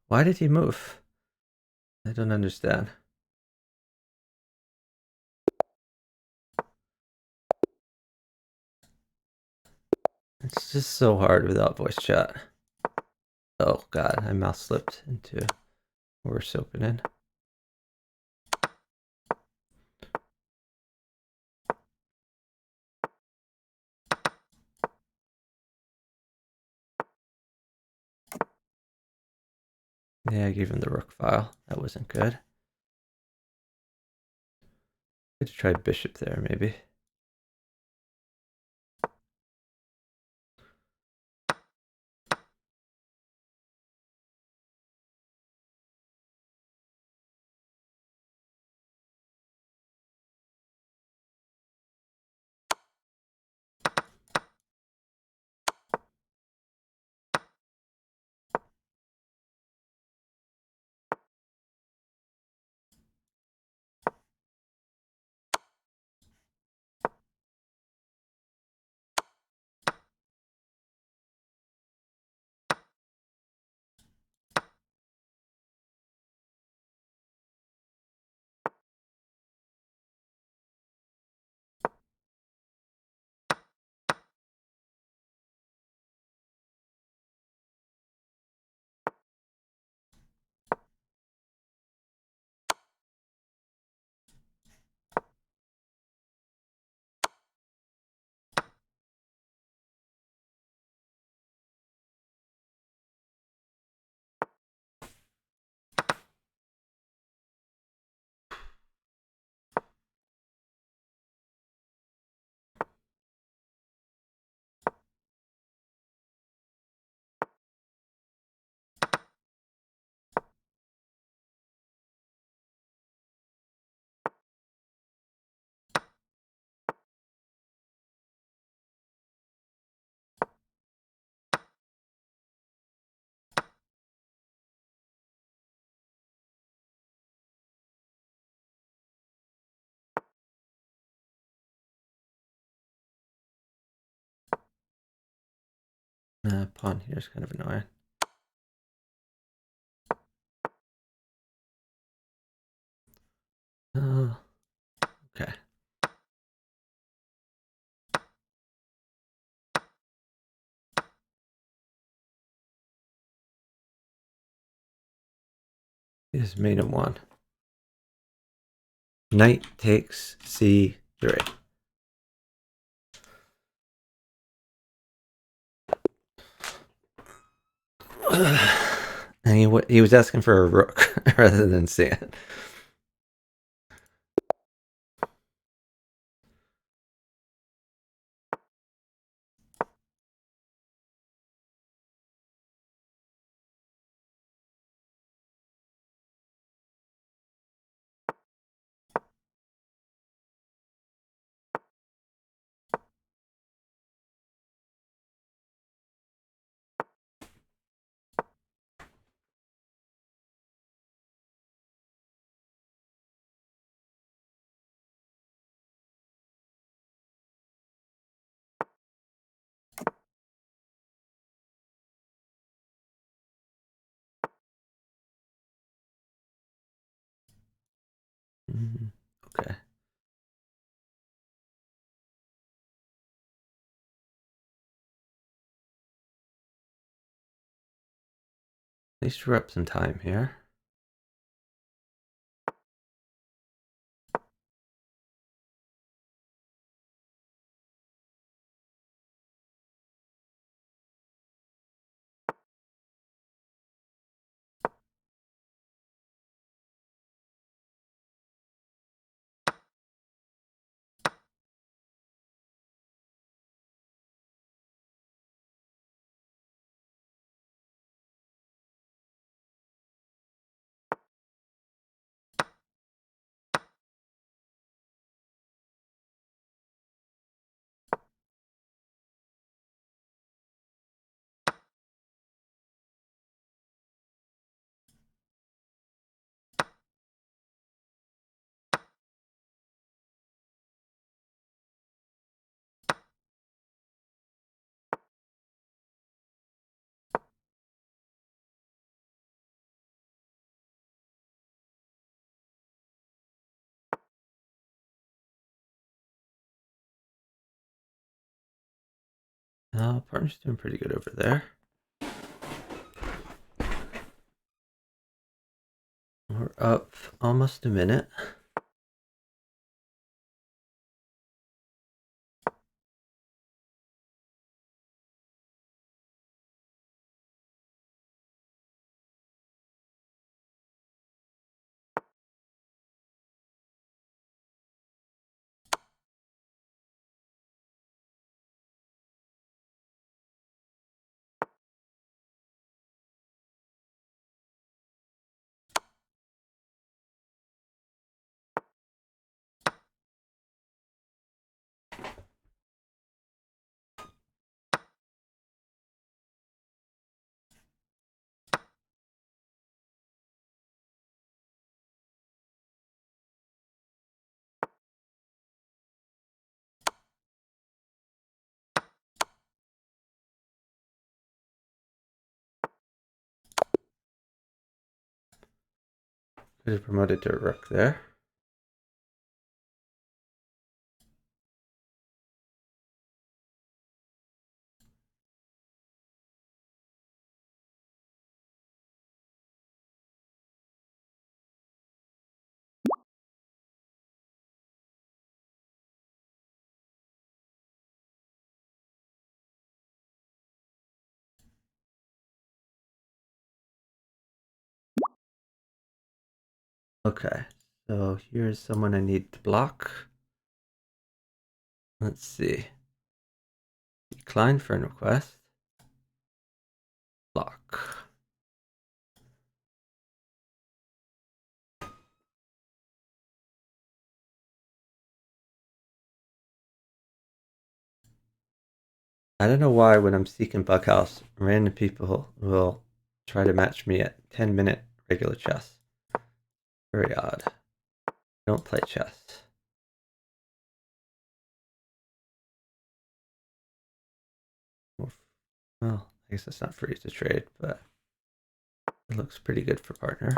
Why did he move? I don't understand. It's just so hard without voice chat. Oh god, I mouse slipped into We're soaping in. Yeah, I gave him the rook file. That wasn't good. Could try bishop there, maybe. Pawn here is kind of annoying. Okay. Is made him one. Knight takes c3. And he was asking for a rook rather than sand. Okay. At least we're up some time here. Partner's doing pretty good over there. We're up almost a minute. Could have promoted to rook there. Okay, so here's someone I need to block. Let's see. Decline friend request. Block. I don't know why when I'm seeking bughouse, random people will try to match me at 10-minute regular chess. Very odd. I don't play chess. Well, I guess it's not free to trade, but it looks pretty good for partner.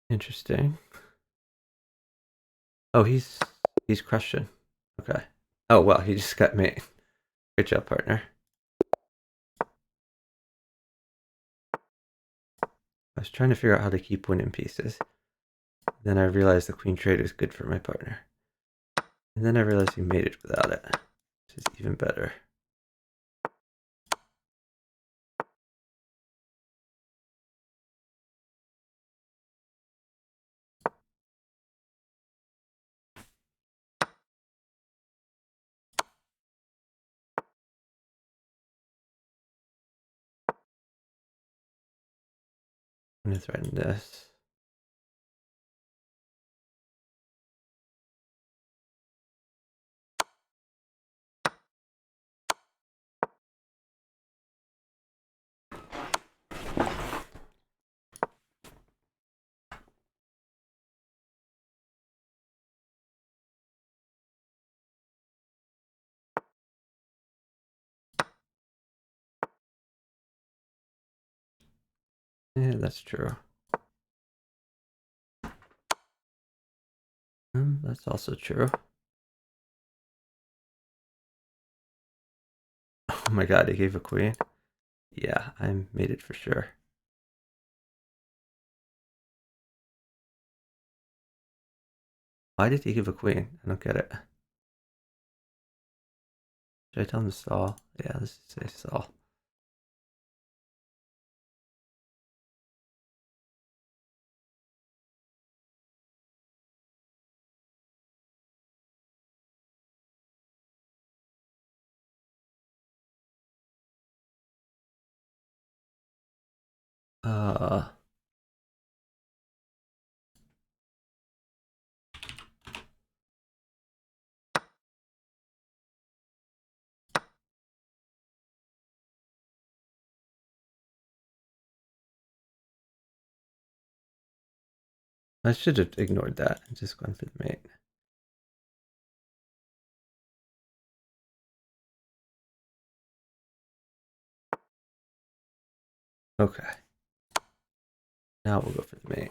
Interesting. Oh, he's crushing. Okay. Oh, well, he just got me. Good job, partner. I was trying to figure out how to keep winning pieces. Then I realized the queen trade is good for my partner. And then I realized he made it without it, which is even better. I'm going to threaten this. Yeah, that's true. That's also true. Oh my god, he gave a queen. Yeah, I made it for sure. Why did he give a queen? I don't get it. Should I tell him to stall? Yeah, let's say stall. Uh, I should have ignored that and just gone for the mate. Okay. Now we'll go for the mate.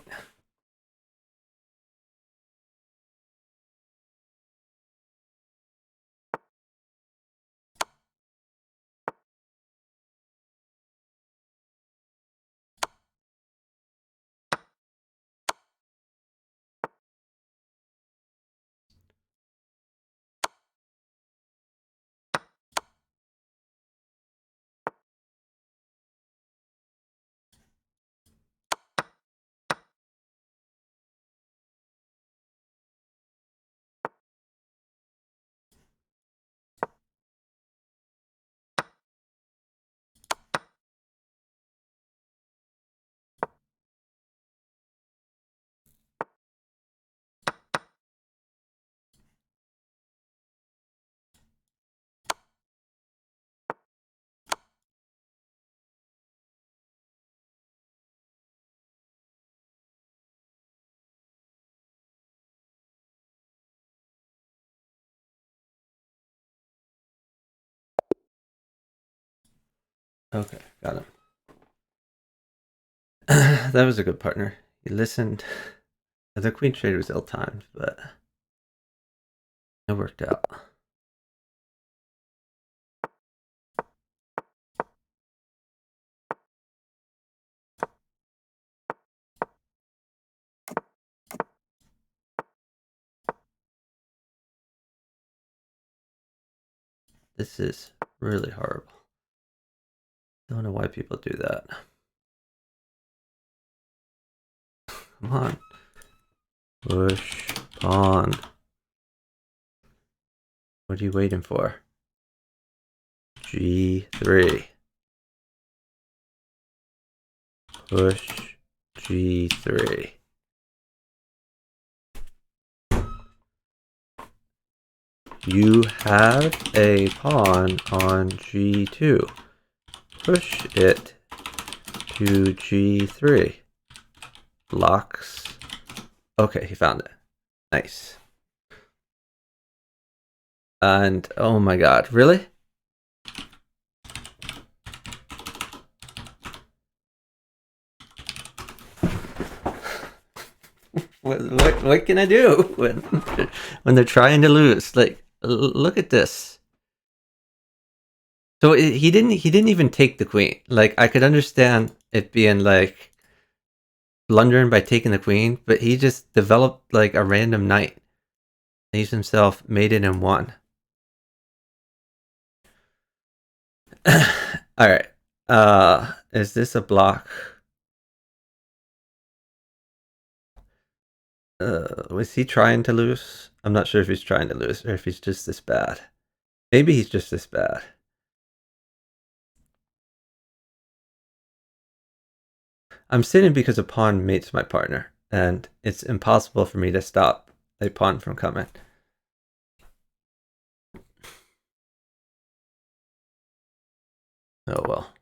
Okay, got him. That was a good partner. He listened. The queen trade was ill-timed, but it worked out. This is really horrible. Don't know why people do that. Come on. Push pawn. What are you waiting for? G3. Push G3. You have a pawn on G2. Push it to G3. Blocks. Okay, he found it. Nice. And oh my god, really? What can I do when they're trying to lose? Like, look at this. So he didn't even take the queen. Like, I could understand it being like blundering by taking the queen, but he just developed like a random knight. He's himself made it and won. All right. Is this a block? Was he trying to lose? I'm not sure if he's trying to lose or if he's just this bad. Maybe he's just this bad. I'm sitting because a pawn mates my partner, and it's impossible for me to stop a pawn from coming. Oh well.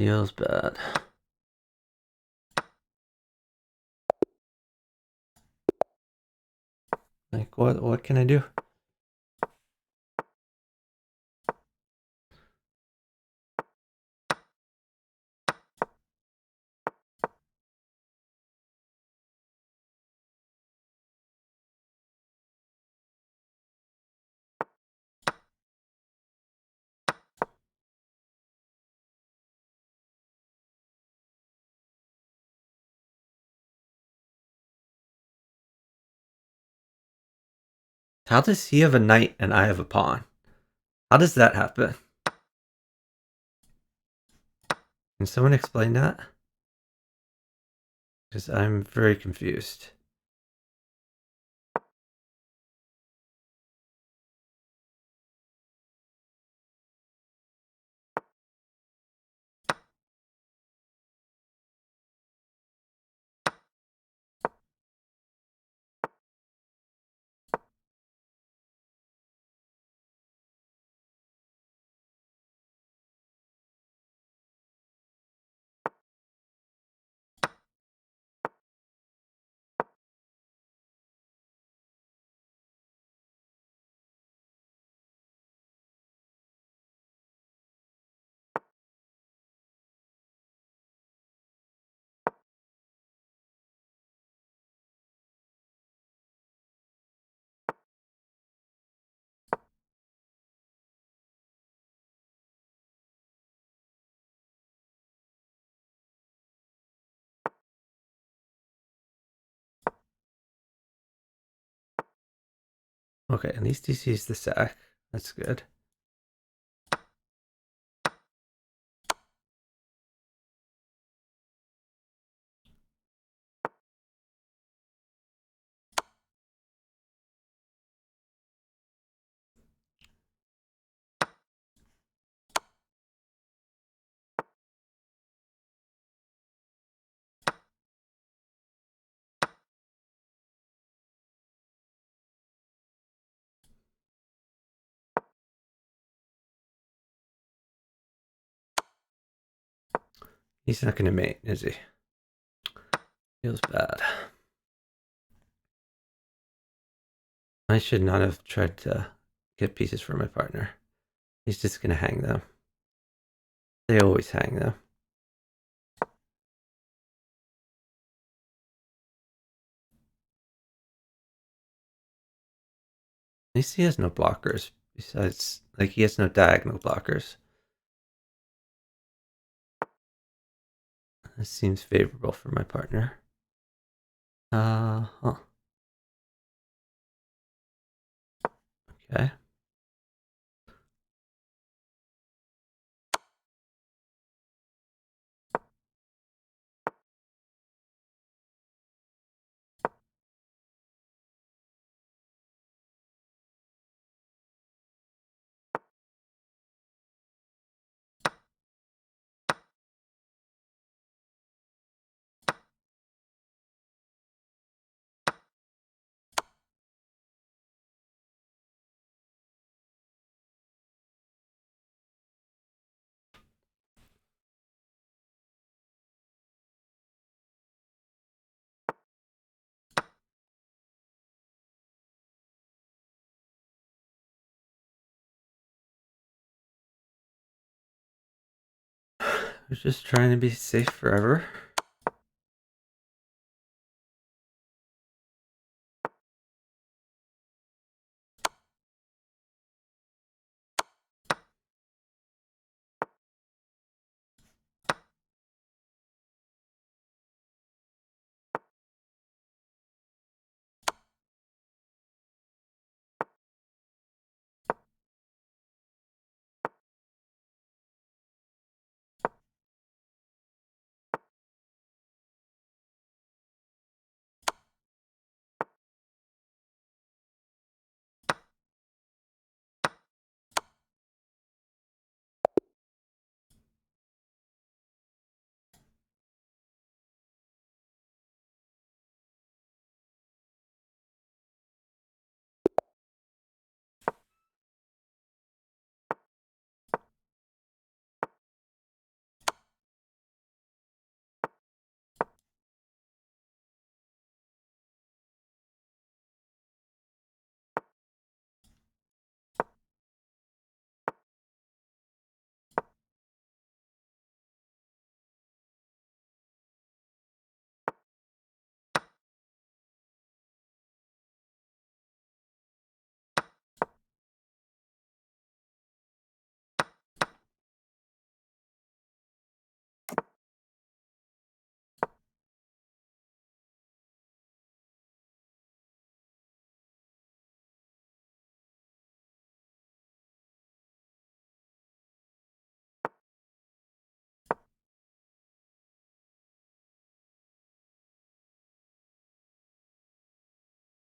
Feels bad. Like, what can I do? How does he have a knight and I have a pawn? How does that happen? Can someone explain that? Because I'm very confused. Okay, at least he sees the sack. That's good. He's not going to mate, is he? Feels bad. I should not have tried to get pieces for my partner. He's just going to hang them. They always hang them. At least he has no blockers. Besides, like, he has no diagonal blockers. This seems favorable for my partner. Huh. Okay. We're just trying to be safe forever.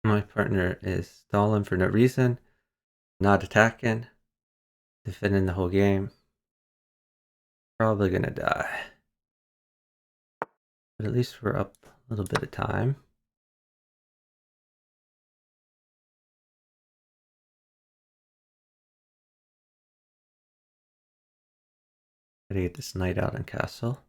My partner is stalling for no reason, not attacking, defending the whole game. Probably gonna die. But at least we're up a little bit of time. Gotta get this knight out on castle.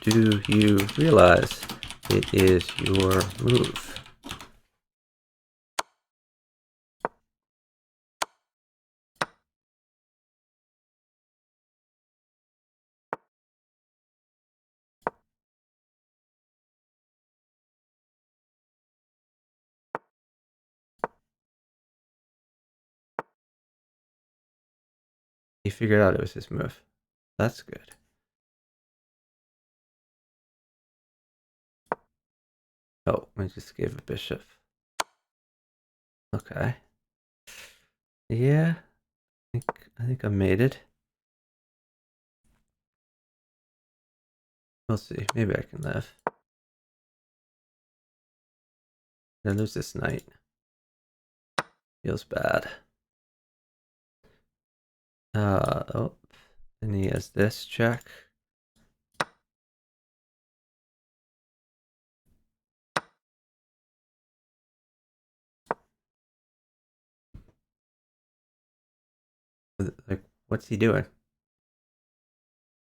Do you realize it is your move? He figured out it was his move. That's good. Oh, I just gave a bishop. Okay. Yeah, I think I made it. We'll see. Maybe I can live. I lose this knight. Feels bad. Oh, and he has this check. Like, what's he doing?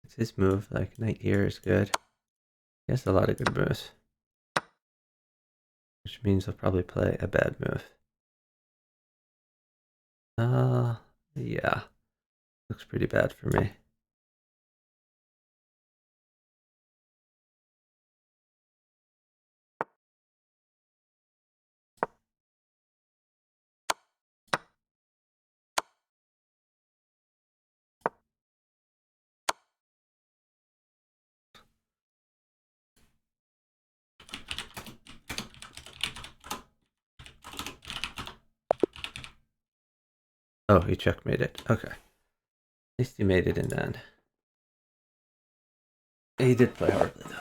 It's his move. Like, knight here is good. He has a lot of good moves. Which means he'll probably play a bad move. Yeah. Looks pretty bad for me. Oh, he checkmated. Okay. At least he made it in the end. He did play horribly, though.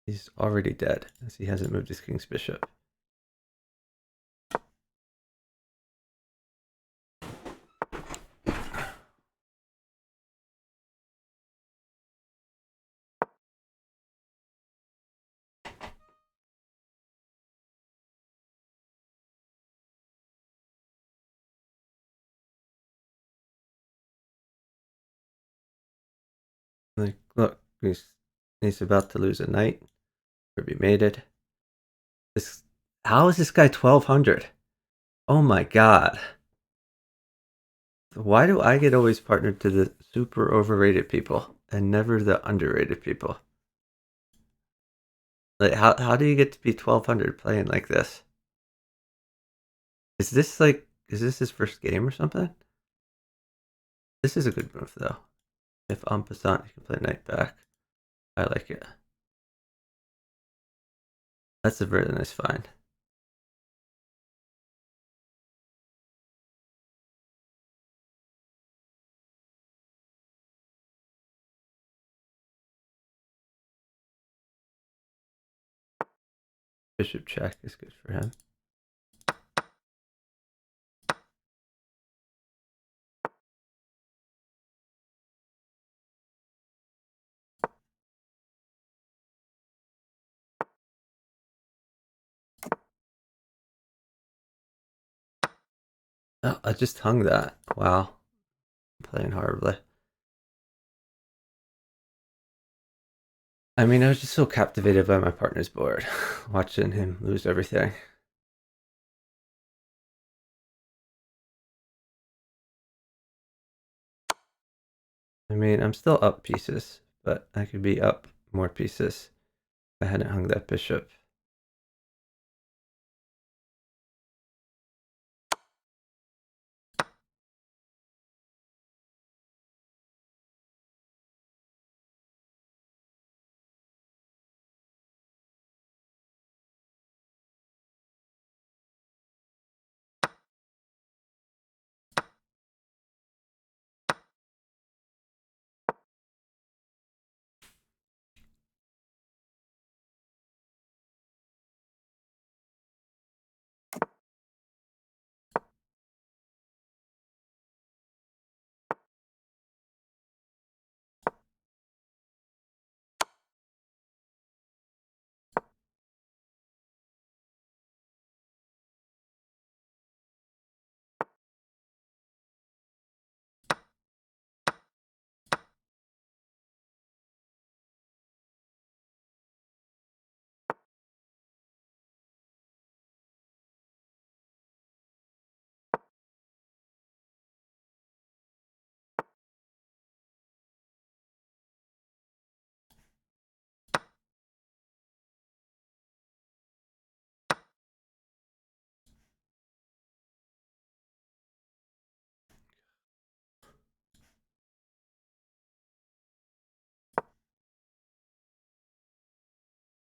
He's already dead, as he hasn't moved his king's bishop. Like, look, he's about to lose a knight. Kirby made it. How is this guy 1200? Oh my god. Why do I get always partnered to the super overrated people and never the underrated people? Like, how do you get to be 1200 playing like this? Is this his first game or something? This is a good move though. If en passant, you can play knight back. I like it. That's a very nice find. Bishop check is good for him. Oh, I just hung that. Wow. I'm playing horribly. I mean, I was just so captivated by my partner's board, watching him lose everything. I mean, I'm still up pieces, but I could be up more pieces if I hadn't hung that bishop.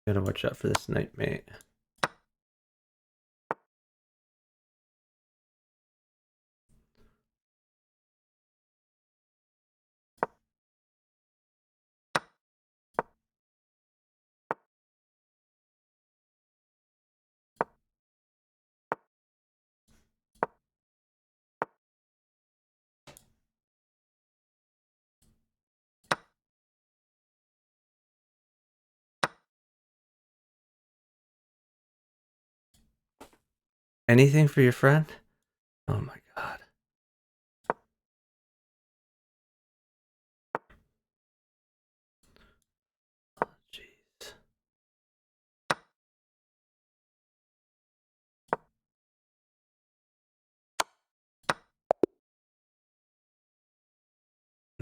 Gotta watch out for this knight mate. Anything for your friend? Oh my god. Oh, jeez.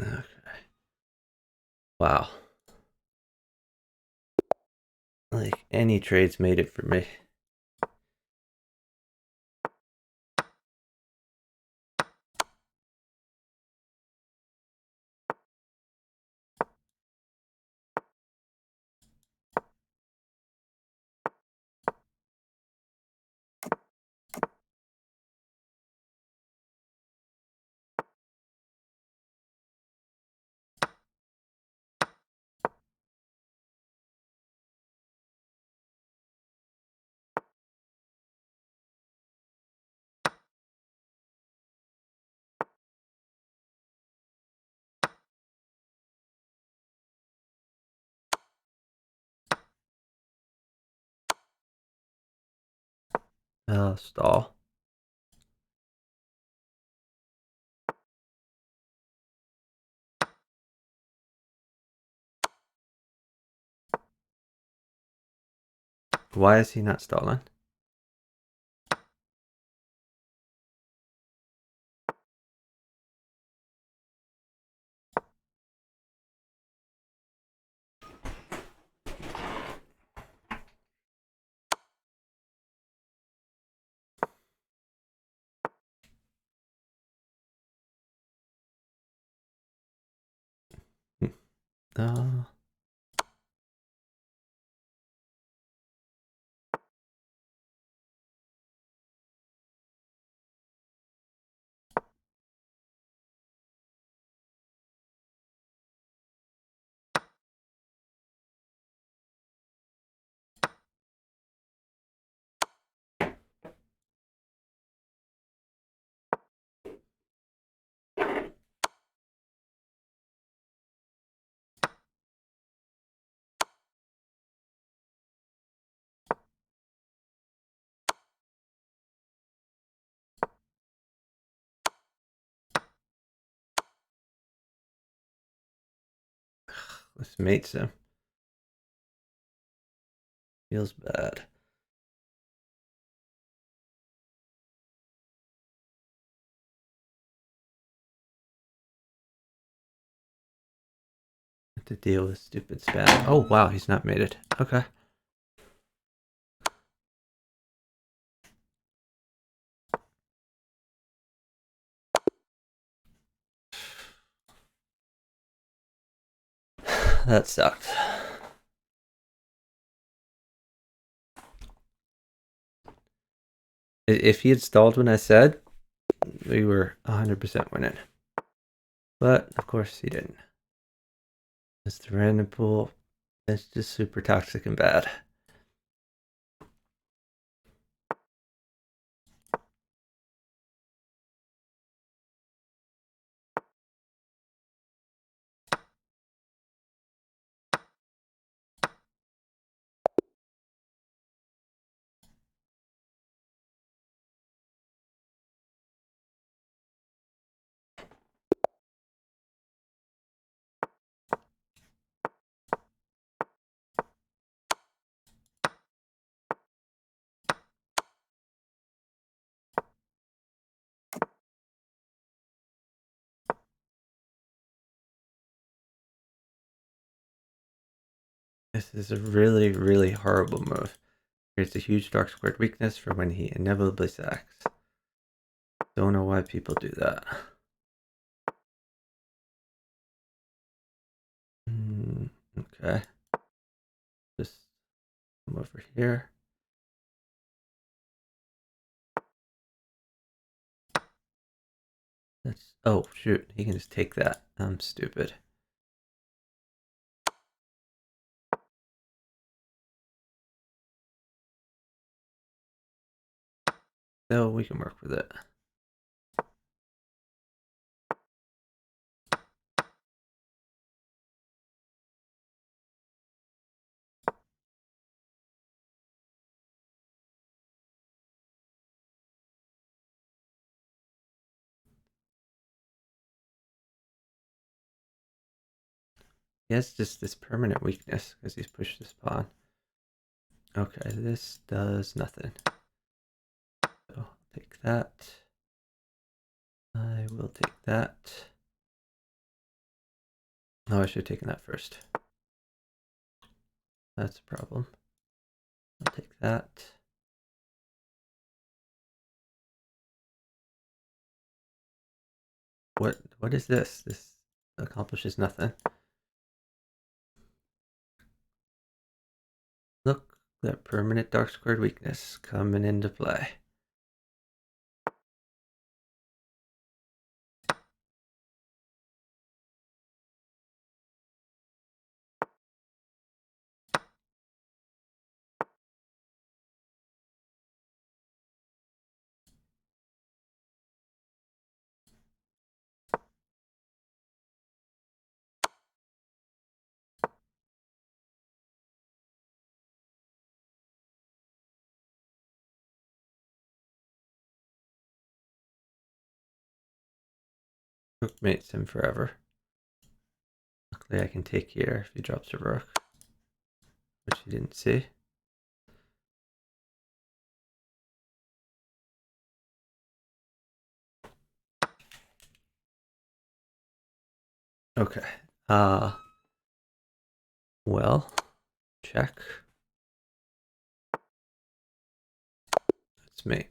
Okay. Wow. Like, any trades made it for me. Oh, stall. Why is he not stalling? Oh. This mates him. Feels bad. Have to deal with stupid spam. Oh wow, he's not made it. Okay. That sucked. If he had stalled when I said, we were 100% winning. But of course he didn't. It's the random pool. It's just super toxic and bad. This is a really, really horrible move. Creates a huge dark squared weakness for when he inevitably sacks. Don't know why people do that. Okay. Just come over here. That's, oh shoot, he can just take that. I'm stupid. No, we can work with it. He has just this permanent weakness because he's pushed this pawn. Okay, this does nothing. So I'll take that. I will take that. Oh, I should have taken that first. That's a problem. I'll take that. What is this? This accomplishes nothing. Look, that permanent dark squared weakness coming into play. Rook mates him forever. Luckily I can take here if he drops a rook, which he didn't see. Okay. Well, check. Let's mate.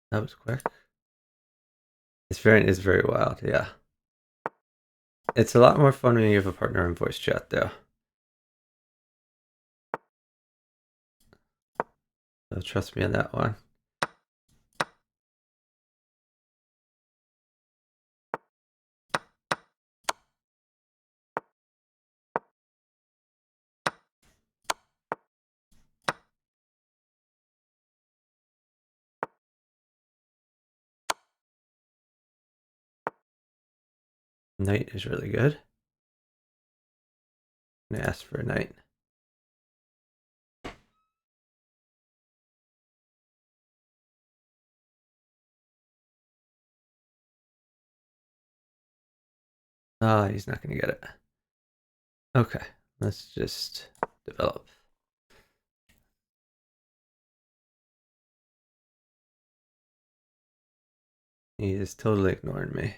That was quick. It's very wild, yeah. It's a lot more fun when you have a partner in voice chat, though. So trust me on that one. Knight is really good. I'm gonna ask for a knight. Ah, he's not gonna get it. Okay, let's just develop. He is totally ignoring me.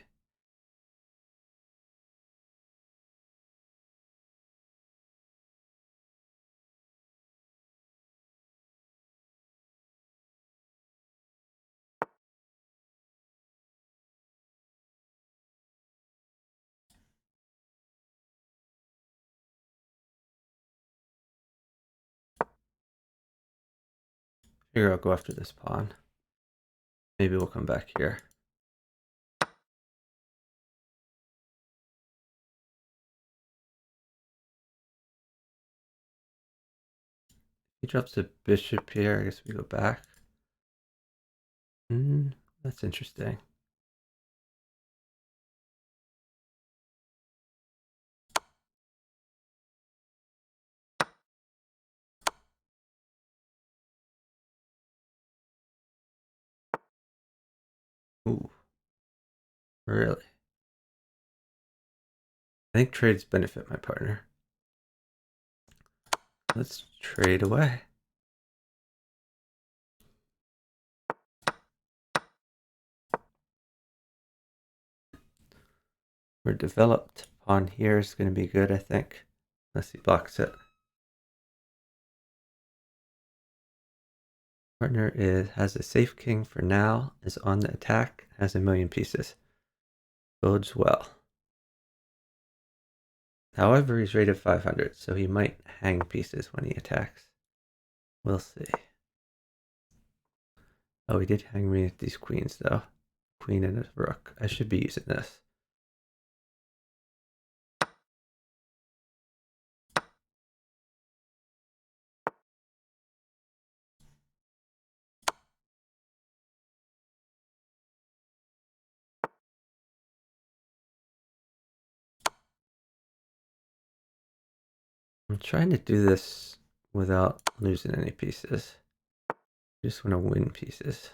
Figure I'll go after this pawn. Maybe we'll come back here. He drops a bishop here. I guess we go back. That's interesting. Ooh, really? I think trades benefit my partner. Let's trade away. We're developed. Pawn here is going to be good, I think. Unless he blocks it. Partner has a safe king for now, is on the attack, has 1,000,000 pieces. Bodes well. However, he's rated 500, so he might hang pieces when he attacks. We'll see. Oh, he did hang me with these queens, though. Queen and a rook. I should be using this. I'm trying to do this without losing any pieces. Just want to win pieces.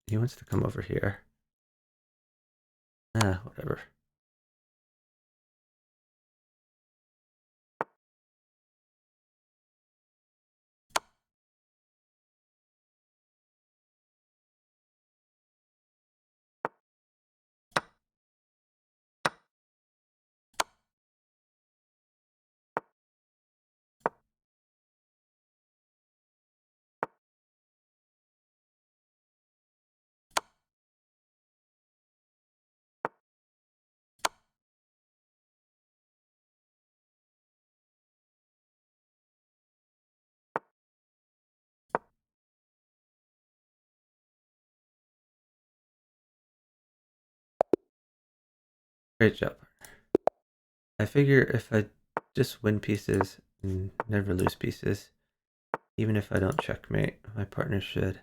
He wants to come over here. Whatever. Great job. I figure if I just win pieces and never lose pieces, even if I don't checkmate, my partner should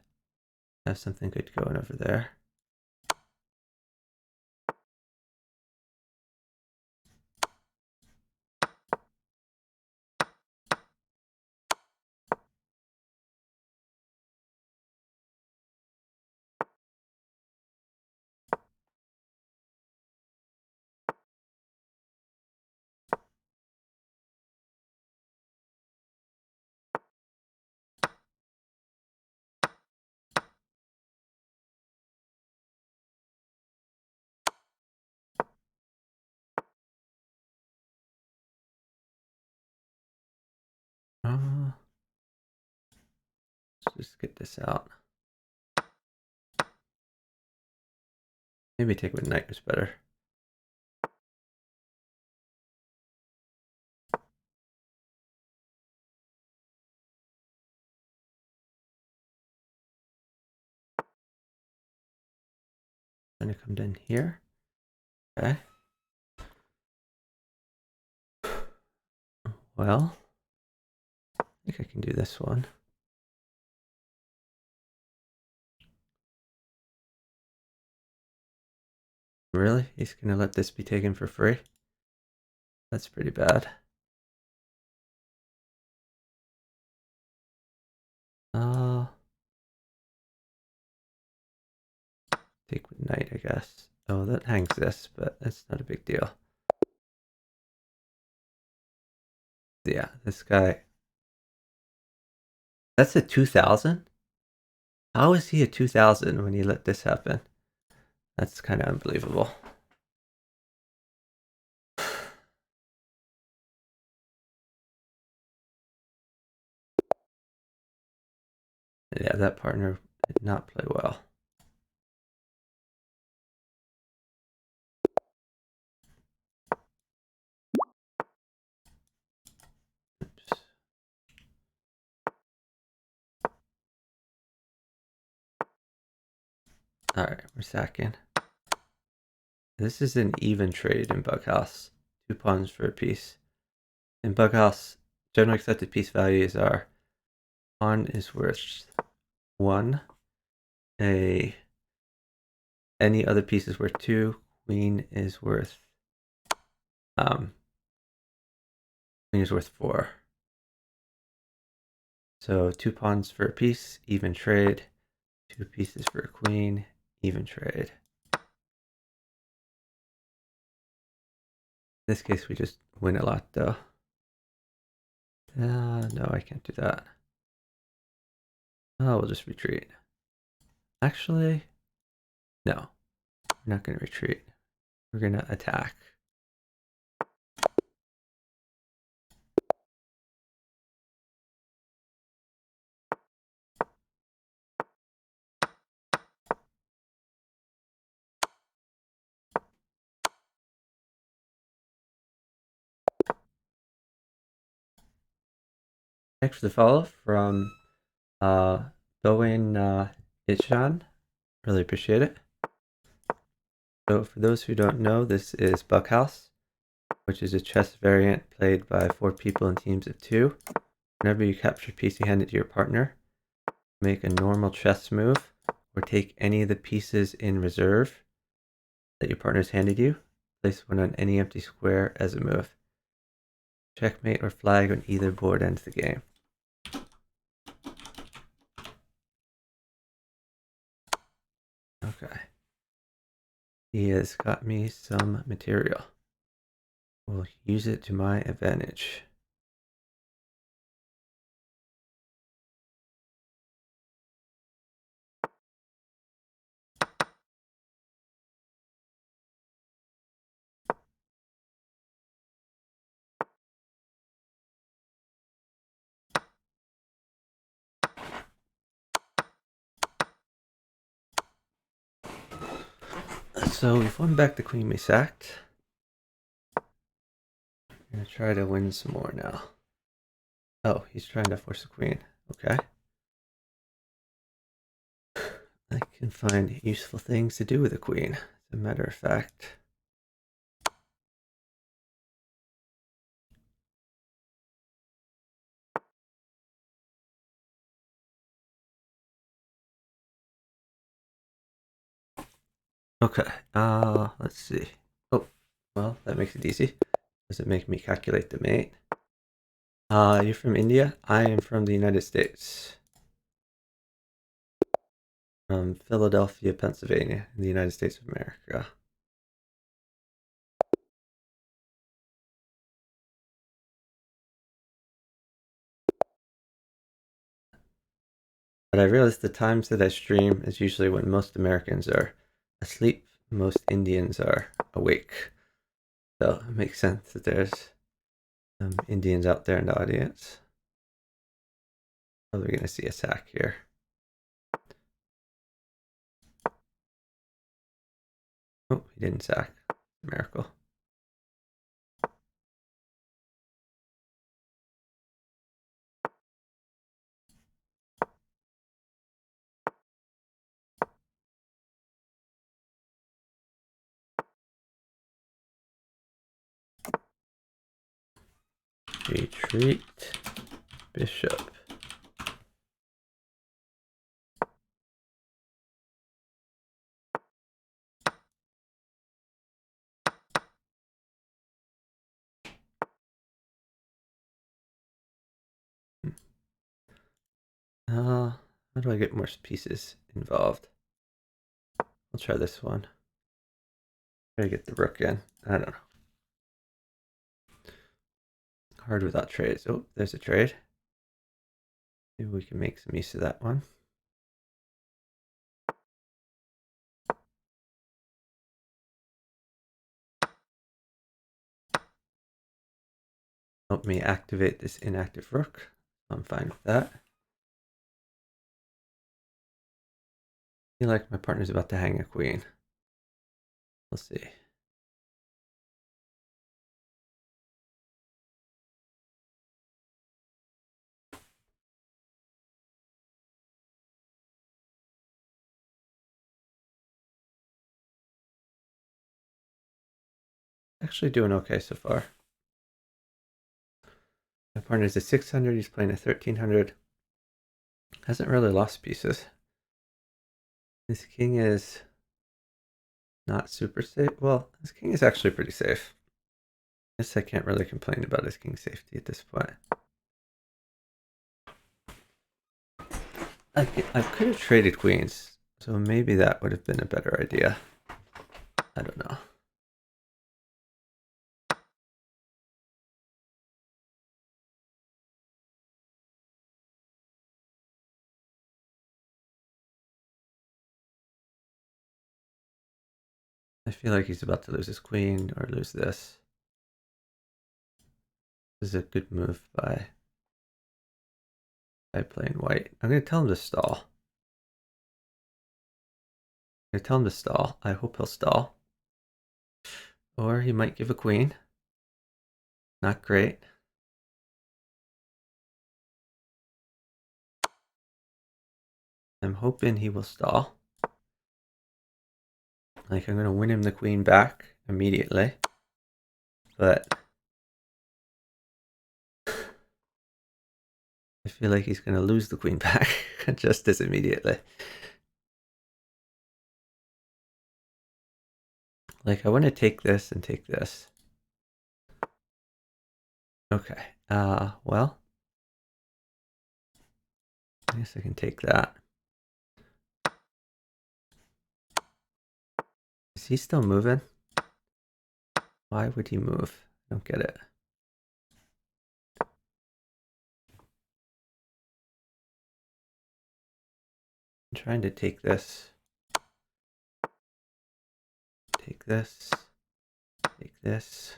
have something good going over there. Let's just get this out. Maybe take with knight was better. Gonna come down here. Okay. Well, I think I can do this one. Really? He's gonna let this be taken for free? That's pretty bad. Take with knight, I guess. Oh, that hangs this, but that's not a big deal. Yeah, this guy. That's a 2000? How is he a 2000 when he let this happen? That's kind of unbelievable. Yeah, that partner did not play well. Oops. All right, we're sacking. This is an even trade in bughouse. 2 pawns for a piece. In bughouse, general accepted piece values are pawn is worth 1. Any other piece is worth 2. Queen is worth 4. So 2 pawns for a piece, even trade. 2 pieces for a queen, even trade. In this case, we just win a lot, though. No, I can't do that. Oh, we'll just retreat. Actually, No, we're not going to retreat. We're going to attack. Thanks for the follow from Bowen Itchan. Really appreciate it. So for those who don't know, this is Bughouse, which is a chess variant played by 4 people in teams of 2. Whenever you capture a piece you hand it to your partner, make a normal chess move, or take any of the pieces in reserve that your partner's handed you, place one on any empty square as a move. Checkmate or flag on either board ends the game. Okay. He has got me some material. We'll use it to my advantage. So we've won back the queen we sacked. I'm gonna try to win some more now. Oh, he's trying to force the queen. Okay. I can find useful things to do with a queen, as a matter of fact. Okay, let's see. Oh, well, that makes it easy. Does it make me calculate the mate? You're from India? I am from the United States. From Philadelphia, Pennsylvania, in the United States of America. But I realize the times that I stream is usually when most Americans are asleep, most Indians are awake. So it makes sense that there's some Indians out there in the audience. Probably gonna see a sack here. Oh, he didn't sack. Miracle. Retreat. Bishop. How do I get more pieces involved? I'll try this one. Try to get the rook in. I don't know. Hard without trades. Oh, there's a trade. Maybe we can make some use of that one. Help me activate this inactive rook. I'm fine with that. I feel like my partner's about to hang a queen. We'll see. Actually doing okay so far. My partner's a 600, he's playing a 1300. Hasn't really lost pieces. His king is not super safe. Well, his king is actually pretty safe. I guess I can't really complain about his king's safety at this point. I could have traded queens, so maybe that would have been a better idea. I don't know. I feel like he's about to lose his queen or lose this. This is a good move by playing white. I'm going to tell him to stall. I'm going to tell him to stall. I hope he'll stall. Or he might give a queen. Not great. I'm hoping he will stall. Like, I'm going to win him the queen back immediately. But I feel like he's going to lose the queen back just as immediately. Like, I want to take this and take this. Okay. Well, I guess I can take that. Is he still moving? Why would he move? I don't get it. I'm trying to take this. Take this. Take this.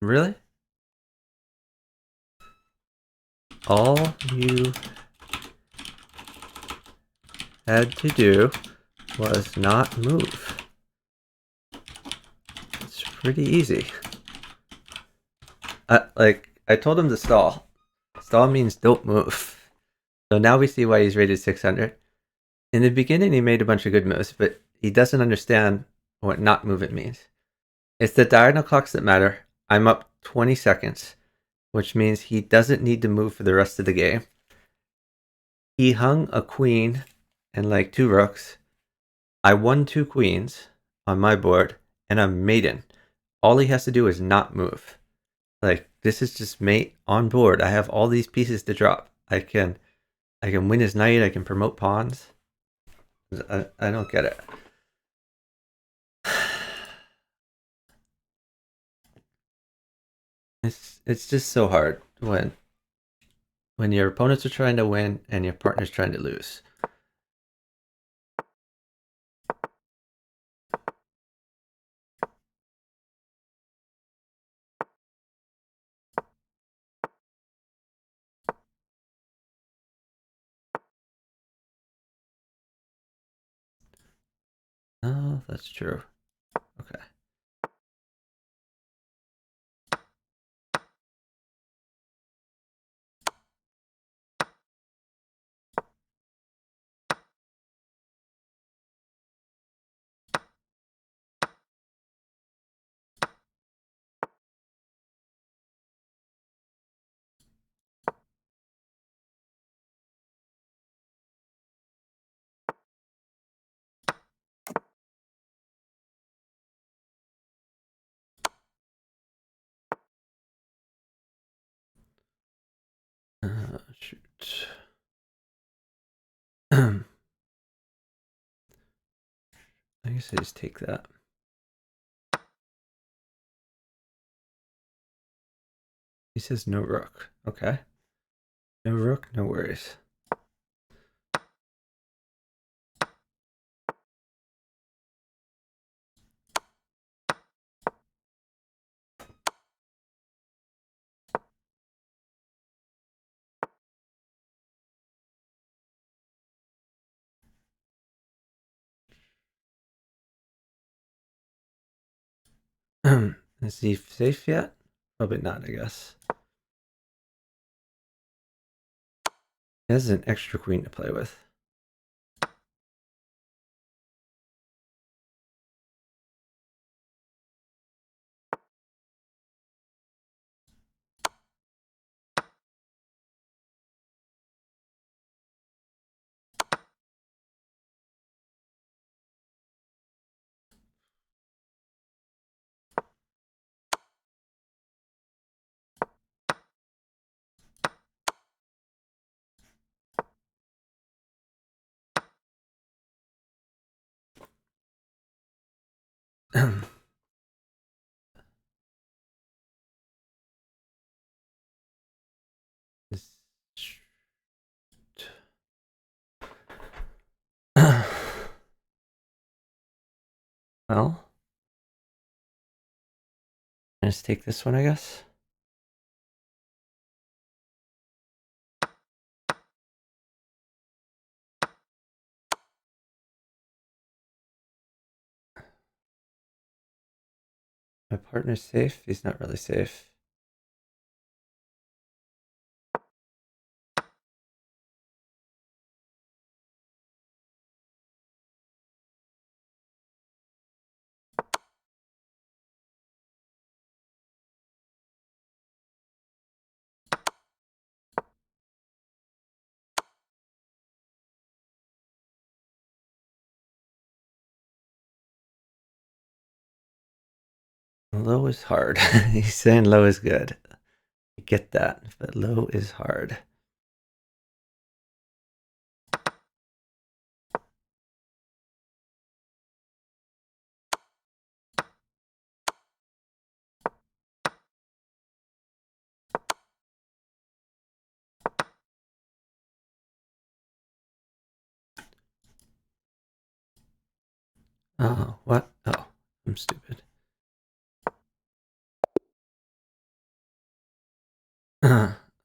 Really? All you had to do was not move. It's pretty easy. Like, I told him to stall. Stall means don't move. So now we see why he's rated 600. In the beginning, he made a bunch of good moves, but he doesn't understand what not move it means. It's the diagonal clocks that matter. I'm up 20 seconds, which means he doesn't need to move for the rest of the game. He hung a queen and like 2 rooks. I won 2 queens on my board and a maiden. All he has to do is not move. Like, this is just mate on board. I have all these pieces to drop. I can win his knight. I can promote pawns. I don't get it. It's just so hard when your opponents are trying to win and your partner's trying to lose. Oh, that's true. Okay. Shoot. I guess I just take that. He says no rook. Okay. No rook, no worries. Is he safe yet? Probably not, I guess. He has an extra queen to play with. Well, let's take this one, I guess. My partner's safe. He's not really safe. Low is hard. He's saying low is good. I get that, but low is hard. Oh, what? Oh, I'm stupid.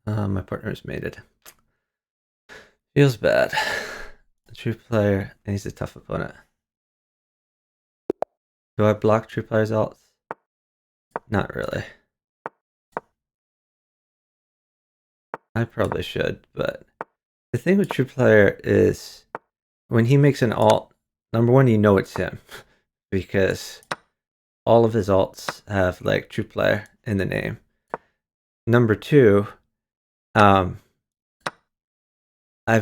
My partner's made it. Feels bad. The true player, and he's a tough opponent. Do I block true player's alts? Not really. I probably should, but the thing with true player is when he makes an alt, number one, you know it's him because all of his alts have like true player in the name. Number two, I've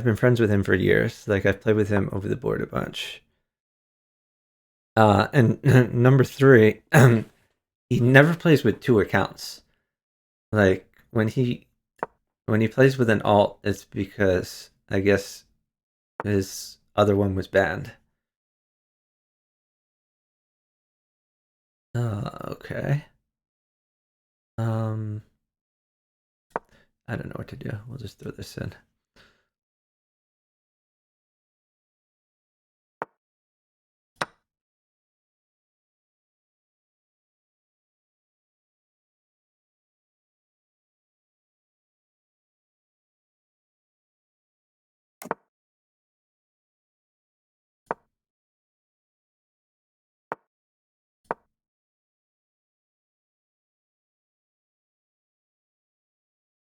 been friends with him for years. Like I've played with him over the board a bunch. And number three, he never plays with two accounts. Like when he plays with an alt, it's because I guess his other one was banned. Okay. I don't know what to do. We'll just throw this in.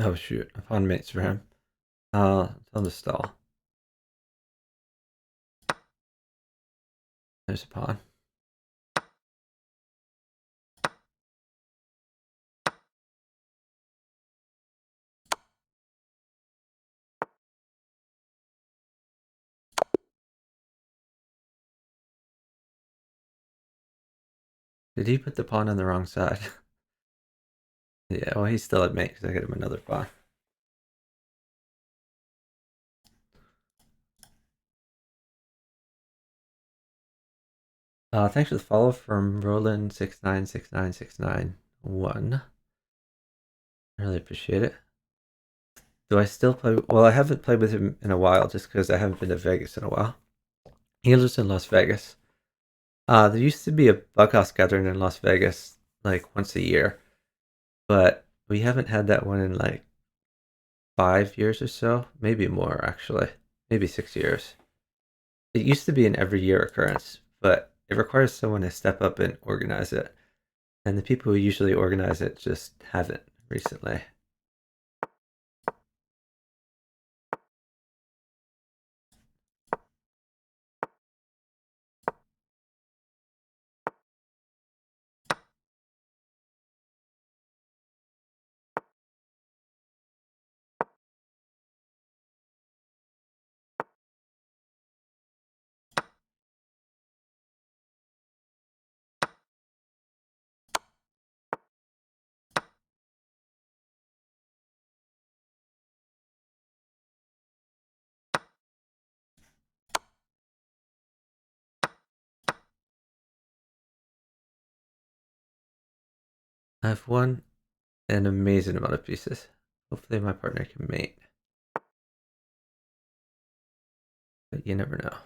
Oh shoot, I found mates for him. Tell him to stall. There's a pawn. Did he put the pawn on the wrong side? Yeah, well, he's still at mate because I get him another pawn. Thanks for the follow from Roland696969. I really appreciate it. Do I still play? Well, I haven't played with him in a while just because I haven't been to Vegas in a while. He lives in Las Vegas. There used to be a bughouse gathering in Las Vegas like once a year, but we haven't had that one in like 5 years or so, maybe more actually, maybe 6 years. It used to be an every year occurrence, but it requires someone to step up and organize it. And the people who usually organize it just haven't recently. I've won an amazing amount of pieces. Hopefully my partner can mate. But you never know.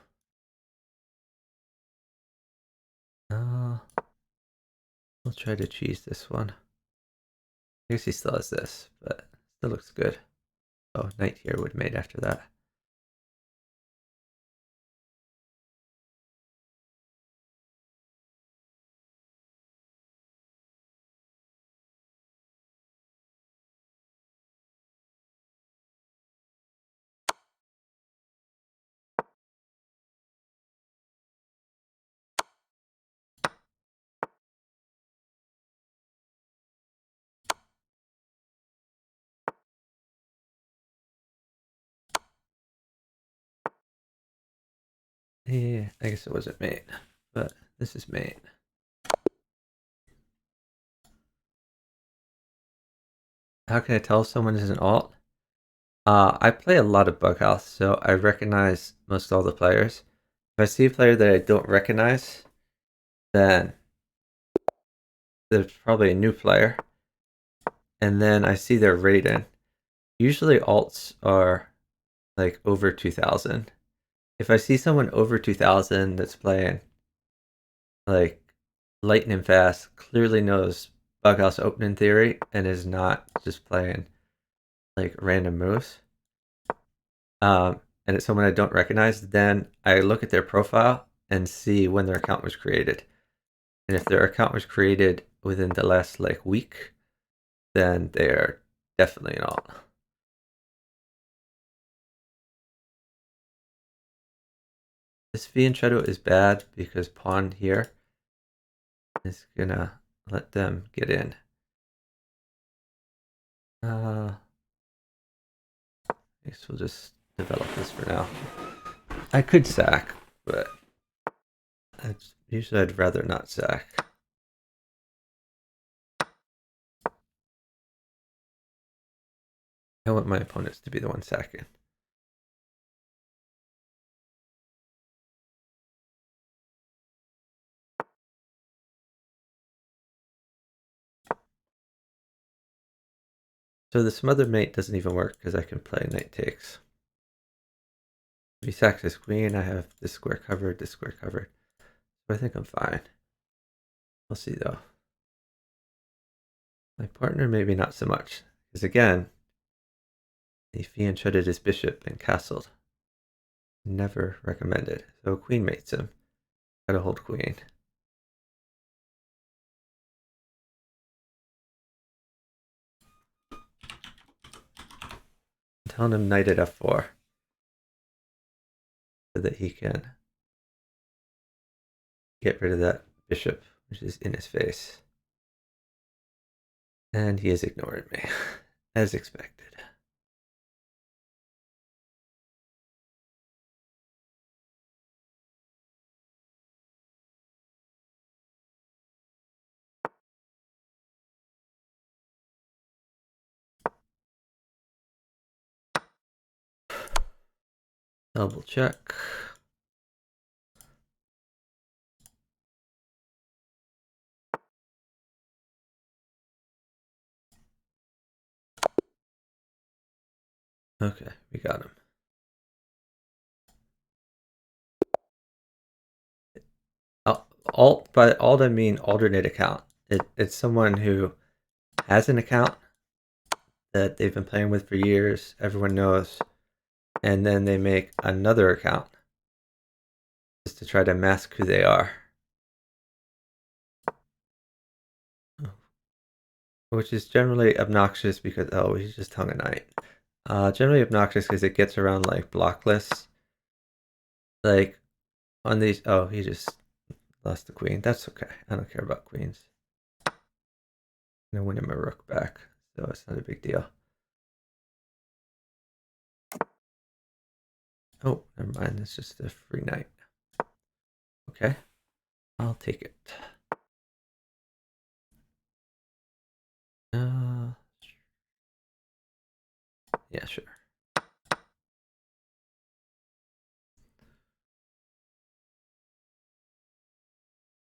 We'll try to cheese this one. I guess he still has this, but still looks good. Oh, knight here would have made after that. Yeah, I guess it wasn't mate, but this is mate. How can I tell if someone is an alt? I play a lot of bughouse, so I recognize most all the players. If I see a player that I don't recognize, then there's probably a new player. And then I see their rating. Usually alts are like over 2000. If I see someone over 2000 that's playing like lightning fast, clearly knows bughouse opening theory and is not just playing like random moves, and it's someone I don't recognize, then I look at their profile and see when their account was created. And if their account was created within the last like week, then they're definitely an alt. This fianchetto is bad because pawn here is gonna let them get in. I guess we'll just develop this for now. I could sack, but usually I'd rather not sack. I want my opponents to be the one sacking. So the smother mate doesn't even work because I can play knight takes. If he sacks his queen, I have this square covered, this square covered. So I think I'm fine. We'll see though. My partner maybe not so much. Because again, he fianchetted his bishop and castled. Never recommended. So queen mates him. Gotta hold queen. I'm telling him knight at f4. So that he can get rid of that bishop, which is in his face. And he is ignoring me, as expected. Double check. Okay, we got him. Alt, by alt I mean alternate account. It's someone who has an account that they've been playing with for years, everyone knows, and then they make another account just to try to mask who they are. Which is generally obnoxious because, oh, he's just hung a knight. Generally obnoxious because it gets around like block lists. Like on these, oh, he just lost the queen. That's okay. I don't care about queens. I'm gonna win him a rook back, so it's not a big deal. Oh, never mind. It's just a free knight. Okay, I'll take it. Yeah, sure.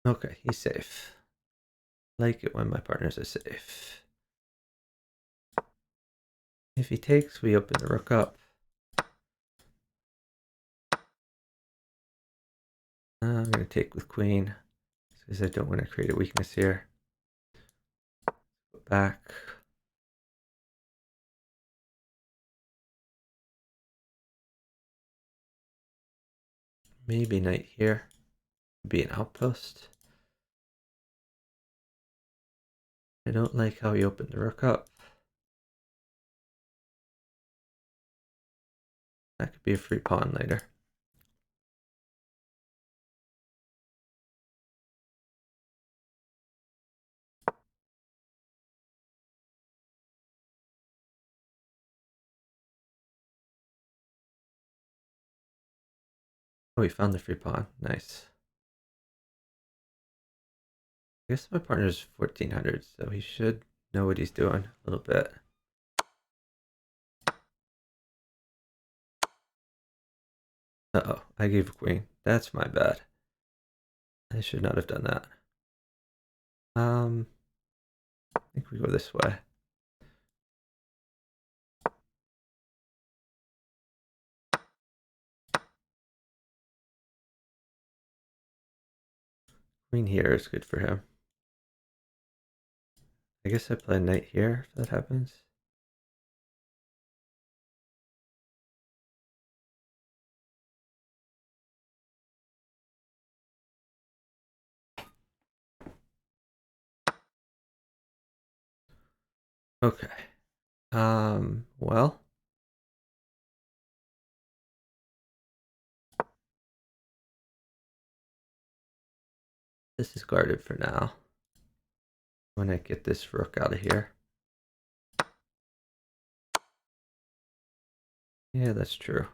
Okay, he's safe. Like it when my partners are safe. If he takes, we open the rook up. I'm going to take with queen because I don't want to create a weakness here. back. Maybe knight here. Be an outpost. I don't like how he opened the rook up. That could be a free pawn later. Oh, he found the free pawn. Nice. I guess my partner's 1400, so he should know what he's doing a little bit. Uh-oh, I gave a queen. That's my bad. I should not have done that. I think we go this way. Queen here is good for him. I guess I play knight here if that happens. Okay. Well. This is guarded for now. When I get this rook out of here. Yeah, that's true.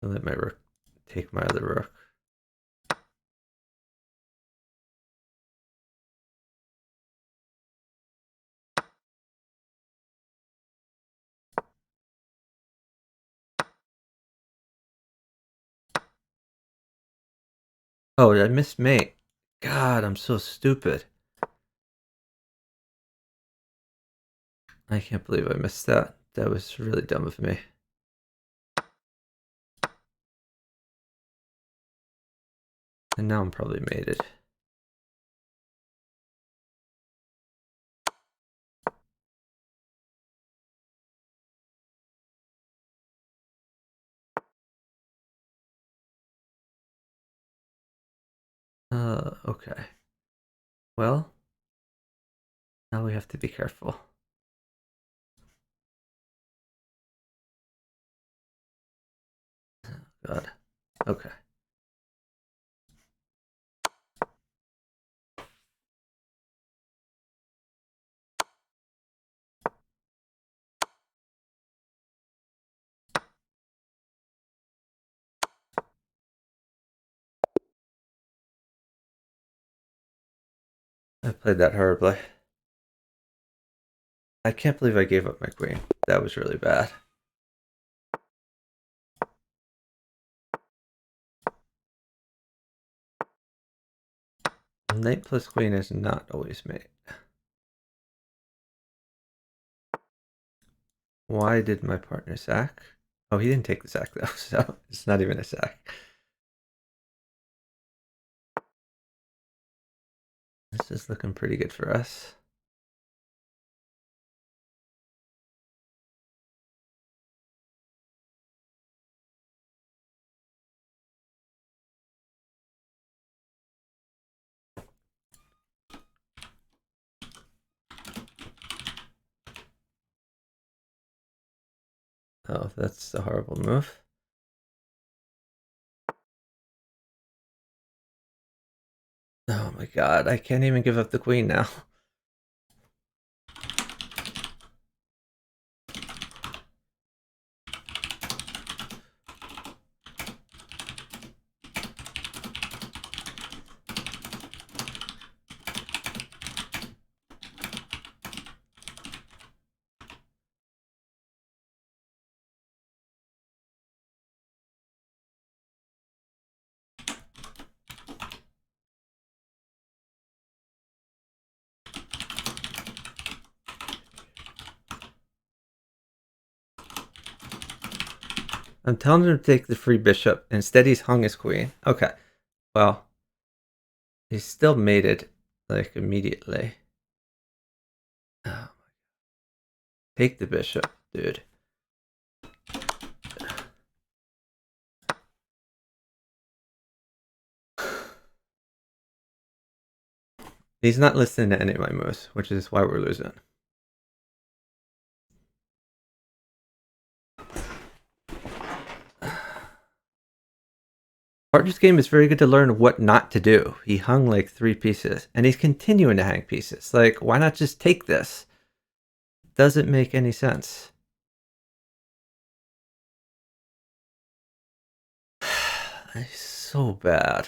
I'll let my rook take my other rook. Oh, I missed mate. God, I'm so stupid. I can't believe I missed that. That was really dumb of me. And now I'm probably mated. Okay. Well, now we have to be careful. God. Okay. I played that horribly. I can't believe I gave up my queen. That was really bad. Knight plus queen is not always mate. Why did my partner sack? Oh, he didn't take the sack though, so it's not even a sack. This is looking pretty good for us. Oh, that's a horrible move. Oh my god, I can't even give up the queen now. I'm telling him to take the free bishop. Instead, he's hung his queen. Okay. Well, He still made it, like, immediately. Oh. Take the bishop, dude. He's not listening to any of my moves, which is why we're losing. Partner's game is very good to learn what not to do. He hung like 3 pieces, and he's continuing to hang pieces. Like, why not just take this? Doesn't make any sense. It's so bad.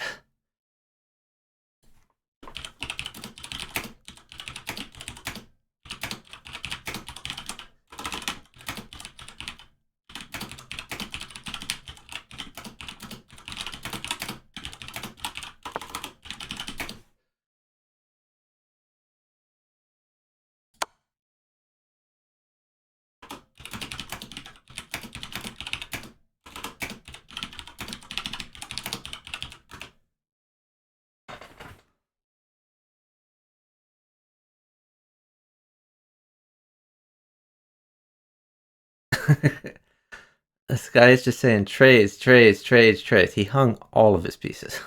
This guy is just saying trades, trades, trades, trades. He hung all of his pieces.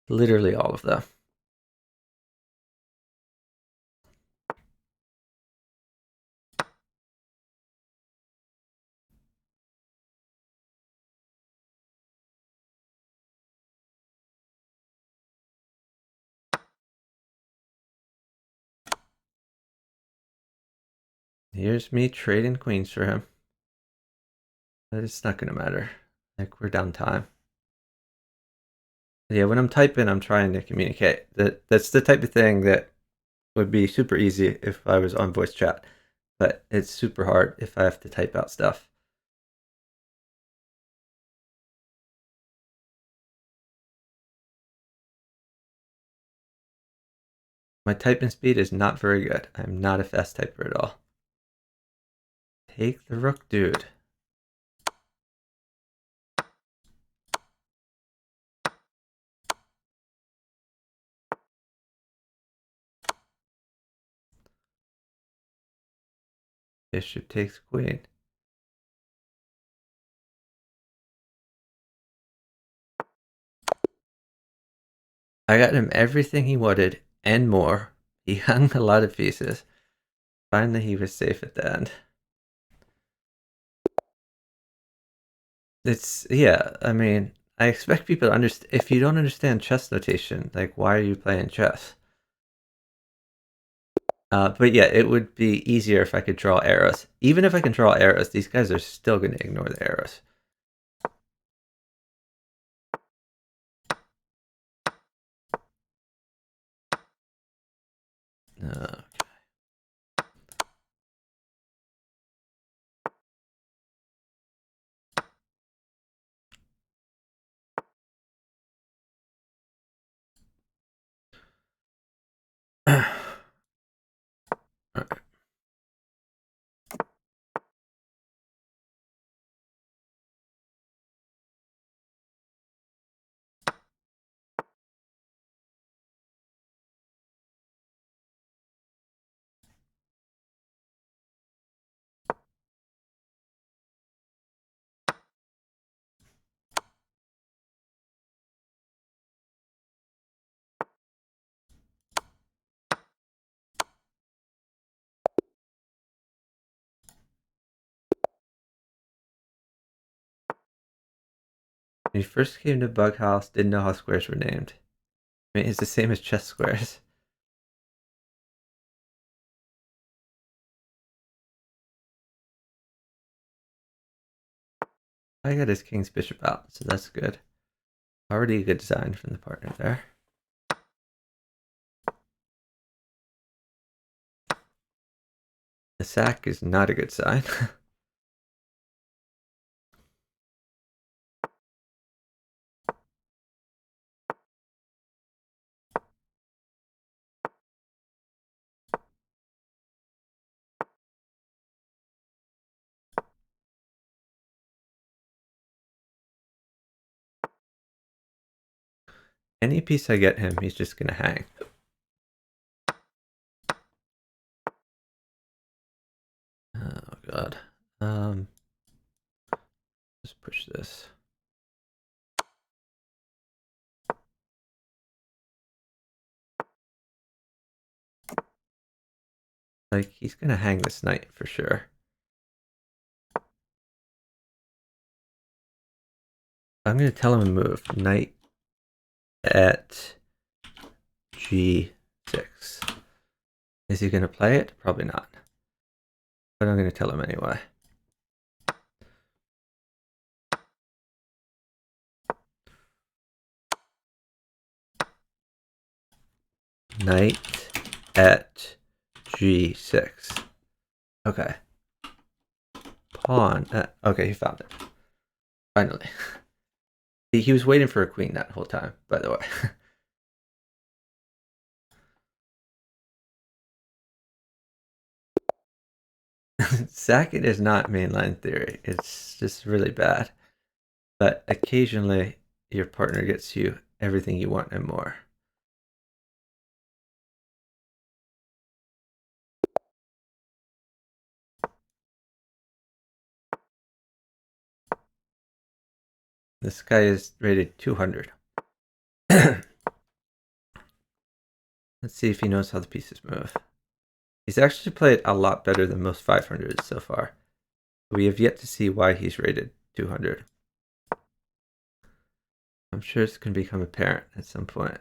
Literally all of them. Here's me trading queens for him. But it's not going to matter. Like, we're down time. Yeah, when I'm typing, I'm trying to communicate. That's the type of thing that would be super easy if I was on voice chat. But it's super hard if I have to type out stuff. My typing speed is not very good. I'm not a fast typer at all. Take the rook, dude. Bishop takes queen. I got him everything he wanted and more. He hung a lot of pieces. Finally, he was safe at the end. It's, yeah, I mean, I expect people to understand. If you don't understand chess notation, like, why are you playing chess? But yeah, it would be easier if I could draw arrows. Even if I can draw arrows, these guys are still going to ignore the arrows. Okay. Alright. When he first came to Bughouse, didn't know how squares were named. I mean, it's the same as chess squares. I got his king's bishop out, so that's good. Already a good design from the partner there. The sack is not a good sign. Any piece I get him, he's just gonna hang. Oh god. Let's push this. Like, he's gonna hang this knight for sure. I'm gonna tell him to move. Knight at g6. Is he gonna play it? Probably not. But I'm gonna tell him anyway. Knight at g6. Okay. Pawn. Okay, he found it. Finally. He was waiting for a queen that whole time, by the way. Sacking is not mainline theory. It's just really bad. But occasionally, your partner gets you everything you want and more. This guy is rated 200. Let's see if he knows how the pieces move. He's actually played a lot better than most 500s so far. We have yet to see why he's rated 200. I'm sure it's going to become apparent at some point.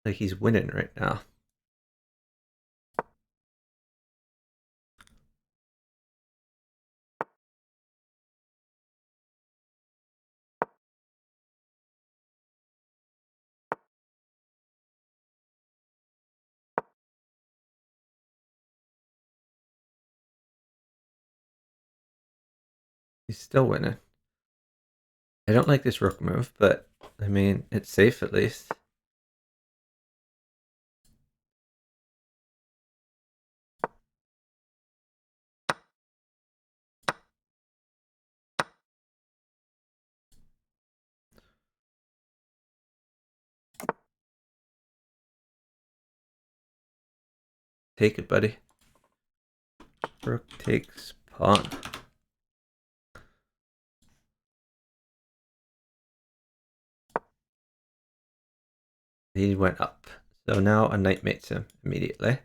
Like, he's winning right now. He's still winning. I don't like this rook move, but I mean, it's safe at least. Take it, buddy. Rook takes pawn. He went up. So now a knight mates him immediately.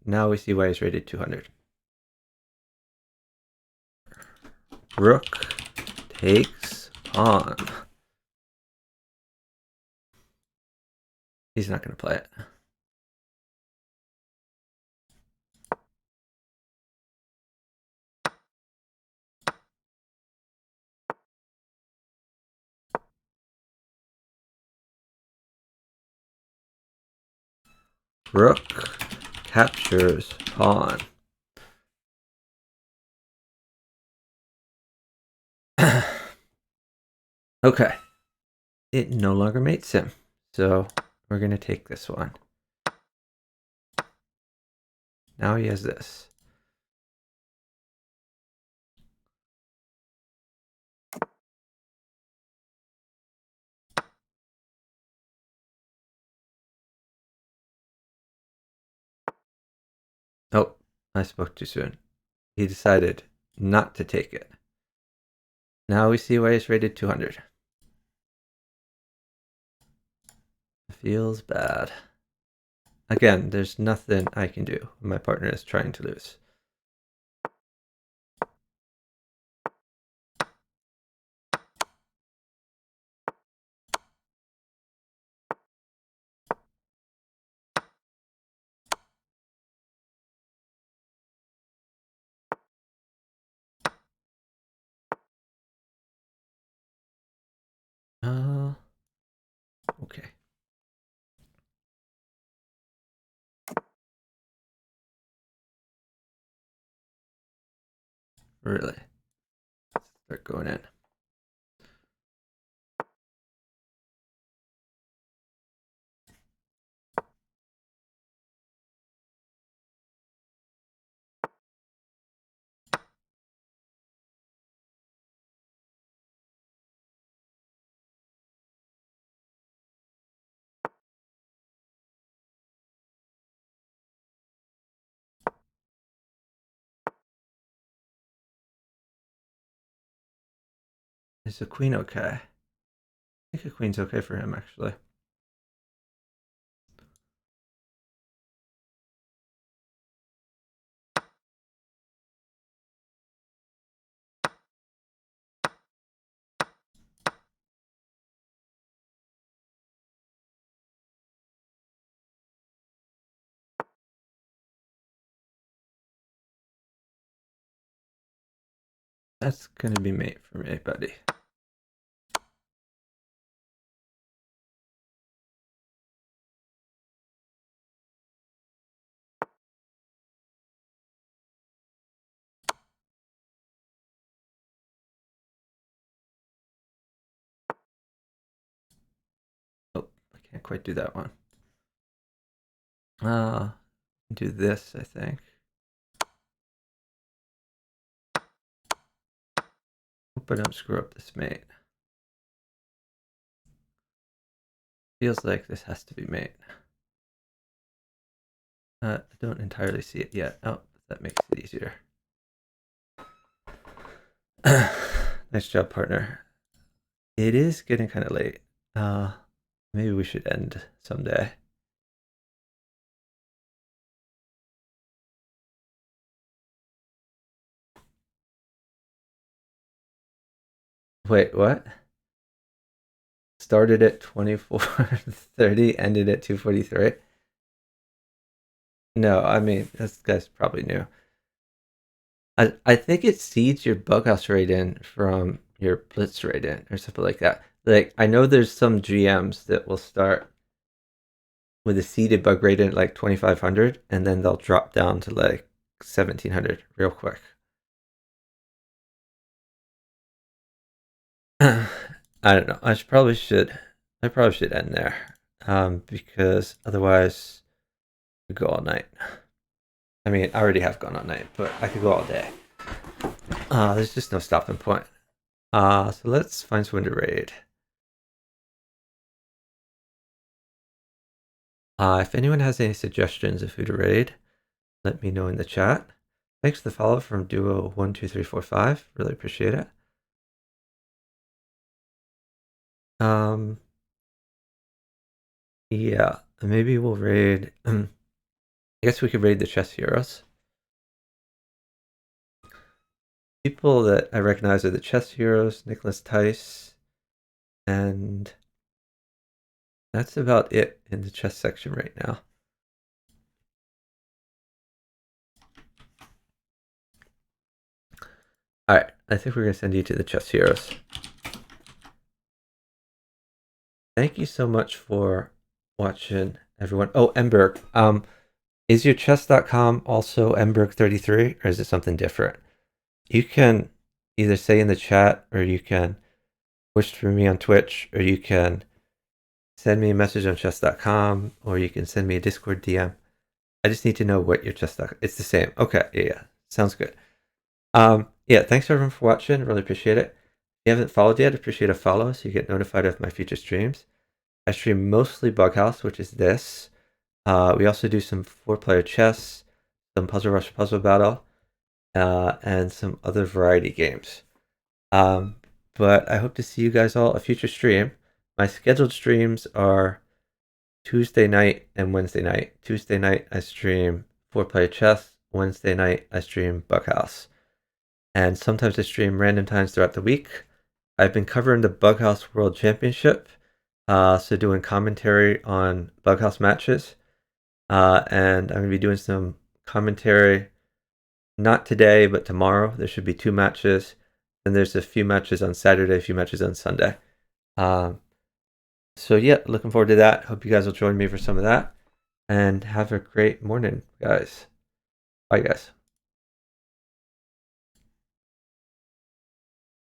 Now we see why he's rated 200. Rook takes pawn. He's not going to play it. Rook captures pawn. Okay. It no longer mates him. So we're going to take this one. Now he has this. Oh, I spoke too soon. He decided not to take it. Now we see why he's rated 200. Feels bad. Again, there's nothing I can do when my partner is trying to lose. Okay. Really? Start going in. Is the queen okay? I think a queen's okay for him, actually. That's going to be mate for me, buddy. Oh, I can't quite do that one. Do this, I think. Hope I don't screw up this mate. Feels like this has to be mate. I don't entirely see it yet. Oh, that makes it easier. Nice job, partner. It is getting kind of late. Maybe we should end someday. Wait, what? Started at 24:30, ended at 2:43. No, I mean, this guy's probably new. I think it seeds your bughouse rate in from your blitz rate in or something like that. Like, I know there's some GMs that will start with a seeded bug rate in at like 2,500, and then they'll drop down to like 1,700 real quick. I don't know. I probably should end there, because otherwise I could go all night. I mean, I already have gone all night, but I could go all day. There's just no stopping point. So let's find someone to raid. If anyone has any suggestions of who to raid, let me know in the chat. Thanks for the follow from Duo12345. Really appreciate it. Yeah, maybe we'll raid. I guess we could raid the chess heroes. People that I recognize are the chess heroes, Nicholas Tice, and that's about it in the chess section right now. All right, I think we're gonna send you to the chess heroes. Thank you so much for watching, everyone. Oh, Emberg. Is your chess.com also Emberg33, or is it something different? You can either say in the chat, or you can wish for me on Twitch, or you can send me a message on chess.com, or you can send me a Discord DM. I just need to know what your chess.com. It's the same. Okay, yeah, sounds good. Yeah, thanks everyone for watching. Really appreciate it. If you haven't followed yet, appreciate a follow so you get notified of my future streams. I stream mostly Bughouse, which is this. We also do some 4-player chess, some Puzzle Rush Puzzle Battle, and some other variety games. But I hope to see you guys all a future stream. My scheduled streams are Tuesday night and Wednesday night. Tuesday night I stream 4-player chess. Wednesday night I stream Bughouse. And sometimes I stream random times throughout the week. I've been covering the Bughouse World Championship, so doing commentary on Bughouse matches. And I'm going to be doing some commentary, not today, but tomorrow. There should be 2 matches. And there's a few matches on Saturday, a few matches on Sunday. So yeah, looking forward to that. Hope you guys will join me for some of that. And have a great morning, guys. Bye, guys.